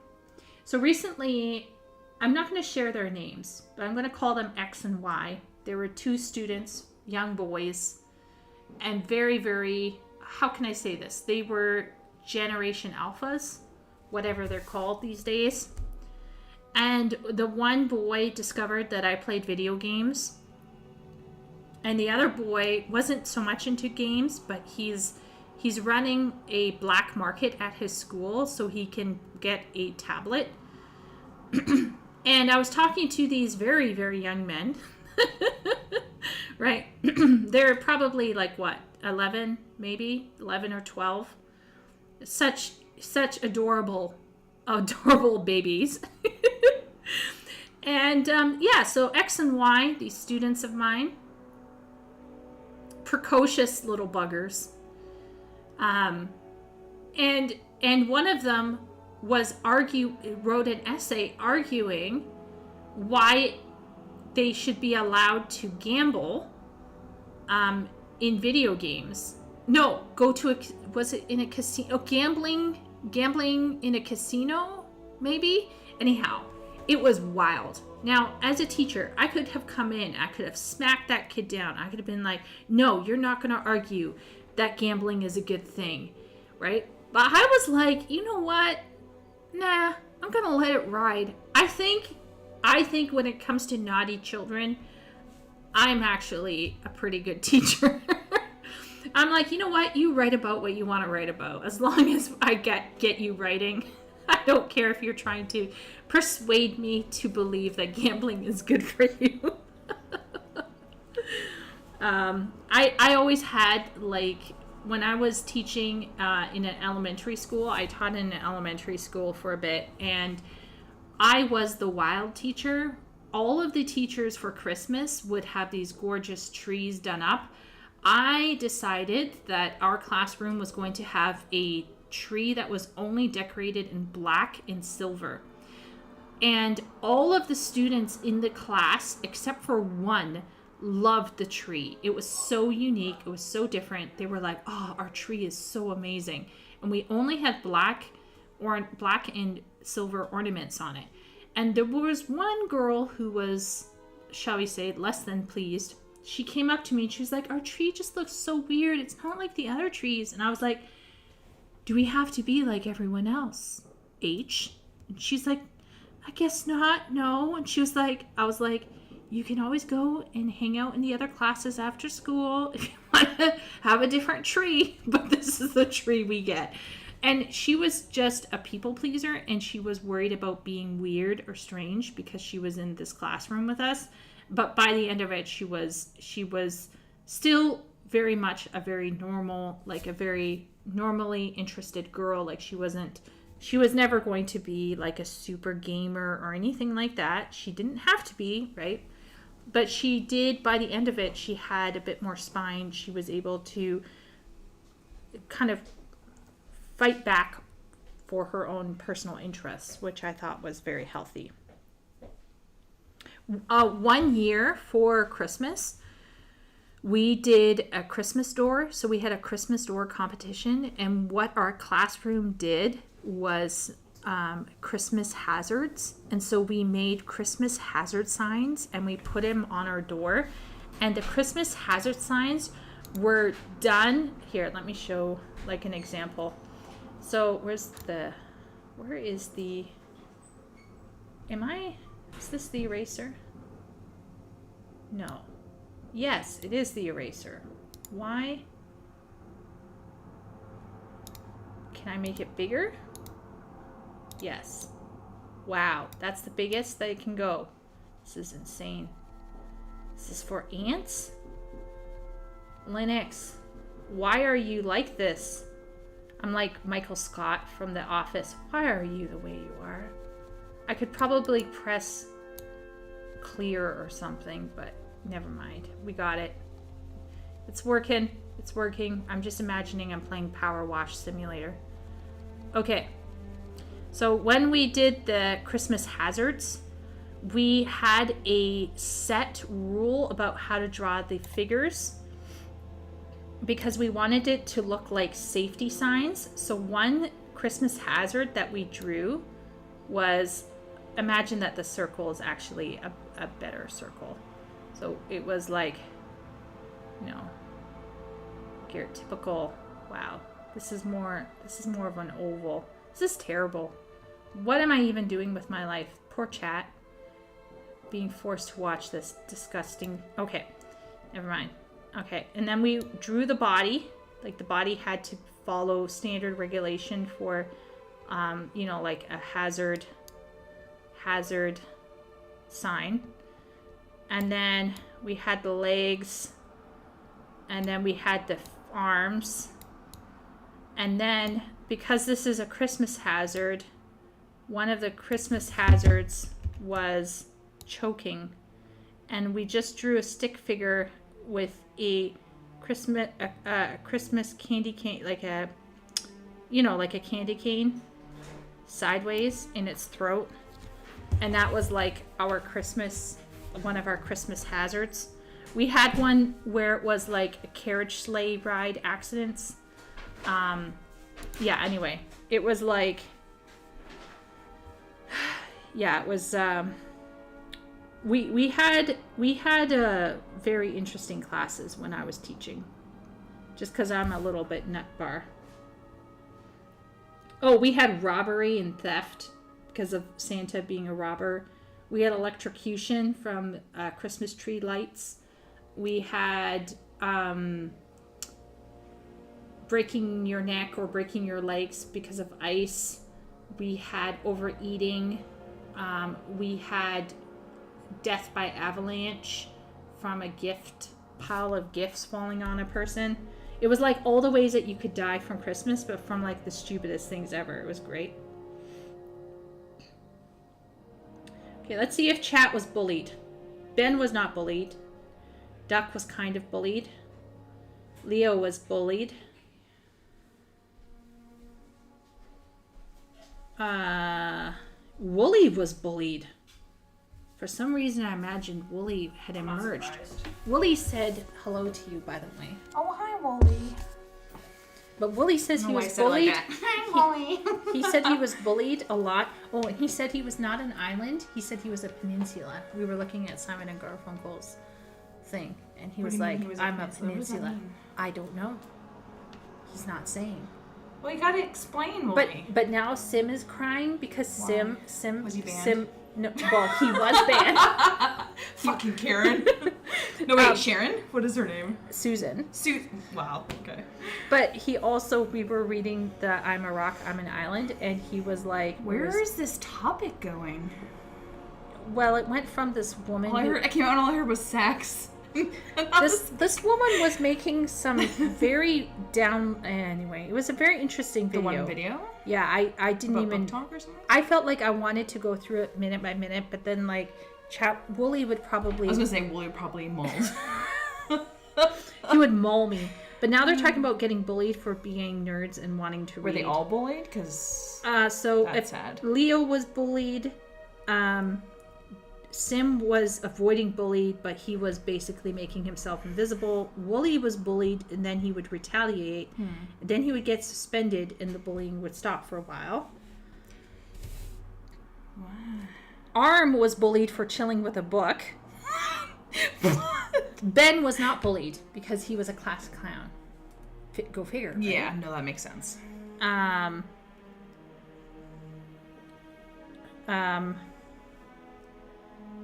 S1: So recently, I'm not going to share their names, but I'm going to call them X and Y. There were two students, young boys, and very, very, how can I say this? They were Generation Alphas, whatever they're called these days. And the one boy discovered that I played video games. And the other boy wasn't so much into games, but he's running a black market at his school so he can get a tablet. And I was talking to these very, very young men, right? They're probably like what, 11, maybe 11 or 12. Such adorable babies. And yeah, so X and Y, these students of mine, precocious little buggers. And one of them wrote an essay arguing why they should be allowed to gamble in video games. No, was it in a casino? Oh, gambling in a casino, maybe? Anyhow, it was wild. Now, as a teacher, I could have come in, I could have smacked that kid down. I could have been like, no, you're not going to argue that gambling is a good thing, right? But I was like, you know what? Nah, I'm going to let it ride. I think when it comes to naughty children, I'm actually a pretty good teacher. I'm like, you know what? You write about what you want to write about. As long as I get you writing, I don't care if you're trying to persuade me to believe that gambling is good for you. I always had, like, when I was teaching in an elementary school, I taught in an elementary school for a bit, and I was the wild teacher. All of the teachers for Christmas would have these gorgeous trees done up. I decided that our classroom was going to have a tree that was only decorated in black and silver. And all of the students in the class, except for one, loved the tree. It was so unique. It was so different. They were like, oh, our tree is so amazing. And we only had black and silver ornaments on it. And there was one girl who was, shall we say, less than pleased. She came up to me and she was like, our tree just looks so weird. It's not like the other trees. And I was like, do we have to be like everyone else, H? And she's like, I guess not, no. And she was like, I was like, you can always go and hang out in the other classes after school if you want to have a different tree, but this is the tree we get. And she was just a people pleaser, and she was worried about being weird or strange because she was in this classroom with us. But by the end of it, she was still very much a very normal, like a very normally interested girl. Like she was never going to be like a super gamer or anything like that. She didn't have to be, right? But she did, by the end of it, she had a bit more spine. She was able to kind of fight back for her own personal interests, which I thought was very healthy. 1 year for Christmas, we did a Christmas door. So we had a Christmas door competition, and what our classroom did was Christmas hazards. And so we made Christmas hazard signs and we put them on our door. And the Christmas hazard signs were done here. Let me show like an example. So is this the eraser? No. Yes, it is the eraser. Why? Can I make it bigger? Yes. Wow, that's the biggest that it can go. This is insane. Is this for ants? Linux, why are you like this? I'm like Michael Scott from The Office. Why are you the way you are? I could probably press clear or something, but never mind. We got it. It's working. It's working. I'm just imagining I'm playing Power Wash Simulator. Okay. So when we did the Christmas hazards, we had a set rule about how to draw the figures because we wanted it to look like safety signs. So one Christmas hazard that we drew was, imagine that the circle is actually a better circle. So it was like, your typical, wow, this is more of an oval. This is terrible. What am I even doing with my life? Poor chat. Being forced to watch this disgusting. Okay, never mind. Okay, and then we drew the body. Like the body had to follow standard regulation for, like a hazard sign. And then we had the legs, and then we had the arms. And then, because this is a Christmas hazard, one of the Christmas hazards was choking. And we just drew a stick figure with a Christmas candy cane, like a candy cane sideways in its throat. And that was like one of our Christmas hazards. We had one where it was like a carriage sleigh ride accidents. Anyway, it was like, it was, we had very interesting classes when I was teaching, just because I'm a little bit nut bar. Oh, we had robbery and theft because of Santa being a robber. We had electrocution from Christmas tree lights. We had breaking your neck or breaking your legs because of ice. We had overeating. We had death by avalanche from a pile of gifts falling on a person. It was like all the ways that you could die from Christmas, but from like the stupidest things ever. It was great. Okay, let's see if chat was bullied. Ben was not bullied. Duck was kind of bullied. Leo was bullied. Wooly was bullied. For some reason, I imagined Wooly had emerged. Wooly said hello to you, by the way.
S3: Oh, hi, Wooly.
S1: But Wooly says he was bullied. Hi, Wooly. He said he was bullied a lot. Oh, and he said he was not an island. He said he was a peninsula. We were looking at Simon and Garfunkel's thing, and he was like, I'm a peninsula. I don't know. He's not saying.
S3: Well, you gotta explain, Wooly.
S1: But now Sim is crying because Sim
S3: was he banned?
S1: No, well, he was banned.
S3: Fucking Karen. No, wait, Sharon? What is her name?
S1: Susan.
S3: Wow, okay.
S1: But we were reading the I'm a Rock, I'm an Island, and he was like...
S3: Where is this topic going?
S1: Well, it went from this woman
S3: I came out and all I heard was sex.
S1: This woman was making some very anyway, it was a very interesting video.
S3: The one video?
S1: Yeah, I didn't
S3: about
S1: even
S3: book talk or something?
S1: I felt like I wanted to go through it minute by minute, but then like Wooly would probably...
S3: I was gonna say Wooly would probably mold.
S1: He would maul me. But now they're talking about getting bullied for being nerds and wanting to read.
S3: Were they all bullied? Because
S1: that's sad. Leo was bullied. Sim was avoiding bully, but he was basically making himself invisible. Wooly was bullied, and then he would retaliate. And then he would get suspended, and the bullying would stop for a while.
S3: Wow.
S1: Arm was bullied for chilling with a book. Ben was not bullied because he was a class clown. Go figure. Right?
S3: Yeah, no, that makes sense.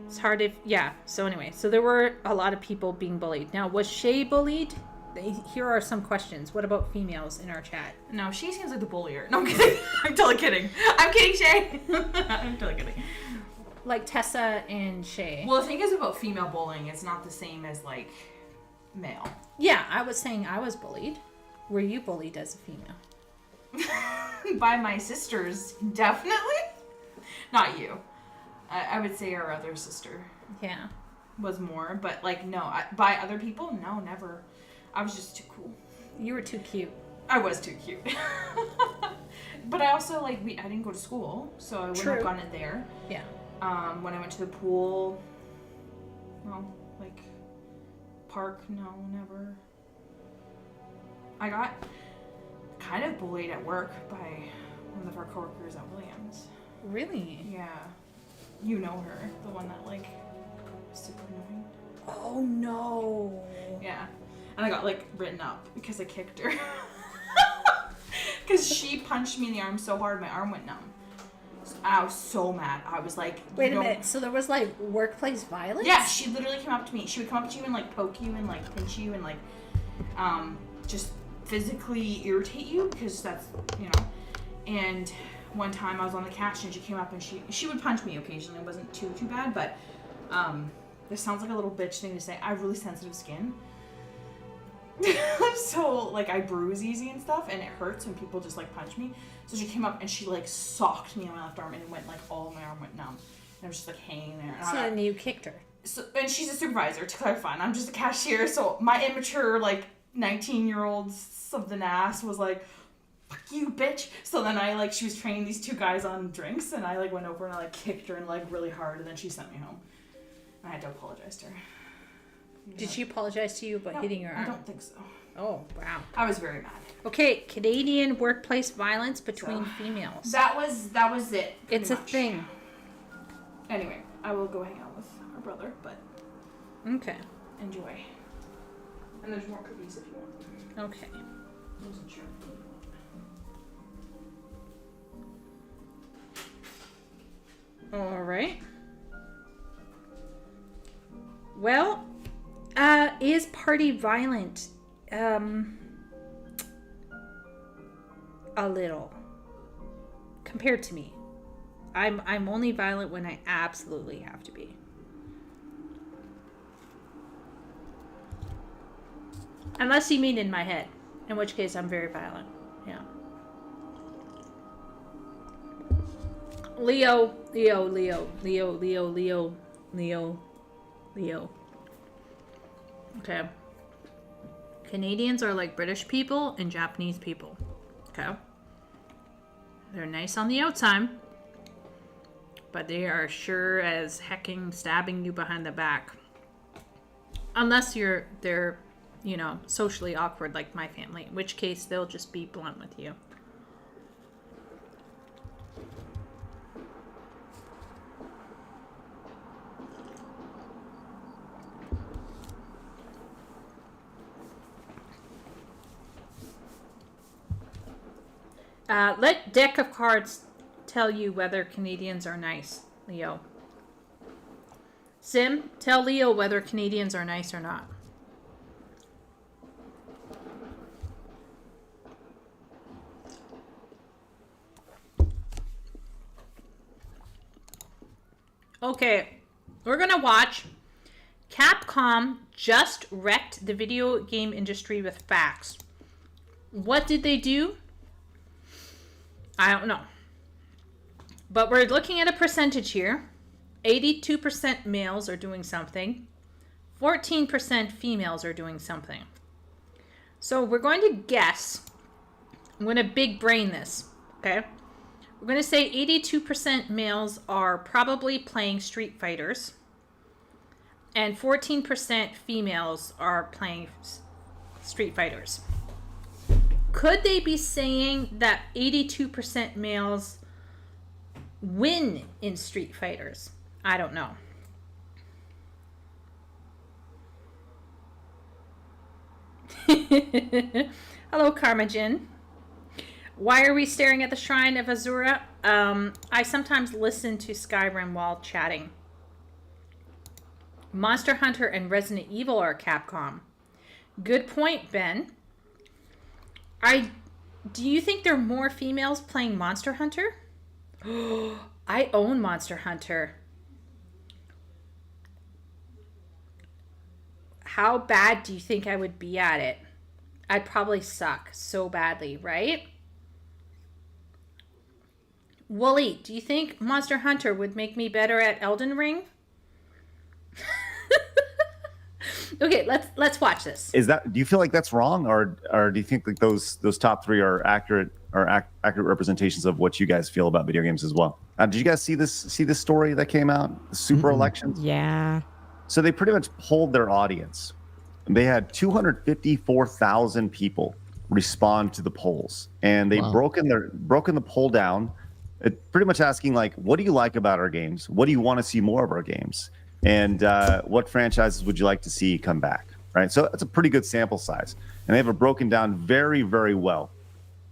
S1: It's hard if... Yeah, so anyway. So there were a lot of people being bullied. Now, was Shay bullied? Here are some questions. What about females in our chat?
S3: No, she seems like the bullier. No, I'm kidding. I'm totally kidding. I'm kidding, Shay. I'm totally kidding.
S1: Like Tessa and Shay.
S3: Well, the thing is about female bullying, it's not the same as, like, male.
S1: Yeah, I was saying I was bullied. Were you bullied as a female?
S3: By my sisters, definitely. Not you. I would say our other sister.
S1: Yeah.
S3: Was more, but, like, no. By other people, no, never. I was just too cool.
S1: You were too cute.
S3: I was too cute. But I also, like, I didn't go to school, so I wouldn't have gotten it there.
S1: Yeah.
S3: When I went to the pool, well, like, park, no, never. I got kind of bullied at work by one of our coworkers at Williams.
S1: Really?
S3: Yeah. You know her, the one that, like, was super annoying.
S1: Oh, no.
S3: Yeah. And I got, like, written up because I kicked her. Because she punched me in the arm so hard, my arm went numb. I was so mad. I was like...
S1: Wait a minute. So there was, like, workplace violence?
S3: Yeah, she literally came up to me. She would come up to you and, like, poke you and, like, pinch you and, like, just physically irritate you because that's, you know. And one time I was on the couch and she came up and she would punch me occasionally. It wasn't too bad, but this sounds like a little bitch thing to say. I have really sensitive skin. So, like, I bruise easy and stuff, and it hurts when people just, like, punch me. So she came up and she, like, socked me on my left arm, and it went, like, all my arm went numb. And I was just, like, hanging there.
S5: So then you kicked her.
S3: So, and she's a supervisor, to clarify, and I'm just a cashier, so my immature, like, 19-year-old something ass was like, fuck you, bitch. So then I, like, she was training these two guys on drinks, and I, like, went over and I, like, kicked her and, like, really hard, and then she sent me home. I had to apologize to her.
S5: Did she apologize to you about hitting your arm?
S3: I don't think so.
S5: Oh, wow.
S3: I was very mad.
S5: Okay, Canadian workplace violence between females.
S3: That was it.
S5: It's a thing.
S3: Anyway, I will go hang out with our brother, but
S5: Okay.
S3: enjoy. And there's more cookies if you want them.
S5: Okay.
S3: I wasn't sure.
S5: All right. Well, is party violent? A little. Compared to me. I'm only violent when I absolutely have to be. Unless you mean in my head. In which case I'm very violent. Yeah. Leo. Okay. Canadians are like British people and Japanese people. Okay. They're nice on the outside, but they are sure as hecking stabbing you behind the back. Unless they're, you know, socially awkward like my family, in which case they'll just be blunt with you. Let deck of cards tell you whether Canadians are nice, Leo. Sim, tell Leo whether Canadians are nice or not. Okay, we're gonna watch Capcom just wrecked the video game industry with facts. What did they do? I don't know. But we're looking at a percentage here. 82% males are doing something. 14% females are doing something. So we're going to guess. I'm going to big brain this. Okay? We're going to say 82% males are probably playing Street Fighters. And 14% females are playing Street Fighters. Could they be saying that 82% males win in Street Fighters? I don't know. Hello, Karmajin. Why are we staring at the Shrine of Azura? I sometimes listen to Skyrim while chatting. Monster Hunter and Resident Evil are Capcom. Good point, Ben. Do you think there are more females playing Monster Hunter? I own Monster Hunter. How bad do you think I would be at it? I'd probably suck so badly, right? Wooly, do you think Monster Hunter would make me better at Elden Ring? Okay, let's watch this.
S6: Do you feel like that's wrong, or do you think like those top three are accurate representations of what you guys feel about video games as well? Did you guys see this story that came out, the super elections?
S7: Yeah. So
S6: they pretty much polled their audience. They had 254,000 people respond to the polls, and they broken the poll down, pretty much asking like, what do you like about our games? What do you want to see more of our games? And what franchises would you like to see come back, right? So that's a pretty good sample size. And they have it broken down very, very well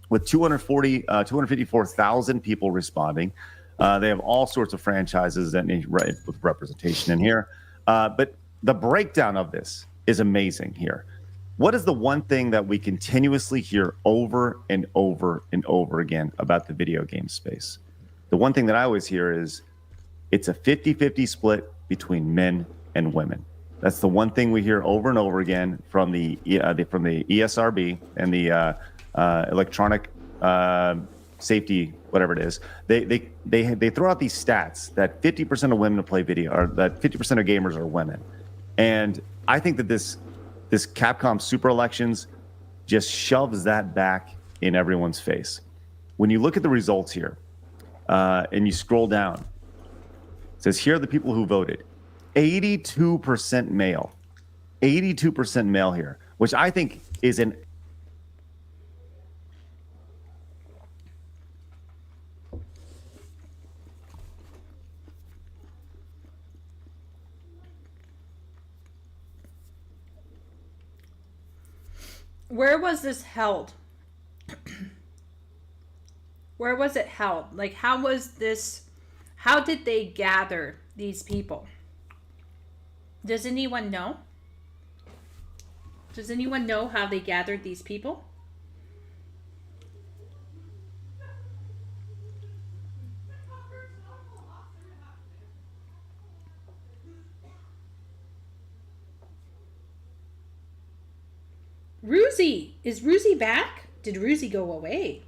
S6: with 254,000 people responding. They have all sorts of franchises that need with representation in here. But the breakdown of this is amazing here. What is the one thing that we continuously hear over and over and over again about the video game space? The one thing that I always hear is it's a 50-50 split between men and women. That's the one thing we hear over and over again from the ESRB and the electronic safety, whatever it is. They throw out these stats that 50% of women play video, or that 50% of gamers are women. And I think that this Capcom Super Elections just shoves that back in everyone's face. When you look at the results here, and you scroll down, it says here are the people who voted. 82% male. 82% male here, which I think is an
S5: Where was this held? Where was it held? Like, how did they gather these people? Does anyone know? Does anyone know how they gathered these people? Ruzi! Is Ruzi back? Did Ruzi go away?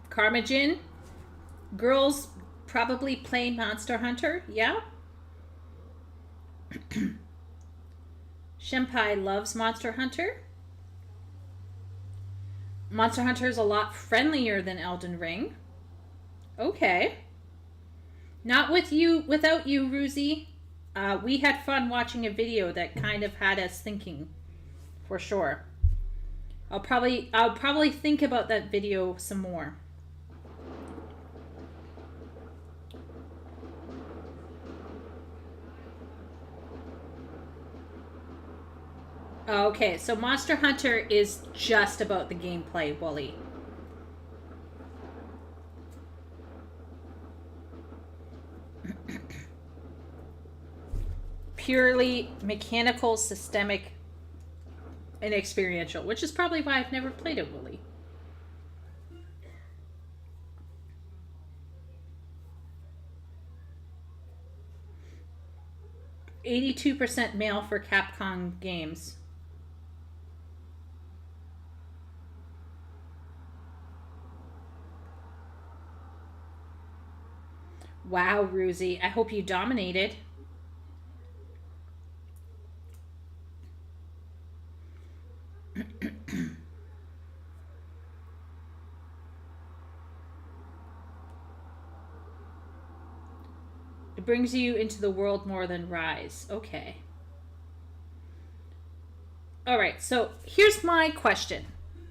S5: Karmajin? Girls probably play Monster Hunter, yeah? Shenpai loves Monster Hunter. Monster Hunter is a lot friendlier than Elden Ring. Okay. Not with you, without you, Ruzi. We had fun watching a video that kind of had us thinking, for sure. I'll probably think about that video some more. Okay, so Monster Hunter is just about the gameplay, Wooly. Purely mechanical, systemic, and experiential, which is probably why I've never played it, Wooly. %82 male for Capcom games. Wow, Ruzi. I hope you dominated. It brings you into the world more than Rise. Okay. All right, so here's my question.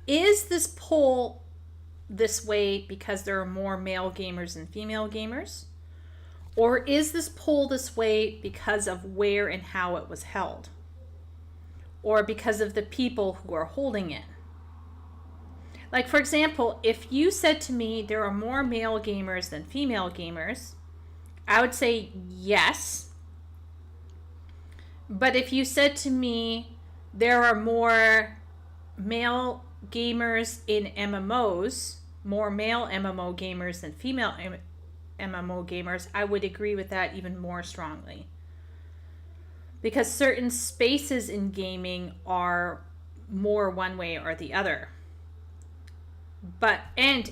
S5: Is this poll this way because there are more male gamers than female gamers? Or is this poll this way because of where and how it was held? Or because of the people who are holding it? Like, for example, if you said to me there are more male gamers than female gamers, I would say yes. But if you said to me there are more male gamers in MMOs, more male MMO gamers than female MMO gamers, I would agree with that even more strongly. Because certain spaces in gaming are more one way or the other. But and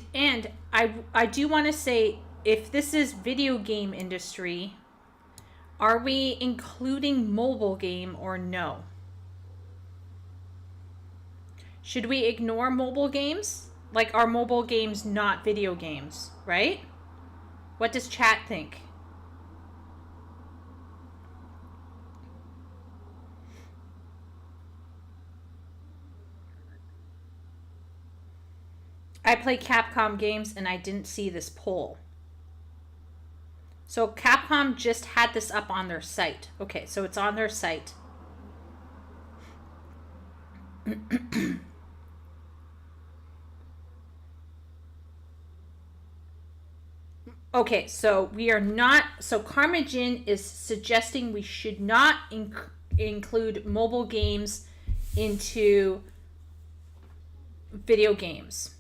S5: I do want to say, if this is video game industry, are we including mobile game or no? Should we ignore mobile games? Like, are mobile games not video games, right? What does chat think? I play Capcom games and I didn't see this poll. So Capcom just had this up on their site. Okay, so it's on their site. Okay, so we are not... So Karmajin is suggesting we should not include mobile games into video games.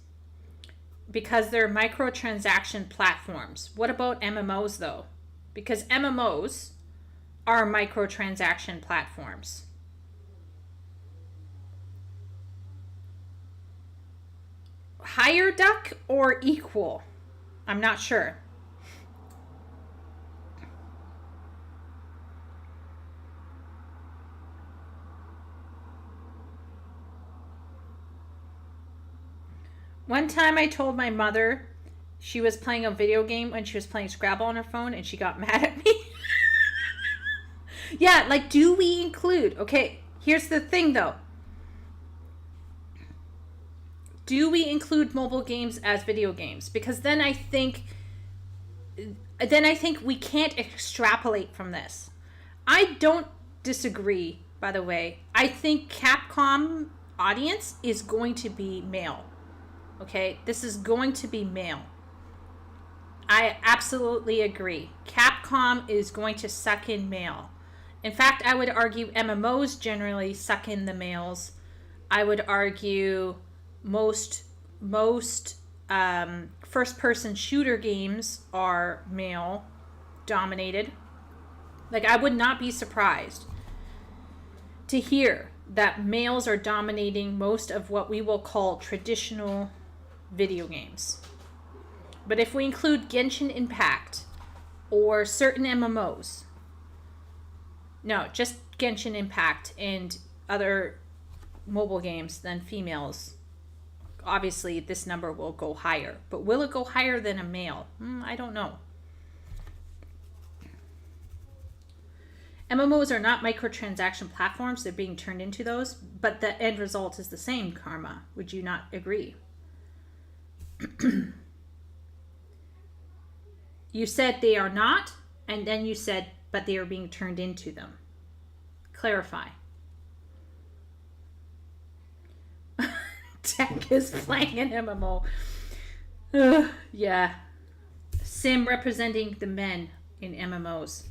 S5: because they're microtransaction platforms. What about MMOs though? Because MMOs are microtransaction platforms. Higher duck or equal? I'm not sure. One time I told my mother she was playing a video game when she was playing Scrabble on her phone and she got mad at me. Yeah, like, do we include... Okay, here's the thing though. Do we include mobile games as video games? Because then I think we can't extrapolate from this. I don't disagree, by the way. I think Capcom audience is going to be male. Okay, this is going to be male. I absolutely agree. Capcom is going to suck in male. In fact, I would argue MMOs generally suck in the males. I would argue most first-person shooter games are male dominated. Like, I would not be surprised to hear that males are dominating most of what we will call traditional video games. But if we include Genshin Impact or certain MMOs, no, just Genshin Impact and other mobile games, then females, obviously this number will go higher. But will it go higher than a male? I don't know. MMOs are not microtransaction platforms. They're being turned into those, but the end result is the same, Karma. Would you not agree? You said they are not, and then you said, but they are being turned into them. Clarify. Tech is playing an MMO. Yeah. Sim representing the men in MMOs.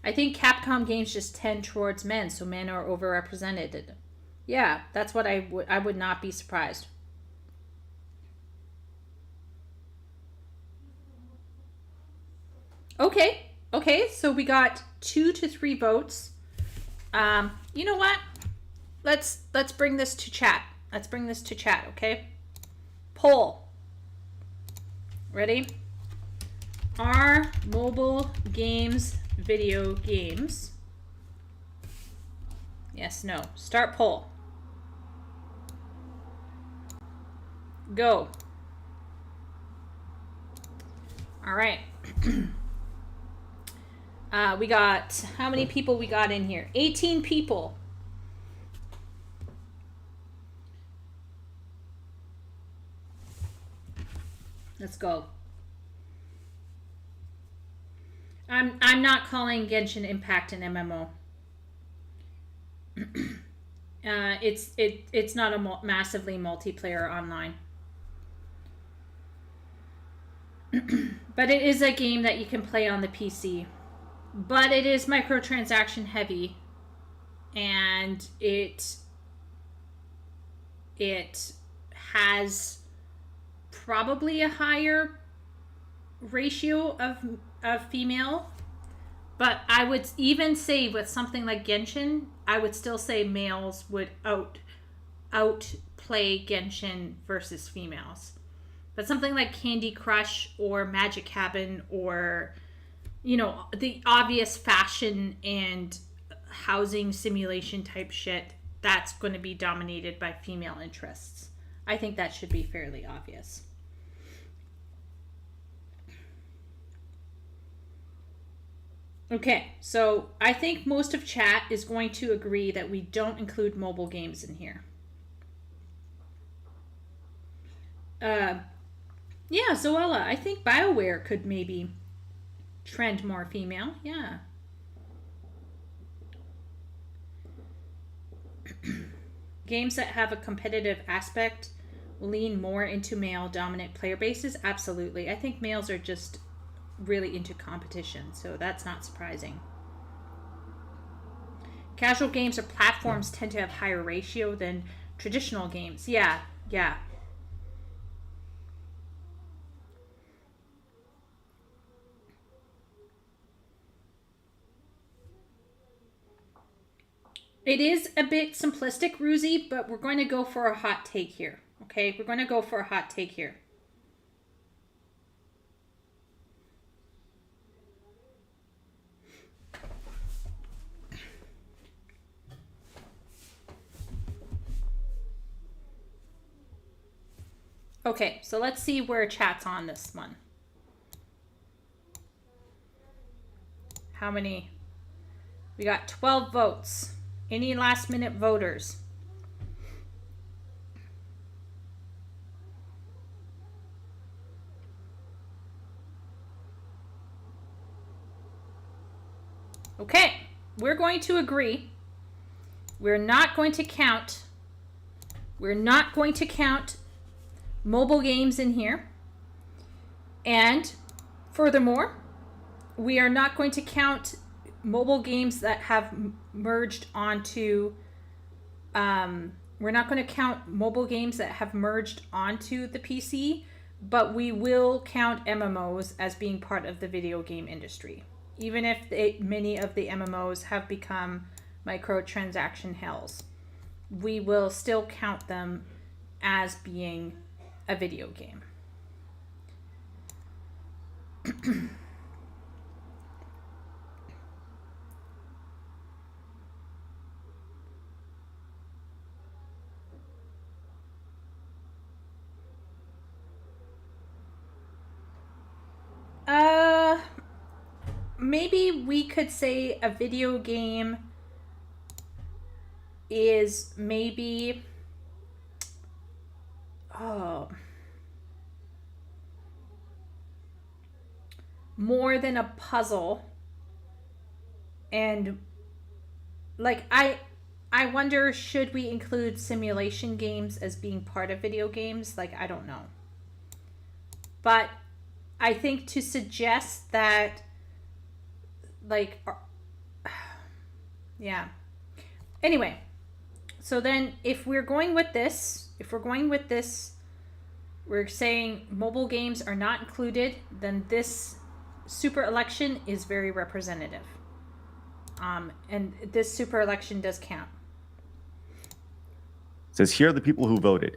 S5: I think Capcom games just tend towards men, so men are overrepresented. Yeah, that's what I would not be surprised. Okay, so we got 2 to 3 votes. You know what? Let's bring this to chat. Okay? Poll. Ready? Are mobile games video games? Yes, no. Start poll. Go. All right. We got, how many people we got in here? 18 people. Let's go. I'm not calling Genshin Impact an MMO. It's not a massively multiplayer online. But it is a game that you can play on the PC. But it is microtransaction heavy, and it has probably a higher ratio of female. But I would even say with something like Genshin, I would still say males would outplay Genshin versus females. But something like Candy Crush or Magic Cabin or, you know, the obvious fashion and housing simulation type shit, that's going to be dominated by female interests. I think that should be fairly obvious. Okay, so I think most of chat is going to agree that we don't include mobile games in here. Yeah, Zoella, I think BioWare could maybe trend more female. Yeah. Games that have a competitive aspect lean more into male dominant player bases. Absolutely. I think males are just really into competition, so that's not surprising. Casual games or platforms tend to have higher ratio than traditional games. Yeah. It is a bit simplistic, Ruzy, but we're going to go for a hot take here. Okay, we're going to go for a hot take here. Okay, so let's see where chat's on this one. How many? We got 12 votes. Any last minute voters? Okay, we're going to agree. We're not going to count mobile games in here. And furthermore, we are not going to count mobile games that have merged onto we're not going to count mobile games that have merged onto the PC, but we will count MMOs as being part of the video game industry, even if many of the MMOs have become microtransaction hells. We will still count them as being a video game. Maybe we could say a video game is maybe more than a puzzle. And like I wonder, should we include simulation games as being part of video games? Like, I don't know. But I think to suggest that, like, yeah. Anyway, so then if we're going with this, we're saying mobile games are not included, then this super election is very representative. And this super election does count.
S6: It says here are the people who voted.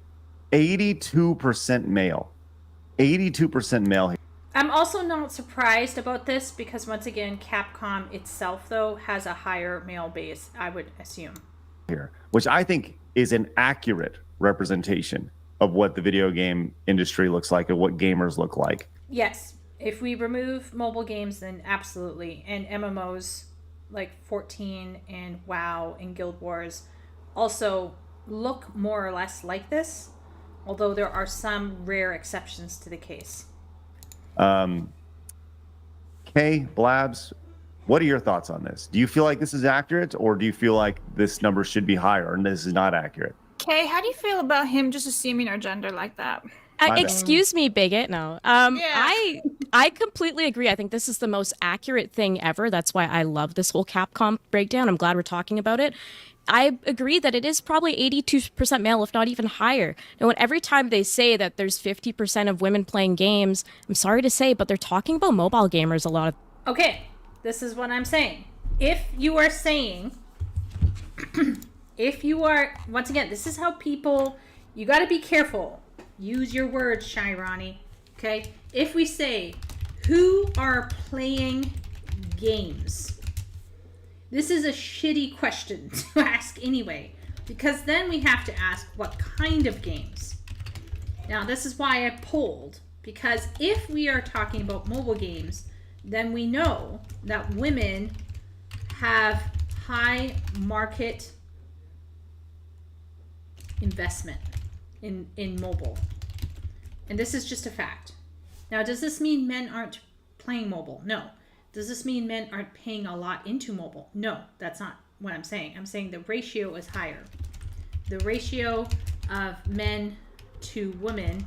S6: 82% male. 82% male.
S5: I'm also not surprised about this because, once again, Capcom itself, though, has a higher male base, I would assume.
S6: Here, which I think is an accurate representation of what the video game industry looks like and what gamers look like.
S5: Yes. If we remove mobile games, then absolutely. And MMOs like 14 and WoW and Guild Wars also look more or less like this, although there are some rare exceptions to the case.
S6: Kay, Blabs, what are your thoughts on this? Do you feel like this is accurate, or do you feel like this number should be higher and this is not accurate?
S7: Kay, how do you feel about him just assuming our gender like that?
S8: Excuse me, bigot. No. I completely agree. I think this is the most accurate thing ever. That's why I love this whole Capcom breakdown. I'm glad we're talking about it. I agree that it is probably 82% male, if not even higher. And every time they say that there's 50% of women playing games, I'm sorry to say, but they're talking about mobile gamers a lot of.
S5: Okay, this is what I'm saying. If you are saying, once again, this is how people, you got to be careful. Use your words, Shirani. Okay? If we say, who are playing games? This is a shitty question to ask anyway, because then we have to ask what kind of games. Now, this is why I polled, because if we are talking about mobile games, then we know that women have high market investment in mobile. And this is just a fact. Now, does this mean men aren't playing mobile? No. Does this mean men aren't paying a lot into mobile? No, that's not what I'm saying. I'm saying the ratio is higher. The ratio of men to women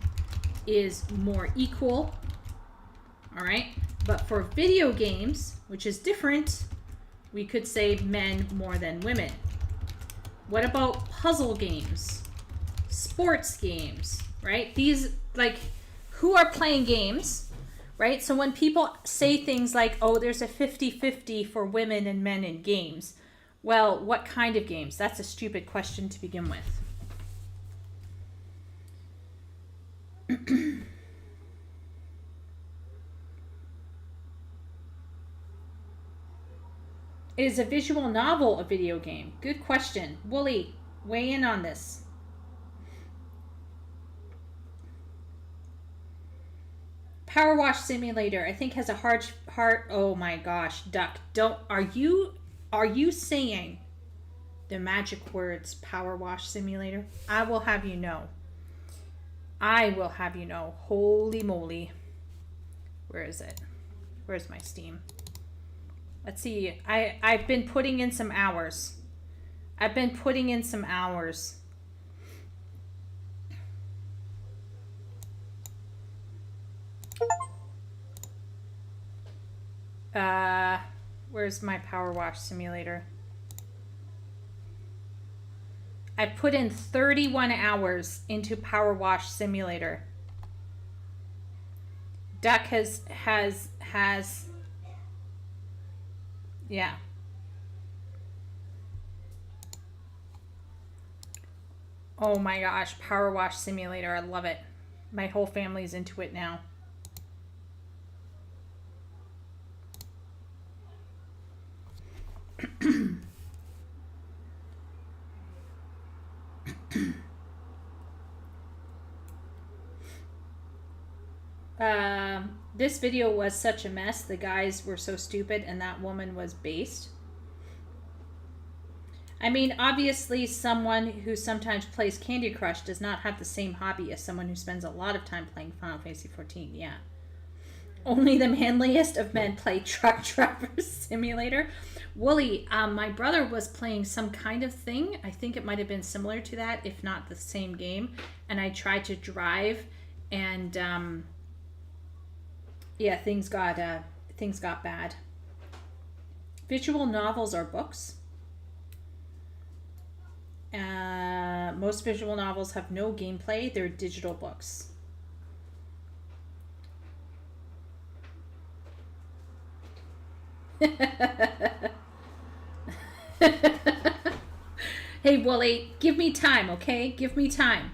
S5: is more equal. All right. But for video games, which is different, we could say men more than women. What about puzzle games? Sports games, right? These, like, who are playing games? Right? So when people say things like, oh, there's a 50-50 for women and men in games, Well, what kind of games? That's a stupid question to begin with. Is a visual novel a video game? Good question. Wooly, weigh in on this. Power Wash Simulator, I think, has a hard. Oh my gosh, Duck, don't. Are you saying the magic words Power Wash Simulator? I will have you know. Holy moly. Where is it? Where's my Steam? Let's see. I've been putting in some hours. Where's my Power Wash Simulator? I put in 31 hours into Power Wash Simulator. Duck has yeah. Oh my gosh, Power Wash Simulator, I love it. My whole family's into it now. This video was such a mess. The guys were so stupid and that woman was based. I mean, obviously someone who sometimes plays Candy Crush does not have the same hobby as someone who spends a lot of time playing Final Fantasy XIV. Yeah. Only the manliest of men play Truck Driver Simulator. Wooly, my brother was playing some kind of thing. I think it might have been similar to that, if not the same game. And I tried to drive, and yeah, things got bad. Visual novels are books. Most visual novels have no gameplay. They're digital books. Hey, Wooly, give me time, okay? Give me time.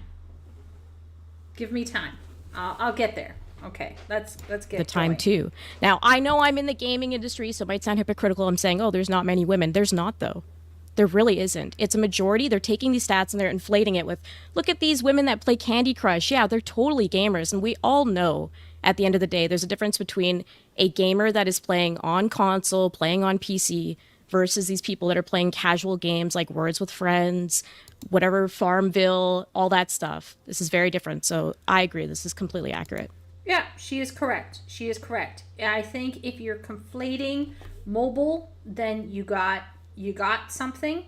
S5: I'll get there. Okay, let's get
S8: the time
S5: going.
S8: too. Now, I know I'm in the gaming industry, so it might sound hypocritical. I'm saying, oh, there's not many women. There's not, though. There really isn't. It's a majority. They're taking these stats and they're inflating it with, look at these women that play Candy Crush. Yeah, they're totally gamers. And we all know at the end of the day, there's a difference between a gamer that is playing on console, playing on PC, versus these people that are playing casual games like Words with Friends, whatever, Farmville, all that stuff. This is very different. So I agree. This is completely accurate.
S5: Yeah, she is correct. I think if you're conflating mobile, then you got something.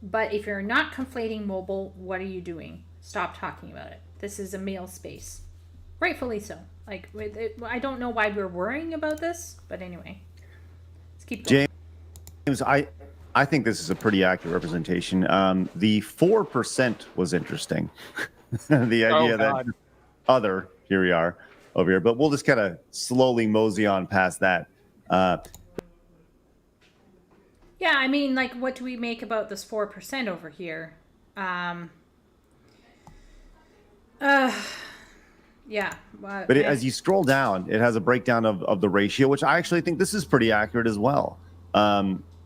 S5: But if you're not conflating mobile, what are you doing? Stop talking about it. This is a male space. Rightfully so. Like, I don't know why we're worrying about this, but anyway. Let's keep going.
S6: James, I think this is a pretty accurate representation. The 4% was interesting. The idea that other, here we are, over here. But we'll just kind of slowly mosey on past that.
S5: Yeah, I mean, like, what do we make about this 4% over here? Yeah.
S6: But as you scroll down, it has a breakdown of the ratio, which I actually think this is pretty accurate as well.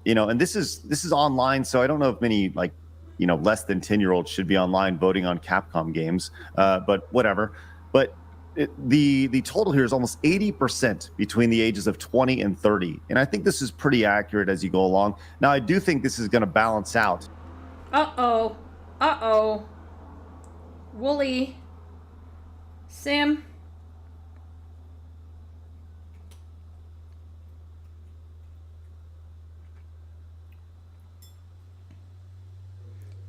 S6: You know, and this is online, so I don't know if many, like, you know, less than 10-year-olds should be online voting on Capcom games, but whatever. But the total here is almost 80% between the ages of 20 and 30. And I think this is pretty accurate as you go along. Now, I do think this is going to balance out.
S5: Uh-oh. Wooly. Sim.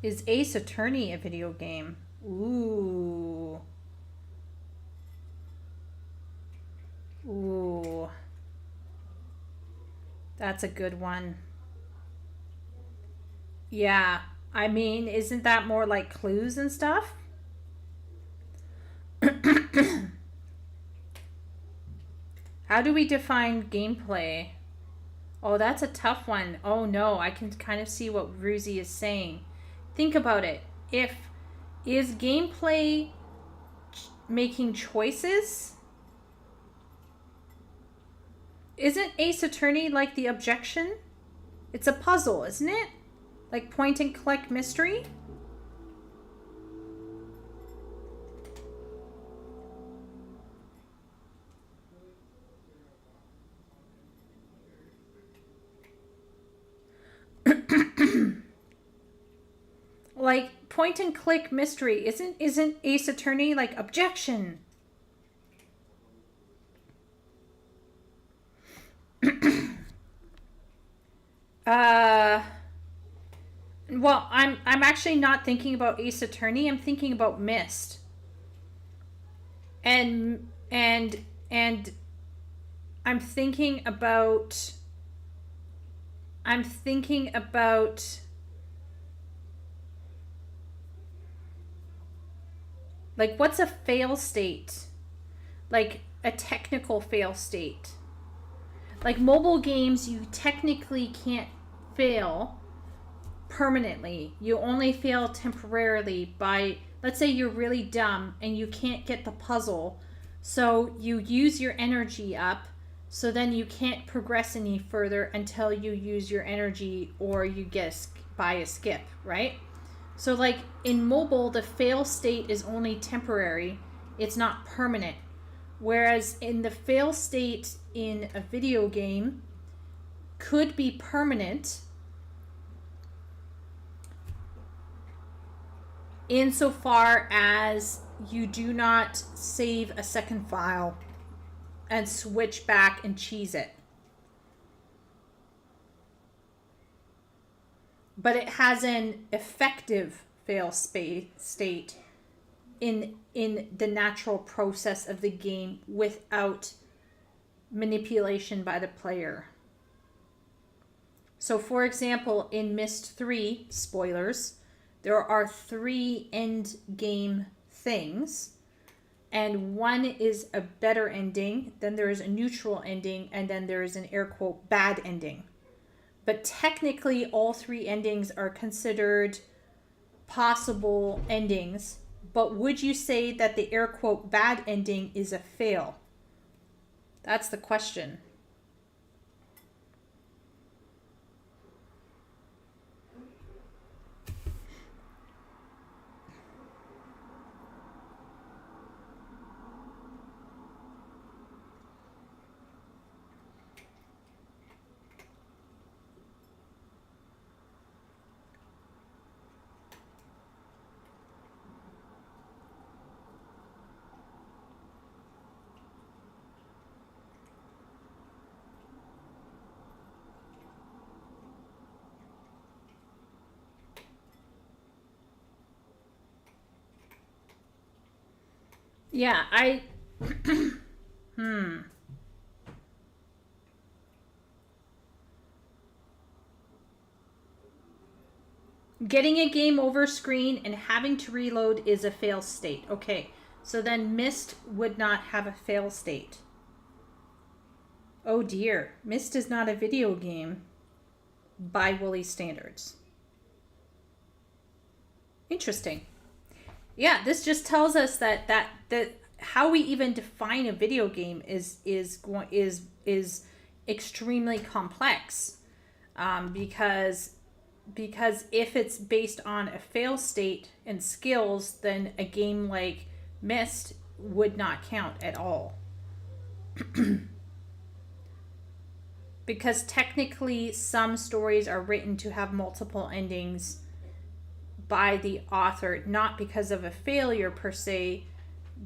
S5: Is Ace Attorney a video game? Ooh. That's a good one. Yeah. I mean, isn't that more like clues and stuff? How do we define gameplay? Oh, that's a tough one. Oh no, I can kind of see what Ruzi is saying. Think about it. If is gameplay making choices? Isn't Ace Attorney like the objection? It's a puzzle, isn't it? Like point and click mystery? Like point and click mystery. Isn't Ace Attorney like objection? Well, I'm actually not thinking about Ace Attorney. I'm thinking about Myst. And I'm thinking about like what's a fail state? Like a technical fail state. Like mobile games, you technically can't fail permanently. You only fail temporarily by, let's say you're really dumb and you can't get the puzzle. So you use your energy up. So then you can't progress any further until you use your energy or you buy a skip, right? So like in mobile, the fail state is only temporary. It's not permanent. Whereas in the fail state in a video game could be permanent insofar as you do not save a second file and switch back and cheese it. But it has an effective fail state in the natural process of the game without manipulation by the player. So for example, in Myst 3, spoilers, there are 3 end game things, and one is a better ending, then there is a neutral ending, and then there is an air quote bad ending. But technically all 3 endings are considered possible endings. But would you say that the air quote bad ending is a fail? That's the question. Yeah, Getting a game over screen and having to reload is a fail state. Okay, so then Myst would not have a fail state. Oh dear, Myst is not a video game by Wooly standards. Interesting. Yeah, this just tells us that how we even define a video game is extremely complex, because if it's based on a fail state and skills, then a game like Myst would not count at all. Because technically some stories are written to have multiple endings by the author, not because of a failure per se,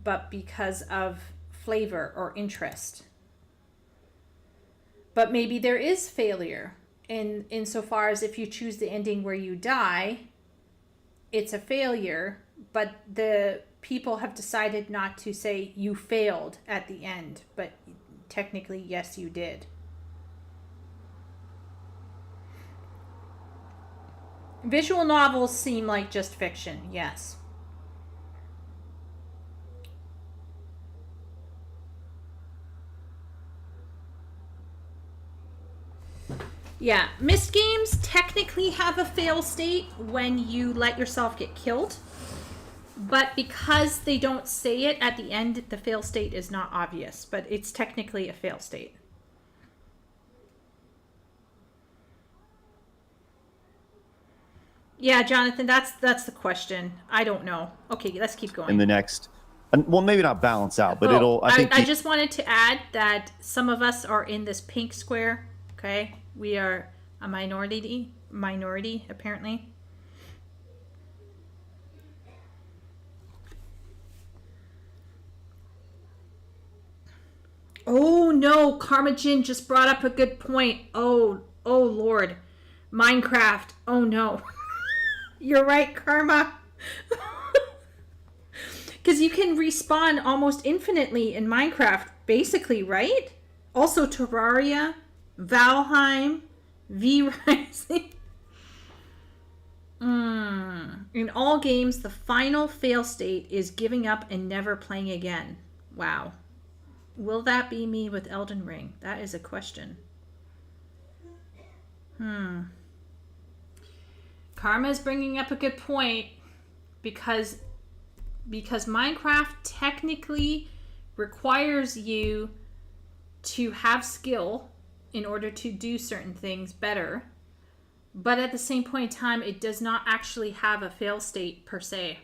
S5: but because of flavor or interest. But maybe there is failure insofar as if you choose the ending where you die, it's a failure, but the people have decided not to say you failed at the end, but technically, yes, you did. Visual novels seem like just fiction, yes. Yeah, missed games technically have a fail state when you let yourself get killed. But because they don't say it at the end, the fail state is not obvious, but it's technically a fail state. Yeah, Jonathan, that's the question. I don't know. Okay, let's keep going.
S6: In the next, well, maybe not balance out, but
S5: I just wanted to add that some of us are in this pink square. Okay, we are a minority apparently. Oh no, Karmajin just brought up a good point. Oh Lord. Minecraft. Oh no. You're right, Karma. Because you can respawn almost infinitely in Minecraft, basically, right? Also Terraria, Valheim, V-Rising. In all games, the final fail state is giving up and never playing again. Wow. Will that be me with Elden Ring? That is a question. Karma is bringing up a good point because Minecraft technically requires you to have skill in order to do certain things better. But at the same point in time, it does not actually have a fail state per se.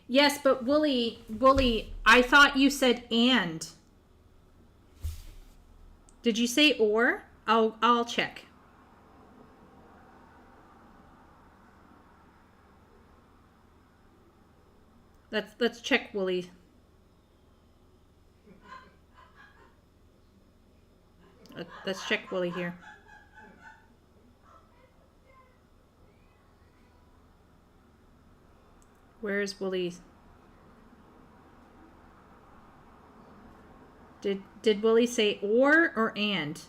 S5: Yes, but Wooly, I thought you said and. Did you say or? I'll check. Let's check Wooly. Let's check Wooly here. Where's Wooly? Did Wooly say or and?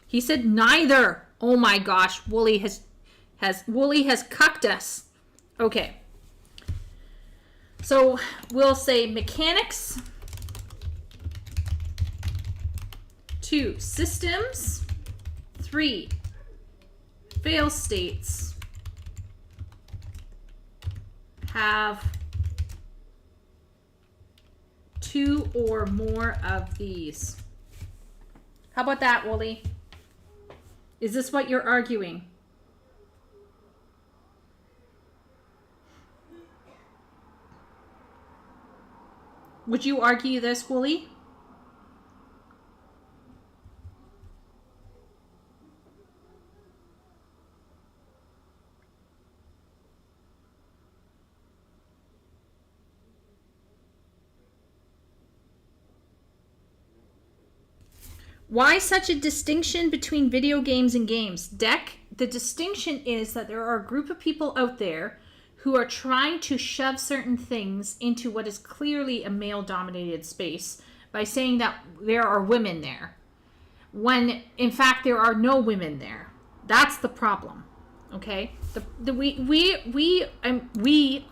S5: He said neither. Oh my gosh, Wooly has cucked us. Okay. So we'll say mechanics. 2, systems. 3, fail states have 2 or more of these. How about that, Wooly? Is this what you're arguing? Would you argue this, Wooly? Why such a distinction between video games and games? Deck, the distinction is that there are a group of people out there who are trying to shove certain things into what is clearly a male-dominated space by saying that there are women there, when in fact there are no women there. That's the problem. Okay? We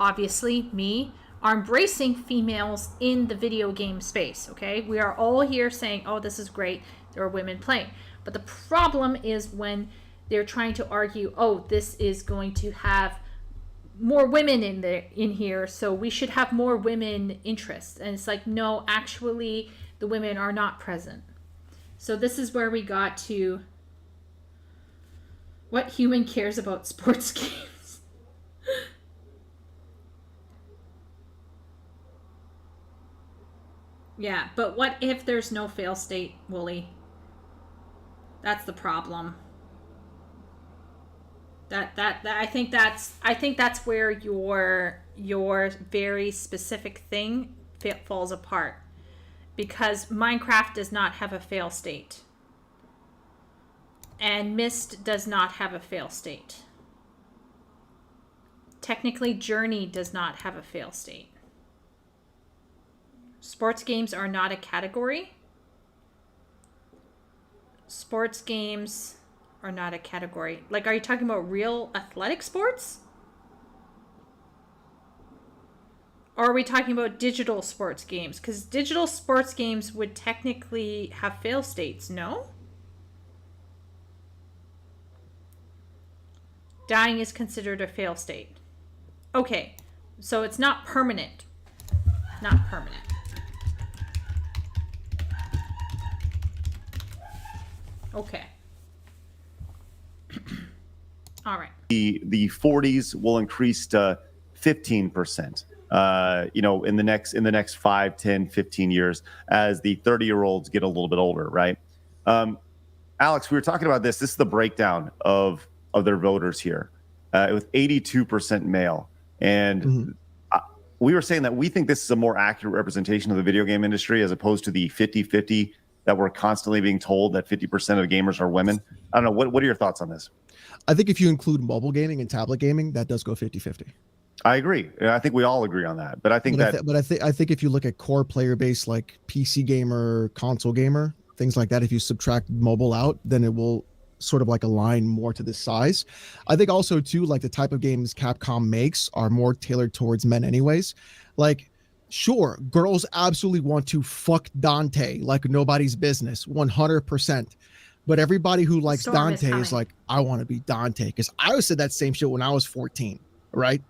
S5: obviously, me, are embracing females in the video game space. Okay? We are all here saying, oh, this is great. There are women playing. But the problem is when they're trying to argue, oh, this is going to have more women in here, so we should have more women interests. And it's like, no, actually, the women are not present. So this is where we got to what human cares about sports games. Yeah, but what if there's no fail state, Wooly? That's the problem. I think that's where your very specific thing falls apart, because Minecraft does not have a fail state, and Myst does not have a fail state. Technically, Journey does not have a fail state. Sports games are not a category. sports games are not a category. Like, are you talking about real athletic sports? Or are we talking about digital sports games? Because digital sports games would technically have fail states, no? Dying is considered a fail state. Okay, so it's not permanent. Not permanent. Okay. All right.
S6: The 40s will increase to 15%. In the next 5, 10, 15 years, as the 30-year-olds get a little bit older, right? Alex, we were talking about this. This is the breakdown of their voters here, with 82% male. And we were saying that we think this is a more accurate representation of the video game industry as opposed to the 50-50 that we're constantly being told that 50% of gamers are women. I don't know. What are your thoughts on this?
S9: I think if you include mobile gaming and tablet gaming, that does go 50-50.
S6: I agree. I think we all agree on that. But I think
S9: I think if you look at core player base like PC gamer, console gamer, things like that, if you subtract mobile out, then it will sort of like align more to this size. I think also too, like the type of games Capcom makes are more tailored towards men anyways. Like, sure, girls absolutely want to fuck Dante like nobody's business, 100%. But everybody who likes Dante is like, I want to be Dante. Because I said that same shit when I was 14, right?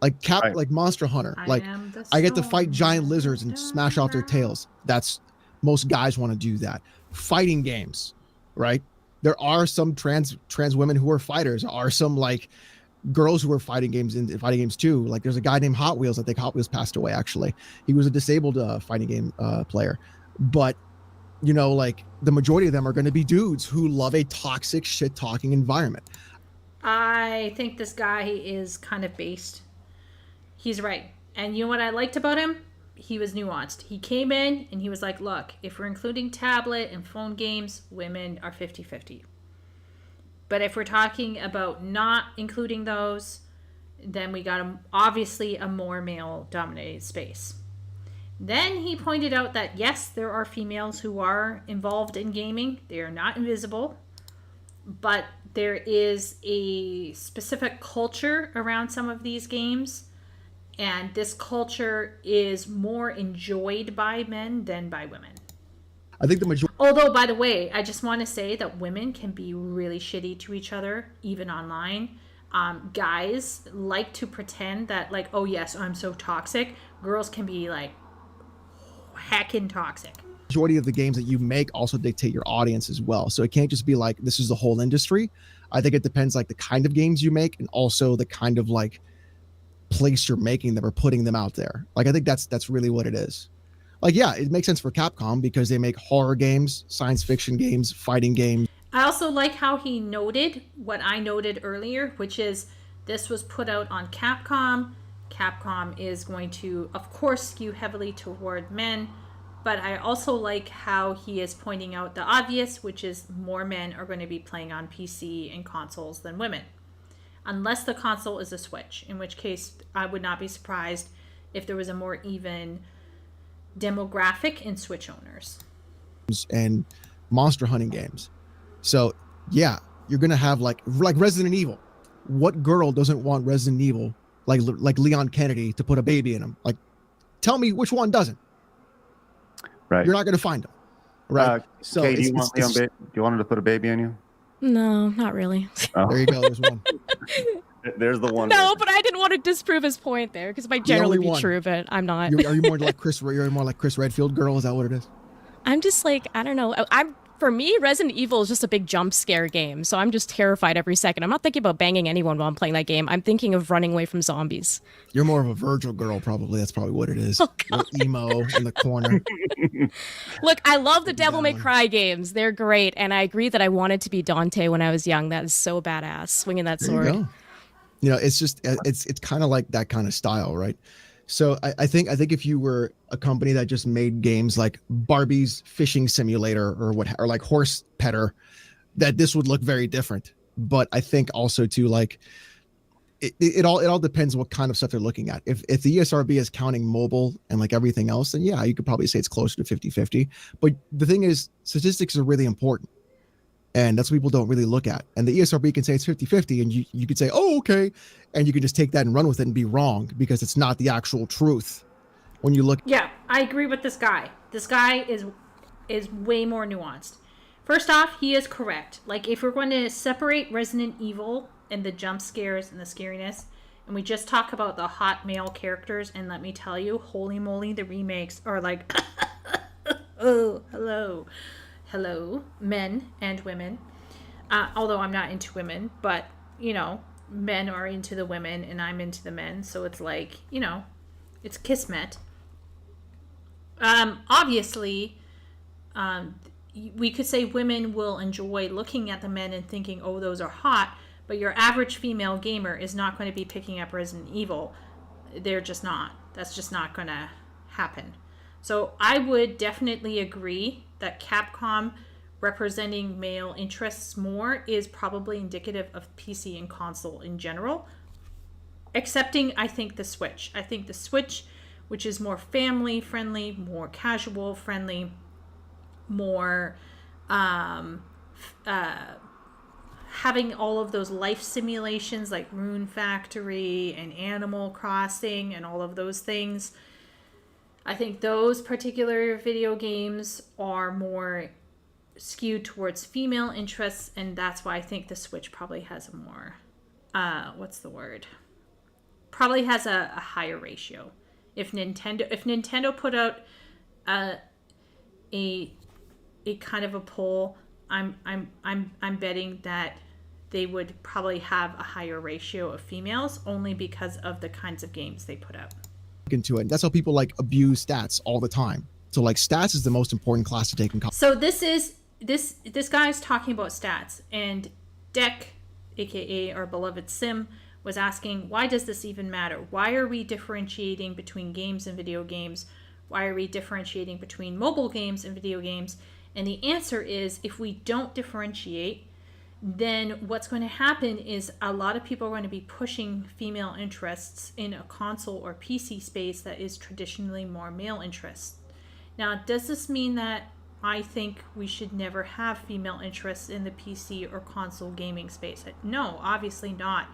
S9: Like like Monster Hunter. Like, I get to fight giant lizards and smash off their tails. That's, most guys want to do that. Fighting games, right? There are some trans women who are fighters. There are some like girls who are fighting games too. Like there's a guy named Hot Wheels. I think Hot Wheels passed away actually. He was a disabled fighting game player. But like the majority of them are going to be dudes who love a toxic shit talking environment.
S5: I think this guy is kind of based. He's right. And you know what I liked about him? He was nuanced. He came in and he was like, look, if we're including tablet and phone games, women are 50-50. But if we're talking about not including those, then we got obviously a more male-dominated space. Then he pointed out that, yes, there are females who are involved in gaming. They are not invisible. But there is a specific culture around some of these games. And this culture is more enjoyed by men than by women.
S9: I think the majority.
S5: Although, by the way, I just want to say that women can be really shitty to each other, even online. Guys like to pretend that, like, oh yes, I'm so toxic. Girls can be like heckin' toxic.
S9: Majority of the games that you make also dictate your audience as well. So it can't just be like this is the whole industry. I think it depends like the kind of games you make and also the kind of like place you're making them or putting them out there. Like I think that's really what it is. Like, yeah, it makes sense for Capcom because they make horror games, science fiction games, fighting games.
S5: I also like how he noted what I noted earlier, which is this was put out on Capcom. Capcom is going to, of course, skew heavily toward men, but I also like how he is pointing out the obvious, which is more men are going to be playing on PC and consoles than women. Unless the console is a Switch, in which case I would not be surprised if there was a more even demographic in Switch owners. And
S9: monster hunting games. So, yeah, you're going to have like Resident Evil. What girl doesn't want Resident Evil, like Leon Kennedy, to put a baby in him? Like, tell me which one doesn't.
S6: Right.
S9: You're not going to find them. Right.
S6: So, Kay, do you want him to put a baby in you?
S8: No, not really.
S6: Oh.
S9: There you go. There's one.
S6: There's the one.
S8: No, but I didn't want to disprove his point there because it might generally be true, but I'm not.
S9: Are you more like Chris? You're more like Chris Redfield girl? Is that what it is?
S8: I'm just like, I don't know. For me, Resident Evil is just a big jump scare game, so I'm just terrified every second. I'm not thinking about banging anyone while I'm playing that game. I'm thinking of running away from zombies.
S9: You're more of a Virgil girl, probably. That's probably what it is.
S8: Oh, God.
S9: Emo in the corner.
S8: Look, I love the Devil May Cry games. They're great, and I agree that I wanted to be Dante when I was young. That is so badass, swinging that sword.
S9: There you go. You know, it's just it's kind of like that kind of style, right? So I think if you were a company that just made games like Barbie's Fishing Simulator or like Horse Petter, that this would look very different. But I think also too, like it all depends what kind of stuff they're looking at. If the ESRB is counting mobile and like everything else, then yeah, you could probably say it's closer to 50-50. But the thing is, statistics are really important. And that's what people don't really look at. And the ESRB can say it's 50-50, and you could say, oh, okay. And you can just take that and run with it and be wrong because it's not the actual truth. When you look.
S1: Yeah, I agree with this guy. This guy is way more nuanced. First off, he is correct. Like, if we're going to separate Resident Evil and the jump scares and the scariness, and we just talk about the hot male characters, and let me tell you, holy moly, the remakes are like, oh, hello, men and women. Although I'm not into women, but, you know, men are into the women, and I'm into the men, so it's like, you know, it's kismet. Obviously, we could say women will enjoy looking at the men and thinking, oh, those are hot, but your average female gamer is not going to be picking up Resident Evil. They're just not. That's just not going to happen. So I would definitely agree that Capcom representing male interests more is probably indicative of PC and console in general, excepting, I think, the Switch. I think the Switch, which is more family friendly, more casual friendly, more having all of those life simulations like Rune Factory and Animal Crossing and all of those things. I think those particular video games are more skewed towards female interests, and that's why I think the Switch probably has a more probably has a higher ratio. If Nintendo put out a kind of a poll, I'm betting that they would probably have a higher ratio of females, only because of the kinds of games they put out.
S9: Into it. That's how people like abuse stats all the time. So like stats is the most important class to take in college.
S1: So this guy's talking about stats, and Deck, aka our beloved Sim, was asking, why does this even matter? Why are we differentiating between games and video games? Why are we differentiating between mobile games and video games? And the answer is, if we don't differentiate, then what's going to happen is a lot of people are going to be pushing female interests in a console or PC space that is traditionally more male interests. Now, does this mean that I think we should never have female interests in the PC or console gaming space? No, obviously not.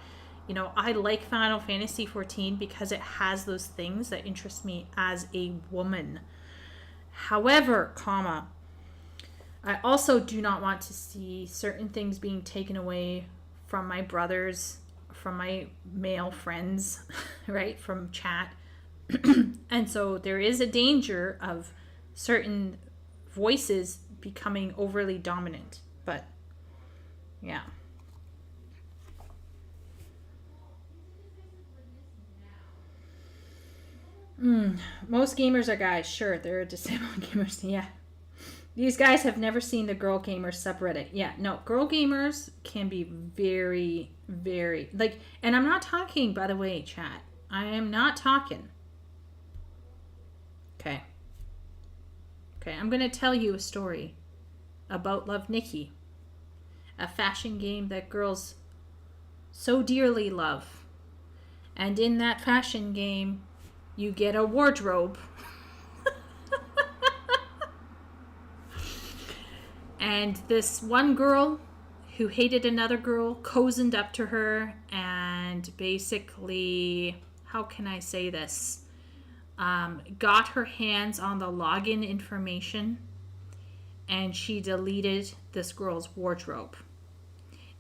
S1: You know, I like Final Fantasy XIV because it has those things that interest me as a woman. However, I also do not want to see certain things being taken away from my brothers, from my male friends, right, from chat. And so there is a danger of certain voices becoming overly dominant. But, yeah. Most gamers are guys. Sure, there are disabled gamers. Yeah. These guys have never seen the girl gamers subreddit. Yeah, no, girl gamers can be very, very, like, and I'm not talking, by the way, chat. I am not talking. Okay, I'm going to tell you a story about Love Nikki, a fashion game that girls so dearly love. And in that fashion game, you get a wardrobe. And this one girl who hated another girl cozened up to her and basically, how can I say this? Got her hands on the login information, and she deleted this girl's wardrobe.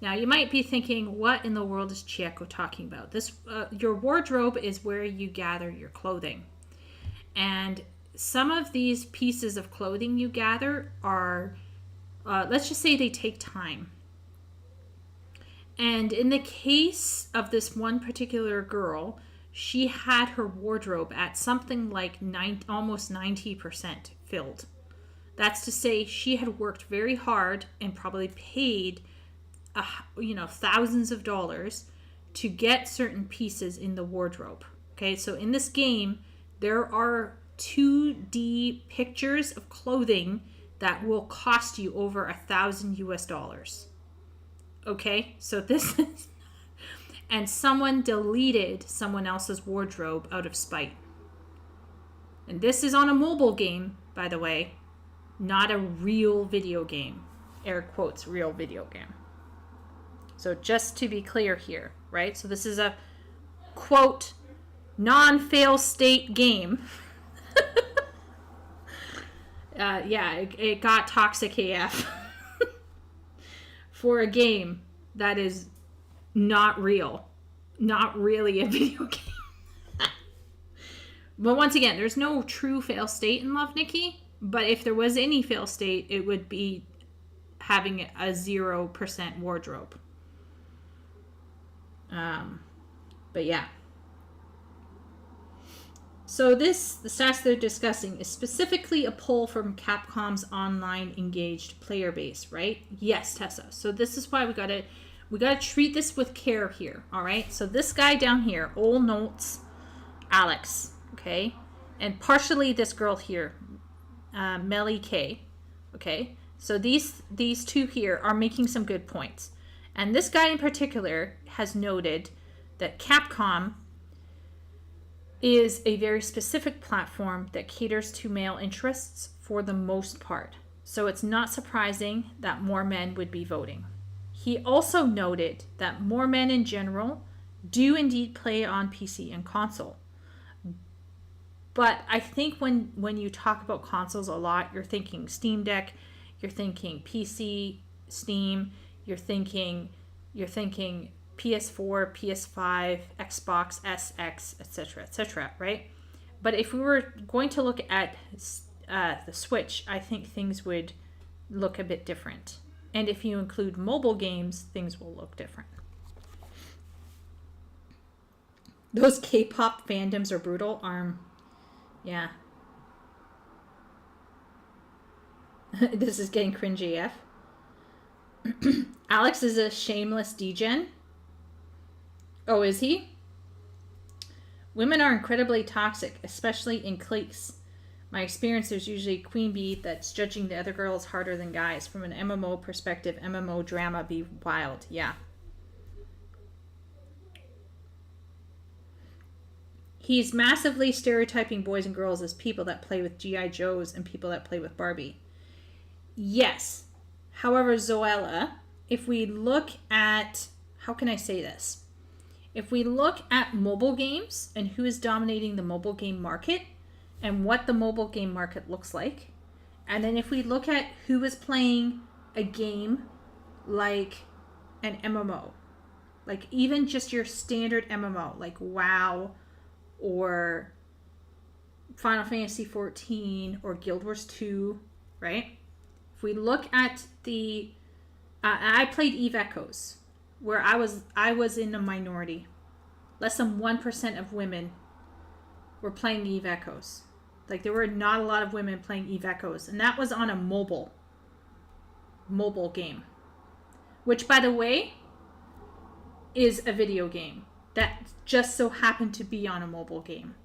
S1: Now, you might be thinking, what in the world is Chieko talking about? Your wardrobe is where you gather your clothing. And some of these pieces of clothing you gather are, let's just say they take time. And in the case of this one particular girl, she had her wardrobe at something like almost 90% filled. That's to say, she had worked very hard and probably paid thousands of dollars to get certain pieces in the wardrobe. Okay, so in this game, there are 2D pictures of clothing that will cost you over $1,000 US. Okay, so this is, and someone deleted someone else's wardrobe out of spite. And this is on a mobile game, by the way, not a real video game. air quotes, real video game. So just to be clear here, right? So this is a, quote, non-fail state game. It got toxic AF for a game that is not real. Not really a video game. But once again, there's no true fail state in Love, Nikki. But if there was any fail state, it would be having a 0% wardrobe. But yeah. So the stats they're discussing is specifically a poll from Capcom's online engaged player base, right? Yes, Tessa. So this is why we gotta treat this with care here, all right? So this guy down here, Old Notes, Alex, okay? And partially this girl here, Melly K, okay? So these two here are making some good points. And this guy in particular has noted that Capcom is a very specific platform that caters to male interests for the most part. So it's not surprising that more men would be voting. He also noted that more men in general do indeed play on PC and console. But I think when you talk about consoles a lot, you're thinking Steam Deck, you're thinking PC, Steam, you're thinking PS4, PS5, Xbox SX, etc., right? But if we were going to look at the Switch, I think things would look a bit different. And if you include mobile games, things will look different. Those K-pop fandoms are brutal. Yeah. This is getting cringy AF. Alex is a shameless degen. Oh, is he? Women are incredibly toxic, especially in cliques. My experience, there's usually queen bee that's judging the other girls harder than guys. From an MMO perspective, MMO drama be wild. Yeah. He's massively stereotyping boys and girls as people that play with G.I. Joes and people that play with Barbie. Yes. However, Zoella, if we look at... How can I say this? If we look at mobile games and who is dominating the mobile game market and what the mobile game market looks like, and then if we look at who is playing a game like an MMO, like even just your standard MMO, like WoW or Final Fantasy 14 or Guild Wars 2, right? If we look at the... I played Eve Echoes, where I was in a minority. Less than 1% of women were playing Eve Echoes. Like, there were not a lot of women playing Eve Echoes. And that was on a mobile game. Which, by the way, is a video game. That just so happened to be on a mobile game.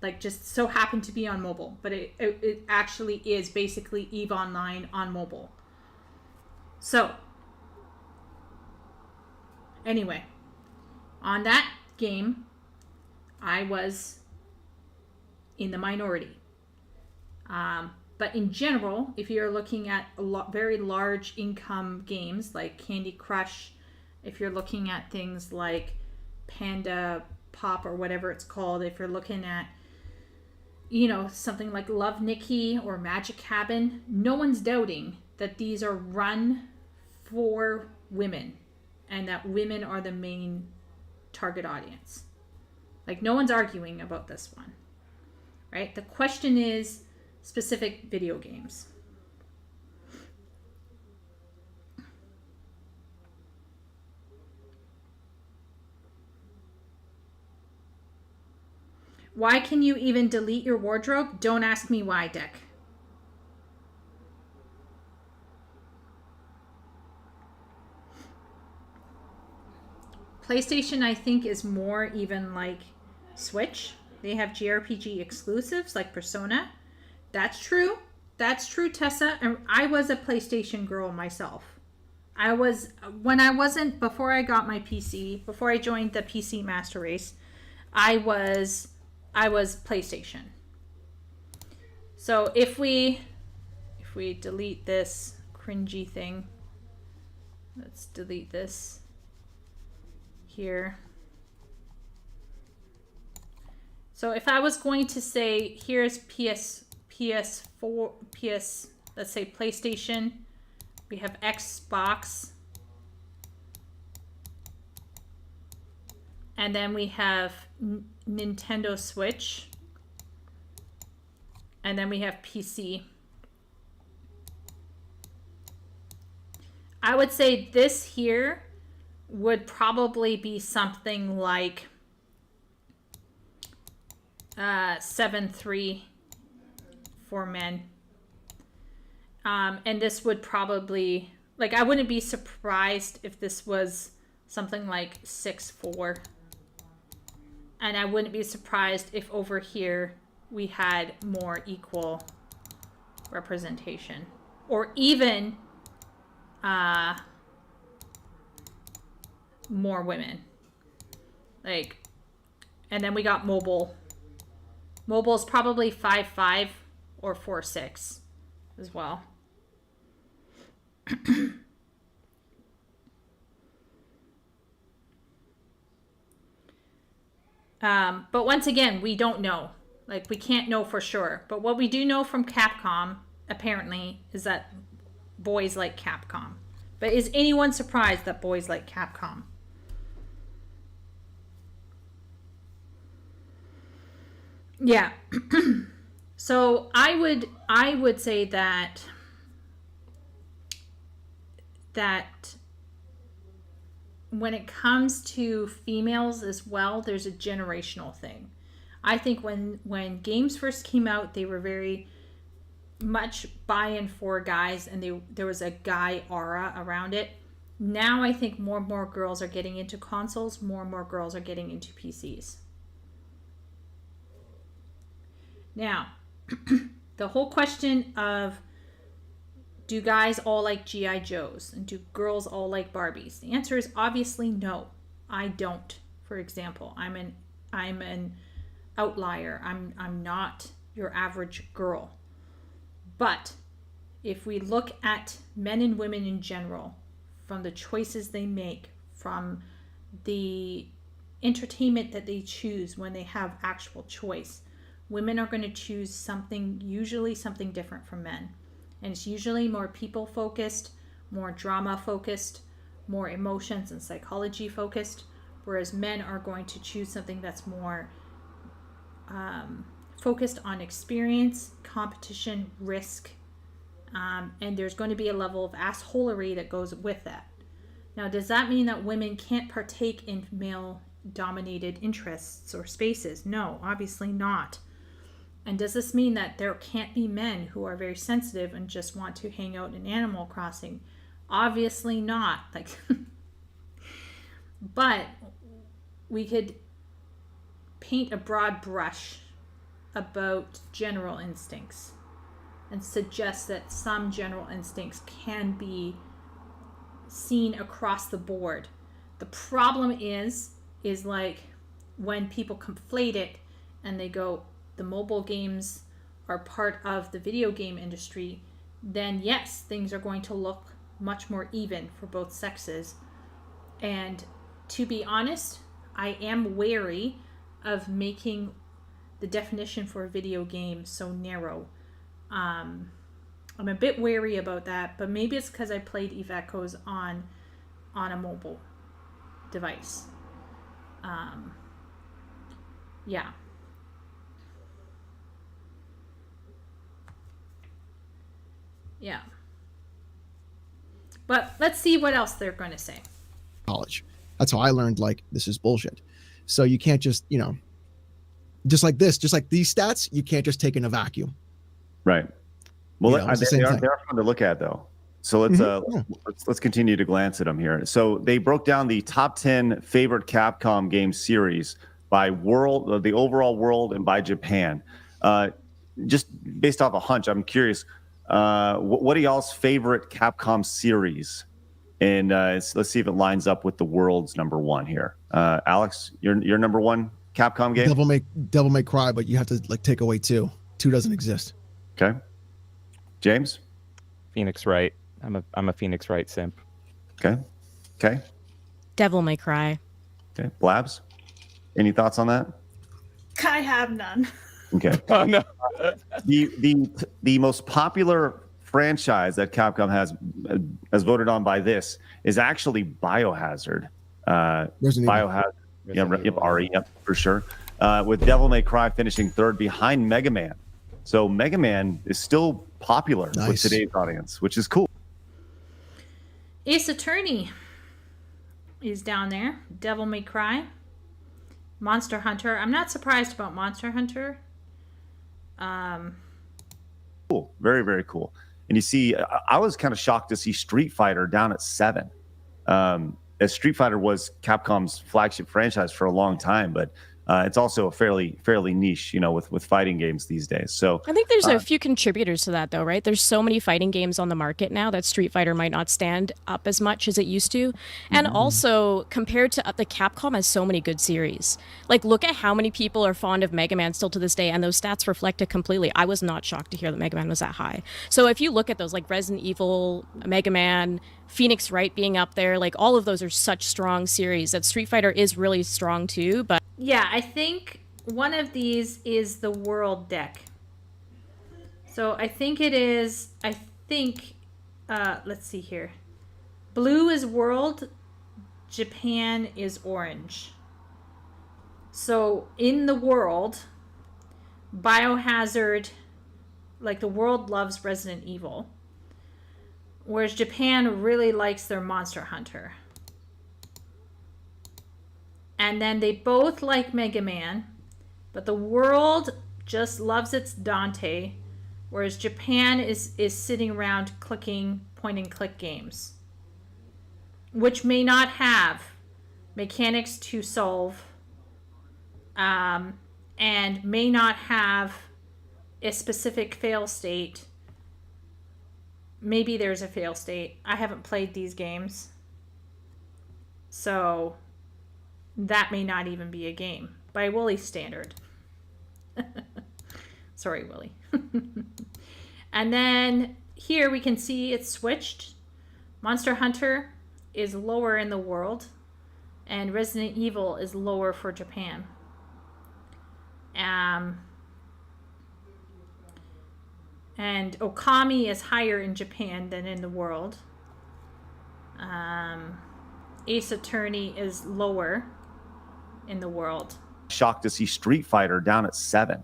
S1: Like, just so happened to be on mobile. But it actually is basically EVE Online on mobile. So, anyway, on that game, I was in the minority. But in general, if you're looking at very large income games like Candy Crush, if you're looking at things like Panda Pop or whatever it's called, if you're looking at, something like Love Nikki or Magic Cabin, no one's doubting that these are run for women and that women are the main target audience. Like, no one's arguing about this one, right? The question is specific video games. Why can you even delete your wardrobe? Don't ask me why, Dick. PlayStation, I think, is more even like Switch. They have JRPG exclusives like Persona. That's true. That's true, Tessa. And I was a PlayStation girl myself. Before I got my PC, before I joined the PC Master Race, I was PlayStation. So if we delete this cringy thing, Let's delete this here. So if I was going to say, here's PS4, let's say PlayStation, we have Xbox, and then we have Nintendo Switch, and then we have PC. I would say this here would probably be something like 7-3 for men. And this would probably, like, I wouldn't be surprised if this was something like 6-4. And I wouldn't be surprised if over here we had more equal representation. Or even more women. Like, and then we got mobile. Mobile's probably 5-5 or 4-6 as well. But once again, we don't know. Like, we can't know for sure. But what we do know from Capcom, apparently, is that boys like Capcom. But is anyone surprised that boys like Capcom? Yeah. So I would say that when it comes to females as well, there's a generational thing. I think when games first came out, they were very much buy-in for guys, and there was a guy aura around it. Now I think more and more girls are getting into consoles, more and more girls are getting into PCs. Now, the whole question of, do guys all like G.I. Joes and do girls all like Barbies? The answer is obviously no. I don't. For example, I'm an outlier. I'm not your average girl. But if we look at men and women in general, from the choices they make, from the entertainment that they choose when they have actual choice, women are going to choose usually something different from men. And it's usually more people focused, more drama focused, more emotions and psychology focused, whereas men are going to choose something that's more focused on experience, competition, risk, and there's going to be a level of assholery that goes with that. Now, does that mean that women can't partake in male-dominated interests or spaces? No, obviously not. And does this mean that there can't be men who are very sensitive and just want to hang out in Animal Crossing? Obviously not. Like, but we could paint a broad brush about general instincts and suggest that some general instincts can be seen across the board. The problem is like when people conflate it and they go, the mobile games are part of the video game industry, then yes, things are going to look much more even for both sexes. And to be honest, I am wary of making the definition for a video game so narrow. I'm a bit wary about that, but maybe it's because I played Eve Echoes on a mobile device. Yeah. Yeah. But let's see what else they're going to say.
S9: College. That's how I learned, like, this is bullshit. So you can't just, just like these stats, you can't just take in a vacuum.
S6: Right. Well,
S9: they are
S6: fun to look at, though. So let's continue to glance at them here. So they broke down the top 10 favorite Capcom game series by world, the overall world, and by Japan. Just based off a hunch, I'm curious. What are y'all's favorite Capcom series? And let's see if it lines up with the world's number one here. Alex, your number one Capcom game?
S9: Devil May Cry, but you have to take away 2. 2 doesn't exist.
S6: Okay. James?
S10: Phoenix Wright. I'm a Phoenix Wright simp.
S6: Okay.
S8: Devil May Cry.
S6: Okay. Blabs. Any thoughts on that?
S7: I have none.
S6: Okay.
S10: Oh no.
S6: The most popular franchise that Capcom has voted on by this is actually Biohazard. Biohazard. Yep, RE, yep, for sure. With Devil May Cry finishing third behind Mega Man. So Mega Man is still popular with today's audience, which is cool.
S1: Ace Attorney is down there. Devil May Cry. Monster Hunter. I'm not surprised about Monster Hunter.
S6: Cool. Very, very cool. And you see, I was kind of shocked to see Street Fighter down at 7. As Street Fighter was Capcom's flagship franchise for a long time, but it's also a fairly niche, with fighting games these days. So
S8: I think there's a few contributors to that, though, right? There's so many fighting games on the market now that Street Fighter might not stand up as much as it used to. And also, compared to the Capcom has so many good series. Like, look at how many people are fond of Mega Man still to this day, and those stats reflect it completely. I was not shocked to hear that Mega Man was that high. So if you look at those, like Resident Evil, Mega Man, Phoenix Wright being up there, like all of those are such strong series that Street Fighter is really strong too, but
S1: yeah, I think one of these is the World deck. So I think it is, let's see here. Blue is World, Japan is Orange. So in the World, Biohazard, like the World loves Resident Evil, whereas Japan really likes their Monster Hunter. And then they both like Mega Man, but the World just loves its Dante, whereas Japan is sitting around clicking point-and-click games, which may not have mechanics to solve, and may not have a specific fail state. Maybe there's a fail state. I haven't played these games, so that may not even be a game by Wooly's standard. Sorry, Wooly. And then here we can see it's switched. Monster Hunter is lower in the World, and Resident Evil is lower for Japan. And Okami is higher in Japan than in the World. Ace Attorney is lower in the World.
S6: Shocked to see Street Fighter down at 7.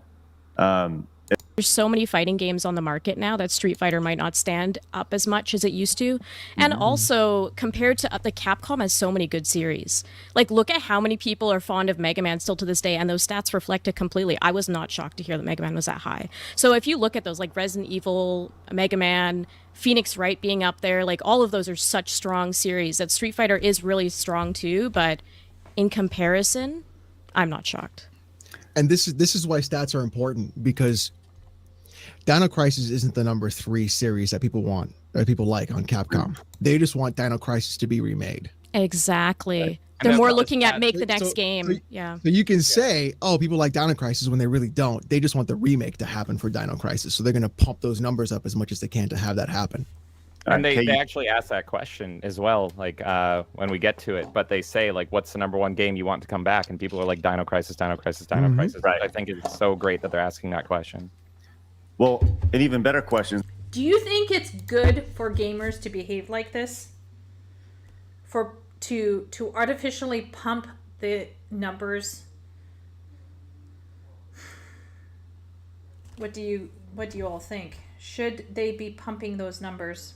S8: there's so many fighting games on the market now that Street Fighter might not stand up as much as it used to. And also, compared to the Capcom has so many good series. Like, look at how many people are fond of Mega Man still to this day, and those stats reflect it completely. I was not shocked to hear that Mega Man was that high. So if you look at those, like Resident Evil, Mega Man, Phoenix Wright being up there, like all of those are such strong series that Street Fighter is really strong too, but in comparison, I'm not shocked.
S9: And this is why stats are important, because Dino Crisis isn't the number 3 series that people want, that people like on Capcom. They just want Dino Crisis to be remade.
S8: Exactly.
S9: Right.
S8: They're more looking at make the next game.
S9: So you can say, oh, people like Dino Crisis when they really don't. They just want the remake to happen for Dino Crisis. So they're going to pump those numbers up as much as they can to have that happen.
S10: And they actually ask that question as well, like when we get to it. But they say, like, what's the number 1 game you want to come back? And people are like, Dino Crisis, Dino Crisis, Dino Crisis. Right. I think it's so great that they're asking that question.
S6: Well, an even better question.
S1: Do you think it's good for gamers to behave like this? To artificially pump the numbers? What do you all think? Should they be pumping those numbers?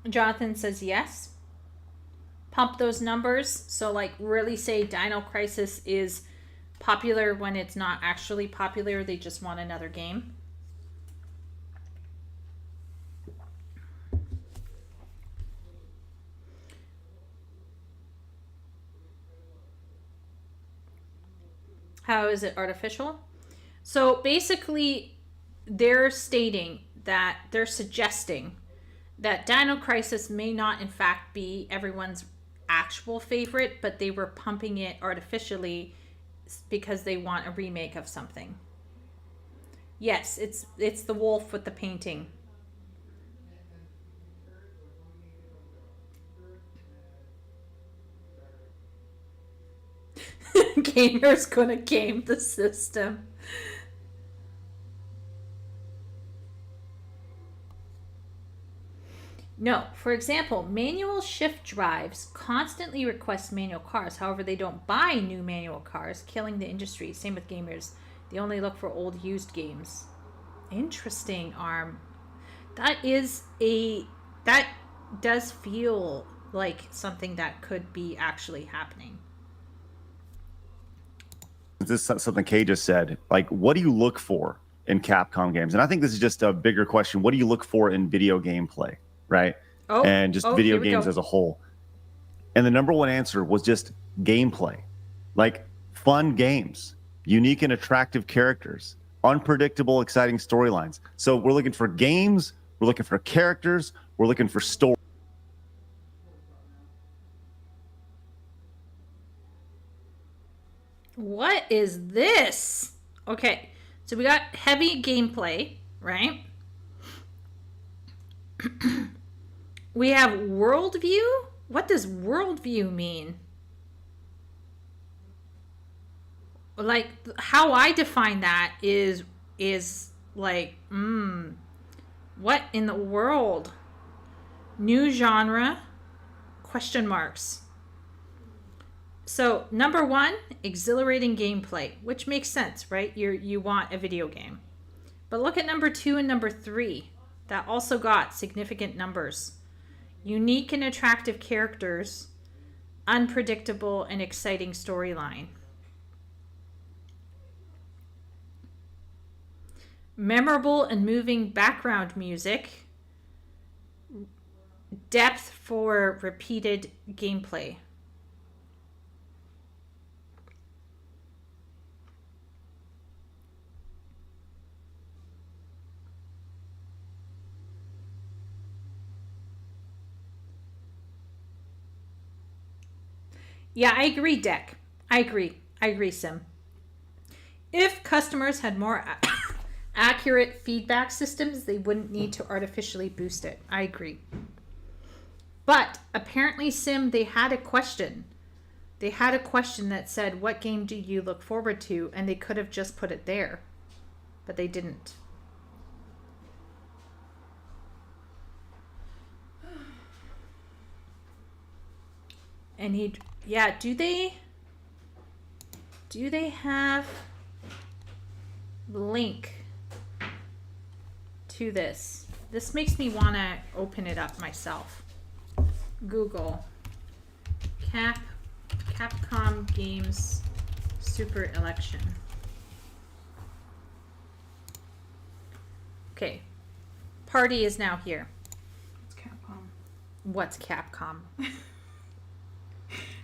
S1: Jonathan says yes. Pump those numbers. So, like, really say Dino Crisis is popular when it's not actually popular. They just want another game. How is it artificial? So basically, they're suggesting that Dino Crisis may not in fact be everyone's actual favorite, but they were pumping it artificially
S5: because they want a remake of something. Yes, it's the wolf with the painting. Gamer's gonna game the system. No, for example, manual shift drives constantly request manual cars. However, they don't buy new manual cars, killing the industry. Same with gamers. They only look for old used games. Interesting, Arm. That does feel like something that could be actually happening.
S6: This is something Kay just said. Like, what do you look for in Capcom games? And I think this is just a bigger question. What do you look for in video gameplay, right? And just video games as a whole. And the number one answer was just gameplay. Like, fun games, unique and attractive characters, unpredictable, exciting storylines. So we're looking for games, we're looking for characters, we're looking for story.
S5: What is this? Okay, so we got heavy gameplay, right? We have worldview. What does worldview mean? Like, how I define that is like, what in the world? New genre? Question marks. So, number one, exhilarating gameplay, which makes sense, right? You want a video game. But look at number 2 and number 3. That also got significant numbers. Unique and attractive characters, unpredictable and exciting storyline. Memorable and moving background music. Depth for repeated gameplay. Yeah, I agree, Deck. I agree, Sim. If customers had more accurate feedback systems, they wouldn't need to artificially boost it. I agree. But apparently, Sim, they had a question. They had a question that said, what game do you look forward to? And they could have just put it there. But they didn't. And do they have the link to this? This makes me want to open it up myself. Google Capcom Games Super Election. Okay. Party is now here.
S3: It's Capcom.
S5: What's Capcom?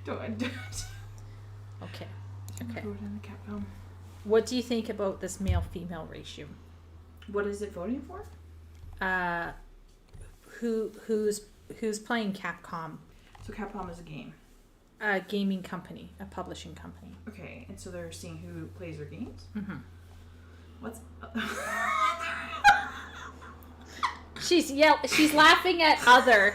S3: Don't.
S5: Okay. What do you think about this male-female ratio?
S3: What is it voting for?
S5: Who's playing Capcom?
S3: So Capcom is a game.
S5: A gaming company, a publishing company.
S3: Okay, and so they're seeing who plays their games?
S5: Mm-hmm.
S3: What's...
S5: She's laughing at other.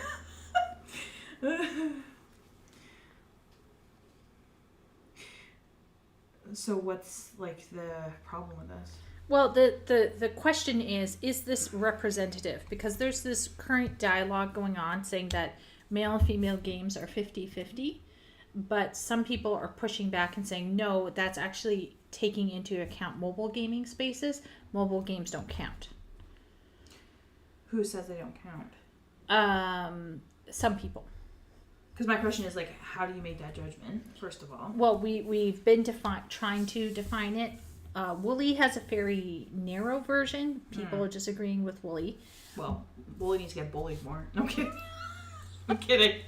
S3: So what's like the problem with this?
S5: Well, the question is this representative? Because there's this current dialogue going on saying that male and female games are 50-50, but some people are pushing back and saying, no, that's actually taking into account mobile gaming spaces. Mobile games don't count.
S3: Who says they don't count?
S5: Some people.
S3: Because my question is, like, how do you make that judgment, first of all?
S5: Well, we've been trying to define it. Wooly has a very narrow version. People are disagreeing with Wooly.
S3: Well, Wooly needs to get bullied more. No, I'm kidding. I'm kidding.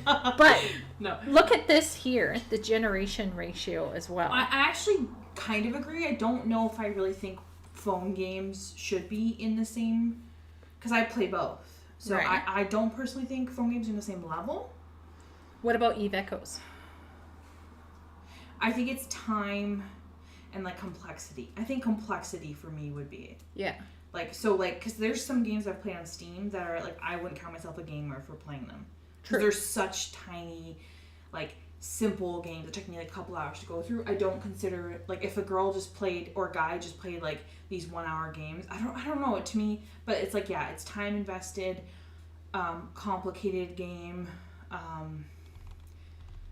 S5: But
S3: no.
S5: Look at this here, the generation ratio as well.
S3: I actually kind of agree. I don't know if I really think phone games should be in the same... Because I play both. So right. I don't personally think phone games are in the same level.
S5: What about Eve Echoes?
S3: I think it's time and like complexity. I think complexity for me would be it.
S1: Yeah.
S3: Like, so like, because there's some games I've played on Steam that are like, I wouldn't count myself a gamer for playing them. Because they're such tiny, like, simple games that took me like a couple hours to go through. I don't consider it, like, if a girl just played, or a guy just played like these 1 hour games, I don't know, to me, but it's like, yeah, it's time invested, complicated game,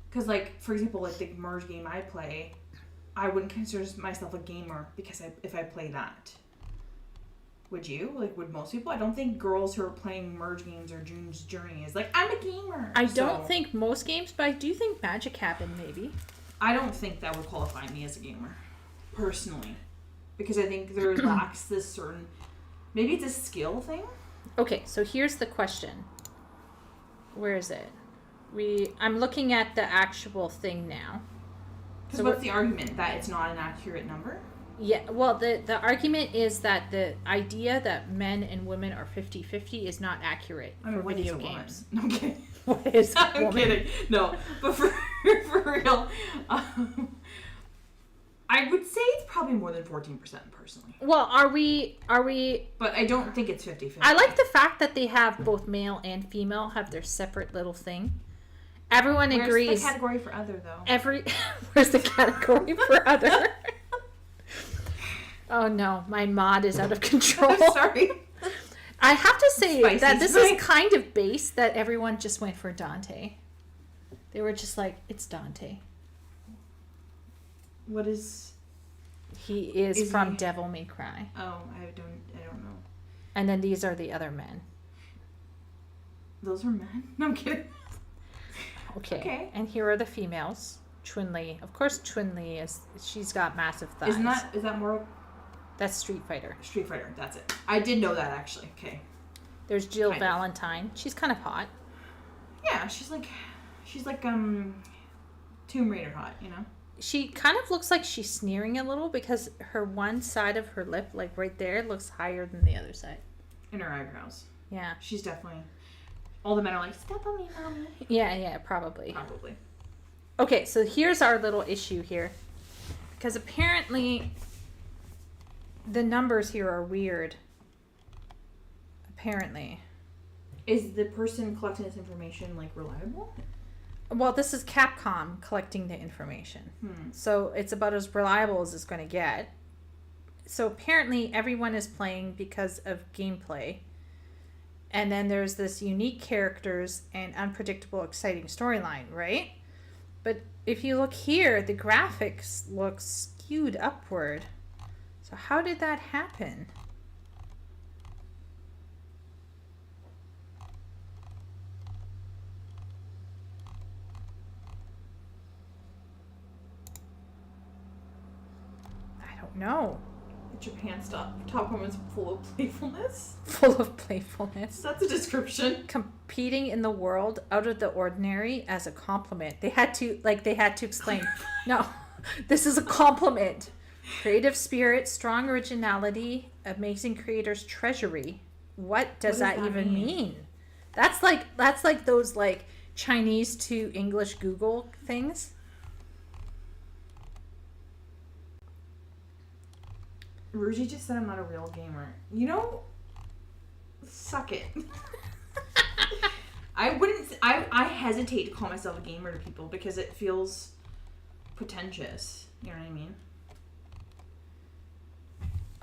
S3: because like, for example, like the merge game I play, I wouldn't consider myself a gamer because if I play that. Would you? Like, would most people? I don't think girls who are playing merge games or June's Journey is like, I'm a gamer.
S1: I don't think most games, but I do think Magic Cabin maybe.
S3: I don't think that would qualify me as a gamer, personally. Because I think there lacks this certain... Maybe it's a skill thing?
S1: Okay, so here's the question. Where is it? I'm looking at the actual thing now.
S3: Because what's the argument? That it's not an accurate number?
S1: Yeah, well, the argument is that the idea that men and women are 50-50 is not accurate for video games.
S3: No, I'm kidding.
S1: What is a
S3: I'm
S1: woman?
S3: kidding. No, but for real, I would say it's probably more than 14% personally.
S1: Well, are we?
S3: But I don't think it's 50-50.
S1: I like the fact that they have both male and female have their separate little thing. Everyone agrees.
S3: Where's the category for other, though?
S1: Where's the category for other? Oh no, my mod is out of control.
S3: I'm sorry.
S1: I have to say
S3: Spicy
S1: that this
S3: tonight.
S1: is kind of base that everyone just went for Dante. They were just like, it's Dante.
S3: What is...
S1: He is from
S3: he...
S1: Devil May Cry.
S3: Oh, I don't know.
S1: And then these are the other men.
S3: Those are men? No, I'm kidding.
S1: Okay. And here are the females. Chun-Li. Of course Chun-Li she's got massive thighs.
S3: Is that more...
S1: That's Street Fighter.
S3: Street Fighter, that's it. I did know that, actually. Okay.
S1: There's Jill Valentine. She's kind of hot.
S3: Yeah, she's like Tomb Raider hot, you know?
S1: She kind of looks like she's sneering a little because her one side of her lip, like right there, looks higher than the other side.
S3: In her eyebrows.
S1: Yeah.
S3: She's definitely... All the men are like, step on me, mommy.
S1: Yeah, probably.
S3: Probably.
S1: Okay, so here's our little issue here. Because apparently the numbers here are weird. Apparently.
S3: Is the person collecting this information, like, reliable?
S1: Well, this is Capcom collecting the information. So it's about as reliable as it's going to get. So apparently everyone is playing because of gameplay. And then there's this unique characters and unpredictable, exciting storyline, right? But if you look here, the graphics look skewed upward. So how did that happen? I don't know.
S3: Japan's top woman's full of playfulness.
S1: Full of playfulness.
S3: That's a description.
S1: Competing in the world out of the ordinary as a compliment. They had to explain. No, this is a compliment. Creative spirit, strong originality, amazing creators treasury. What does that even mean? That's like those like Chinese to English Google things.
S3: Ruji just said I'm not a real gamer. You know, suck it. I hesitate to call myself a gamer to people because it feels pretentious. You know what I mean?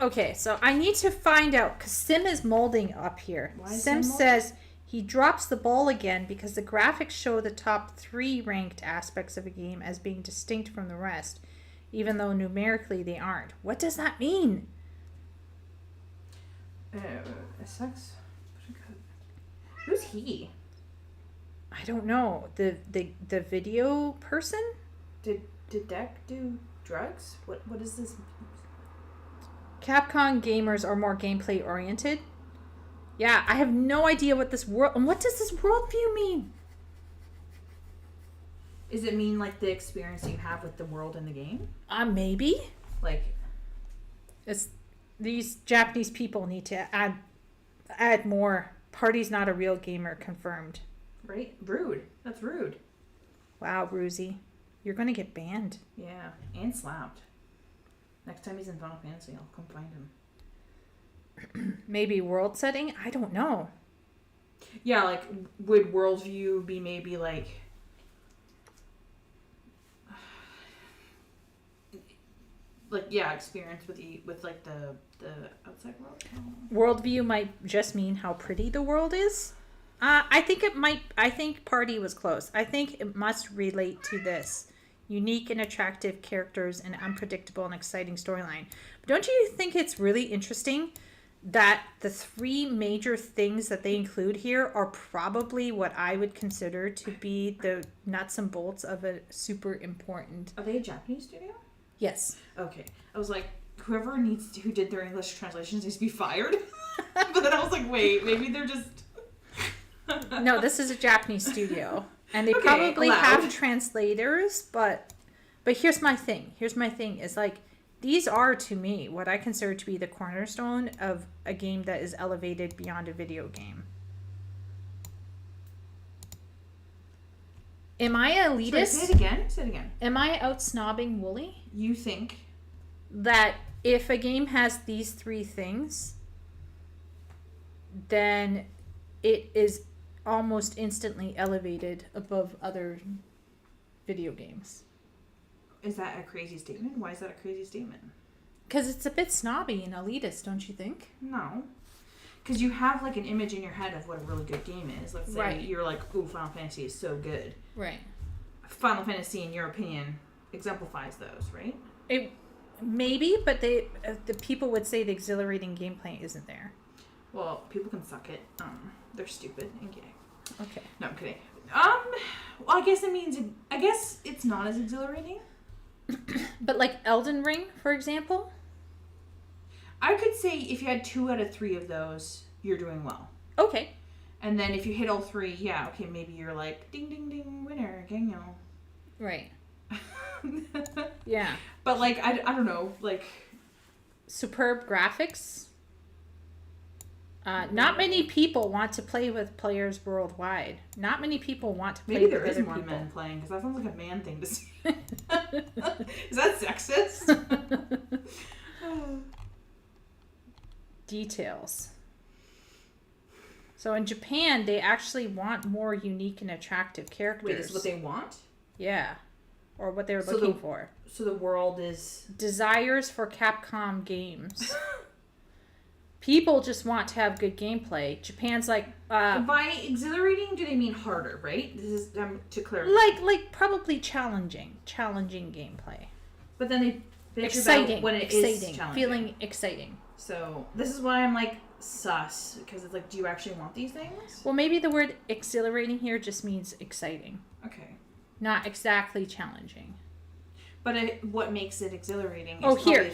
S1: Okay, so I need to find out because Sim is molding up here. Sim says he drops the ball again because the graphics show the top 3 ranked aspects of a game as being distinct from the rest, even though numerically they aren't. What does that mean?
S3: Sex? Who's he?
S1: I don't know. The video person?
S3: Did Deck do drugs? What is this?
S1: Capcom gamers are more gameplay oriented. Yeah, I have no idea what this world... And what does this worldview mean?
S3: Does it mean like the experience you have with the world in the game?
S1: Maybe.
S3: Like,
S1: these Japanese people need to add more. Party's not a real gamer confirmed.
S3: Right? Rude. That's rude.
S1: Wow, Bruzy.
S5: you're going to get banned.
S3: Yeah, and slapped. Next time he's in Final Fantasy, I'll come find him.
S5: Maybe world setting? I don't know.
S3: Yeah, like, would worldview be maybe like... Like, yeah, experience with like the outside world?
S5: Worldview might just mean how pretty the world is. I think party was close. I think it must relate to this. Unique and attractive characters and unpredictable and exciting storyline. But don't you think it's really interesting that the 3 major things that they include here are probably what I would consider to be the nuts and bolts of a super important...
S3: Are they a Japanese studio?
S5: Yes.
S3: Okay. I was like, who did their English translations needs to be fired. But then I was like, wait, maybe they're just...
S5: No, this is a Japanese studio. And they
S3: Okay,
S5: probably
S3: allowed.
S5: have translators, but here's my thing. Is like, these are, to me, what I consider to be the cornerstone of a game that is elevated beyond a video game. Am I elitist?
S3: Say it again.
S5: Am I out snobbing Wooly?
S3: You think
S5: that if a game has these 3 things, then it is almost instantly elevated above other video games.
S3: Is that a crazy statement? Why is that a crazy statement?
S5: Because it's a bit snobby and elitist, don't you think?
S3: No. Because you have like an image in your head of what a really good game is. Let's say you're like, ooh, Final Fantasy is so good.
S5: Right.
S3: Final Fantasy, in your opinion, exemplifies those, right?
S5: It maybe, but the people would say the exhilarating gameplay isn't there.
S3: Well, people can suck it. They're stupid and gay.
S5: Okay.
S3: No, I'm kidding. Well, I guess it's not as exhilarating.
S5: But like Elden Ring, for example?
S3: I could say if you had 2 out of 3 of those, you're doing well.
S5: Okay.
S3: And then if you hit all 3, yeah, okay, maybe you're like, ding, ding, ding, winner, Ganyo.
S5: Right. Yeah.
S3: But like, I don't know, like...
S5: Superb graphics. Not many people want to play with players worldwide. Not many people want to play
S3: Maybe
S5: with
S3: there
S5: other
S3: is more
S5: people.
S3: men playing, because that sounds like a man thing to say. Is that sexist?
S5: Details. So in Japan, they actually want more unique and attractive characters.
S3: Wait, is what they want?
S5: Yeah. Or what they were looking for.
S3: So the world is...
S5: Desires for Capcom games. People just want to have good gameplay. Japan's like...
S3: by exhilarating, do they mean harder, right? This is to clarify.
S5: Like probably challenging gameplay.
S3: But then they
S5: exciting
S3: when it
S5: exciting,
S3: is challenging.
S5: feeling exciting.
S3: So this is why I'm like sus, because it's like, do you actually want these things?
S5: Well, maybe the word exhilarating here just means exciting.
S3: Okay.
S5: Not exactly challenging.
S3: But what makes it exhilarating?
S5: Oh, here.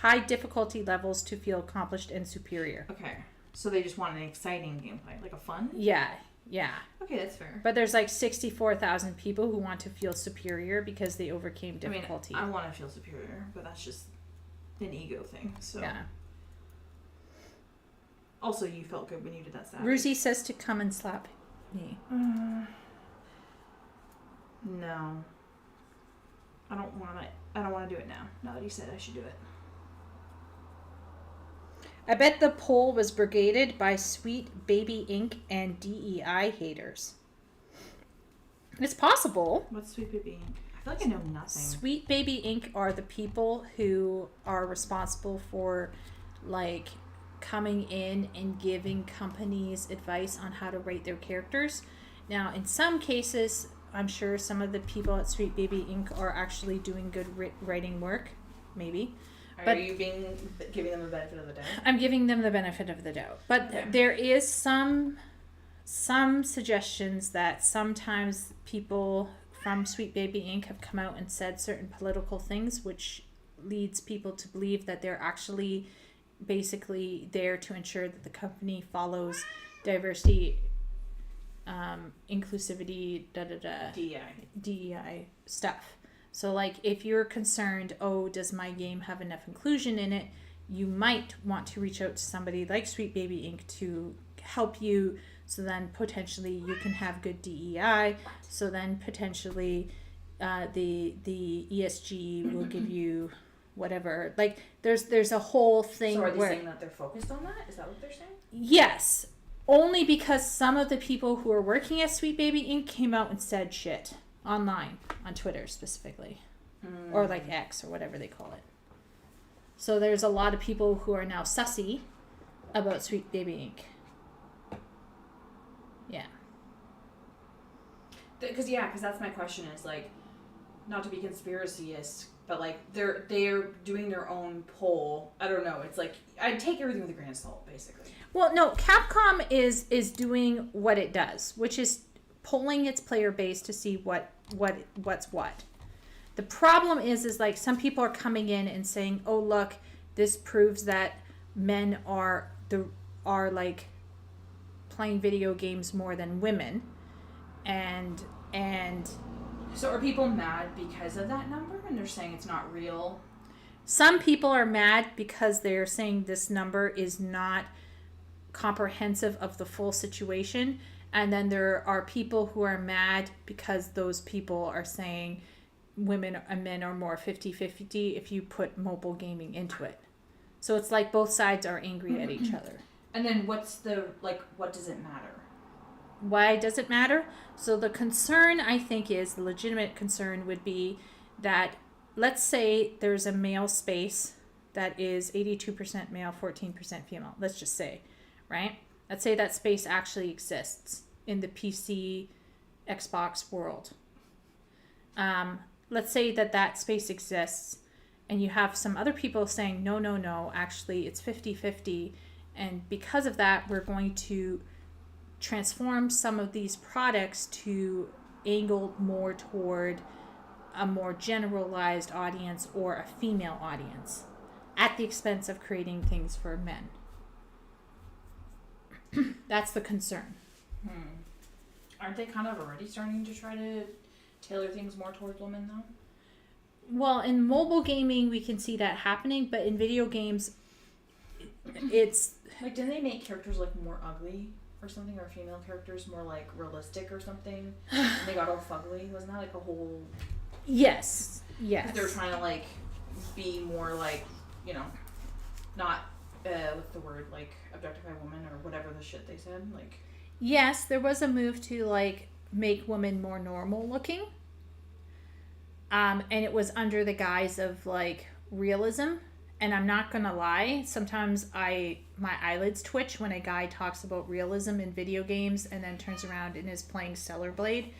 S5: High difficulty levels to feel accomplished and superior.
S3: Okay. So they just want an exciting gameplay, like a fun?
S5: Yeah.
S3: Okay, that's fair.
S5: But there's like 64,000 people who want to feel superior because they overcame difficulty.
S3: I want to feel superior, but that's just an ego thing. So
S5: yeah.
S3: Also, you felt good when you did that stab.
S5: Ruzi says to come and slap me.
S3: No. I don't want to do it now. Now that he said I should do it.
S5: I bet the poll was brigaded by Sweet Baby Inc. and DEI haters. It's possible.
S3: What's Sweet Baby Inc.? I feel like I know nothing.
S5: Sweet Baby Inc. are the people who are responsible for, like, coming in and giving companies advice on how to write their characters. Now, in some cases, I'm sure some of the people at Sweet Baby Inc. are actually doing good writing work. Maybe.
S3: Are you giving them the benefit of the doubt?
S5: I'm giving them the benefit of the doubt. But
S3: okay.
S5: There is some suggestions that sometimes people from Sweet Baby Inc. have come out and said certain political things, which leads people to believe that they're actually basically there to ensure that the company follows diversity, inclusivity, DEI stuff. So, like, if you're concerned, does my game have enough inclusion in it, you might want to reach out to somebody like Sweet Baby Inc. to
S1: help you, so then potentially you can have good DEI, so then potentially the ESG will give you whatever. Like there's a whole thing.
S3: So are they
S1: where,
S3: saying that they're focused on that? Is that what they're saying?
S1: yes, only because some of the people who are working at Sweet Baby Inc. came out and said shit online, on Twitter specifically, or like X or whatever they call it. So there's a lot of people who are now sussy about Sweet Baby Inc. Yeah.
S3: Because that's my question is like, not to be conspiracyist, but like they're doing their own poll. I don't know. It's like I take everything with a grain of salt, basically.
S1: Well, no, Capcom is doing what it does, which is polling its player base to see what's what. The problem is like some people are coming in and saying, "Oh, look, this proves that men are like playing video games more than women," and
S3: so are people mad because of that number, and they're saying it's not real?
S1: Some people are mad because they're saying this number is not comprehensive of the full situation, and then there are people who are mad because those people are saying women and men are more 50-50 if you put mobile gaming into it. So it's like both sides are angry at each other.
S3: And then what does it matter?
S1: Why does it matter? So the concern, I think, is the legitimate concern would be that, let's say there's a male space that is 82% male, 14% female. Let's just say, right? Let's say that space actually exists in the PC, Xbox world. Let's say that space exists, and you have some other people saying, no, actually it's 50-50. And because of that, we're going to transform some of these products to angle more toward a more generalized audience or a female audience at the expense of creating things for men. That's the concern.
S3: Aren't they kind of already starting to try to tailor things more towards women though?
S1: Well, in mobile gaming we can see that happening, but in video games it's
S3: like, didn't they make characters like more ugly or something, or female characters more like realistic or something? And they got all fugly. Wasn't that like a whole?
S1: Yes.
S3: Because they were trying to like be more like, you know, not what's the word, like objectify women or whatever the shit they said. Like,
S1: yes, there was a move to like make women more normal looking. And it was under the guise of like realism. And I'm not gonna lie, sometimes my eyelids twitch when a guy talks about realism in video games and then turns around and is playing Stellar Blade.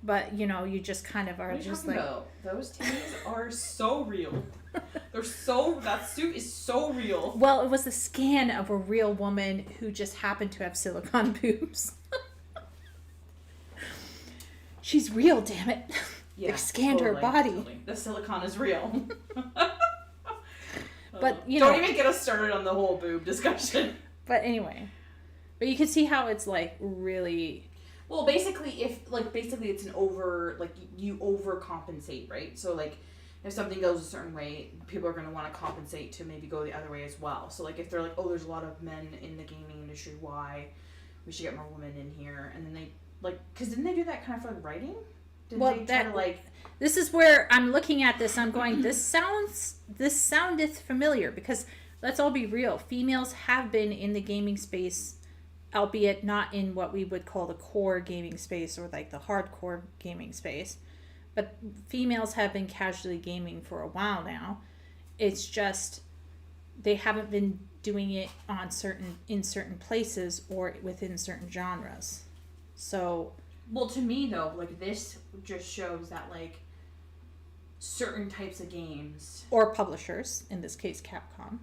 S1: But you know, you just kind of are just like,
S3: about? Those titties are so real. That suit is so real.
S1: Well, it was a scan of a real woman who just happened to have silicone boobs. She's real, damn it.
S3: Yeah,
S1: they scanned her body.
S3: Totally. The silicone is real.
S1: But you
S3: don't even get us started on the whole boob discussion.
S1: But anyway, but you can see how it's like really.
S3: Well, basically, it's an you overcompensate, right? So like, if something goes a certain way, people are going to want to compensate to maybe go the other way as well. So like, if they're like, oh, there's a lot of men in the gaming industry, why we should get more women in here, and then they like, because didn't they do that kind of for writing? This is where I'm looking at this. I'm going, this soundeth familiar, because let's all be real. Females have been in the gaming space, albeit not in what we would call the core gaming space or like the hardcore gaming space, but females have been casually gaming for a while now. It's just they haven't been doing it in certain places or within certain genres. So. Well, to me, though, like, this just shows that, like, certain types of games...
S1: Or publishers, in this case, Capcom.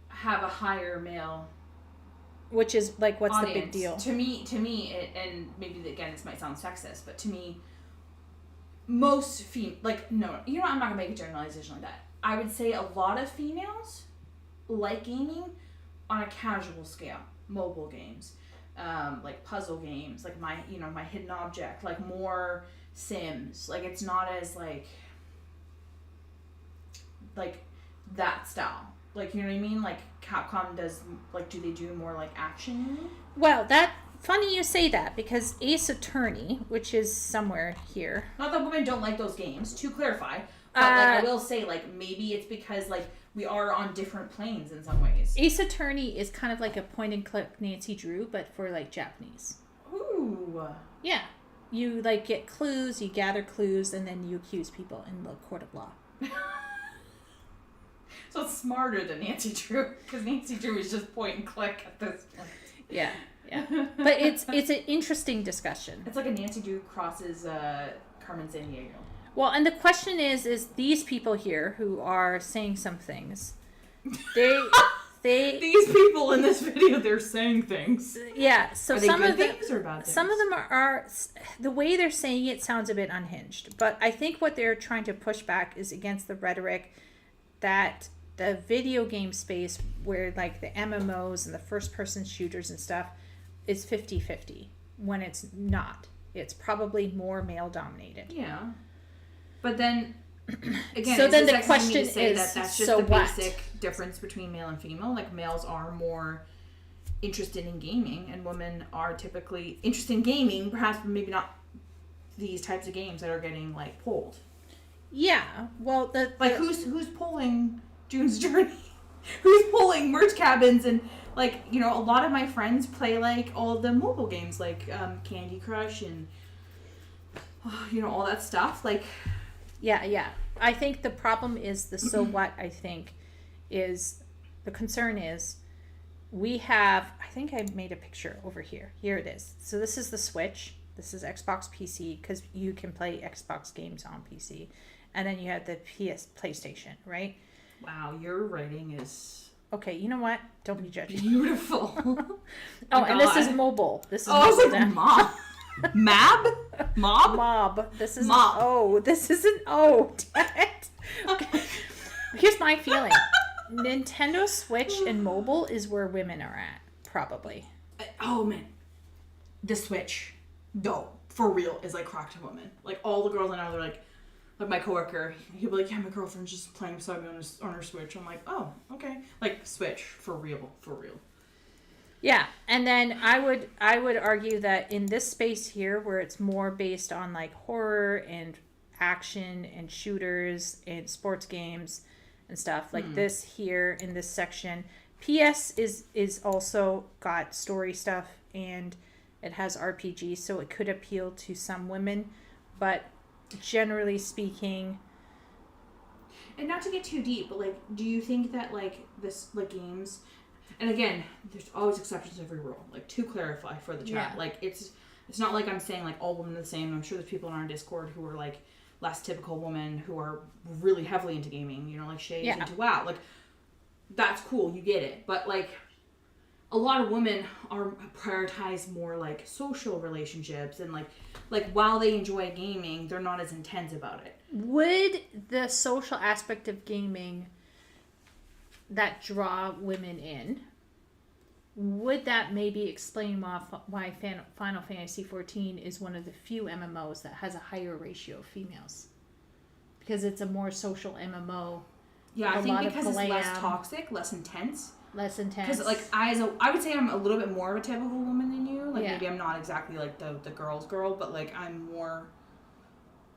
S3: ...have a higher male...
S1: Which is, like, what's
S3: audience.
S1: The big deal?
S3: To me, and maybe, again, this might sound sexist, but to me, most like, no, you know, I'm not going to make a generalization like that. I would say a lot of females like gaming on a casual scale. Mobile games. Like puzzle games, like my hidden object, like more Sims. Like, it's not as like that style. Like, you know what I mean? Like, Capcom does, like, do they do more, like, action?
S5: Well, funny you say that, because Ace Attorney, which is somewhere here.
S3: Not that women don't like those games, to clarify. But, like, I will say, like, maybe it's because, like, we are on different planes in some ways.
S5: Ace Attorney is kind of like a point-and-click Nancy Drew, but for, like, Japanese.
S3: Ooh.
S5: Yeah. You, like, get clues, you gather clues, and then you accuse people in the court of law.
S3: So it's smarter than Nancy Drew, because Nancy Drew is just point and click at this point.
S5: Yeah, yeah. But it's an interesting discussion.
S3: It's like a Nancy Drew crosses Carmen Sandiego.
S5: Well, and the question is these people here who are saying some things, they
S3: these people in this video, they're saying things.
S5: Yeah. So
S3: are they
S5: some
S3: good
S5: of them,
S3: things or bad things?
S5: Some of them are the way they're saying it sounds a bit unhinged. But I think what they're trying to push back is against the rhetoric that the video game space, where like the MMOs and the first person shooters and stuff, is 50-50 when it's not. It's probably more male dominated.
S3: Yeah. But then again,
S5: so then the question is,
S3: that's just
S5: so
S3: the
S5: what?
S3: basic difference between male and female. Like, males are more interested in gaming, and women are typically interested in gaming, perhaps maybe not these types of games that are getting like pulled.
S5: Yeah. Well,
S3: who's pulling June's Journey? Who's pulling Merge Cabins? And like, you know, a lot of my friends play like all the mobile games, like Candy Crush and you know, all that stuff. Like,
S5: yeah. I think the problem is the so what. I think is the concern is we have. I think I made a picture over here. Here it is. So this is the Switch. This is Xbox PC, because you can play Xbox games on PC, and then you have the PlayStation, right?
S3: Wow, your writing is
S5: okay. You know what? Don't be judgy.
S3: Beautiful.
S5: Oh, and this is mobile. This is
S3: I was like, Mob.
S5: Mob. This is
S3: Mob.
S5: Oh, this is an O. Damn it. Okay. Here's my feeling. Nintendo Switch and mobile is where women are at, probably.
S3: Oh man, the Switch, no, for real, is like crack to women. Like, all the girls I know, they're like my coworker, he'll be like, yeah, my girlfriend's just playing beside me on her Switch. I'm like, oh, okay. Like, Switch, for real.
S5: Yeah, and then I would argue that in this space here, where it's more based on like horror and action and shooters and sports games and stuff like this here in this section, PS is also got story stuff and it has RPG, so it could appeal to some women, but generally speaking.
S3: And not to get too deep, but like, do you think that like this, like, games, and again, there's always exceptions to every rule, like, to clarify for the chat, like, it's not like I'm saying like all women are the same. I'm sure there's people in our Discord who are like less typical women who are really heavily into gaming, you know, like Shay's into WoW. Like, that's cool, you get it, but like, a lot of women are prioritize more like social relationships, and like while they enjoy gaming, they're not as intense about it.
S5: Would the social aspect of gaming that draw women in, would that maybe explain why Final Fantasy XIV is one of the few MMOs that has a higher ratio of females? Because it's a more social MMO.
S3: Yeah, I think because it's less toxic, less intense.
S5: Less intense.
S3: Because like I would say I'm a little bit more of a typical woman than you. Like, maybe I'm not exactly like the girl's girl, but like I'm more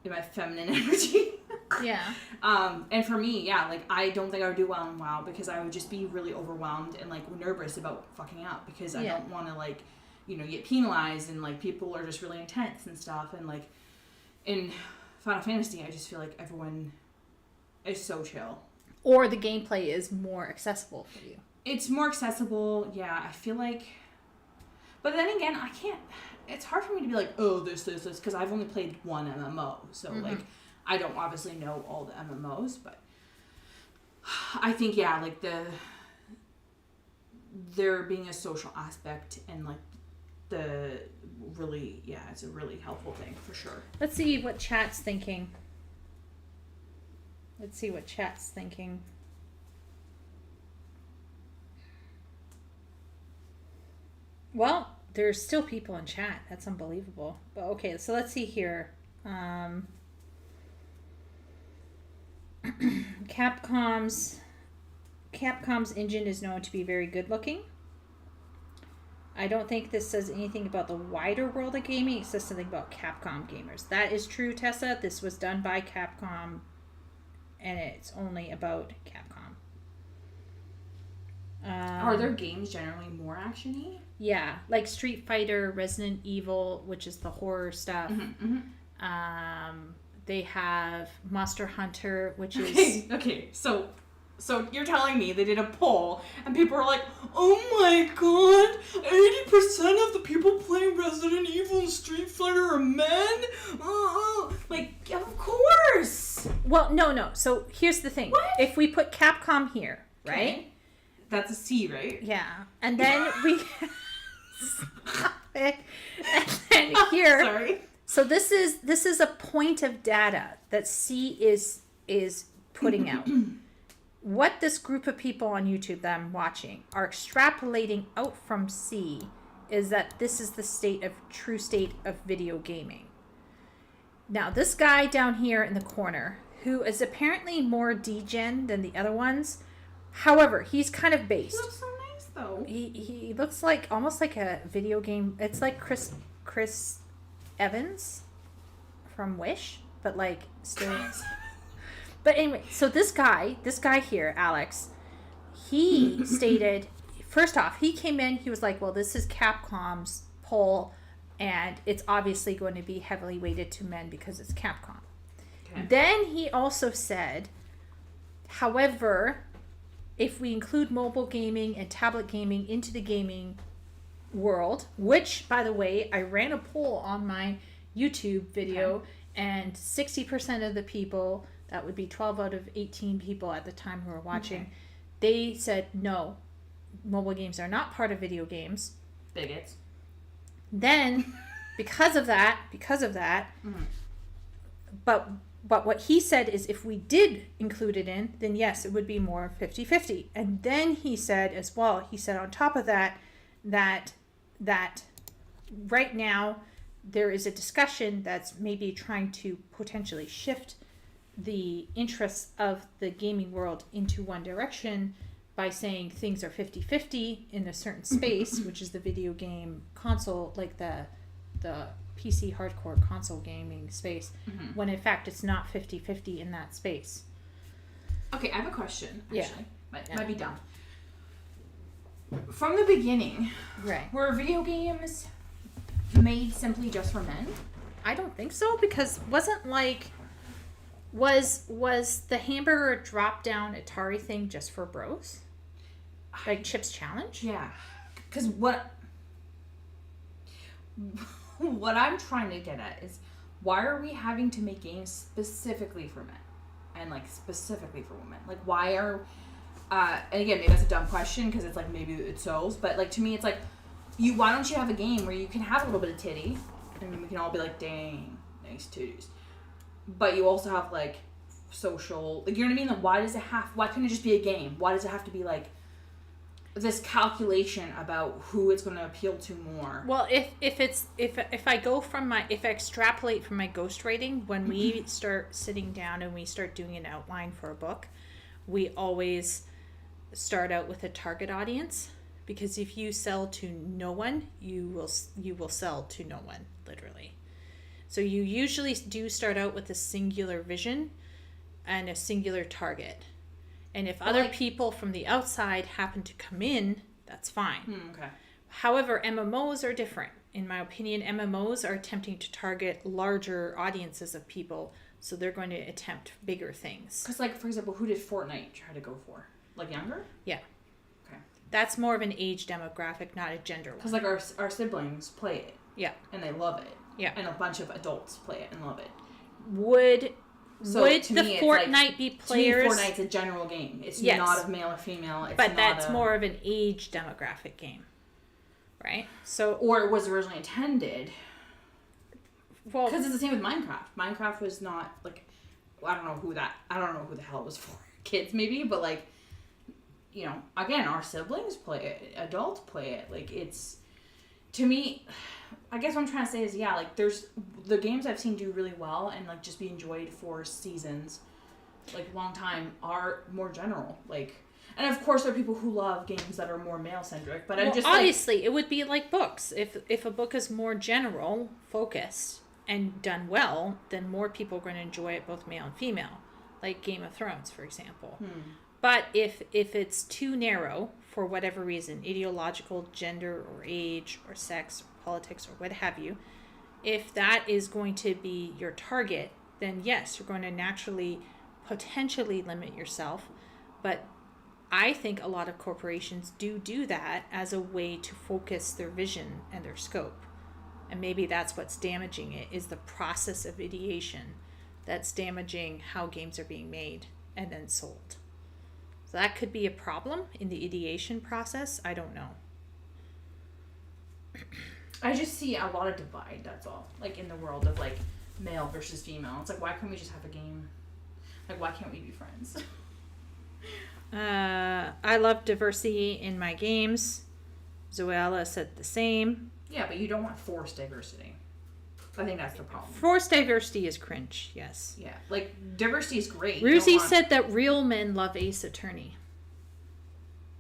S3: in my feminine energy.
S5: Yeah.
S3: And for me, yeah, like I don't think I would do well in WoW, because I would just be really overwhelmed and like nervous about fucking up, because I don't want to like, you know, get penalized, and like people are just really intense and stuff. And like in Final Fantasy, I just feel like everyone is so chill.
S5: Or the gameplay is more accessible for you.
S3: It's more accessible, yeah, I feel like. But then again, I can't, it's hard for me to be like, oh, this, because I've only played one MMO. So, like, I don't obviously know all the MMOs, but I think, yeah, like, there being a social aspect and, like, it's a really helpful thing, for sure.
S5: Let's see what chat's thinking. Well, there's still people in chat. That's unbelievable. But okay, so let's see here. Capcom's Capcom's engine is known to be very good looking. I don't think this says anything about the wider world of gaming. It says something about Capcom gamers. That is true, Tessa. This was done by Capcom, and it's only about Capcom.
S3: Are their games generally more action-y?
S5: Yeah, like Street Fighter, Resident Evil, which is the horror stuff. They have Monster Hunter, which is...
S3: Okay, so you're telling me they did a poll, and people were like, oh my god, 80% of the people playing Resident Evil and Street Fighter are men? Like, of course!
S5: Well, no. So here's the thing. What? If we put Capcom here, right?
S3: Okay. That's a C, right?
S5: Yeah. And then we... and then here...
S3: Sorry.
S5: So this is a point of data that C is putting out. What this group of people on YouTube that I'm watching are extrapolating out from C is that this is the true state of video gaming. Now, this guy down here in the corner, who is apparently more degen than the other ones, however, he's kind of based.
S3: He looks so nice, though.
S5: He looks like almost like a video game. It's like Chris Evans from Wish, but like still. But anyway, so this guy here, Alex, he stated, first off, he came in, he was like, well, this is Capcom's poll, and it's obviously going to be heavily weighted to men because it's Capcom. Okay. Then he also said, however, if we include mobile gaming and tablet gaming into the gaming world, which, by the way, I ran a poll on my YouTube video, and 60% of the people... That would be 12 out of 18 people at the time who were watching. Okay. They said, no, mobile games are not part of video games.
S3: Bigots.
S5: Then, because of that, but what he said is if we did include it in, then yes, it would be more 50-50. And then he said as well, on top of that right now there is a discussion that's maybe trying to potentially shift the interests of the gaming world into one direction by saying things are 50-50 in a certain space, which is the video game console, like the PC hardcore console gaming space, when in fact it's not 50-50 in that space.
S3: Okay, I have a question, actually.
S5: Yeah.
S3: Might be dumb. From the beginning,
S5: right,
S3: were video games made simply just for men?
S5: I don't think so, because wasn't like... Was the hamburger drop down Atari thing just for bros? Like Chip's Challenge?
S3: Yeah. Because what I'm trying to get at is, why are we having to make games specifically for men? And like specifically for women? Like why are... and again, maybe that's a dumb question because it's like maybe it sells, but like to me it's like, why don't you have a game where you can have a little bit of titty and we can all be like, dang, nice titties. But you also have like social, like, you know what I mean? Like, why couldn't it just be a game? Why does it have to be like this calculation about who it's going to appeal to more?
S5: Well, if I extrapolate from my ghostwriting, when we start sitting down and we start doing an outline for a book, we always start out with a target audience, because if you sell to no one, you will sell to no one, literally. So you usually do start out with a singular vision and a singular target. And if other people from the outside happen to come in, that's fine.
S3: Okay.
S5: However, MMOs are different. In my opinion, MMOs are attempting to target larger audiences of people, so they're going to attempt bigger things.
S3: Because, like, for example, who did Fortnite try to go for? Like, younger?
S5: Yeah.
S3: Okay.
S5: That's more of an age demographic, not a gender one.
S3: Because, like, our siblings play it.
S5: Yeah.
S3: And they love it.
S5: Yeah.
S3: And a bunch of adults play it and love it.
S5: Would the Fortnite be players?
S3: To me, Fortnite's a general game. It's not of male or female.
S5: But that's more of an age demographic game, right? So,
S3: or it was originally intended.
S5: Well,
S3: because it's the same with Minecraft. Minecraft was not like, I don't know who the hell it was for. Kids maybe, but like, you know, again, our siblings play it, adults play it. Like, it's, to me, I guess what I'm trying to say is, yeah, like, there's the games I've seen do really well and like just be enjoyed for seasons, like long time, are more general. Like, And of course, there are people who love games that are more male centric. But I'm just
S5: obviously it would be like books. If a book is more general focused and done well, then more people are going to enjoy it, both male and female, like Game of Thrones, for example. But if it's too narrow for whatever reason, ideological, gender, or age, or sex, or politics, or what have you, if that is going to be your target, then yes, you're going to naturally, potentially limit yourself. But I think a lot of corporations do that as a way to focus their vision and their scope. And maybe that's what's damaging it, is the process of ideation that's damaging how games are being made and then sold. So that could be a problem in the ideation process. I don't know.
S3: I just see a lot of divide, that's all. Like in the world of like male versus female. It's like, why can't we just have a game? Like, why can't we be friends?
S5: I love diversity in my games. Zoella said the same.
S3: Yeah, but you don't want forced diversity. I think that's the problem.
S5: Forced diversity is cringe, yes.
S3: Yeah, like, diversity is great.
S5: Ruzi said that real men love Ace Attorney.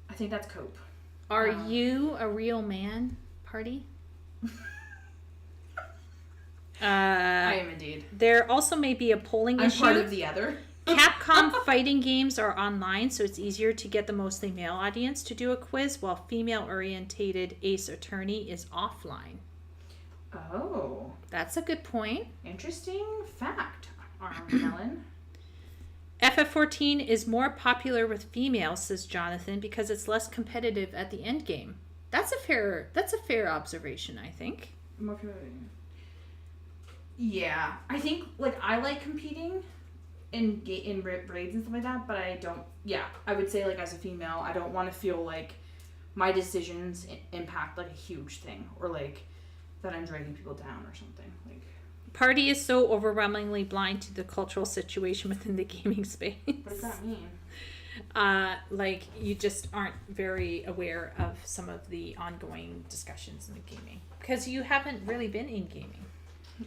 S3: I think that's cope.
S5: Are you a real man, Party?
S3: I am indeed.
S5: There also may be a polling issue.
S3: I'm part of the other.
S5: Capcom fighting games are online, so it's easier to get the mostly male audience to do a quiz, while female-orientated Ace Attorney is offline.
S3: Oh.
S5: That's a good point.
S3: Interesting fact, Helen.
S5: FF14 is more popular with females, says Jonathan, because it's less competitive at the end game. That's a fair observation, I think.
S3: Yeah, I think like I like competing in raids and stuff like that, but I don't. Yeah, I would say like as a female, I don't want to feel like my decisions impact like a huge thing, or like that I'm dragging people down or something. Like,
S5: Party is so overwhelmingly blind to the cultural situation within the gaming space.
S3: What does that mean?
S5: Like you just aren't very aware of some of the ongoing discussions in the gaming because you haven't really been in gaming.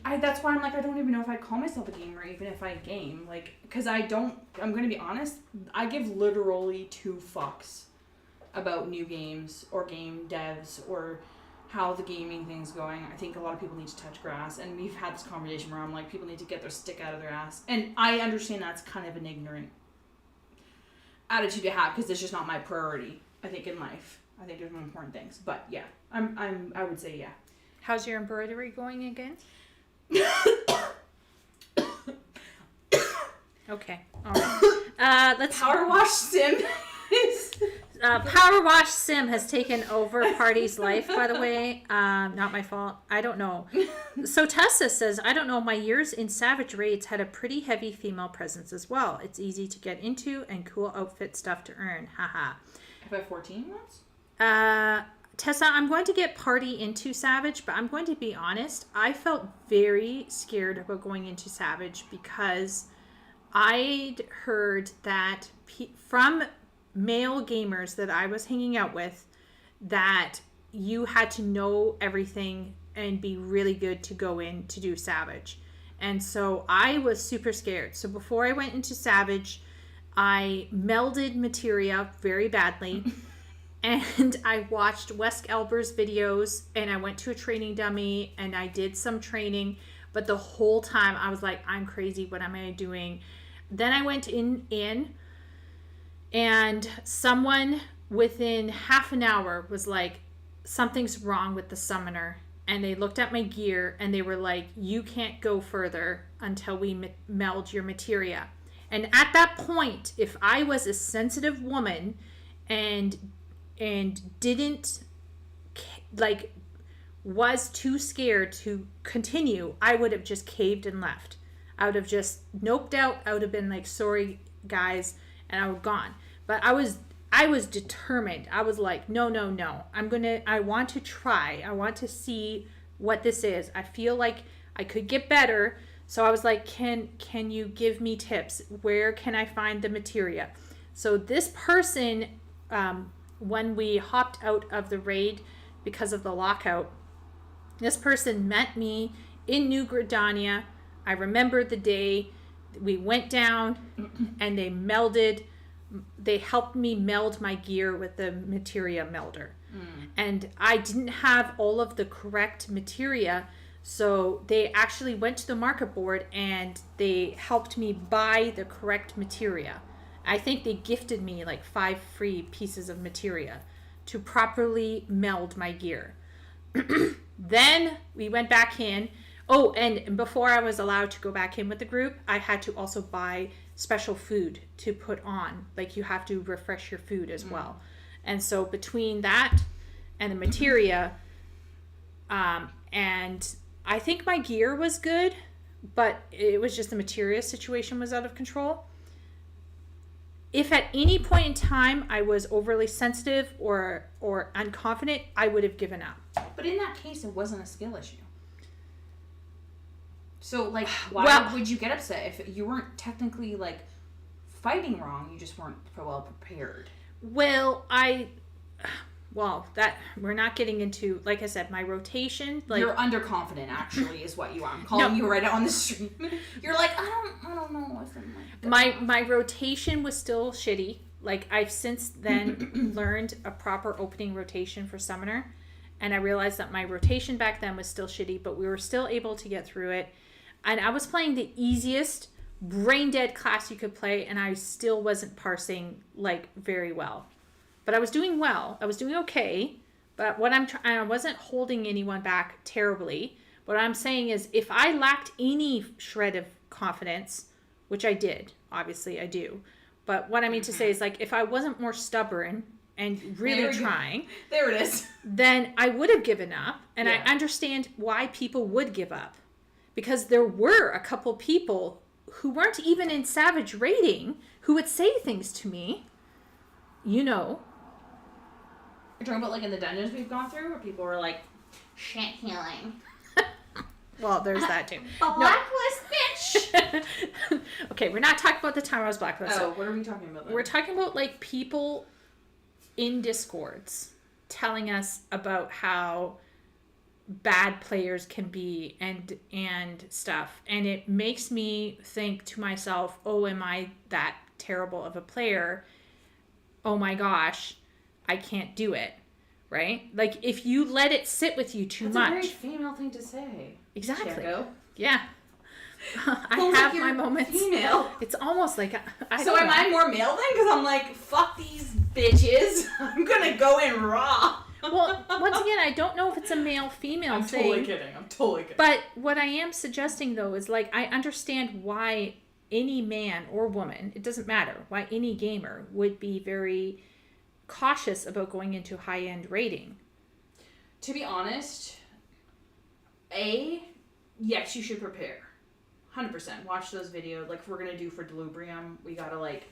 S3: That's why I'm like, I don't even know if I'd call myself a gamer, even if I game. Like, because I'm going to be honest, I give literally 2 fucks about new games or game devs or how the gaming thing's going. I think a lot of people need to touch grass, and we've had this conversation where I'm like, people need to get their stick out of their ass. And I understand that's kind of an ignorant attitude to have, because it's just not my priority, I think, in life. I think there's more important things. But yeah, I would say yeah.
S5: How's your embroidery going again? Okay. All right. Let's
S3: Power Wash Sim.
S5: Power Wash Sim has taken over Party's life, by the way. Not my fault. I don't know. So Tessa says, I don't know. My years in Savage Raids had a pretty heavy female presence as well. It's easy to get into and cool outfit stuff to earn. Haha.
S3: Have I 14 months?
S5: Tessa, I'm going to get Party into Savage, but I'm going to be honest. I felt very scared about going into Savage because I'd heard that from male gamers that I was hanging out with that you had to know everything and be really good to go in to do Savage. And so I was super scared. So before I went into Savage, I melded materia very badly. And I watched Wes Elber's videos, and I went to a training dummy, and I did some training. But the whole time, I was like, I'm crazy. What am I doing? Then I went in, and someone within half an hour was like, something's wrong with the summoner. And they looked at my gear, and they were like, you can't go further until we meld your materia. And at that point, if I was a sensitive woman and didn't like was too scared to continue, I would have just caved and left. I would have just noped out. I would have been like, sorry guys, and I would have gone. But I was determined. I was like, no, I want to try. I want to see what this is. I feel like I could get better. So I was like, can you give me tips? Where can I find the materia? So this person, when we hopped out of the raid because of the lockout, this person met me in New Gridania. I remember the day we went down and they melded
S1: they helped me meld my gear with the materia melder. And I didn't have all of the correct materia, so they actually went to the market board and they helped me buy the correct materia. I think they gifted me like 5 free pieces of materia to properly meld my gear. Then we went back in. Oh, and before I was allowed to go back in with the group, I had to also buy special food to put on. Like, you have to refresh your food as well. And so between that and the materia, and I think my gear was good, but it was just the materia situation was out of control. If at any point in time I was overly sensitive or unconfident, I would have given up.
S3: But in that case, it wasn't a skill issue. So, like, why would you get upset if you weren't technically, like, fighting wrong? You just weren't well prepared.
S1: Well, that we're not getting into, like I said, my rotation. Like,
S3: you're underconfident, actually, is what you are. I'm calling you right on the stream. You're like, I don't know if I'm like
S1: my rotation was still shitty. Like, I've since then learned a proper opening rotation for Summoner, and I realized that my rotation back then was still shitty, but we were still able to get through it. And I was playing the easiest brain dead class you could play, and I still wasn't parsing like very well. But I was doing well. I was doing okay. But what I wasn't holding anyone back terribly. What I'm saying is, if I lacked any shred of confidence, which I did, obviously I do. But what I mean to say is, like, if I wasn't more stubborn and really trying,
S3: there it is,
S1: then I would have given up. And I understand why people would give up, because there were a couple people who weren't even in Savage rating who would say things to me, you know.
S3: You're talking about, like, in the dungeons we've gone through where people were like, shit healing.
S1: Well, there's that too.
S3: Blacklist, bitch!
S1: Okay, we're not talking about the time I was blacklisted.
S3: Oh, what are we talking about then?
S1: We're talking about, like, people in Discords telling us about how bad players can be and stuff. And it makes me think to myself, oh, am I that terrible of a player? Oh my gosh, I can't do it. Right? Like, if you let it sit with you too much.
S3: That's a very female thing to say.
S1: Exactly.
S3: Chico.
S1: Yeah. I have my moments.
S3: Female.
S1: It's almost like
S3: So am I more male then? Because I'm like, fuck these bitches. I'm gonna go in raw.
S1: Well, once again, I don't know if it's a male-female thing.
S3: I'm totally kidding.
S1: But what I am suggesting, though, is, like, I understand why any man or woman, it doesn't matter, why any gamer would be very cautious about going into high-end rating.
S3: To be honest, yes, you should prepare. 100%. Watch those videos. Like, if we're going to do for Delubrium, we got to, like,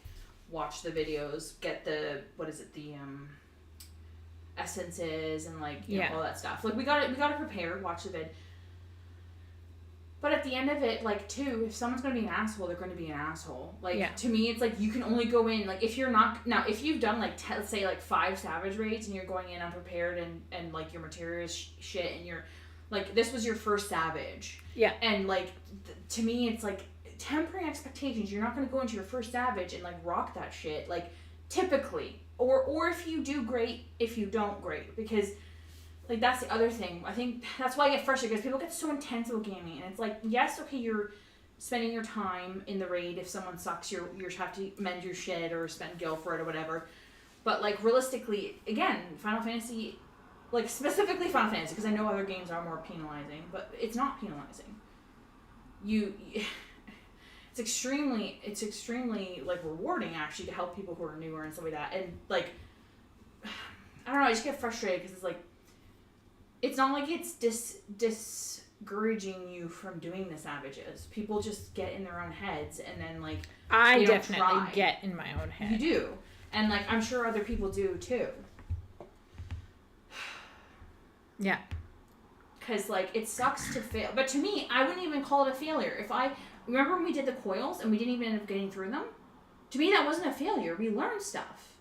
S3: watch the videos, get the, essences and, like, you know, all that stuff. Like, we gotta prepare, watch the vid. But at the end of it, like, too, if someone's gonna be an asshole, they're gonna be an asshole. Like, to me, it's like, you can only go in, like, if you're not, now, if you've done, like, let's say, like, 5 Savage raids, and you're going in unprepared, and like, your material is shit, and you're, like, this was your first Savage. Yeah. And, like, to me, it's, like, tempering expectations. You're not gonna go into your first Savage and, like, rock that shit, like, typically. Or if you do, great. If you don't, great. Because, like, that's the other thing. I think that's why I get frustrated, because people get so intense about gaming. And it's like, yes, okay, you're spending your time in the raid. If someone sucks, you have to mend your shit or spend gil for it or whatever. But, like, realistically, again, Final Fantasy, like, specifically Final Fantasy, because I know other games are more penalizing, but it's not penalizing. It's extremely like rewarding, actually, to help people who are newer and stuff like that. And, like, I don't know, I just get frustrated because it's like, it's not like it's discouraging you from doing the Savages. People just get in their own heads, and then, like,
S1: I definitely get in my own head.
S3: You do, and, like, I'm sure other people do too.
S1: Yeah.
S3: Because, like, it sucks to fail. But to me, I wouldn't even call it a failure. Remember when we did the coils and we didn't even end up getting through them? To me, that wasn't a failure. We learned stuff.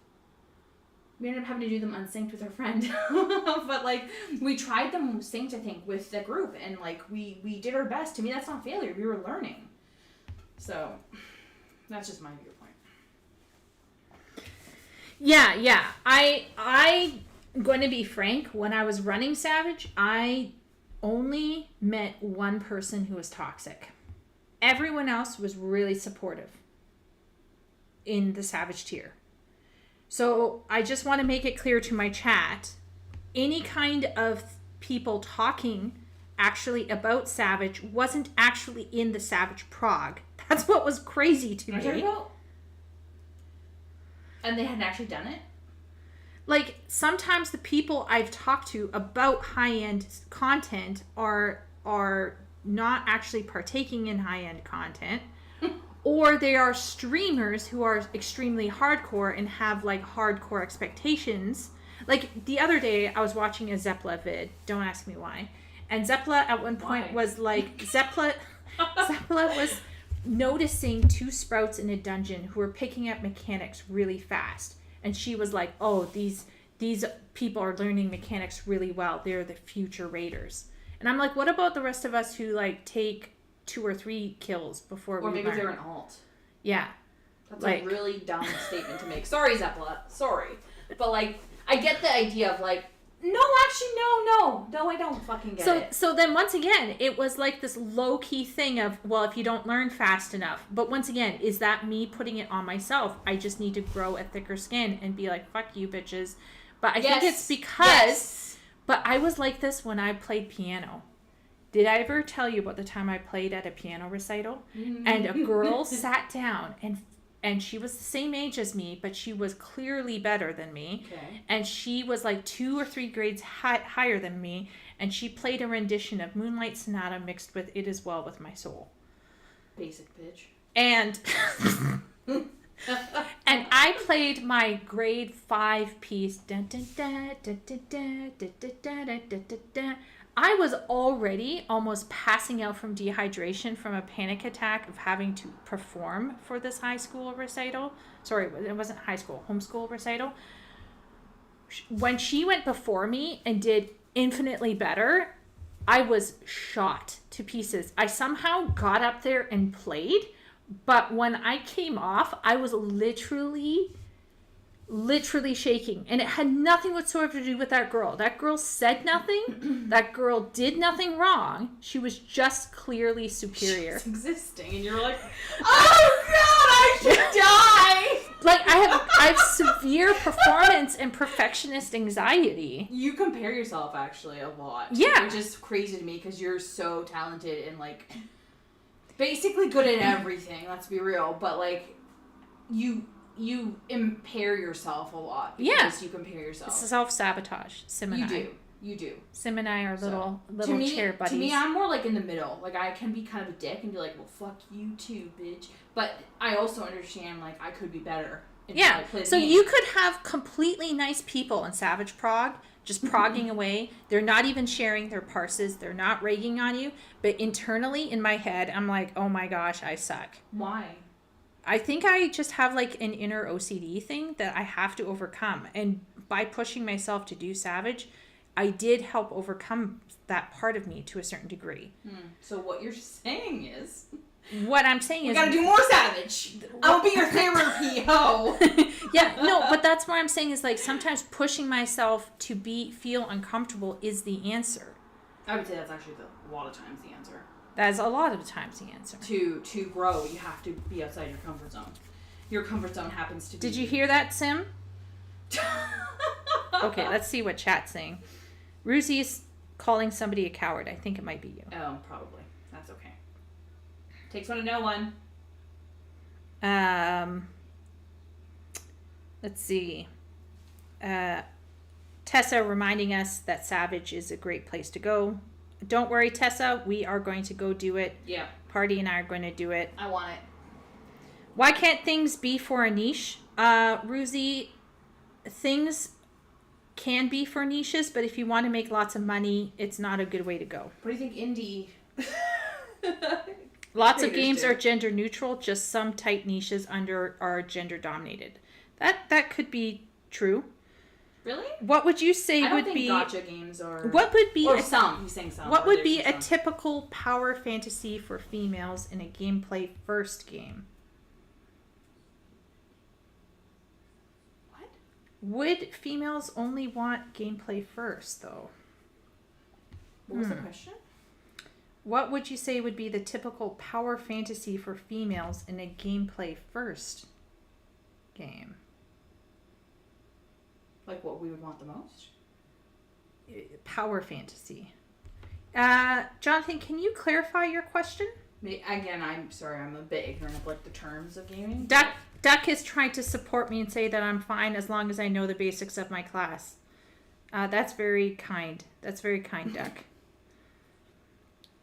S3: We ended up having to do them unsynced with our friend. But, like, we tried them synced, I think, with the group. And, like, we did our best. To me, that's not failure. We were learning. So, that's just my viewpoint.
S1: Yeah. I'm going to be frank. When I was running Savage, I only met one person who was toxic. Everyone else was really supportive in the Savage tier. So I just want to make it clear to my chat, any kind of people talking actually about Savage wasn't actually in the Savage prog. That's what was crazy to me.
S3: And they hadn't actually done it?
S1: Like, sometimes the people I've talked to about high-end content are not actually partaking in high-end content, or they are streamers who are extremely hardcore and have, like, hardcore expectations. Like, the other day, I was watching a Zeppla vid. Don't ask me why. And Zeppla, at one point, was like... Zeppla was noticing two sprouts in a dungeon who were picking up mechanics really fast. And she was like, oh, these people are learning mechanics really well. They're the future raiders. And I'm like, what about the rest of us who, like, take 2 or 3 kills before we learn?
S3: Or maybe they're an alt.
S1: Yeah.
S3: That's a really dumb statement to make. Sorry, Zeppla. Sorry. But, like, I get the idea of, like, no, actually, no, I don't fucking get it.
S1: So then once again, it was like this low-key thing of, well, if you don't learn fast enough. But once again, is that me putting it on myself? I just need to grow a thicker skin and be like, fuck you, bitches. But I think it's because... Yes. But I was like this when I played piano. Did I ever tell you about the time I played at a piano recital? And a girl sat down and she was the same age as me, but she was clearly better than me. Okay. And she was like 2 or 3 grades higher than me. And she played a rendition of Moonlight Sonata mixed with It Is Well With My Soul.
S3: Basic bitch.
S1: And and I played my grade 5 piece. I was already almost passing out from dehydration from a panic attack of having to perform for this high school recital. Sorry, it wasn't high school, homeschool recital. When she went before me and did infinitely better, I was shot to pieces. I somehow got up there and played, but when I came off, I was literally shaking, and it had nothing whatsoever to do with that girl. That girl said nothing. That girl did nothing wrong. She was just clearly superior.
S3: She's existing, and you're like, oh god, I should die.
S1: Like, I have severe performance and perfectionist anxiety.
S3: You compare yourself actually a lot.
S1: Yeah,
S3: which is crazy to me because you're so talented and like basically good at everything. Let's be real, but like you impair yourself a lot because you compare yourself.
S1: It's self-sabotage. Sim and
S3: You do.
S1: Sim and I are little chair buddies.
S3: To me, I'm more like in the middle. Like, I can be kind of a dick and be like, well, fuck you too, bitch. But I also understand, like, I could be better.
S1: Yeah, so you could have completely nice people in Savage Prog just progging away. They're not even sharing their parses. They're not ragging on you. But internally, in my head, I'm like, oh my gosh, I suck.
S3: Why?
S1: I think I just have like an inner OCD thing that I have to overcome. And by pushing myself to do Savage, I did help overcome that part of me to a certain degree.
S3: So what you're saying is...
S1: What I'm saying is...
S3: We gotta do more Savage! I'll be your therapy, ho!
S1: Yeah, no, but that's what I'm saying is like sometimes pushing myself to feel uncomfortable is the answer.
S3: I would say that's actually a lot of times the answer.
S1: That's a lot of times the answer.
S3: To grow, you have to be outside your comfort zone. Your comfort zone happens to be...
S1: Did you hear that, Sim? Okay, let's see what chat's saying. Ruzy's calling somebody a coward. I think it might be you.
S3: Oh, probably. That's okay. Takes one to know one.
S1: Let's see. Tessa reminding us that Savage is a great place to go. Don't worry, Tessa. We are going to go do it.
S3: Yeah.
S1: Party and I are going to do it.
S3: I want it.
S1: Why can't things be for a niche? Ruzy, things can be for niches, but if you want to make lots of money, it's not a good way to go.
S3: What do you think indie...
S1: Lots of games are gender neutral, just some tight niches are gender dominated. That could be true.
S3: Really?
S1: What would you say
S3: I
S1: would
S3: don't
S1: be
S3: think gacha games are...
S1: What would be
S3: some. He's saying some.
S1: What would be a typical power fantasy for females in a gameplay first game?
S3: What?
S5: Would females only want gameplay first, though?
S3: What was the question?
S5: What would you say would be the typical power fantasy for females in a gameplay first game?
S3: Like what we would want the most?
S5: Power fantasy. Jonathan, can you clarify your question?
S3: Again, I'm sorry, I'm a bit ignorant of like the terms of gaming.
S5: Duck is trying to support me and say that I'm fine as long as I know the basics of my class. That's very kind. That's very kind, Duck.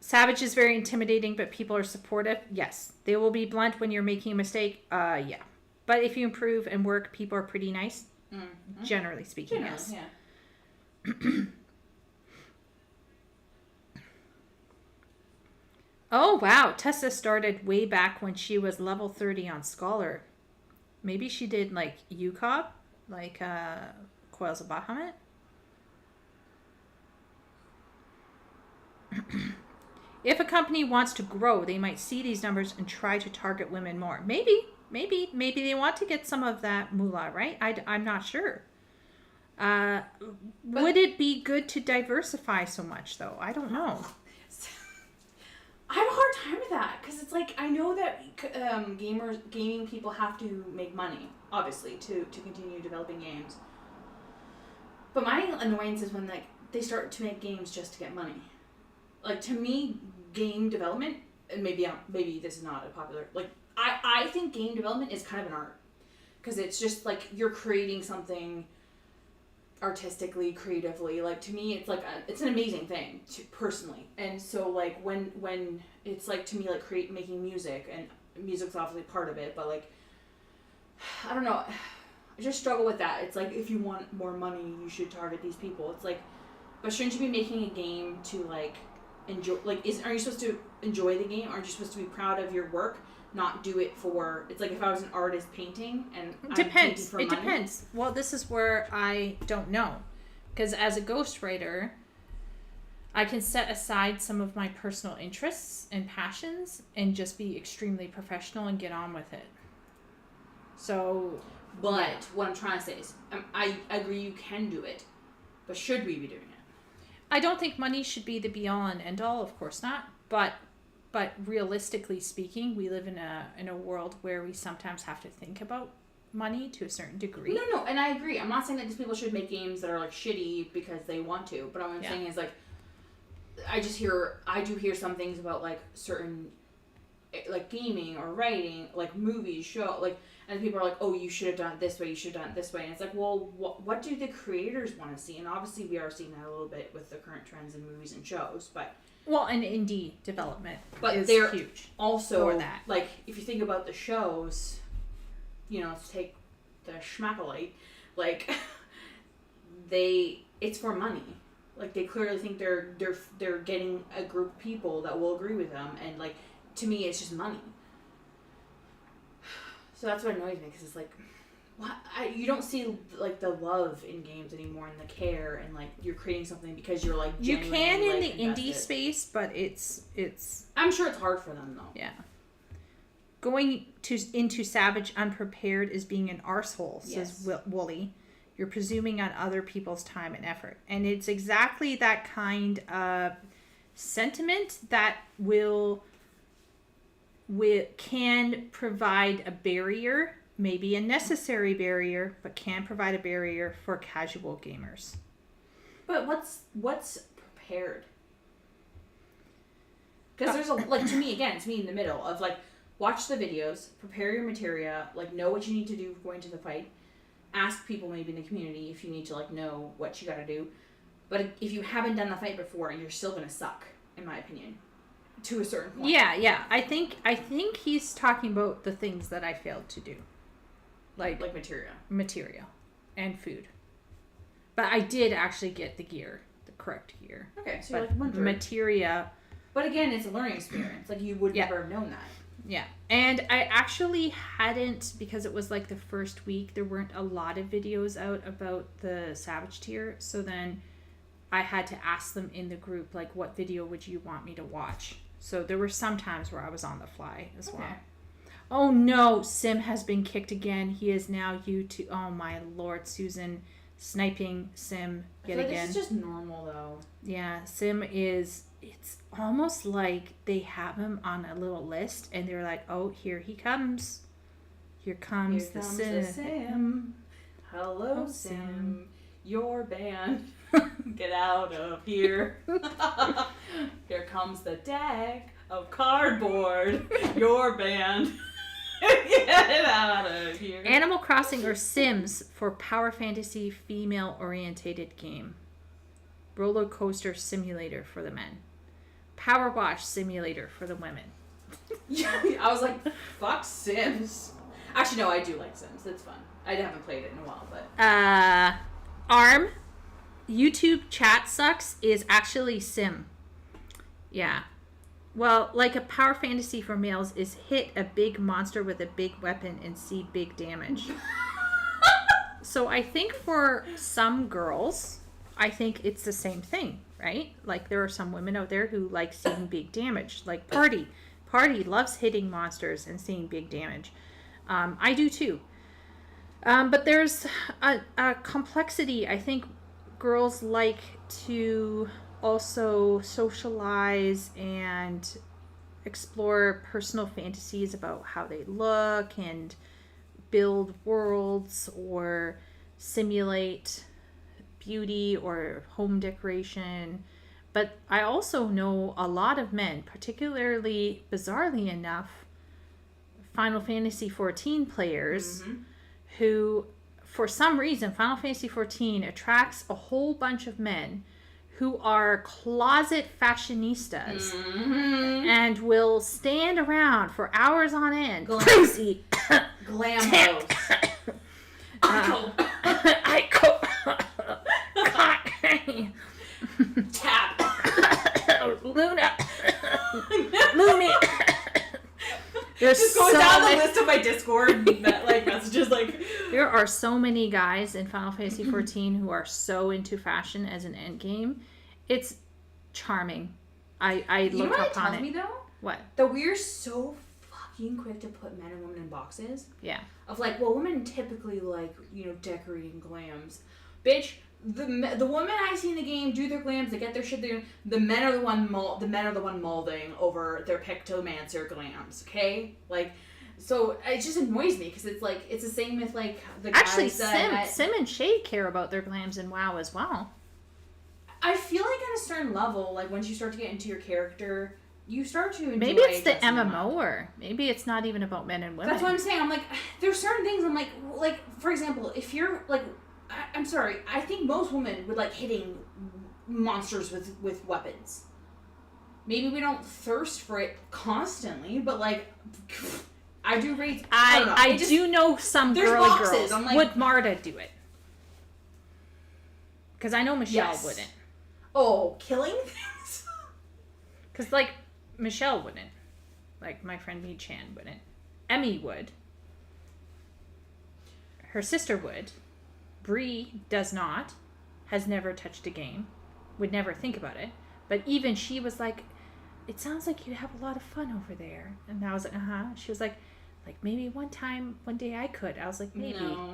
S5: Savage is very intimidating, but people are supportive. Yes. They will be blunt when you're making a mistake. Yeah. But if you improve and work, people are pretty nice. Mm-hmm. Generally speaking, yes. Yeah. Oh, wow. Tessa started way back when she was level 30 on Scholar. Maybe she did like UCOB, like Coils of Bahamut. If a company wants to grow, they might see these numbers and try to target women more. Maybe they want to get some of that moolah, right? I'm not sure. Would it be good to diversify so much, though? I don't know.
S3: I have a hard time with that because it's like I know that gaming people have to make money, obviously, to continue developing games. But my annoyance is when like they start to make games just to get money. Like to me, game development, and maybe this is not a popular like I think game development is kind of an art because it's just like you're creating something artistically, creatively. Like to me, it's like it's an amazing thing personally. And so like when it's like to me like making music, and music's obviously part of it, but like I don't know, I just struggle with that. It's like if you want more money, you should target these people. It's like, but shouldn't you be making a game to like enjoy? Like, are you supposed to enjoy the game? Aren't you supposed to be proud of your work? Not do it for. It's like if I was an artist painting and
S5: depends. It depends. Well, this is where I don't know, because as a ghostwriter, I can set aside some of my personal interests and passions and just be extremely professional and get on with it. So,
S3: but what I'm trying to say is, I agree you can do it, but should we be doing it?
S5: I don't think money should be the be all and end all. Of course not. But realistically speaking, we live in a world where we sometimes have to think about money to a certain degree.
S3: No, and I agree. I'm not saying that these people should make games that are like shitty because they want to, but what I'm saying is like I do hear some things about like certain like gaming or writing, like movies, show, like, and people are like, oh, you should have done it this way, you should have done it this way, and it's like, well, what do the creators want to see? And obviously we are seeing that a little bit with the current trends in movies and shows, but
S5: well, and indie development
S3: but
S5: is
S3: they're
S5: huge
S3: also
S5: for that.
S3: Like if you think about the shows, you know, let's take the Schmackalite, like it's for money. Like they clearly think they're getting a group of people that will agree with them, and like to me it's just money. So that's what annoys me, because it's like, you don't see like the love in games anymore, and the care, and like you're creating something because you're like
S5: you can in
S3: like,
S5: the indie space, but it's
S3: I'm sure it's hard for them though.
S5: Yeah. Going into Savage unprepared is being an arsehole, says Wooly. You're presuming on other people's time and effort, and it's exactly that kind of sentiment that can provide a barrier, maybe a necessary barrier, but can provide a barrier for casual gamers.
S3: But what's prepared? Because there's to me in the middle of like, watch the videos, prepare your materia, like know what you need to do going to the fight, ask people maybe in the community if you need to like know what you got to do. But if you haven't done the fight before, you're still gonna suck, in my opinion. To a certain point.
S5: Yeah. I think he's talking about the things that I failed to do. Like materia and food. But I did actually get the correct gear.
S3: Okay, so
S5: but
S3: you're like wondering.
S5: Materia.
S3: But again, it's a learning experience. Like you would never have known that.
S5: Yeah. And I actually hadn't, because it was like the first week, there weren't a lot of videos out about the Savage tier. So then I had to ask them in the group, like, what video would you want me to watch? So there were some times where I was on the fly as well. Oh no, Sim has been kicked again. He is now YouTube. Oh my lord, Susan. Sniping Sim yet again.
S3: This is just normal though.
S5: Yeah, Sim is. It's almost like they have him on a little list, and they're like, "Oh, here he comes. Here comes the Sim.
S3: Hello, Sim. You're banned. Get out of here. Here comes the deck of cardboard. You're banned. Get out of here."
S5: Animal Crossing or Sims for power fantasy female-orientated game. Roller coaster simulator for the men. Power wash simulator for the women.
S3: I was like, fuck Sims. Actually, no, I do like Sims. It's fun. I haven't played it in a while, but...
S5: ARM, YouTube chat sucks, is actually Sim. Yeah. Well, like a power fantasy for males is hit a big monster with a big weapon and see big damage. So I think for some girls, I think it's the same thing, right? Like there are some women out there who like seeing big damage. Like Party loves hitting monsters and seeing big damage. I do too. But there's a complexity. I think girls like to also socialize and explore personal fantasies about how they look and build worlds or simulate beauty or home decoration. But I also know a lot of men, particularly bizarrely enough, Final Fantasy XIV players who, for some reason, Final Fantasy XIV attracts a whole bunch of men who are closet fashionistas and will stand around for hours on end. Crazy.
S3: Glambos.
S5: Ico.
S3: Tap.
S5: Luna. Lumi. There's
S3: just going
S5: so
S3: down
S5: many...
S3: the list of my Discord messages. Like,
S5: there are so many guys in Final Fantasy XIV who are so into fashion as an end game. It's charming. I look up on it.
S3: You know what it tells me though?
S5: What?
S3: That we're so fucking quick to put men and women in boxes.
S5: Yeah.
S3: Of like, well, women typically like, decorating glams. Bitch, the women I see in the game do their glams. They get their shit there. The men are the one molding over their pictomancer glams. Okay, like, so it just annoys me because it's like it's the same with like the guys
S5: actually
S3: that
S5: Sim and Shay care about their glams in WoW as well.
S3: I feel like at a certain level, like once you start to get into your character, you start to enjoy.
S5: Maybe it's the MMO, or maybe it's not even about men and women.
S3: That's what I'm saying. I'm like, there's certain things. I'm like for example, if you're like. I'm sorry. I think most women would like hitting monsters with weapons. Maybe we don't thirst for it constantly, but like I do rate.
S5: I do know some girly girls.
S3: Like,
S5: would Marta do it? Because I know Michelle wouldn't.
S3: Oh, killing things?
S5: Because like Michelle wouldn't. Like my friend Mi Chan wouldn't. Emmy would. Her sister would. Bree does not, has never touched a game, would never think about it. But even she was like, it sounds like you have a lot of fun over there. And I was like, She was like maybe one day I could. I was like, maybe.
S3: No.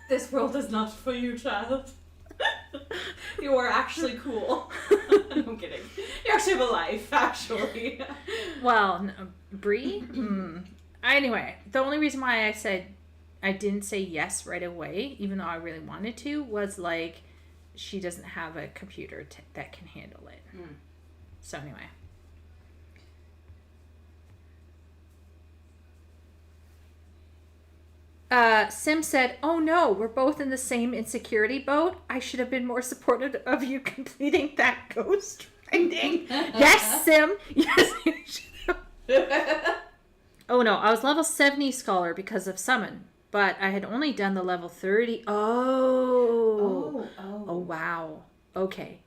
S3: This world is not for you, child. You are actually cool. I'm kidding. You actually have a life, actually.
S5: Well, no, Bree? Anyway, the only reason why I said I didn't say yes right away, even though I really wanted to, was like she doesn't have a computer that can handle it. So anyway. Sim said, "Oh no, we're both in the same insecurity boat. I should have been more supportive of you completing that ghost writing." Yes, Sim. Yes, you should have. Oh no, I was level 70 scholar because of summon. But I had only done the level 30. Oh, wow. Okay.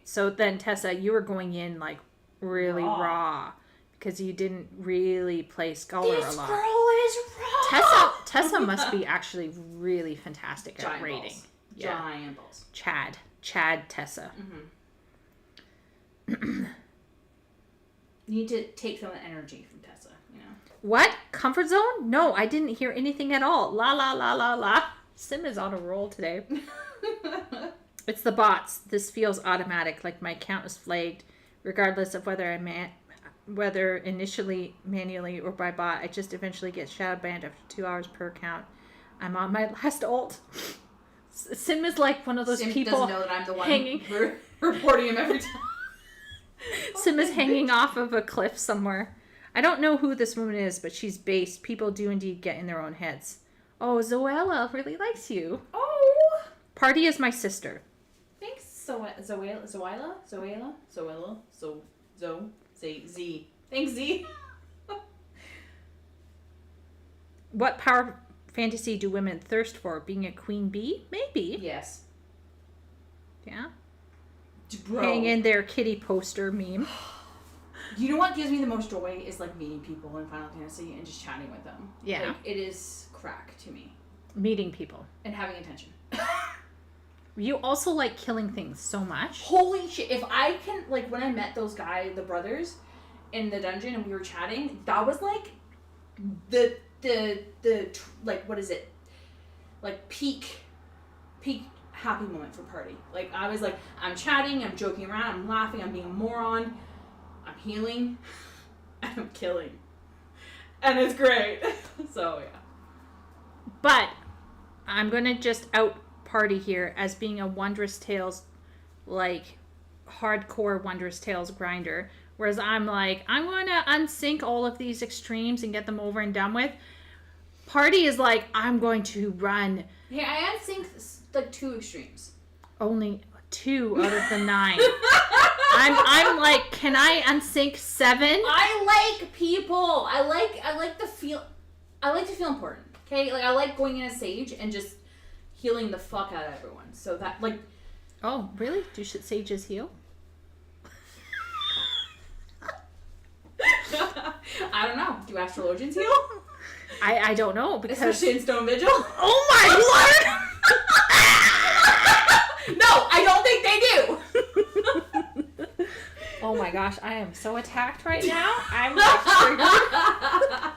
S5: So then, Tessa, you were going in like really raw because you didn't really play scholar a lot.
S3: This girl is raw.
S5: Tessa must be actually really fantastic at raiding.
S3: Balls. Yeah. Giant balls.
S5: Chad Tessa.
S3: You need to take some energy from Tessa,
S5: What? Comfort zone? No, I didn't hear anything at all. La la la la la. Sim is on a roll today. It's the bots. This feels automatic, like my account is flagged, regardless of whether initially manually or by bot. I just eventually get shadow banned after 2 hours per account. I'm on my last ult. Sim is like one of those
S3: Sim
S5: people
S3: doesn't know that I'm the one
S5: hanging.
S3: reporting him every time.
S5: Sim is hanging off of a cliff somewhere. I don't know who this woman is, but she's based. People do indeed get in their own heads. Oh, Zoella really likes you.
S3: Oh!
S5: Party is my sister.
S3: Thanks, Zoella? Say Z. Thanks, Z.
S5: What power fantasy do women thirst for? Being a queen bee? Maybe.
S3: Yes.
S5: Yeah.
S3: Bro.
S5: Hang in there, kitty poster meme.
S3: You know what gives me the most joy is like meeting people in Final Fantasy and just chatting with them.
S5: Yeah.
S3: Like, it is crack to me.
S5: Meeting people.
S3: And having attention.
S5: You also like killing things so much.
S3: Holy shit. If I can, like, when I met those the brothers in the dungeon and we were chatting, that was like the like, what is it? Like peak happy moment for party. Like, I was like, I'm chatting, I'm joking around, I'm laughing, I'm being a moron, I'm healing, and I'm killing. And it's great. So, yeah.
S5: But I'm going to just out party here as being a Wondrous Tales, like, hardcore Wondrous Tales grinder. Whereas I'm like, I'm going to unsync all of these extremes and get them over and done with. Party is like, I'm going to run.
S3: Hey, I unsynced like 2 extremes.
S5: Only 2 out of the 9. I'm like, can I unsync 7?
S3: I like people. I like to feel important. Okay, like I like going in a sage and just healing the fuck out of everyone. So that like.
S5: Oh, really? Do sages heal?
S3: I don't know. Do astrologians heal?
S5: I don't know because
S3: especially in Stone Vigil.
S5: Oh my lord!
S3: No, I don't think they do.
S5: Oh my gosh, I am so attacked right now. I'm like triggered.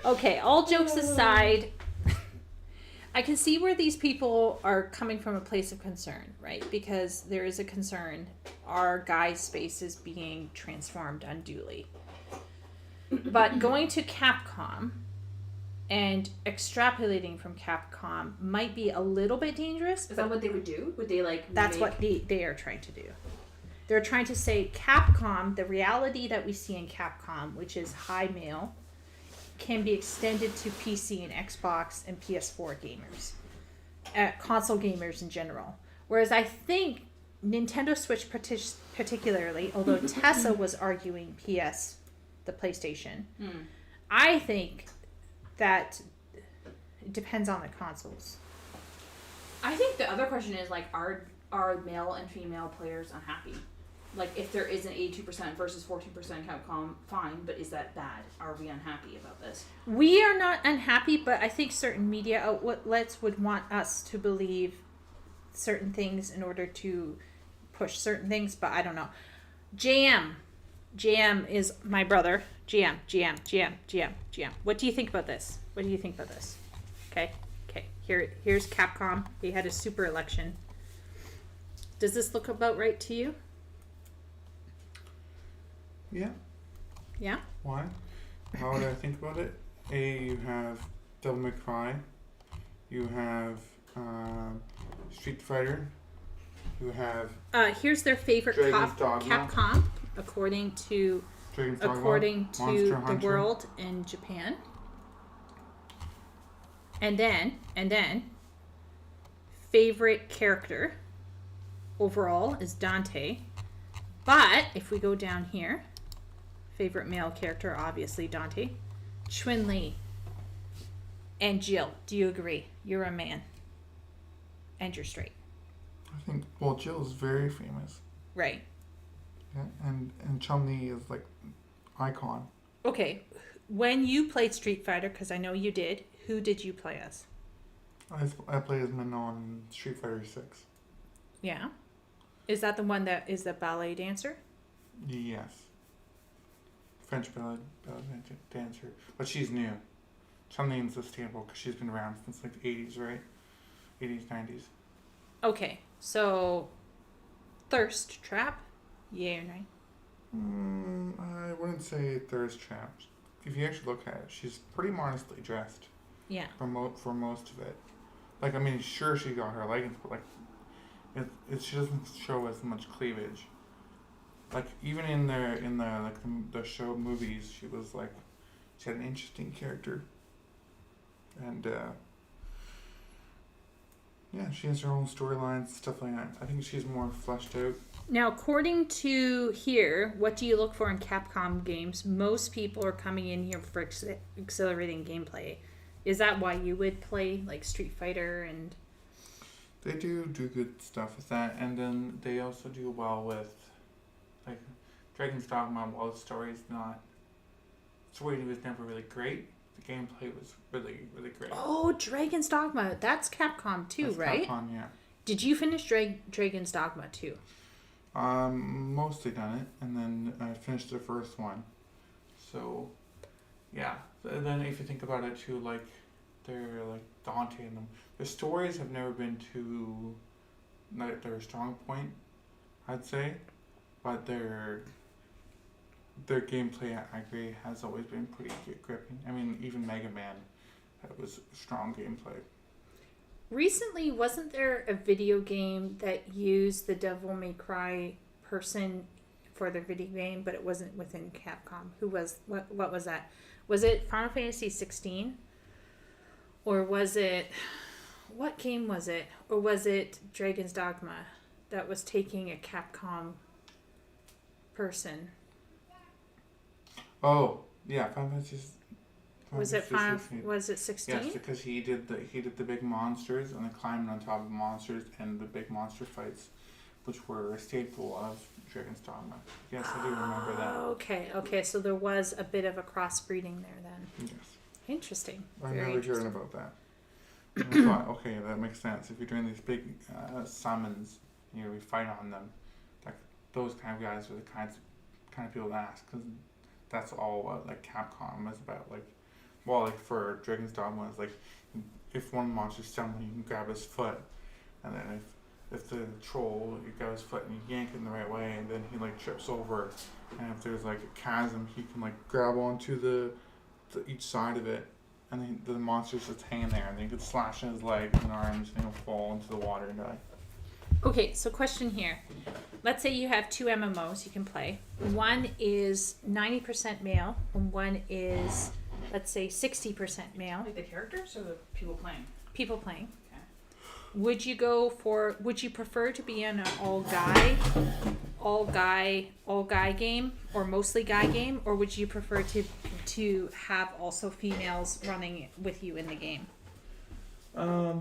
S5: Okay, all jokes aside, I can see where these people are coming from a place of concern, right? Because there is a concern. Our guy's space is being transformed unduly. But going to Capcom and extrapolating from Capcom might be a little bit dangerous.
S3: Is that what they would do? Would they like
S5: That's what they are trying to do. They're trying to say Capcom, the reality that we see in Capcom, which is high male, can be extended to PC and Xbox and PS4 gamers. Console gamers in general. Whereas I think Nintendo Switch particularly, although Tessa was arguing PS, the PlayStation, I think that it depends on the consoles.
S3: I think the other question is like, are male and female players unhappy? Like, if there is an 82% versus 14% Capcom, fine, but is that bad? Are we unhappy about this?
S5: We are not unhappy, but I think certain media outlets would want us to believe certain things in order to push certain things, but I don't know. JM is my brother. GM. What do you think about this? Okay. Here's Capcom. They had a super election. Does this look about right to you?
S11: Yeah.
S5: Yeah?
S11: Why? How would I think about it? You have Devil May Cry. You have Street Fighter. You have...
S5: here's their favorite Capcom, according to the world in Japan. And then favorite character overall is Dante. But if we go down here, favorite male character, obviously Dante, Chun-Li, and Jill. Do you agree? You're a man. And you're straight.
S11: I think, well, Jill is very famous.
S5: Right.
S11: Yeah, and Chun-Li is like icon.
S5: Okay. When you played Street Fighter, because I know you did, who did you play as?
S11: I played as Minna on Street Fighter 6.
S5: Yeah. Is that the one that is the ballet dancer?
S11: Yes. French ballet dancer, but she's new. Something's sustainable because she's been around since like the 80s, right? 80s, 90s.
S5: Okay, so thirst trap, yay or nay?
S11: I wouldn't say thirst traps. If you actually look at it, she's pretty modestly dressed.
S5: Yeah.
S11: For most of it. Like, I mean, sure, she got her leggings, but like, she doesn't show as much cleavage. Like, even in the show movies, she had an interesting character. And yeah, she has her own storylines, stuff like that. I think she's more fleshed out.
S5: Now, according to here, what do you look for in Capcom games? Most people are coming in here for exhilarating gameplay. Is that why you would play like Street Fighter and?
S11: They do good stuff with that, and then they also do well with, like, Dragon's Dogma. While the story was never really great, the gameplay was really great.
S5: Oh, Dragon's Dogma. That's Capcom too,
S11: That's
S5: right?
S11: Capcom, yeah.
S5: Did you finish Dragon's Dogma too?
S11: Mostly done it, and then I finished the first one. So, yeah. And then if you think about it too, like, they're like daunting. The stories have never been too, like, their strong point, I'd say, but their gameplay, I agree, has always been pretty gripping. I mean, even Mega Man, that was strong gameplay.
S5: Recently, wasn't there a video game that used the Devil May Cry person for their video game, but it wasn't within Capcom? What was that? Was it Final Fantasy 16? Or was it, what game was it? Or was it Dragon's Dogma that was taking a Capcom person?
S11: Oh, yeah, Final Fantasy.
S5: Was it 16?
S11: Yes, because he did the big monsters and the climbing on top of monsters and the big monster fights, which were a staple of Dragon's Dogma. Yes, I do remember that.
S5: Okay, so there was a bit of a crossbreeding there then.
S11: Yes.
S5: Interesting.
S11: I remember hearing about that. And I thought, okay, that makes sense. If you're doing these big summons, we fight on them. Like, those kind of guys are the kind of people to ask, because that's all what like Capcom is about. Like, well, like for Dragon's Dogma, it's like if one monster's stumbling, you can grab his foot, and then if the troll, you grab his foot and you yank it in the right way, and then he like trips over, and if there's like a chasm, he can like grab onto each side of it, and then the monster's just hanging there, and then you could slash his legs and arms, and he'll fall into the water and die.
S5: Okay, so question here. Let's say you have two MMOs you can play. One is 90% male, and one is, let's say, 60% male.
S3: Like the characters or the people playing?
S5: People playing.
S3: Okay.
S5: Would you prefer to be in an all guy game, or mostly guy game, or would you prefer to have also females running with you in the game?
S11: I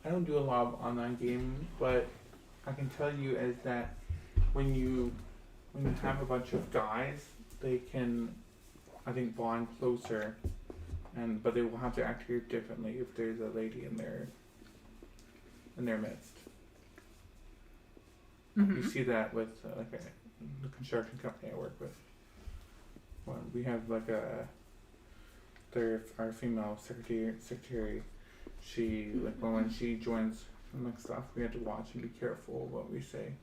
S11: don't do a lot of online gaming, but I can tell you is that when you have a bunch of guys, they can, I think, bond closer, but they will have to act here differently if there's a lady in their midst.
S5: Mm-hmm.
S11: You see that with the construction company I work with. Well, we have like our female secretary. She when she joins and stuff, we have to watch and be careful what we say.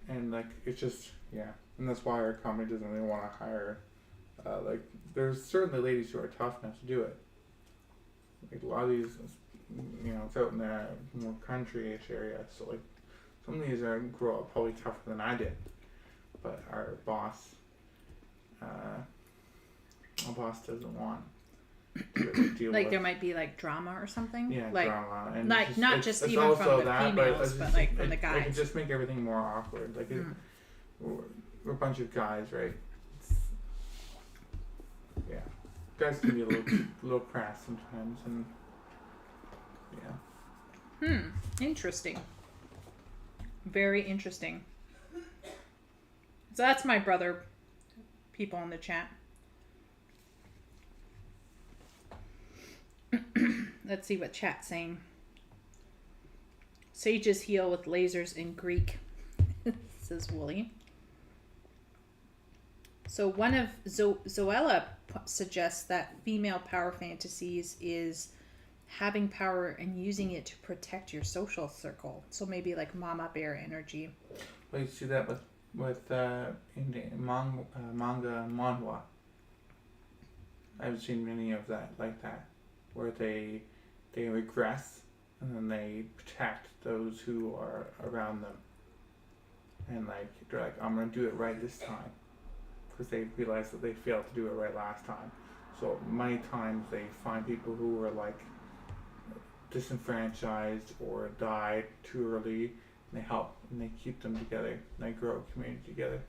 S11: And it's just, and that's why our company doesn't really want to hire. There's certainly ladies who are tough enough to do it. Like a lot of these, it's out in the more country-ish area, so like some of these grow up probably tougher than I did. But our boss doesn't want to deal
S5: like
S11: with.
S5: there might be like drama or something.
S11: Yeah,
S5: like
S11: drama, and
S5: not just even from the females, but like from the guys.
S11: It could just make everything more awkward. Like we're a bunch of guys, right? Guys can be a little crass sometimes, and
S5: Interesting. Very interesting. So that's my brother. People in the chat. Let's see what chat's saying. Sages heal with lasers in Greek, says Wooly. So one of Zoella suggests that female power fantasies is having power and using it to protect your social circle. So maybe like mama bear energy.
S11: Well, you see that with in the manga and manhwa. I've seen many of that like that, where they regress and then they protect those who are around them. And like they're like, I'm gonna do it right this time, because they realize that they failed to do it right last time. So many times they find people who are like disenfranchised or died too early, and they help and they keep them together and they grow a community together.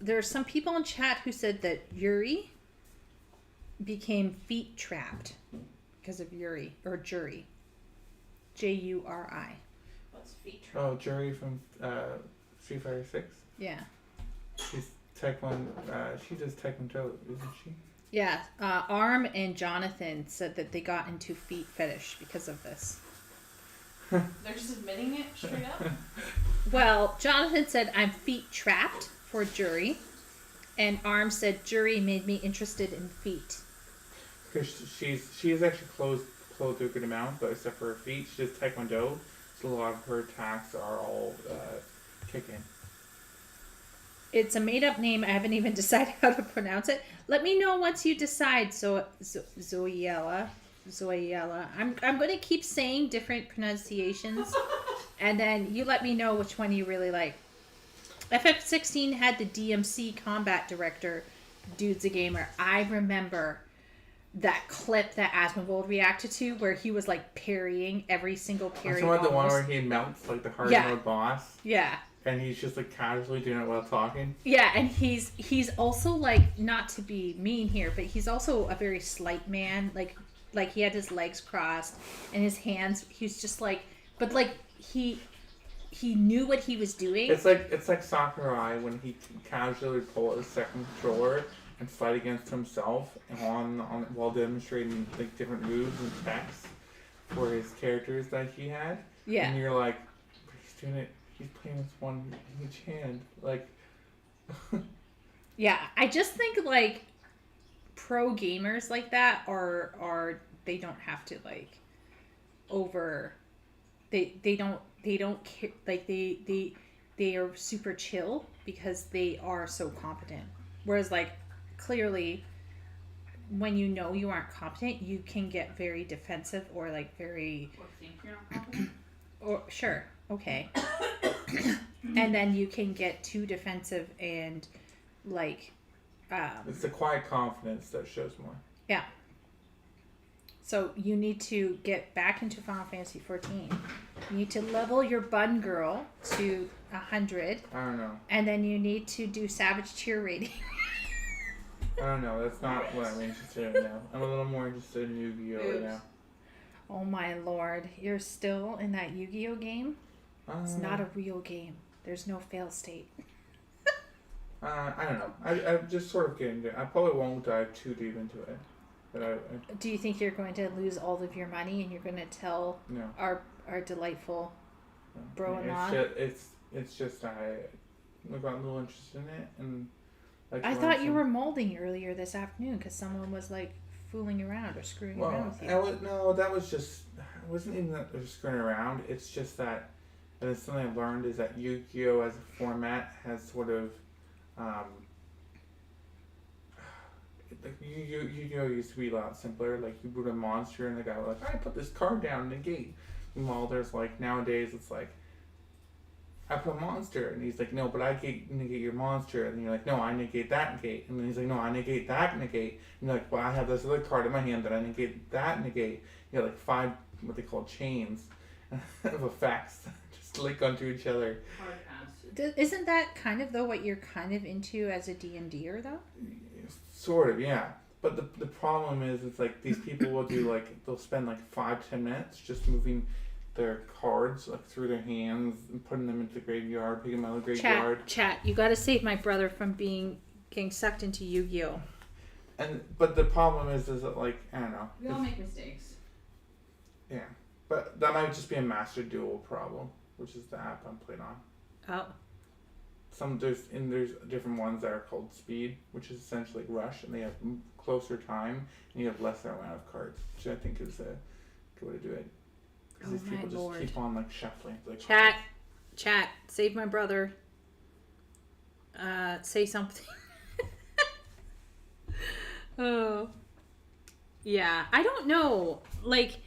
S5: There's some people in chat who said that Yuri became feet trapped because of Yuri or Juri. Juri.
S3: What's feet trapped?
S11: Oh, Juri from Street Fighter 6?
S5: Yeah.
S11: She's Taekwondo. She does Taekwondo, isn't she?
S5: Yeah. Arm and Jonathan said that they got into feet fetish because of this.
S3: They're just admitting it straight up?
S5: Well, Jonathan said, I'm feet trapped for Juri. And Arm said, Juri made me interested in feet.
S11: Because she is actually clothed to a good amount, but except for her feet, she does Taekwondo, so a lot of her attacks are all kicking.
S5: It's a made-up name. I haven't even decided how to pronounce it. Let me know once you decide. Zoella. I'm going to keep saying different pronunciations, and then you let me know which one you really like. FF16 had the DMC combat director, Dude's a Gamer. I remember that clip that Asmongold reacted to, where he was like parrying every single parry.
S11: I'm talking about the one where he melts like the hard mode boss.
S5: Yeah.
S11: And he's just like casually doing it while talking.
S5: Yeah, and he's also like, not to be mean here, but he's also a very slight man. Like he had his legs crossed and his hands. He's just like, but like he knew what he was doing.
S11: It's like Sakurai when he casually pull out his second controller and fight against himself on while demonstrating like different moves and techs for his characters that he had.
S5: Yeah.
S11: And you're like, but he's doing it. He's playing with one in each hand. Like.
S5: Yeah, I just think like pro gamers like that are they don't have to like over. They don't care, like they are super chill because they are so competent. Whereas like clearly when you know you aren't competent, you can get very defensive or like very
S3: Or think you're not competent?
S5: or sure, okay. And then you can get too defensive and like
S11: it's the quiet confidence that shows more.
S5: Yeah. So you need to get back into Final Fantasy 14. You need to level your bun girl to 100.
S11: I don't know.
S5: And then you need to do Savage tier rating.
S11: I don't know. That's not what I'm interested in now. I'm a little more interested in Yu-Gi-Oh right now.
S5: Oh my lord. You're still in that Yu-Gi-Oh game? It's not a real game. There's no fail state.
S11: I don't know. I'm just sort of getting there. I probably won't dive too deep into it. But
S5: Do you think you're going to lose all of your money and you're going to tell
S11: no.
S5: our delightful bro-in-law?
S11: It's just I got a little interested in it, and like
S5: I thought you were molding earlier this afternoon because someone was like fooling around or screwing around with you.
S11: No, that was just, it wasn't even that they were screwing around. It's just that, and it's something I've learned is that Yu-Gi-Oh as a format has sort of, like Yu-Gi-Oh used to be a lot simpler. Like you put a monster and the guy was like, I put this card down, negate. Meanwhile, there's like nowadays it's like, I put a monster, and he's like, no, but I negate your monster, and you're like, no, I negate that negate, and then he's like, no, I negate that negate, and you're like, well, I have this other card in my hand that I negate that negate. You have like 5 what they call chains of effects that just link onto each other.
S5: Isn't that kind of though what you're kind of into as a D&Der though?
S11: Sort of, yeah. But the problem is, it's like these people will do like, they'll spend like 5-10 minutes just moving their cards like through their hands and putting them into the graveyard, picking them out of the graveyard.
S5: Chat, you got to save my brother from getting sucked into Yu-Gi-Oh.
S11: But the problem is that like, I don't know.
S3: We all make mistakes.
S11: Yeah, but that might just be a Master Duel problem, which is the app I'm playing on.
S5: Oh.
S11: there's different ones that are called speed, which is essentially rush, and they have closer time, and you have lesser amount of cards, which I think is a good way to do it. Because these people just keep on like shuffling. Like
S5: Chat, save my brother. Say something. Oh. Yeah, I don't know. Like,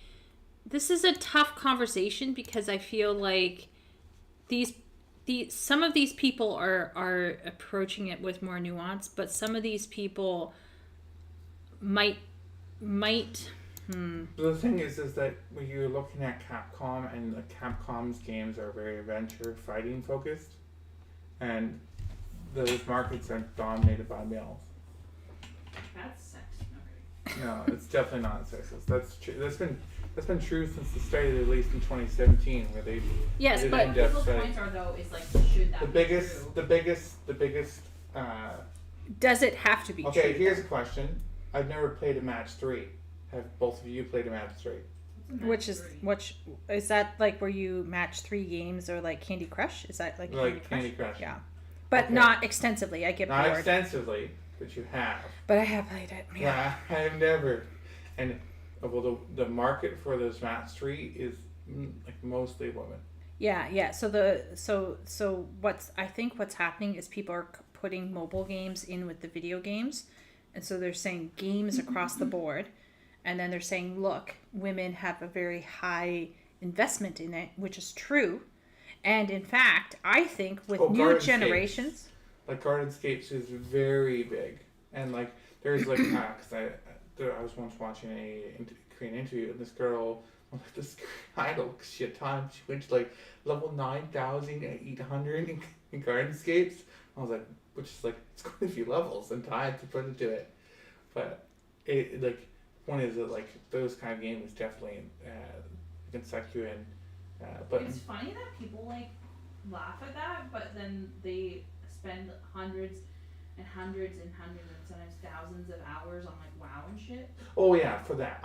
S5: this is a tough conversation because I feel like some of these people are approaching it with more nuance, but some of these people might
S11: The thing is that when you're looking at Capcom, and Capcom's games are very adventure fighting focused, and those markets are dominated by males.
S5: That's sexist.
S11: No, it's definitely not sexist. That's true. That's been true since the start of the release in 2017, where they
S5: yes,
S11: did
S5: but
S11: in-depth
S5: people's
S11: study.
S5: points are though is like should that
S11: The biggest.
S5: Does it have to be
S11: Okay,
S5: true?
S11: here's a question. I've never played a match 3. Have both of you played a match 3?
S5: Which is that like where you match 3 games or like Candy Crush? Is that like
S11: Candy Crush?
S5: Yeah, but
S11: Okay.
S5: not extensively. I get
S11: Not
S5: bored.
S11: extensively, but you have.
S5: But I have played it.
S11: Yeah, I have never. And well, the market for this match 3 is like mostly women.
S5: Yeah. So what's happening is people are putting mobile games in with the video games, and so they're saying games across the board, and then they're saying, look, women have a very high investment in it, which is true, and in fact, I think with new generations,
S11: like Gardenscapes is very big, and like there's like because I was once watching a Korean interview, and this girl. This idol, she had time. She went to like level 9,800 in Gardenscapes. I was like, which is like it's quite a few levels and time to put into it. But it like one is that like those kind of games definitely can suck you in. But
S5: it's funny that people like laugh at that, but then they spend hundreds and hundreds and sometimes thousands of hours on like WoW and shit.
S11: Oh yeah, for that.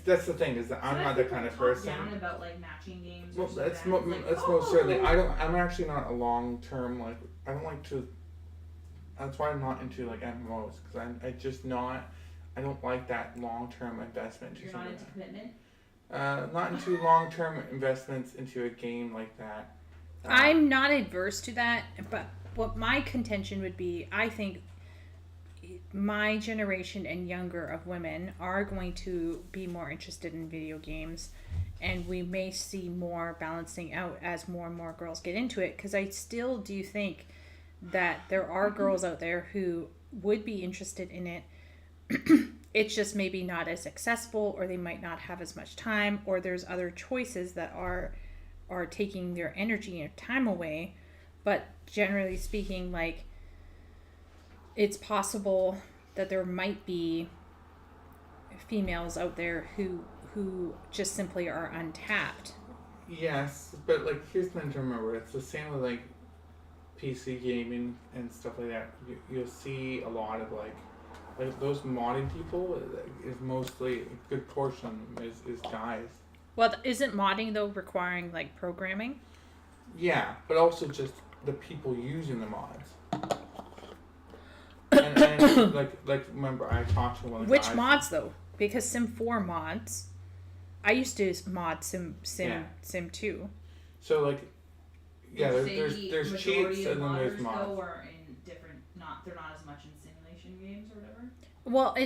S11: That's the thing is that I'm not the kind of person.
S5: Down about like matching games.
S11: Well, that's most certainly. I'm actually not a long term like. I don't like to. That's why I'm not into like MMOs because I don't like that long term investment.
S5: You're not into commitment.
S11: Not into long term investments into a game like that.
S5: I'm not adverse to that, but what my contention would be, I think my generation and younger of women are going to be more interested in video games, and we may see more balancing out as more and more girls get into it, because I still do think that there are girls out there who would be interested in it. It's just maybe not as accessible, or they might not have as much time, or there's other choices that are taking their energy and time away. But generally speaking, like, it's possible that there might be females out there who just simply are untapped.
S11: Yes, but like here's the thing to remember: it's the same with like PC gaming and stuff like that. You'll see a lot of like those modding people is mostly a good portion is guys.
S5: Well, isn't modding though requiring like programming?
S11: Yeah, but also just the people using the mods. and like remember I talked to one of the
S5: Which
S11: guys.
S5: mods though? Because Sim 4 mods, I used to mod Sim 2.
S11: So like, yeah, there's cheats and then there's mods.
S5: Though, are in different, they're not as much in simulation games or whatever. Well,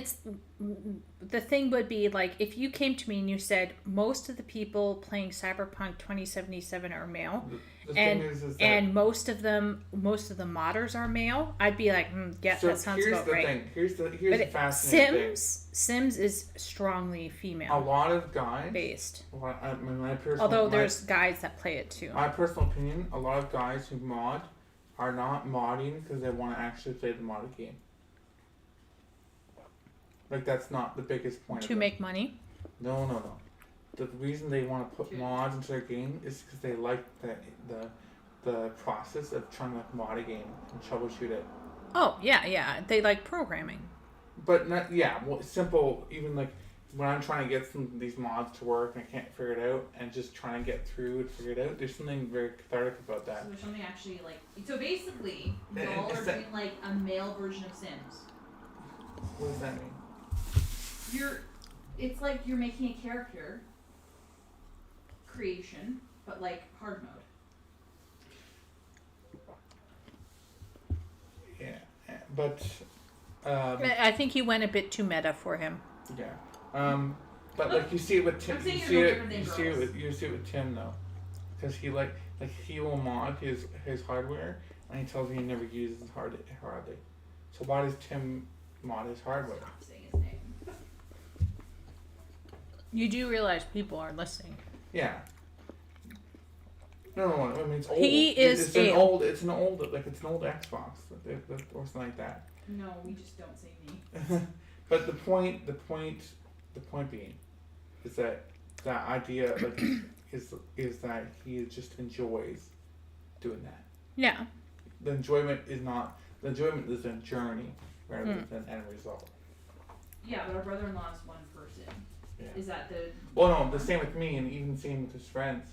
S5: the thing would be like if you came to me and you said most of the people playing Cyberpunk 2077 are male, and most of the modders are male, I'd be like, yeah,
S11: so
S5: that sounds about right.
S11: Here's the fascinating thing.
S5: Sims is strongly female.
S11: A lot of guys
S5: based.
S11: Although
S5: there's guys that play it too.
S11: My personal opinion: a lot of guys who mod are not modding because they want to actually play the modded game. Like that's not the biggest point.
S5: To make money?
S11: No. The reason they want to put mods into their game is because they like the process of trying to like mod a game and troubleshoot it.
S5: Oh yeah, they like programming.
S11: But not simple. Even like when I'm trying to get some of these mods to work and I can't figure it out, and just trying to get through and figure it out, there's something very cathartic about that.
S3: So there's something actually like. So basically, y'all are doing like a male version of Sims.
S11: What does that mean?
S3: It's like you're making a character creation, but like hard mode.
S11: Yeah, but
S1: I think you went a bit too meta for him.
S11: yeah, but like you see it with Tim.
S3: I'm saying
S11: You
S3: you're
S11: see
S3: no
S11: it.
S3: different than
S11: You see it. You see it with Tim though, because he like he will mod his hardware, and he tells me he never uses it hardly. So why does Tim mod his hardware?
S3: Stop saying his name.
S1: You do realize people are listening.
S11: Yeah. No, I mean it's old.
S1: He is
S11: It's an old Xbox or something like that.
S3: No, we just don't say me.
S11: But the point being is that idea like is that he just enjoys doing that.
S1: Yeah.
S11: The enjoyment is a journey rather than an end result.
S3: Yeah, but our brother-in-law is one person.
S11: Yeah.
S3: Is that the?
S11: Well, no, the same with me, and even same with his friends.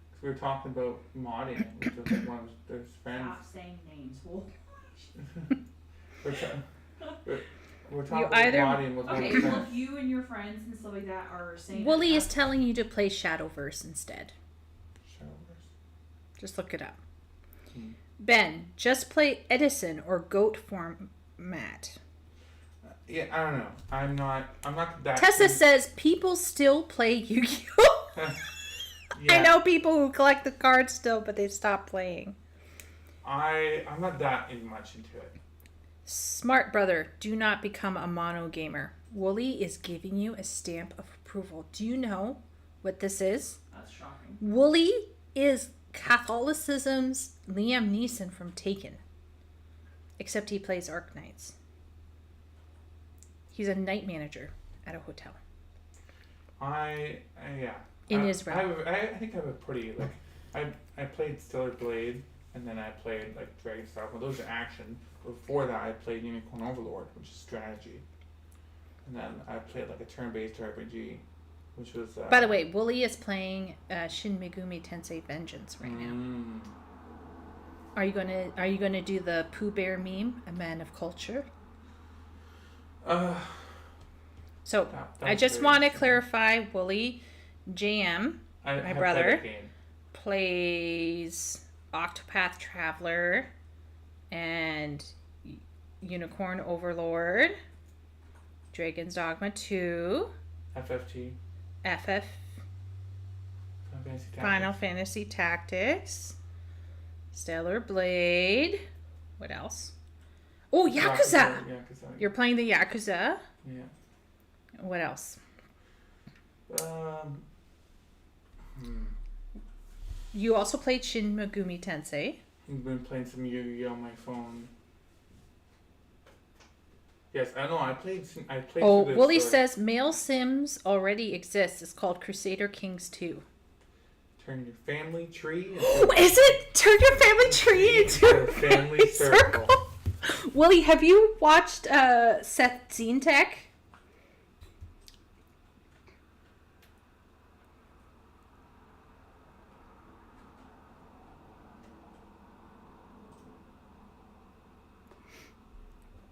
S11: Because we were talking about modding with one of his friends.
S3: Stop saying names.
S11: We're talking about modding with one of
S3: Okay,
S11: his
S3: well,
S11: friends.
S3: if you and your friends and stuff like that are saying.
S1: Wooly is telling you to play Shadowverse instead.
S11: Shadowverse.
S1: Just look it up. Ben, just play Edison or GOAT format.
S11: Yeah, I don't know. I'm not that.
S1: Tessa says people still play Yu-Gi-Oh.
S11: Yeah.
S1: I know people who collect the cards still, but they stopped playing.
S11: I'm not that much into it.
S1: Smart brother, do not become a mono gamer. Wooly is giving you a stamp of approval. Do you know what this is?
S3: That's shocking.
S1: Wooly is Catholicism's Liam Neeson from Taken. Except he plays Arknights. He's a night manager at a hotel. In Israel.
S11: I think I have a pretty I played Stellar Blade, and then I played like Dragon Style. Well, those are action. Before that, I played Unicorn Overlord, which is strategy, and then I played like a turn-based RPG, which was.
S1: By the way, Wooly is playing Shin Megumi Tensei Vengeance right now. Are you gonna do the Pooh Bear meme, a man of culture? So I just want to clarify, Wooly, JM, my brother, plays Octopath Traveler and Unicorn Overlord, Dragon's Dogma 2,
S11: FFT,
S1: Final Fantasy Tactics, Stellar Blade. What else? Oh, Yakuza! You're playing the Yakuza?
S11: Yeah.
S1: What else? You also played Shin Megumi Tensei.
S11: I've been playing some Yu-Gi-Oh on my phone. Yes, I know. I played.
S1: Oh, Wooly says male Sims already exists. It's called Crusader Kings 2.
S11: Turn your family tree.
S1: Is it? Turn your family tree into
S11: a family circle.
S1: Wooly, have you watched Seth Zentek?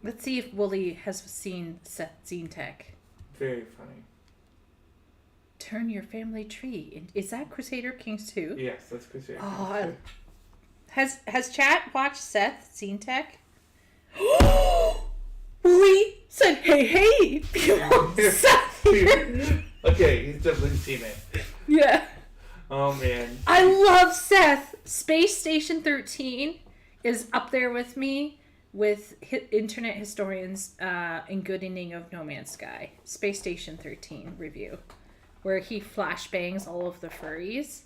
S1: Let's see if Wooly has seen Seth Zentek.
S11: Very funny.
S1: Turn your family tree. Is that Crusader Kings 2?
S11: Yes, that's Crusader Kings
S1: 2. Has chat watched Seth Zentek? Wooly said, hey, Seth here.
S11: Okay, he's definitely seen it.
S1: Yeah.
S11: Oh, man.
S1: I love Seth. Space Station 13 is up there with me with internet historians in Good Ending of No Man's Sky. Space Station 13 review, where he flashbangs all of the furries.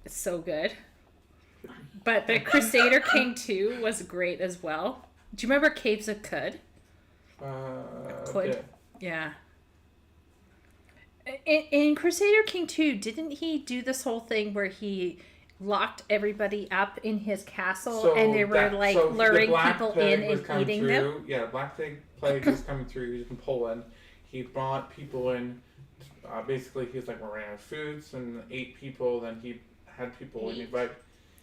S1: It's so good. But the Crusader King 2 was great as well. Do you remember Caves of Cud? Yeah. In Crusader King 2, didn't he do this whole thing where he locked everybody up in his castle and they were luring people in and eating them?
S11: Yeah, Black Plague was coming through. He was in Poland. he brought people in. Basically, he was like, we're running out of foods, and 8 people. Then he had people invite.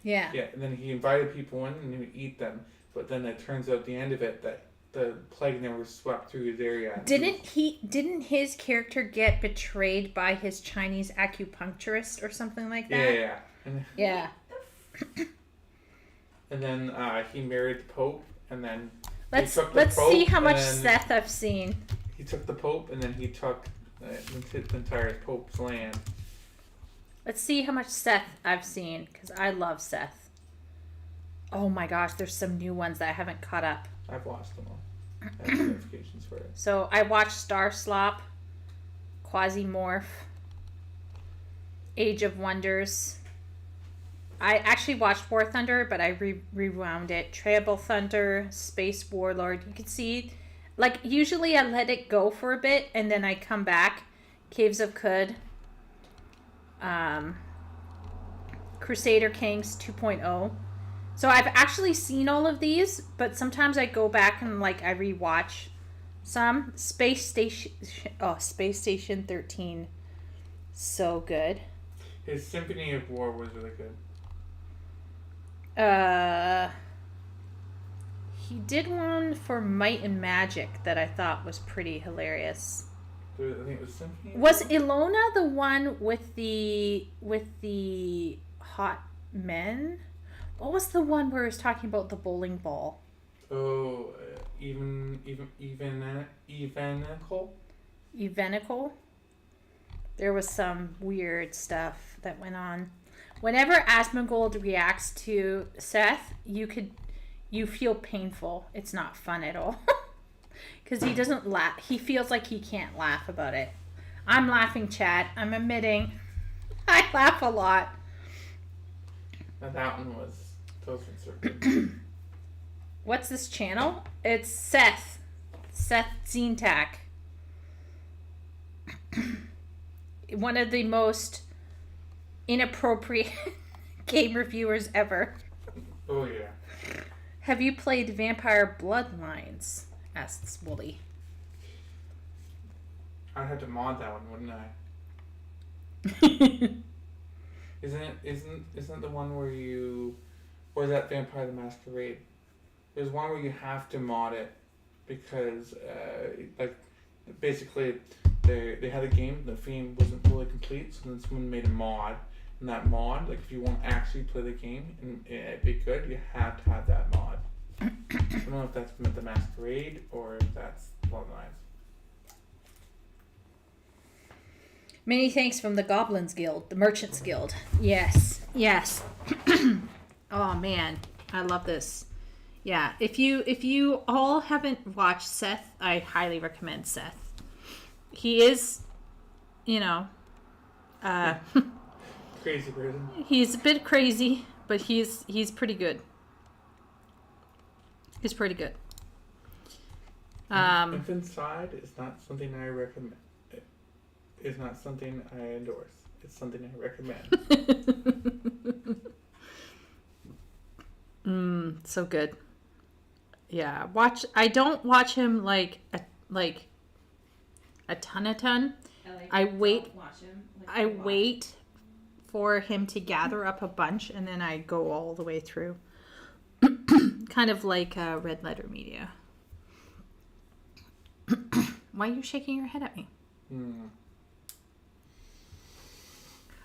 S1: Yeah.
S11: Yeah, and then he invited people in, and he would eat them. But then it turns out at the end of it that the plague never swept through his area.
S1: Didn't his character get betrayed by his Chinese acupuncturist or something like that?
S11: Yeah.
S1: Yeah.
S11: And then he married the Pope, and then
S1: Let's
S11: Pope,
S1: see how much Seth I've seen.
S11: He took the Pope, and then he took the entire Pope's land.
S1: Let's see how much Seth I've seen, because I love Seth. Oh my gosh, there's some new ones that I haven't caught up.
S11: I've watched them all. I have notifications for it.
S1: So I watched Star Slop, Quasimorph, Age of Wonders. I actually watched War Thunder, but I rewound it. Treble Thunder, Space Warlord. You can see, like, usually I let it go for a bit, and then I come back. Caves of Khud. Crusader Kings 2.0. So I've actually seen all of these, but sometimes I go back and like I rewatch some. Space Station 13. So good.
S11: His Symphony of War was really good.
S1: He did one for Might and Magic that I thought was pretty hilarious.
S11: I think it was Symphony.
S1: Was Ilona the one with the hot men? What was the one where it was talking about the bowling ball?
S11: Oh, Evenical?
S1: There was some weird stuff that went on. Whenever Asmongold reacts to Seth, you feel painful. It's not fun at all. Because he doesn't laugh. He feels like he can't laugh about it. I'm laughing, chat. I'm admitting. I laugh a lot.
S11: Now that one was... Those ones are good.
S1: What's this channel? It's Seth. Seth Zintak. One of the most inappropriate game reviewers ever.
S11: Oh, yeah.
S1: Have you played Vampire Bloodlines? Asks Wooly.
S11: I'd have to mod that one, wouldn't I? Isn't the one where you... Or is that Vampire the Masquerade? There's one where you have to mod it because, basically, they had a game, the theme wasn't fully complete, so then someone made a mod. And that mod, like, if you want to actually play the game and it be good, you have to have that mod. I don't know if that's the Masquerade or if that's Bloodlines.
S1: Many thanks from the Goblins Guild, the Merchants Guild. Yes. Oh man, I love this. Yeah, if you all haven't watched Seth, I highly recommend Seth. He is,
S11: Crazy person.
S1: He's a bit crazy, but he's pretty good. He's pretty good.
S11: If inside is not something I recommend. It's not something I endorse. It's something I recommend.
S1: So good. Yeah, I don't watch him like a ton. I wait for him to gather up a bunch and then I go all the way through. Kind of like Red Letter Media. Why are you shaking your head at me?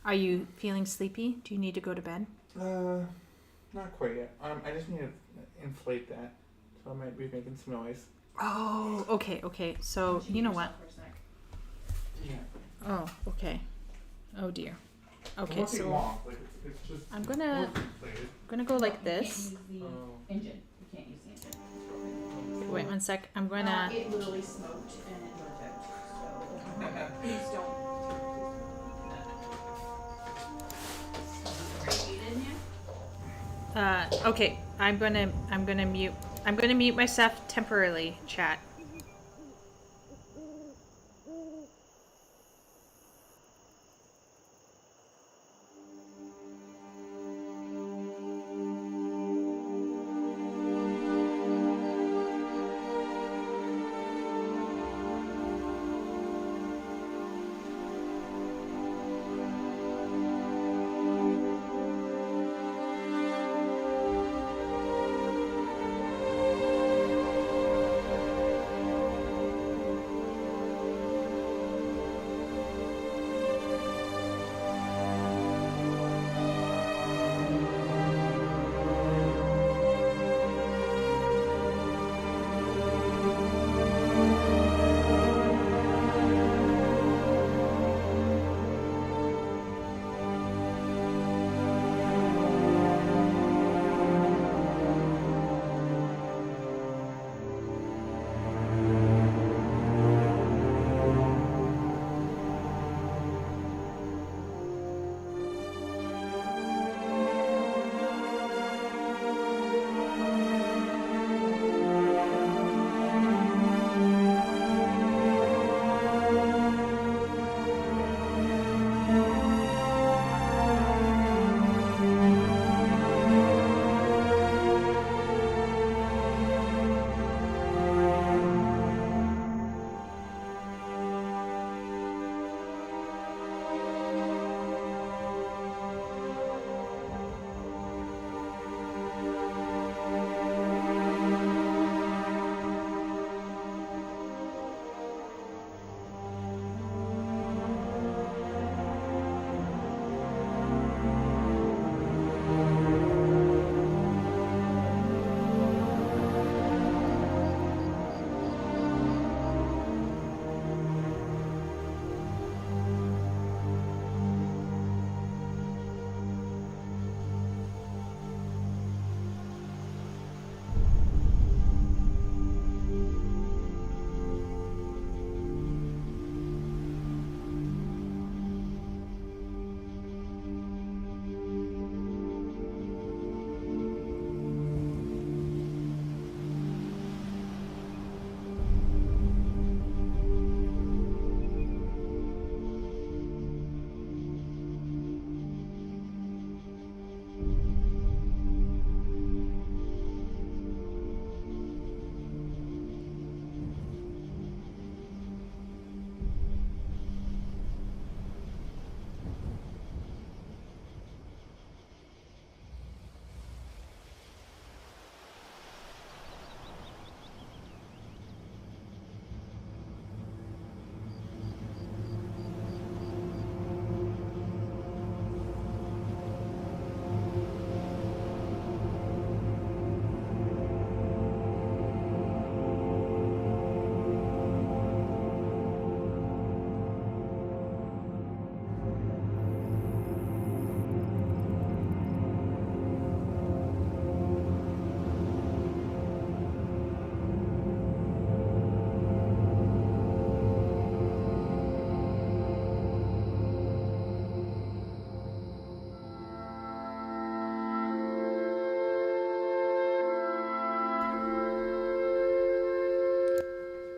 S1: Are you feeling sleepy? Do you need to go to bed?
S11: Not quite yet. I just need to inflate that, so I might be making some noise.
S1: Oh, okay. So you know what?
S11: Yeah.
S1: Oh, okay. Oh dear. Okay,
S11: It
S1: so
S11: long. Like it's just
S1: I'm gonna go like this.
S3: Engine. You can't use the engine.
S1: Wait 1 sec. I'm gonna.
S3: It literally smoked and it burnt out. So please don't. Are you muted in here?
S1: Okay. I'm gonna mute myself temporarily. Chat.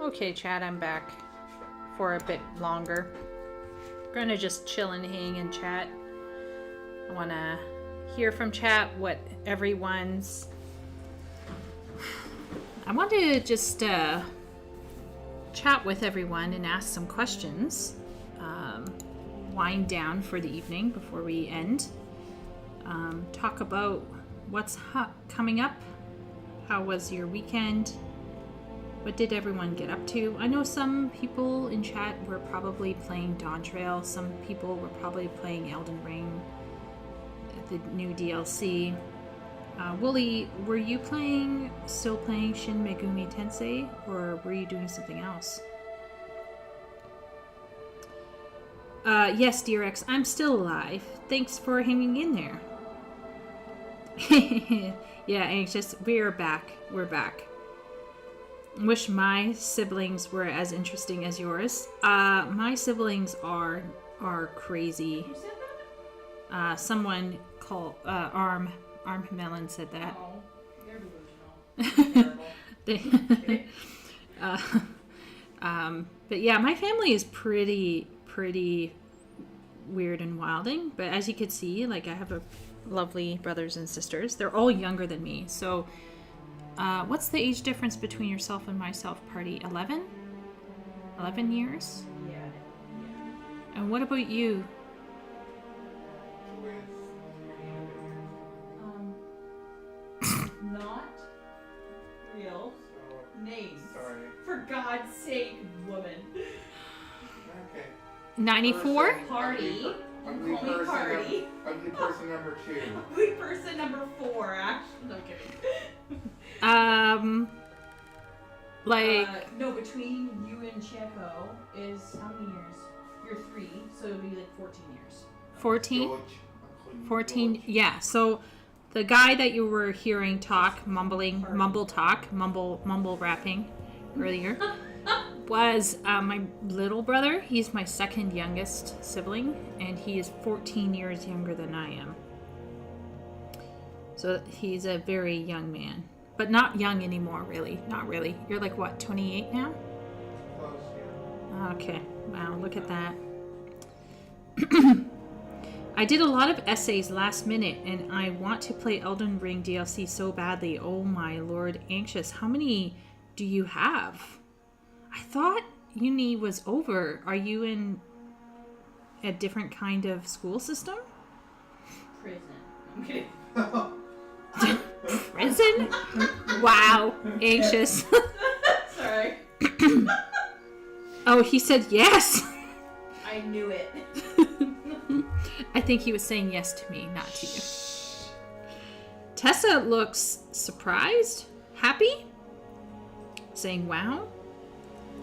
S5: Okay, Chad, I'm back for a bit longer. Gonna just chill and hang and chat. I wanna hear from chat what everyone's. I want to just chat with everyone and ask some questions. Wind down for the evening before we end. Talk about what's coming up. How was your weekend? What did everyone get up to? I know some people in chat were probably playing Dawn Trail. Some people were probably playing Elden Ring, the new DLC. Wooly, were you still playing Shin Megumi Tensei, or were you doing something else? Yes, Dear X, I'm still alive. Thanks for hanging in there. Yeah, Anxious, we're back. We're back. Wish my siblings were as interesting as yours. My siblings are crazy.
S3: Who said that?
S5: Someone called Arm Melon said that.
S3: Oh, they're delusional.
S5: But yeah, my family is pretty weird and wilding. But as you could see, like, I have a lovely brothers and sisters. They're all younger than me. So, what's the age difference between yourself and myself, Party? 11? 11 years?
S3: Yeah.
S5: And what about you?
S3: Not real names.
S11: Sorry.
S3: For God's sake, woman.
S11: Okay.
S5: 94?
S3: Party.
S11: Ugly
S3: Call me
S11: person.
S3: Party.
S11: Ugly person number 2.
S3: Ugly person number 4, actually. No kidding.
S5: Like...
S3: no, between you and Checo is how many years? You're 3, so it'll be like 14 years.
S5: 14?
S11: George.
S5: 14, yeah. So the guy that you were hearing talk, mumble rapping earlier was my little brother. He's my second youngest sibling, and he is 14 years younger than I am. So he's a very young man. But not young anymore, really. Not really. You're like, what, 28 now?
S11: Close, yeah.
S5: Okay. Wow, look at that. I did a lot of essays last minute, and I want to play Elden Ring DLC so badly. Oh my lord, Anxious. How many do you have? I thought uni was over. Are you in a different kind of school system?
S3: Prison. I'm kidding.
S5: Prison? Wow, Anxious.
S3: Sorry.
S5: Oh, he said yes.
S3: I knew it.
S5: I think he was saying yes to me, not to you. Tessa looks surprised, happy, saying wow.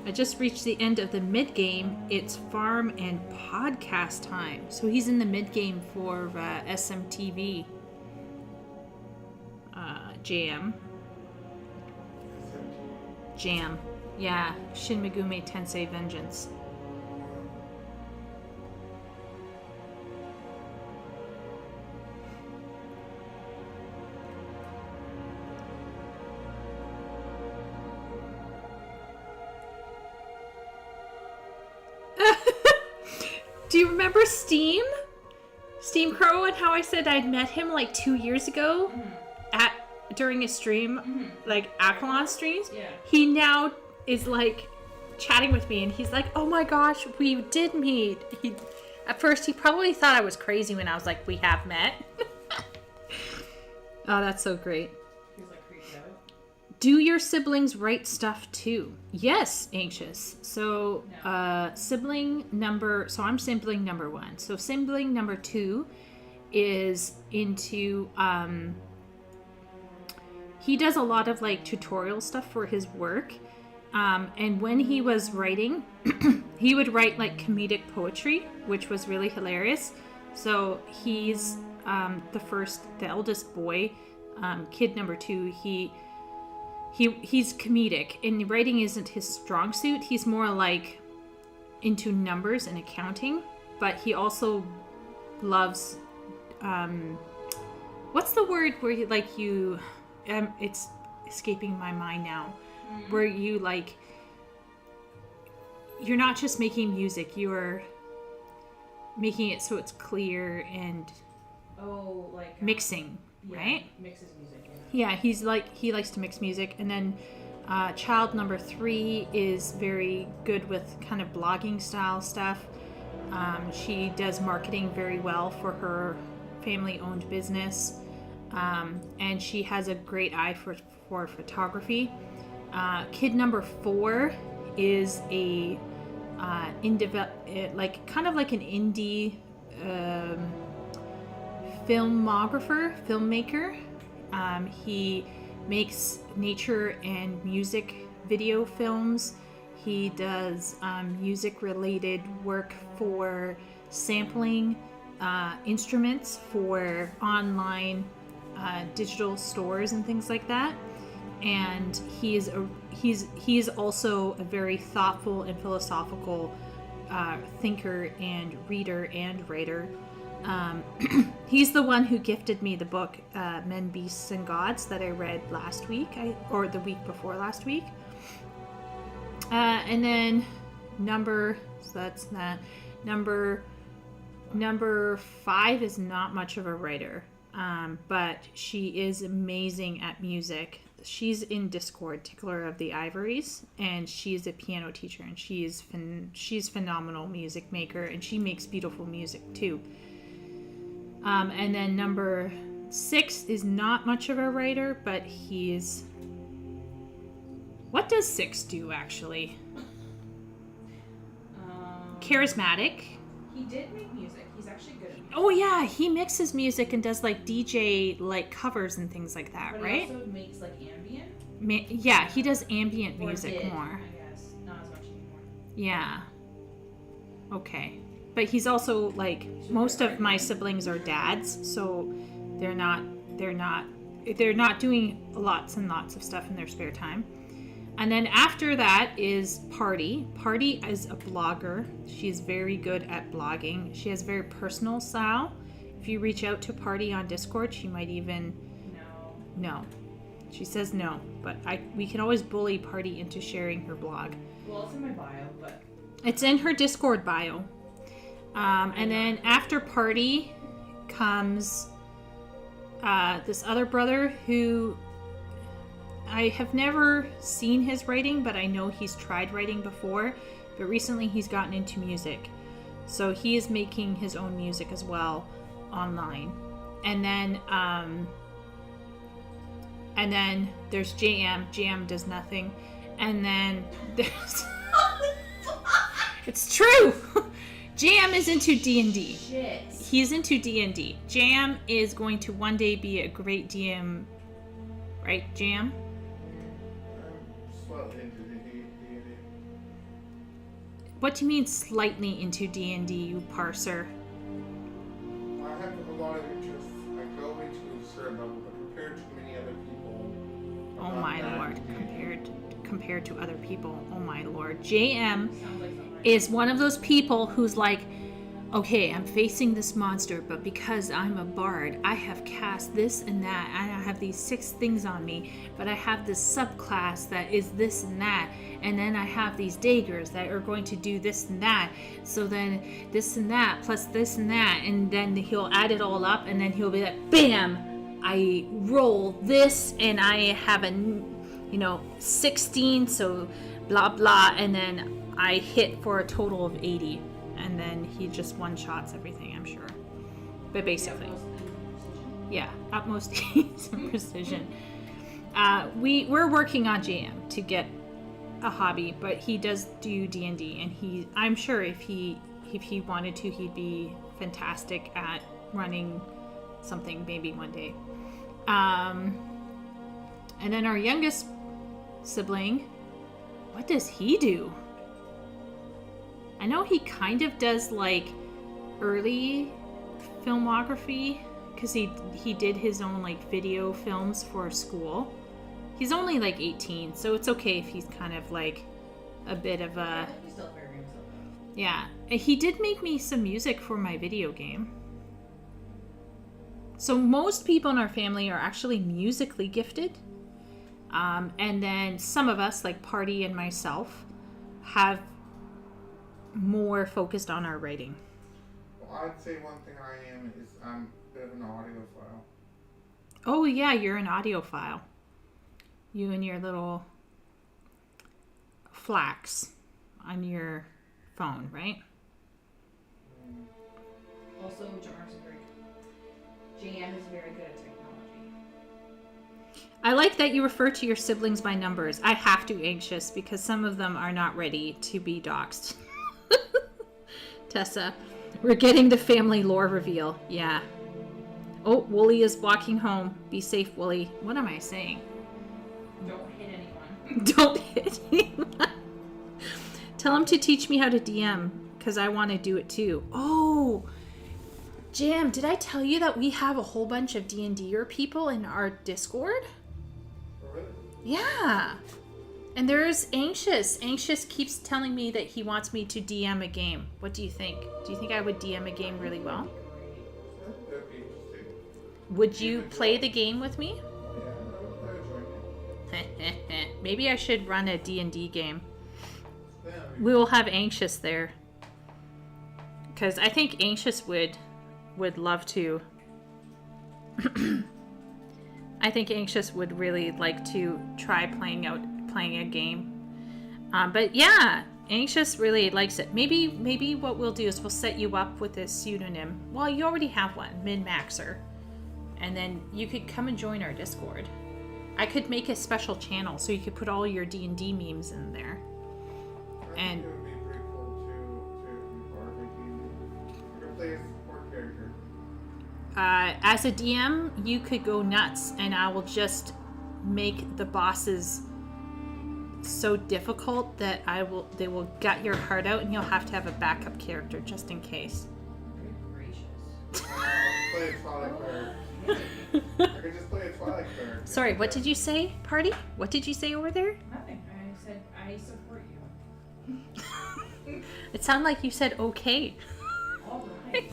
S5: I just reached the end of the mid-game. It's farm and podcast time. So he's in the mid-game for SMTV Jam. Yeah, Shin Megumi Tensei Vengeance. Do you remember Steam Crow, and how I said I'd met him like 2 years ago during a stream, like Aqualon streams?
S3: Yeah.
S5: He now is like chatting with me, and he's like, oh my gosh, we did meet. At first he probably thought I was crazy when I was like, we have met. Oh, that's so great.
S3: He's like creeped out.
S5: Do your siblings write stuff too? Yes, Anxious. So, I'm sibling number 1. So sibling number 2 is into, he does a lot of like tutorial stuff for his work. And when he was writing, he would write like comedic poetry, which was really hilarious. So he's the eldest boy, kid number 2. He's comedic, and writing isn't his strong suit. He's more like into numbers and accounting, but he also loves what's the word where it's escaping my mind now, where you like
S1: you're not just making music, you're making it so it's clear and mixing, right?
S3: Mixes music.
S1: Yeah, he likes to mix music. And then child number 3 is very good with kind of blogging style stuff. She does marketing very well for her family-owned business, and she has a great eye for photography. Kid number 4 is a kind of like an indie filmmaker. He makes nature and music video films. He does music-related work for sampling instruments for online digital stores and things like that. And he is also a very thoughtful and philosophical thinker and reader and writer. He's the one who gifted me the book Men, Beasts, and Gods that I read last week, or the week before last week. And then number 5 is not much of a writer, but she is amazing at music. She's in Discord, Tickler of the Ivories, and she's a piano teacher, and she's phenomenal music maker, and she makes beautiful music too. And then number 6 is not much of a writer, but he's... What does 6 do, actually? Charismatic.
S3: He did make music. He's actually good at music.
S1: Oh, yeah. He mixes music and does, like, DJ, like, covers and things like that,
S3: but
S1: right?
S3: He also makes, like, ambient.
S1: Yeah, he does ambient music
S3: did,
S1: more.
S3: I guess. Not as much anymore.
S1: Yeah. Okay. But he's also, like, most of my siblings are dads, so they're not doing lots and lots of stuff in their spare time. And then after that is Party. Party is a blogger. She's very good at blogging. She has a very personal style. If you reach out to Party on Discord, she might even... No. She says no, but we can always bully Party into sharing her blog.
S3: Well, it's in my bio, but...
S1: It's in her Discord bio. And then after Party comes this other brother who... I have never seen his writing, but I know he's tried writing before. But recently he's gotten into music. So he is making his own music as well online. And then there's JM. JM does nothing. And then there's... It's true! JM is into D&D.
S3: Shit.
S1: He's into D&D. JM is going to one day be a great DM. Right, JM?
S11: Slightly into D&D.
S1: What do you mean slightly into D&D, you parser?
S11: I have a lot of interests. I go into a certain level, but compared to many other people...
S1: Oh my lord, compared to other people, oh my lord. JM is one of those people who's like, okay, I'm facing this monster, but because I'm a bard, I have cast this and that, and I have these 6 things on me, but I have this subclass that is this and that, and then I have these daggers that are going to do this and that, so then this and that, plus this and that, and then he'll add it all up, and then he'll be like, BAM! I roll this, and I have a, 16, so blah blah, and then I hit for a total of 80. And then he just one-shots everything, I'm sure. But basically, yeah, utmost ease and precision. We're working on JM to get a hobby, but he does do D&D, and I'm sure if he wanted to, he'd be fantastic at running something maybe one day. And then our youngest sibling, what does he do? I know he kind of does like early filmography because he did his own like video films for school. He's only like 18, so it's okay if he's kind of like a bit of a...
S3: He's still figuring himself out.
S1: Yeah. He did make me some music for my video game. So most people in our family are actually musically gifted. And then some of us, like Party and myself, have more focused on our writing.
S11: Well, I'd say one thing I am is I'm a bit of an audiophile.
S1: Oh yeah, you're an audiophile. You and your little flax on your phone, right?
S3: Also, JM is very good at technology.
S1: I like that you refer to your siblings by numbers. I have to, Anxious, because some of them are not ready to be doxxed. Tessa, we're getting the family lore reveal. Yeah. Oh, Wooly is walking home. Be safe, Wooly. What am I saying?
S3: Don't hit anyone.
S1: Don't hit anyone. Tell him to teach me how to DM, because I want to do it too. Oh, Jam, did I tell you that we have a whole bunch of D&Der people in our Discord?
S11: Really?
S1: Yeah. And there's Anxious. Anxious keeps telling me that he wants me to DM a game. What do you think? Do you think I would DM a game really well?
S11: That'd be interesting.
S1: Would you play the game with me?
S11: Yeah, I would join you.
S1: Maybe I should run a D&D game.
S11: Yeah,
S1: We will have Anxious there. Because I think Anxious would love to. I think Anxious would really like to try playing a game. But yeah, Anxious really likes it. Maybe what we'll do is we'll set you up with a pseudonym. Well, you already have one, Min-Maxer. And then you could come and join our Discord. I could make a special channel so you could put all your D&D memes in there.
S11: I
S1: And
S11: think it would be pretty cool to be part of a game. You can play a support character.
S1: as a DM, you could go nuts, and I will just make the bosses so difficult that they will gut your heart out, and you'll have to have a backup character just in case.
S3: Gracious.
S11: I'll play a Twilight cleric. I could just play a Twilight cleric.
S1: Sorry, what did you say, Party? What did you say over there?
S3: Nothing. I said I support you.
S1: It sounded like you said okay.
S3: All right.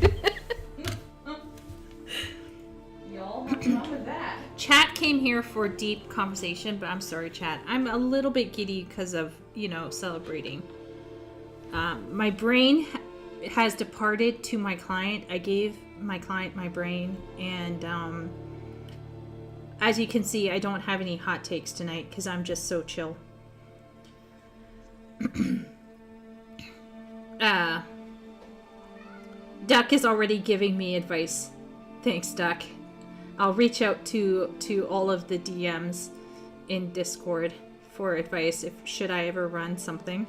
S3: Y'all have fun with that.
S1: Chat came here for deep conversation, but I'm sorry, chat. I'm a little bit giddy because of, celebrating. My brain has departed to my client. I gave my client my brain, and as you can see, I don't have any hot takes tonight because I'm just so chill. Duck is already giving me advice. Thanks, Duck. I'll reach out to all of the DMs in Discord for advice if should I ever run something.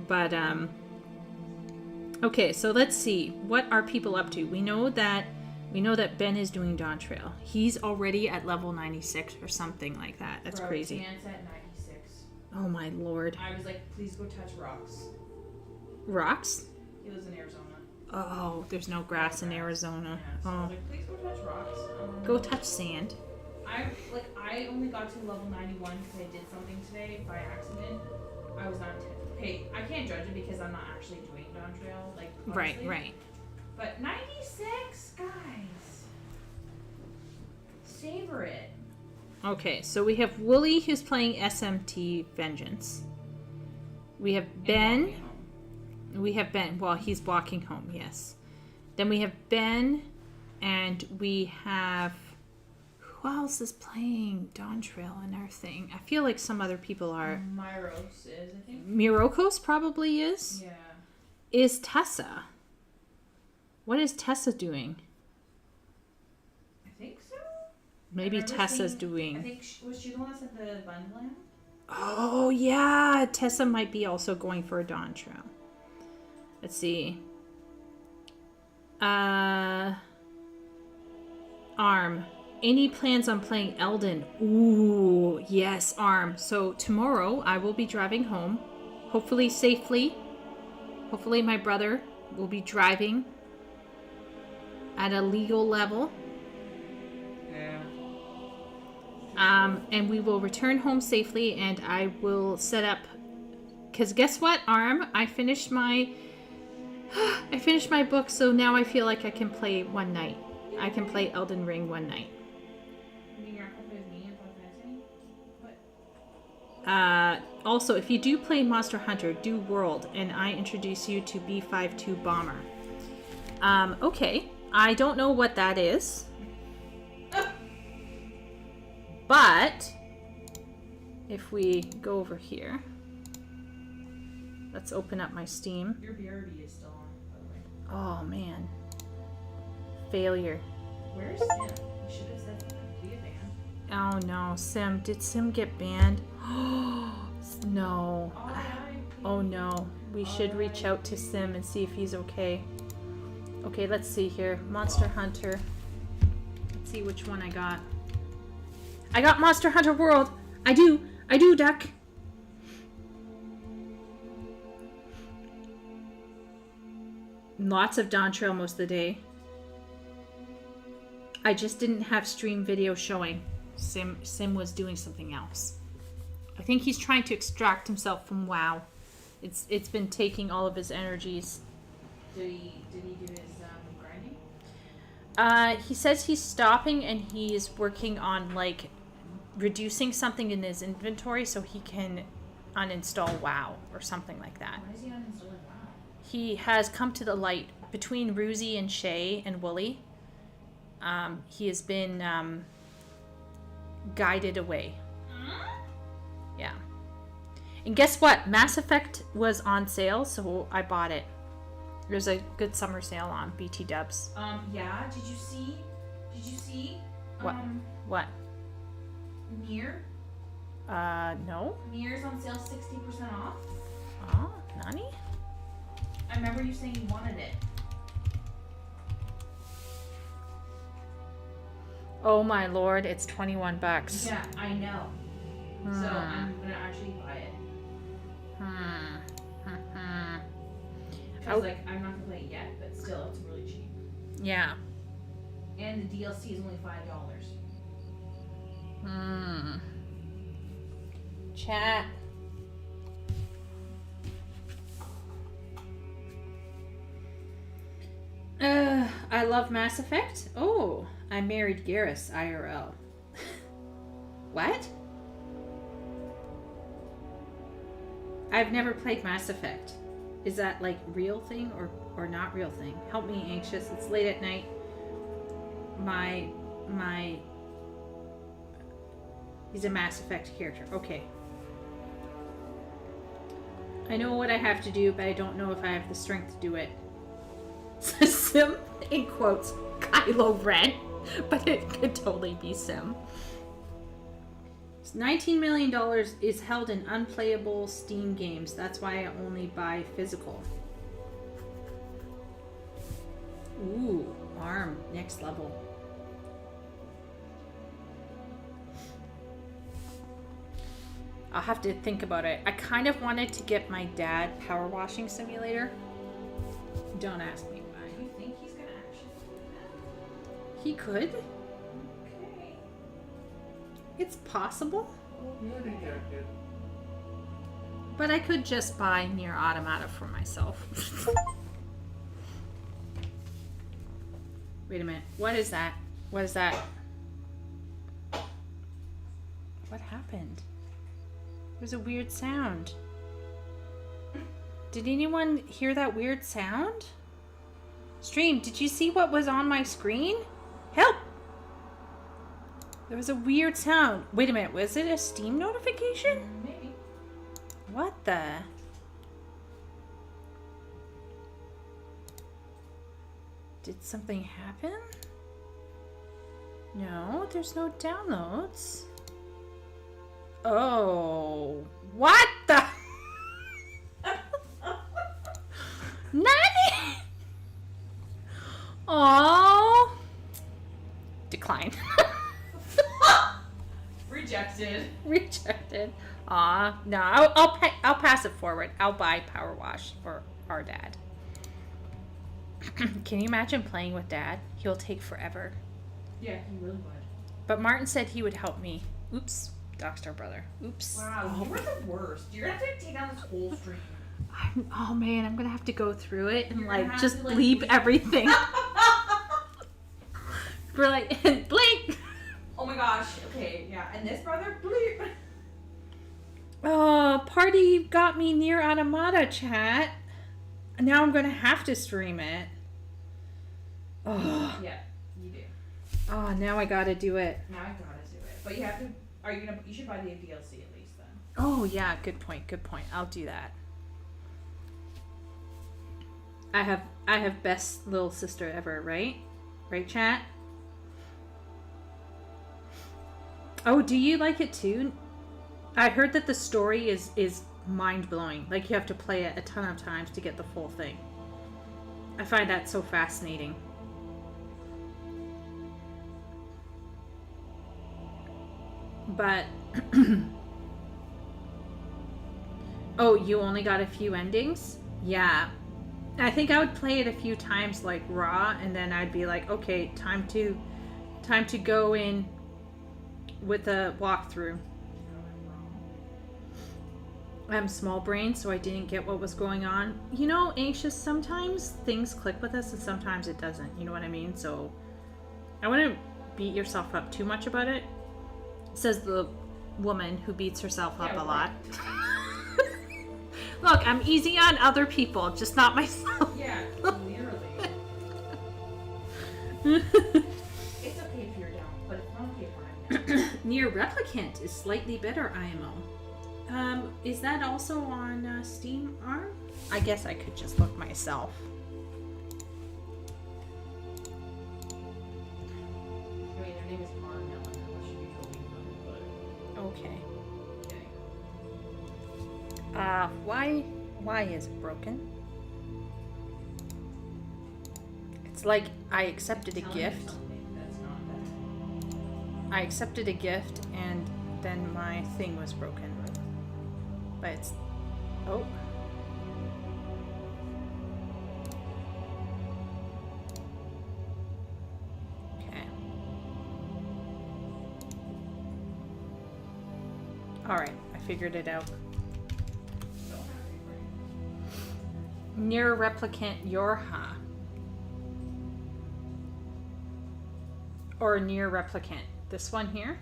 S1: But okay, so let's see. What are people up to? We know that Ben is doing Dawn Trail. He's already at level 96 or something like that. That's crazy.
S3: Dan's at 96.
S1: Oh my lord.
S3: I was like, please go touch rocks.
S1: Rocks?
S3: He lives in Arizona.
S1: Oh, there's no grass in Arizona.
S3: Yeah, so I
S1: Oh.
S3: was like, please go touch rocks.
S1: Go touch sand.
S3: I only got to level 91 because I did something today by accident. I was not. Okay, I can't judge it because I'm not actually doing Dawn Trail. Like, honestly.
S1: Right.
S3: But 96, guys. Savor it.
S1: Okay, so we have Wooly who's playing SMT Vengeance. We have Ben. We have Ben. Well, he's walking home, yes. Then we have Ben, and we have... Who else is playing Dawn Trail in our thing? I feel like some other people are...
S3: Myros is, I think.
S1: Mirokos probably is.
S3: Yeah.
S1: Is Tessa. What is Tessa doing?
S3: I think so.
S1: Maybe
S3: I remember
S1: Tessa's
S3: seeing-
S1: doing...
S3: I think was she the one that said the bundling?
S1: Oh, yeah. Tessa might be also going for a Dawn Trail. Let's see. Arm. Any plans on playing Elden? Ooh, yes, Arm. So tomorrow I will be driving home. Hopefully safely. Hopefully my brother will be driving at a legal level.
S3: Yeah.
S1: And we will return home safely, and I will set up... Because guess what, Arm? I finished my book, so now I feel like I can play one night. I can play Elden Ring one night.
S3: You mean you're not gonna play with me in Final Fantasy?
S1: Also, if you do play Monster Hunter, do World, and I introduce you to B-52 Bomber. Okay. I don't know what that is. But if we go over here, let's open up my Steam.
S3: Your BRB is still on, by the way.
S1: Oh man. Failure.
S3: Where's Sim? You should have said be a band.
S1: Oh no, Sim. Did Sim get banned? No. Oh no. We should reach out to Sim and see if he's okay. Okay, let's see here. Monster Hunter. Let's see which one I got. I got Monster Hunter World. I do, Duck. Lots of Dawn Trail most of the day. I just didn't have stream video showing. Sim was doing something else. I think he's trying to extract himself from WoW. It's been taking all of his energies.
S3: Did he do his grinding?
S1: He says he's stopping and he's working on like reducing something in his inventory so he can uninstall WoW or something like that.
S3: Why is he uninstalling WoW?
S1: He has come to the light between Ruzy and Shay and Wooly. He has been guided away. Yeah. And guess what? Mass Effect was on sale, so I bought it. There's a good summer sale on BT Dubs.
S3: Yeah. Did you see?
S1: What? What?
S3: Nier?
S1: No.
S3: Nier's on sale 60% off.
S1: Oh, Nani?
S3: I remember you saying you wanted it.
S1: Oh my lord, it's $21.
S3: Yeah, I know. So I'm gonna actually buy it. Because like I'm not gonna play it yet, but still, it's really cheap.
S1: Yeah.
S3: And the DLC is only $5.
S1: Chat. I love Mass Effect. Oh, I married Garrus IRL. What? I've never played Mass Effect. Is that like real thing or not real thing? Help me, Anxious. It's late at night. He's a Mass Effect character. Okay. I know what I have to do, but I don't know if I have the strength to do it. Sim, in quotes, Kylo Ren, but it could totally be Sim. $19 million is held in unplayable Steam games. That's why I only buy physical. Ooh, ARM, next level. I'll have to think about it. I kind of wanted to get my dad power washing simulator. Don't ask me why.
S3: Do you think he's gonna actually do that?
S1: He could.
S3: Okay.
S1: It's possible.
S11: Good.
S1: But I could just buy Nier Automata for myself. Wait a minute. What is that? What is that? What happened? There's a weird sound. Did anyone hear that weird sound? Stream, did you see what was on my screen? Help! There was a weird sound. Wait a minute, was it a Steam notification?
S3: Maybe.
S1: What the? Did something happen? No, there's no downloads. Oh, what the? Nani? Oh, decline.
S3: Rejected.
S1: Rejected. Aw, no, I'll pass it forward. I'll buy Power Wash for our dad. Can you imagine playing with Dad? He'll take forever.
S3: Yeah, he really would.
S1: But Martin said he would help me. Oops. Dogstar brother. Oops.
S3: Wow, you were the worst. You're gonna have to take down this whole stream.
S1: Oh man, I'm gonna have to go through it and like
S3: have
S1: just
S3: to, like,
S1: bleep
S3: bleep.
S1: everything. We're like, blink.
S3: Oh my gosh. Okay, yeah. And this brother, bleep.
S1: Party got me near Automata, chat. Now I'm gonna have to stream it. Oh.
S3: Yeah, you do.
S1: Oh, now I gotta do it.
S3: Now I gotta do it. But you have to. You should buy the DLC at least then.
S1: Oh yeah, good point. Good point. I'll do that. I have best little sister ever, right? Right, chat? Oh, do you like it too? I heard that the story is mind-blowing. Like, you have to play it a ton of times to get the full thing. I find that so fascinating. But oh, you only got a few endings? Yeah. I think I would play it a few times like raw, and then I'd be like, okay, time to go in with a walkthrough. I'm small brain, so I didn't get what was going on. You know, Anxious, sometimes things click with us and sometimes it doesn't. You know what I mean? So I wouldn't beat yourself up too much about it. Says the woman who beats herself up a lot. Look, I'm easy on other people, just not myself.
S3: Yeah, clearly. It's okay if you're down, but it's not okay if I'm down.
S1: Near Replicant is slightly better IMO. Is that also on Steam Arm? I guess I could just look myself.
S3: I mean, her name is Marmel, and that should be totally fun, but...
S1: Okay.
S3: Okay.
S1: Why is it broken? It's like I accepted a gift.
S3: That's not that.
S1: I accepted a gift and then my thing was broken. But it's... Oh. Okay. Alright, I figured it out. Near Replicant Yorha. Or Near Replicant. This one here?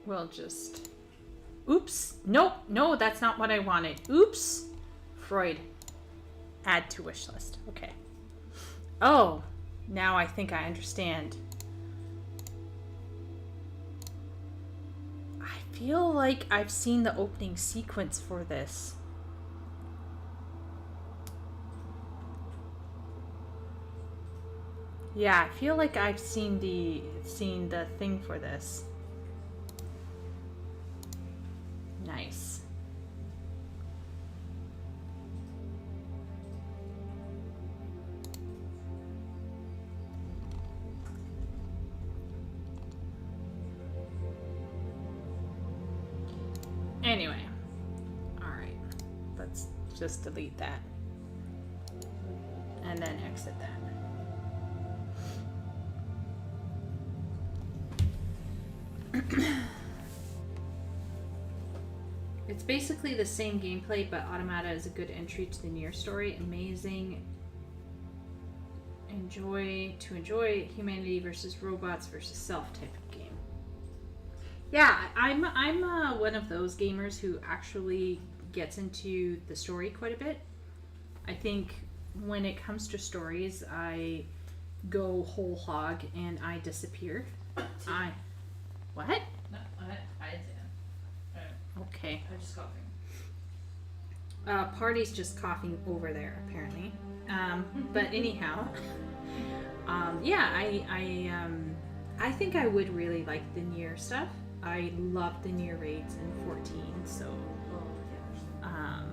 S1: We'll just... Oops. Nope. No, that's not what I wanted. Oops. Freud. Add to wish list. Okay. Oh. Now I think I understand. I feel like I've seen the opening sequence for this. Yeah, I feel like I've seen the thing for this. Nice. Anyway. Alright. Let's just delete that. And then exit that. It's basically the same gameplay, but Automata is a good entry to the Nier story. Amazing. Enjoy humanity versus robots versus self type of game. Yeah, I'm one of those gamers who actually gets into the story quite a bit. I think when it comes to stories, I go whole hog and I disappear. What?
S3: No, I didn't.
S1: Okay.
S3: I'm just coughing.
S1: Party's just coughing over there, apparently. But anyhow, yeah, I think I would really like the Nier stuff. I loved the Nier raids in 14, so I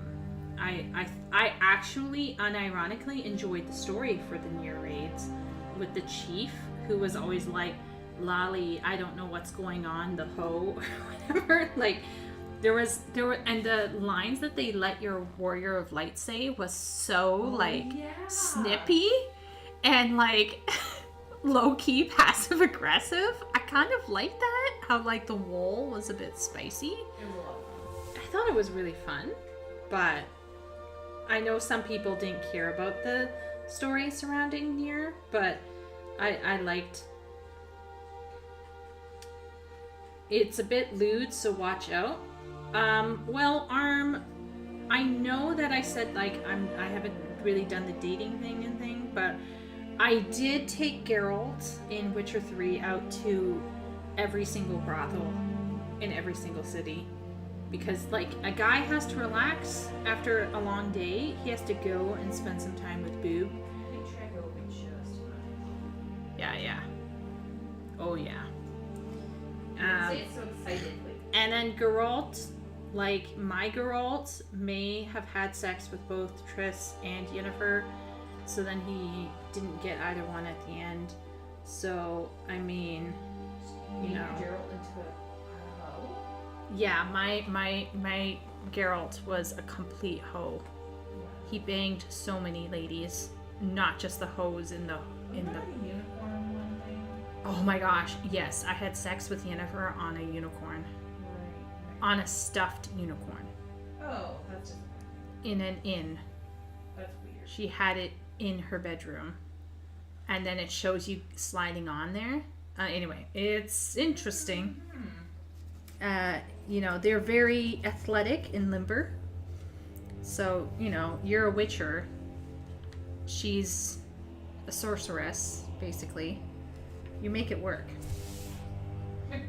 S1: actually unironically enjoyed the story for the Nier raids with the chief, who was always like, Lolly, I don't know what's going on, the hoe, or whatever. Like, there were, and the lines that they let your Warrior of Light say was so, snippy and, low-key passive-aggressive. I kind of liked that, how, the wool was a bit spicy.
S3: It was a lot of fun.
S1: I thought it was really fun, but
S5: I know some people didn't care about the story surrounding Nier, but I liked. It's a bit lewd, so watch out. Well, Arm, I know that I said like I haven't really done the dating thing, but I did take Geralt in Witcher 3 out to every single brothel in every single city. Because, like, a guy has to relax after a long day. He has to go and spend some time with Boob. Yeah. Oh, yeah.
S12: Say it so excitedly.
S5: And then Geralt, like, my Geralt may have had sex with both Triss and Yennefer. So then he didn't get either one at the end. So, I mean, you know.
S12: Geralt into a hoe?
S5: Yeah, my Geralt was a complete hoe. He banged so many ladies, not just the hoes in the.
S12: Unicorn one thing.
S5: Oh my gosh, yes, I had sex with Yennefer on a unicorn,
S12: Right.
S5: on a stuffed unicorn,
S12: Oh, that's just.
S5: in an inn.
S12: That's weird.
S5: She had it in her bedroom, and then it shows you sliding on there. Anyway, it's interesting. You know, they're very athletic and limber. So, you know, you're a witcher. She's a sorceress, basically. You make it work.
S12: Okay,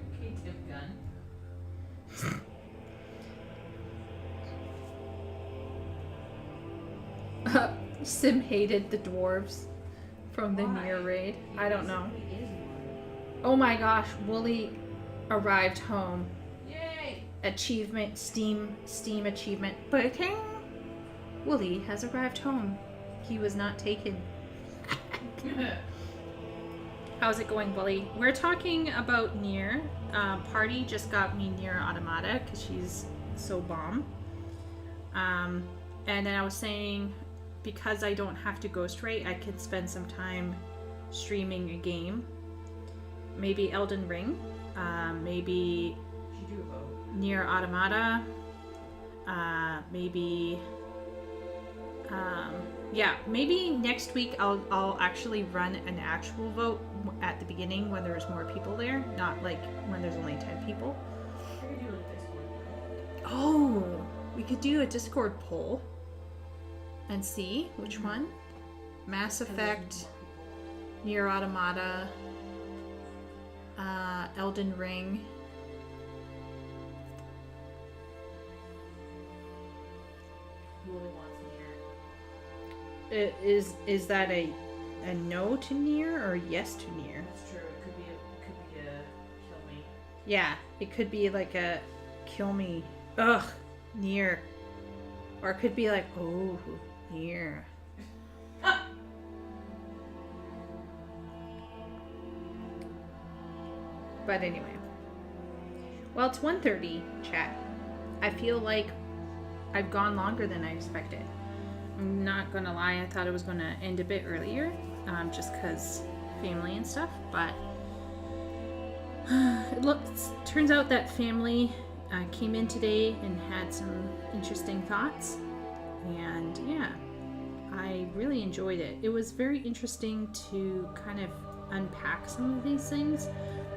S12: Tip Gun.
S5: Sim hated the dwarves from the Nier raid. I don't know. Oh my gosh, Wooly arrived home.
S12: Yay!
S5: Achievement, Steam achievement. But Wooly has arrived home. He was not taken. How's it going, Wooly? We're talking about Nier. Party just got me Nier Automata because she's so bomb. And then I was saying, because I don't have to ghostwrite, I could spend some time streaming a game. Maybe Elden Ring. Maybe Nier Automata. Maybe yeah, maybe next week I'll actually run an actual vote at the beginning when there's more people there, not like when there's only 10 people. Oh, we could do a Discord poll and see which one. Mass Effect, Nier Automata, Elden Ring. Is that a no to Nier or yes to Nier?
S12: That's true. It could be a kill me.
S5: Yeah, it could be like a kill me. Ugh, Nier. Or it could be like, oh, Nier. But anyway. Well, it's 1:30, chat. I feel like I've gone longer than I expected. I'm not gonna lie, I thought it was gonna end a bit earlier, just because family and stuff, but turns out that family came in today and had some interesting thoughts, and yeah, I really enjoyed it. It was very interesting to kind of unpack some of these things,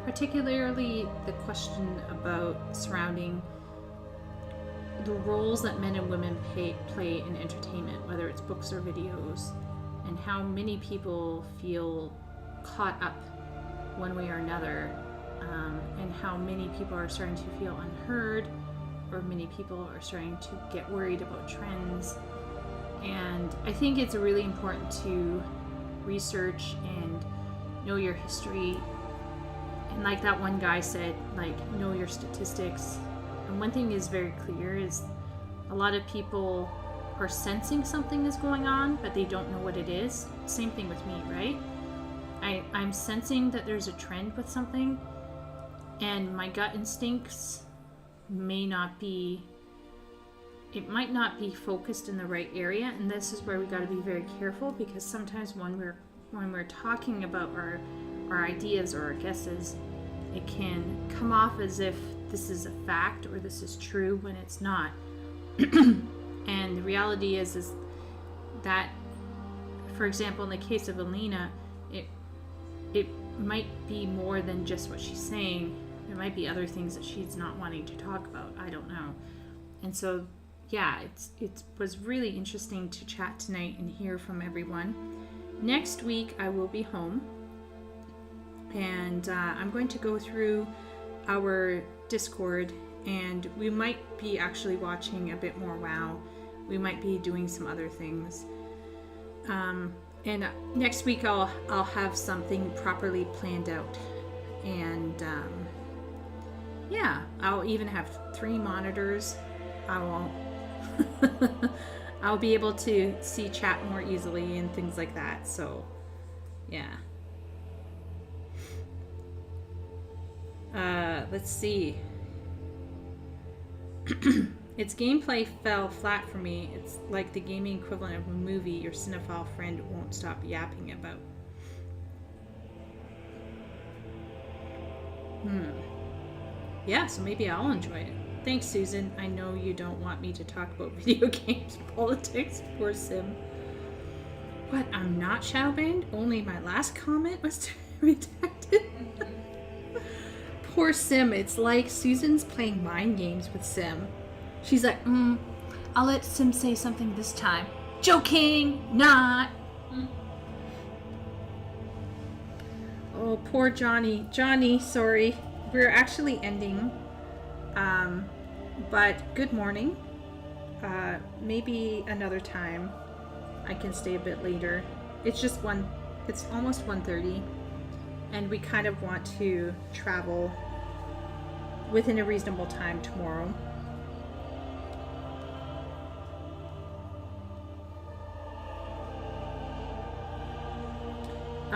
S5: particularly the question about surrounding the roles that men and women play in entertainment, whether it's books or videos, and how many people feel caught up one way or another, and how many people are starting to feel unheard, or many people are starting to get worried about trends. And I think it's really important to research and know your history, and like that one guy said, like, know your statistics. And one thing is very clear is a lot of people are sensing something is going on, but they don't know what it is. Same thing with me, right? I'm sensing that there's a trend with something, and my gut instincts might not be focused in the right area, and this is where we got to be very careful, because sometimes when we're talking about our ideas or our guesses, it can come off as if this is a fact or this is true when it's not. And the reality is
S1: that, for example, in the case of Alina, it might be more than just what she's saying. There might be other things that she's not wanting to talk about. I don't know. And so, yeah, it was really interesting to chat tonight and hear from everyone. Next week, I will be home, and I'm going to go through our Discord, and we might be actually watching a bit more WoW. We might be doing some other things. And next week I'll have something properly planned out, and yeah, I'll even have 3 monitors. I'll be able to see chat more easily and things like that. So yeah. Let's see. Its gameplay fell flat for me. It's like the gaming equivalent of a movie your cinephile friend won't stop yapping about. Yeah, so maybe I'll enjoy it. Thanks, Susan. I know you don't want me to talk about video games, politics, or sim. What? I'm not shadowbanned? Only my last comment was redacted? Poor Sim. It's like Susan's playing mind games with Sim. She's like, I'll let Sim say something this time. Joking, not. Oh, poor Johnny. Johnny, sorry. We're actually ending. But good morning. Maybe another time I can stay a bit later. It's almost 1:30, and we kind of want to travel within a reasonable time tomorrow.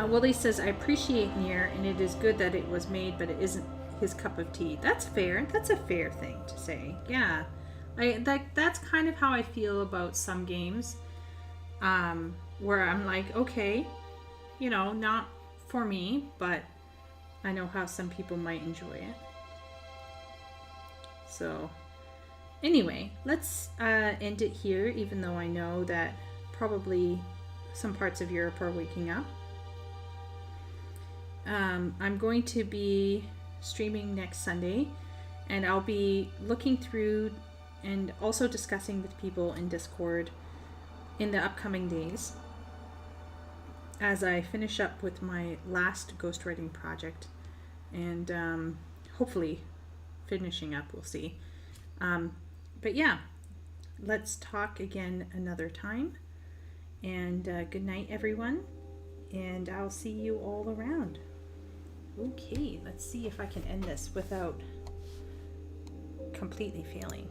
S1: Willie says, I appreciate Nier, and it is good that it was made, but it isn't his cup of tea. That's fair. That's a fair thing to say. Yeah. That's kind of how I feel about some games, where I'm like, okay, not for me, but I know how some people might enjoy it. So, anyway, let's end it here, even though I know that probably some parts of Europe are waking up. I'm going to be streaming next Sunday, and I'll be looking through and also discussing with people in Discord in the upcoming days as I finish up with my last ghostwriting project, and hopefully finishing up, we'll see. But yeah, let's talk again another time, and good night, everyone, and I'll see you all around. Okay, let's see if I can end this without completely failing.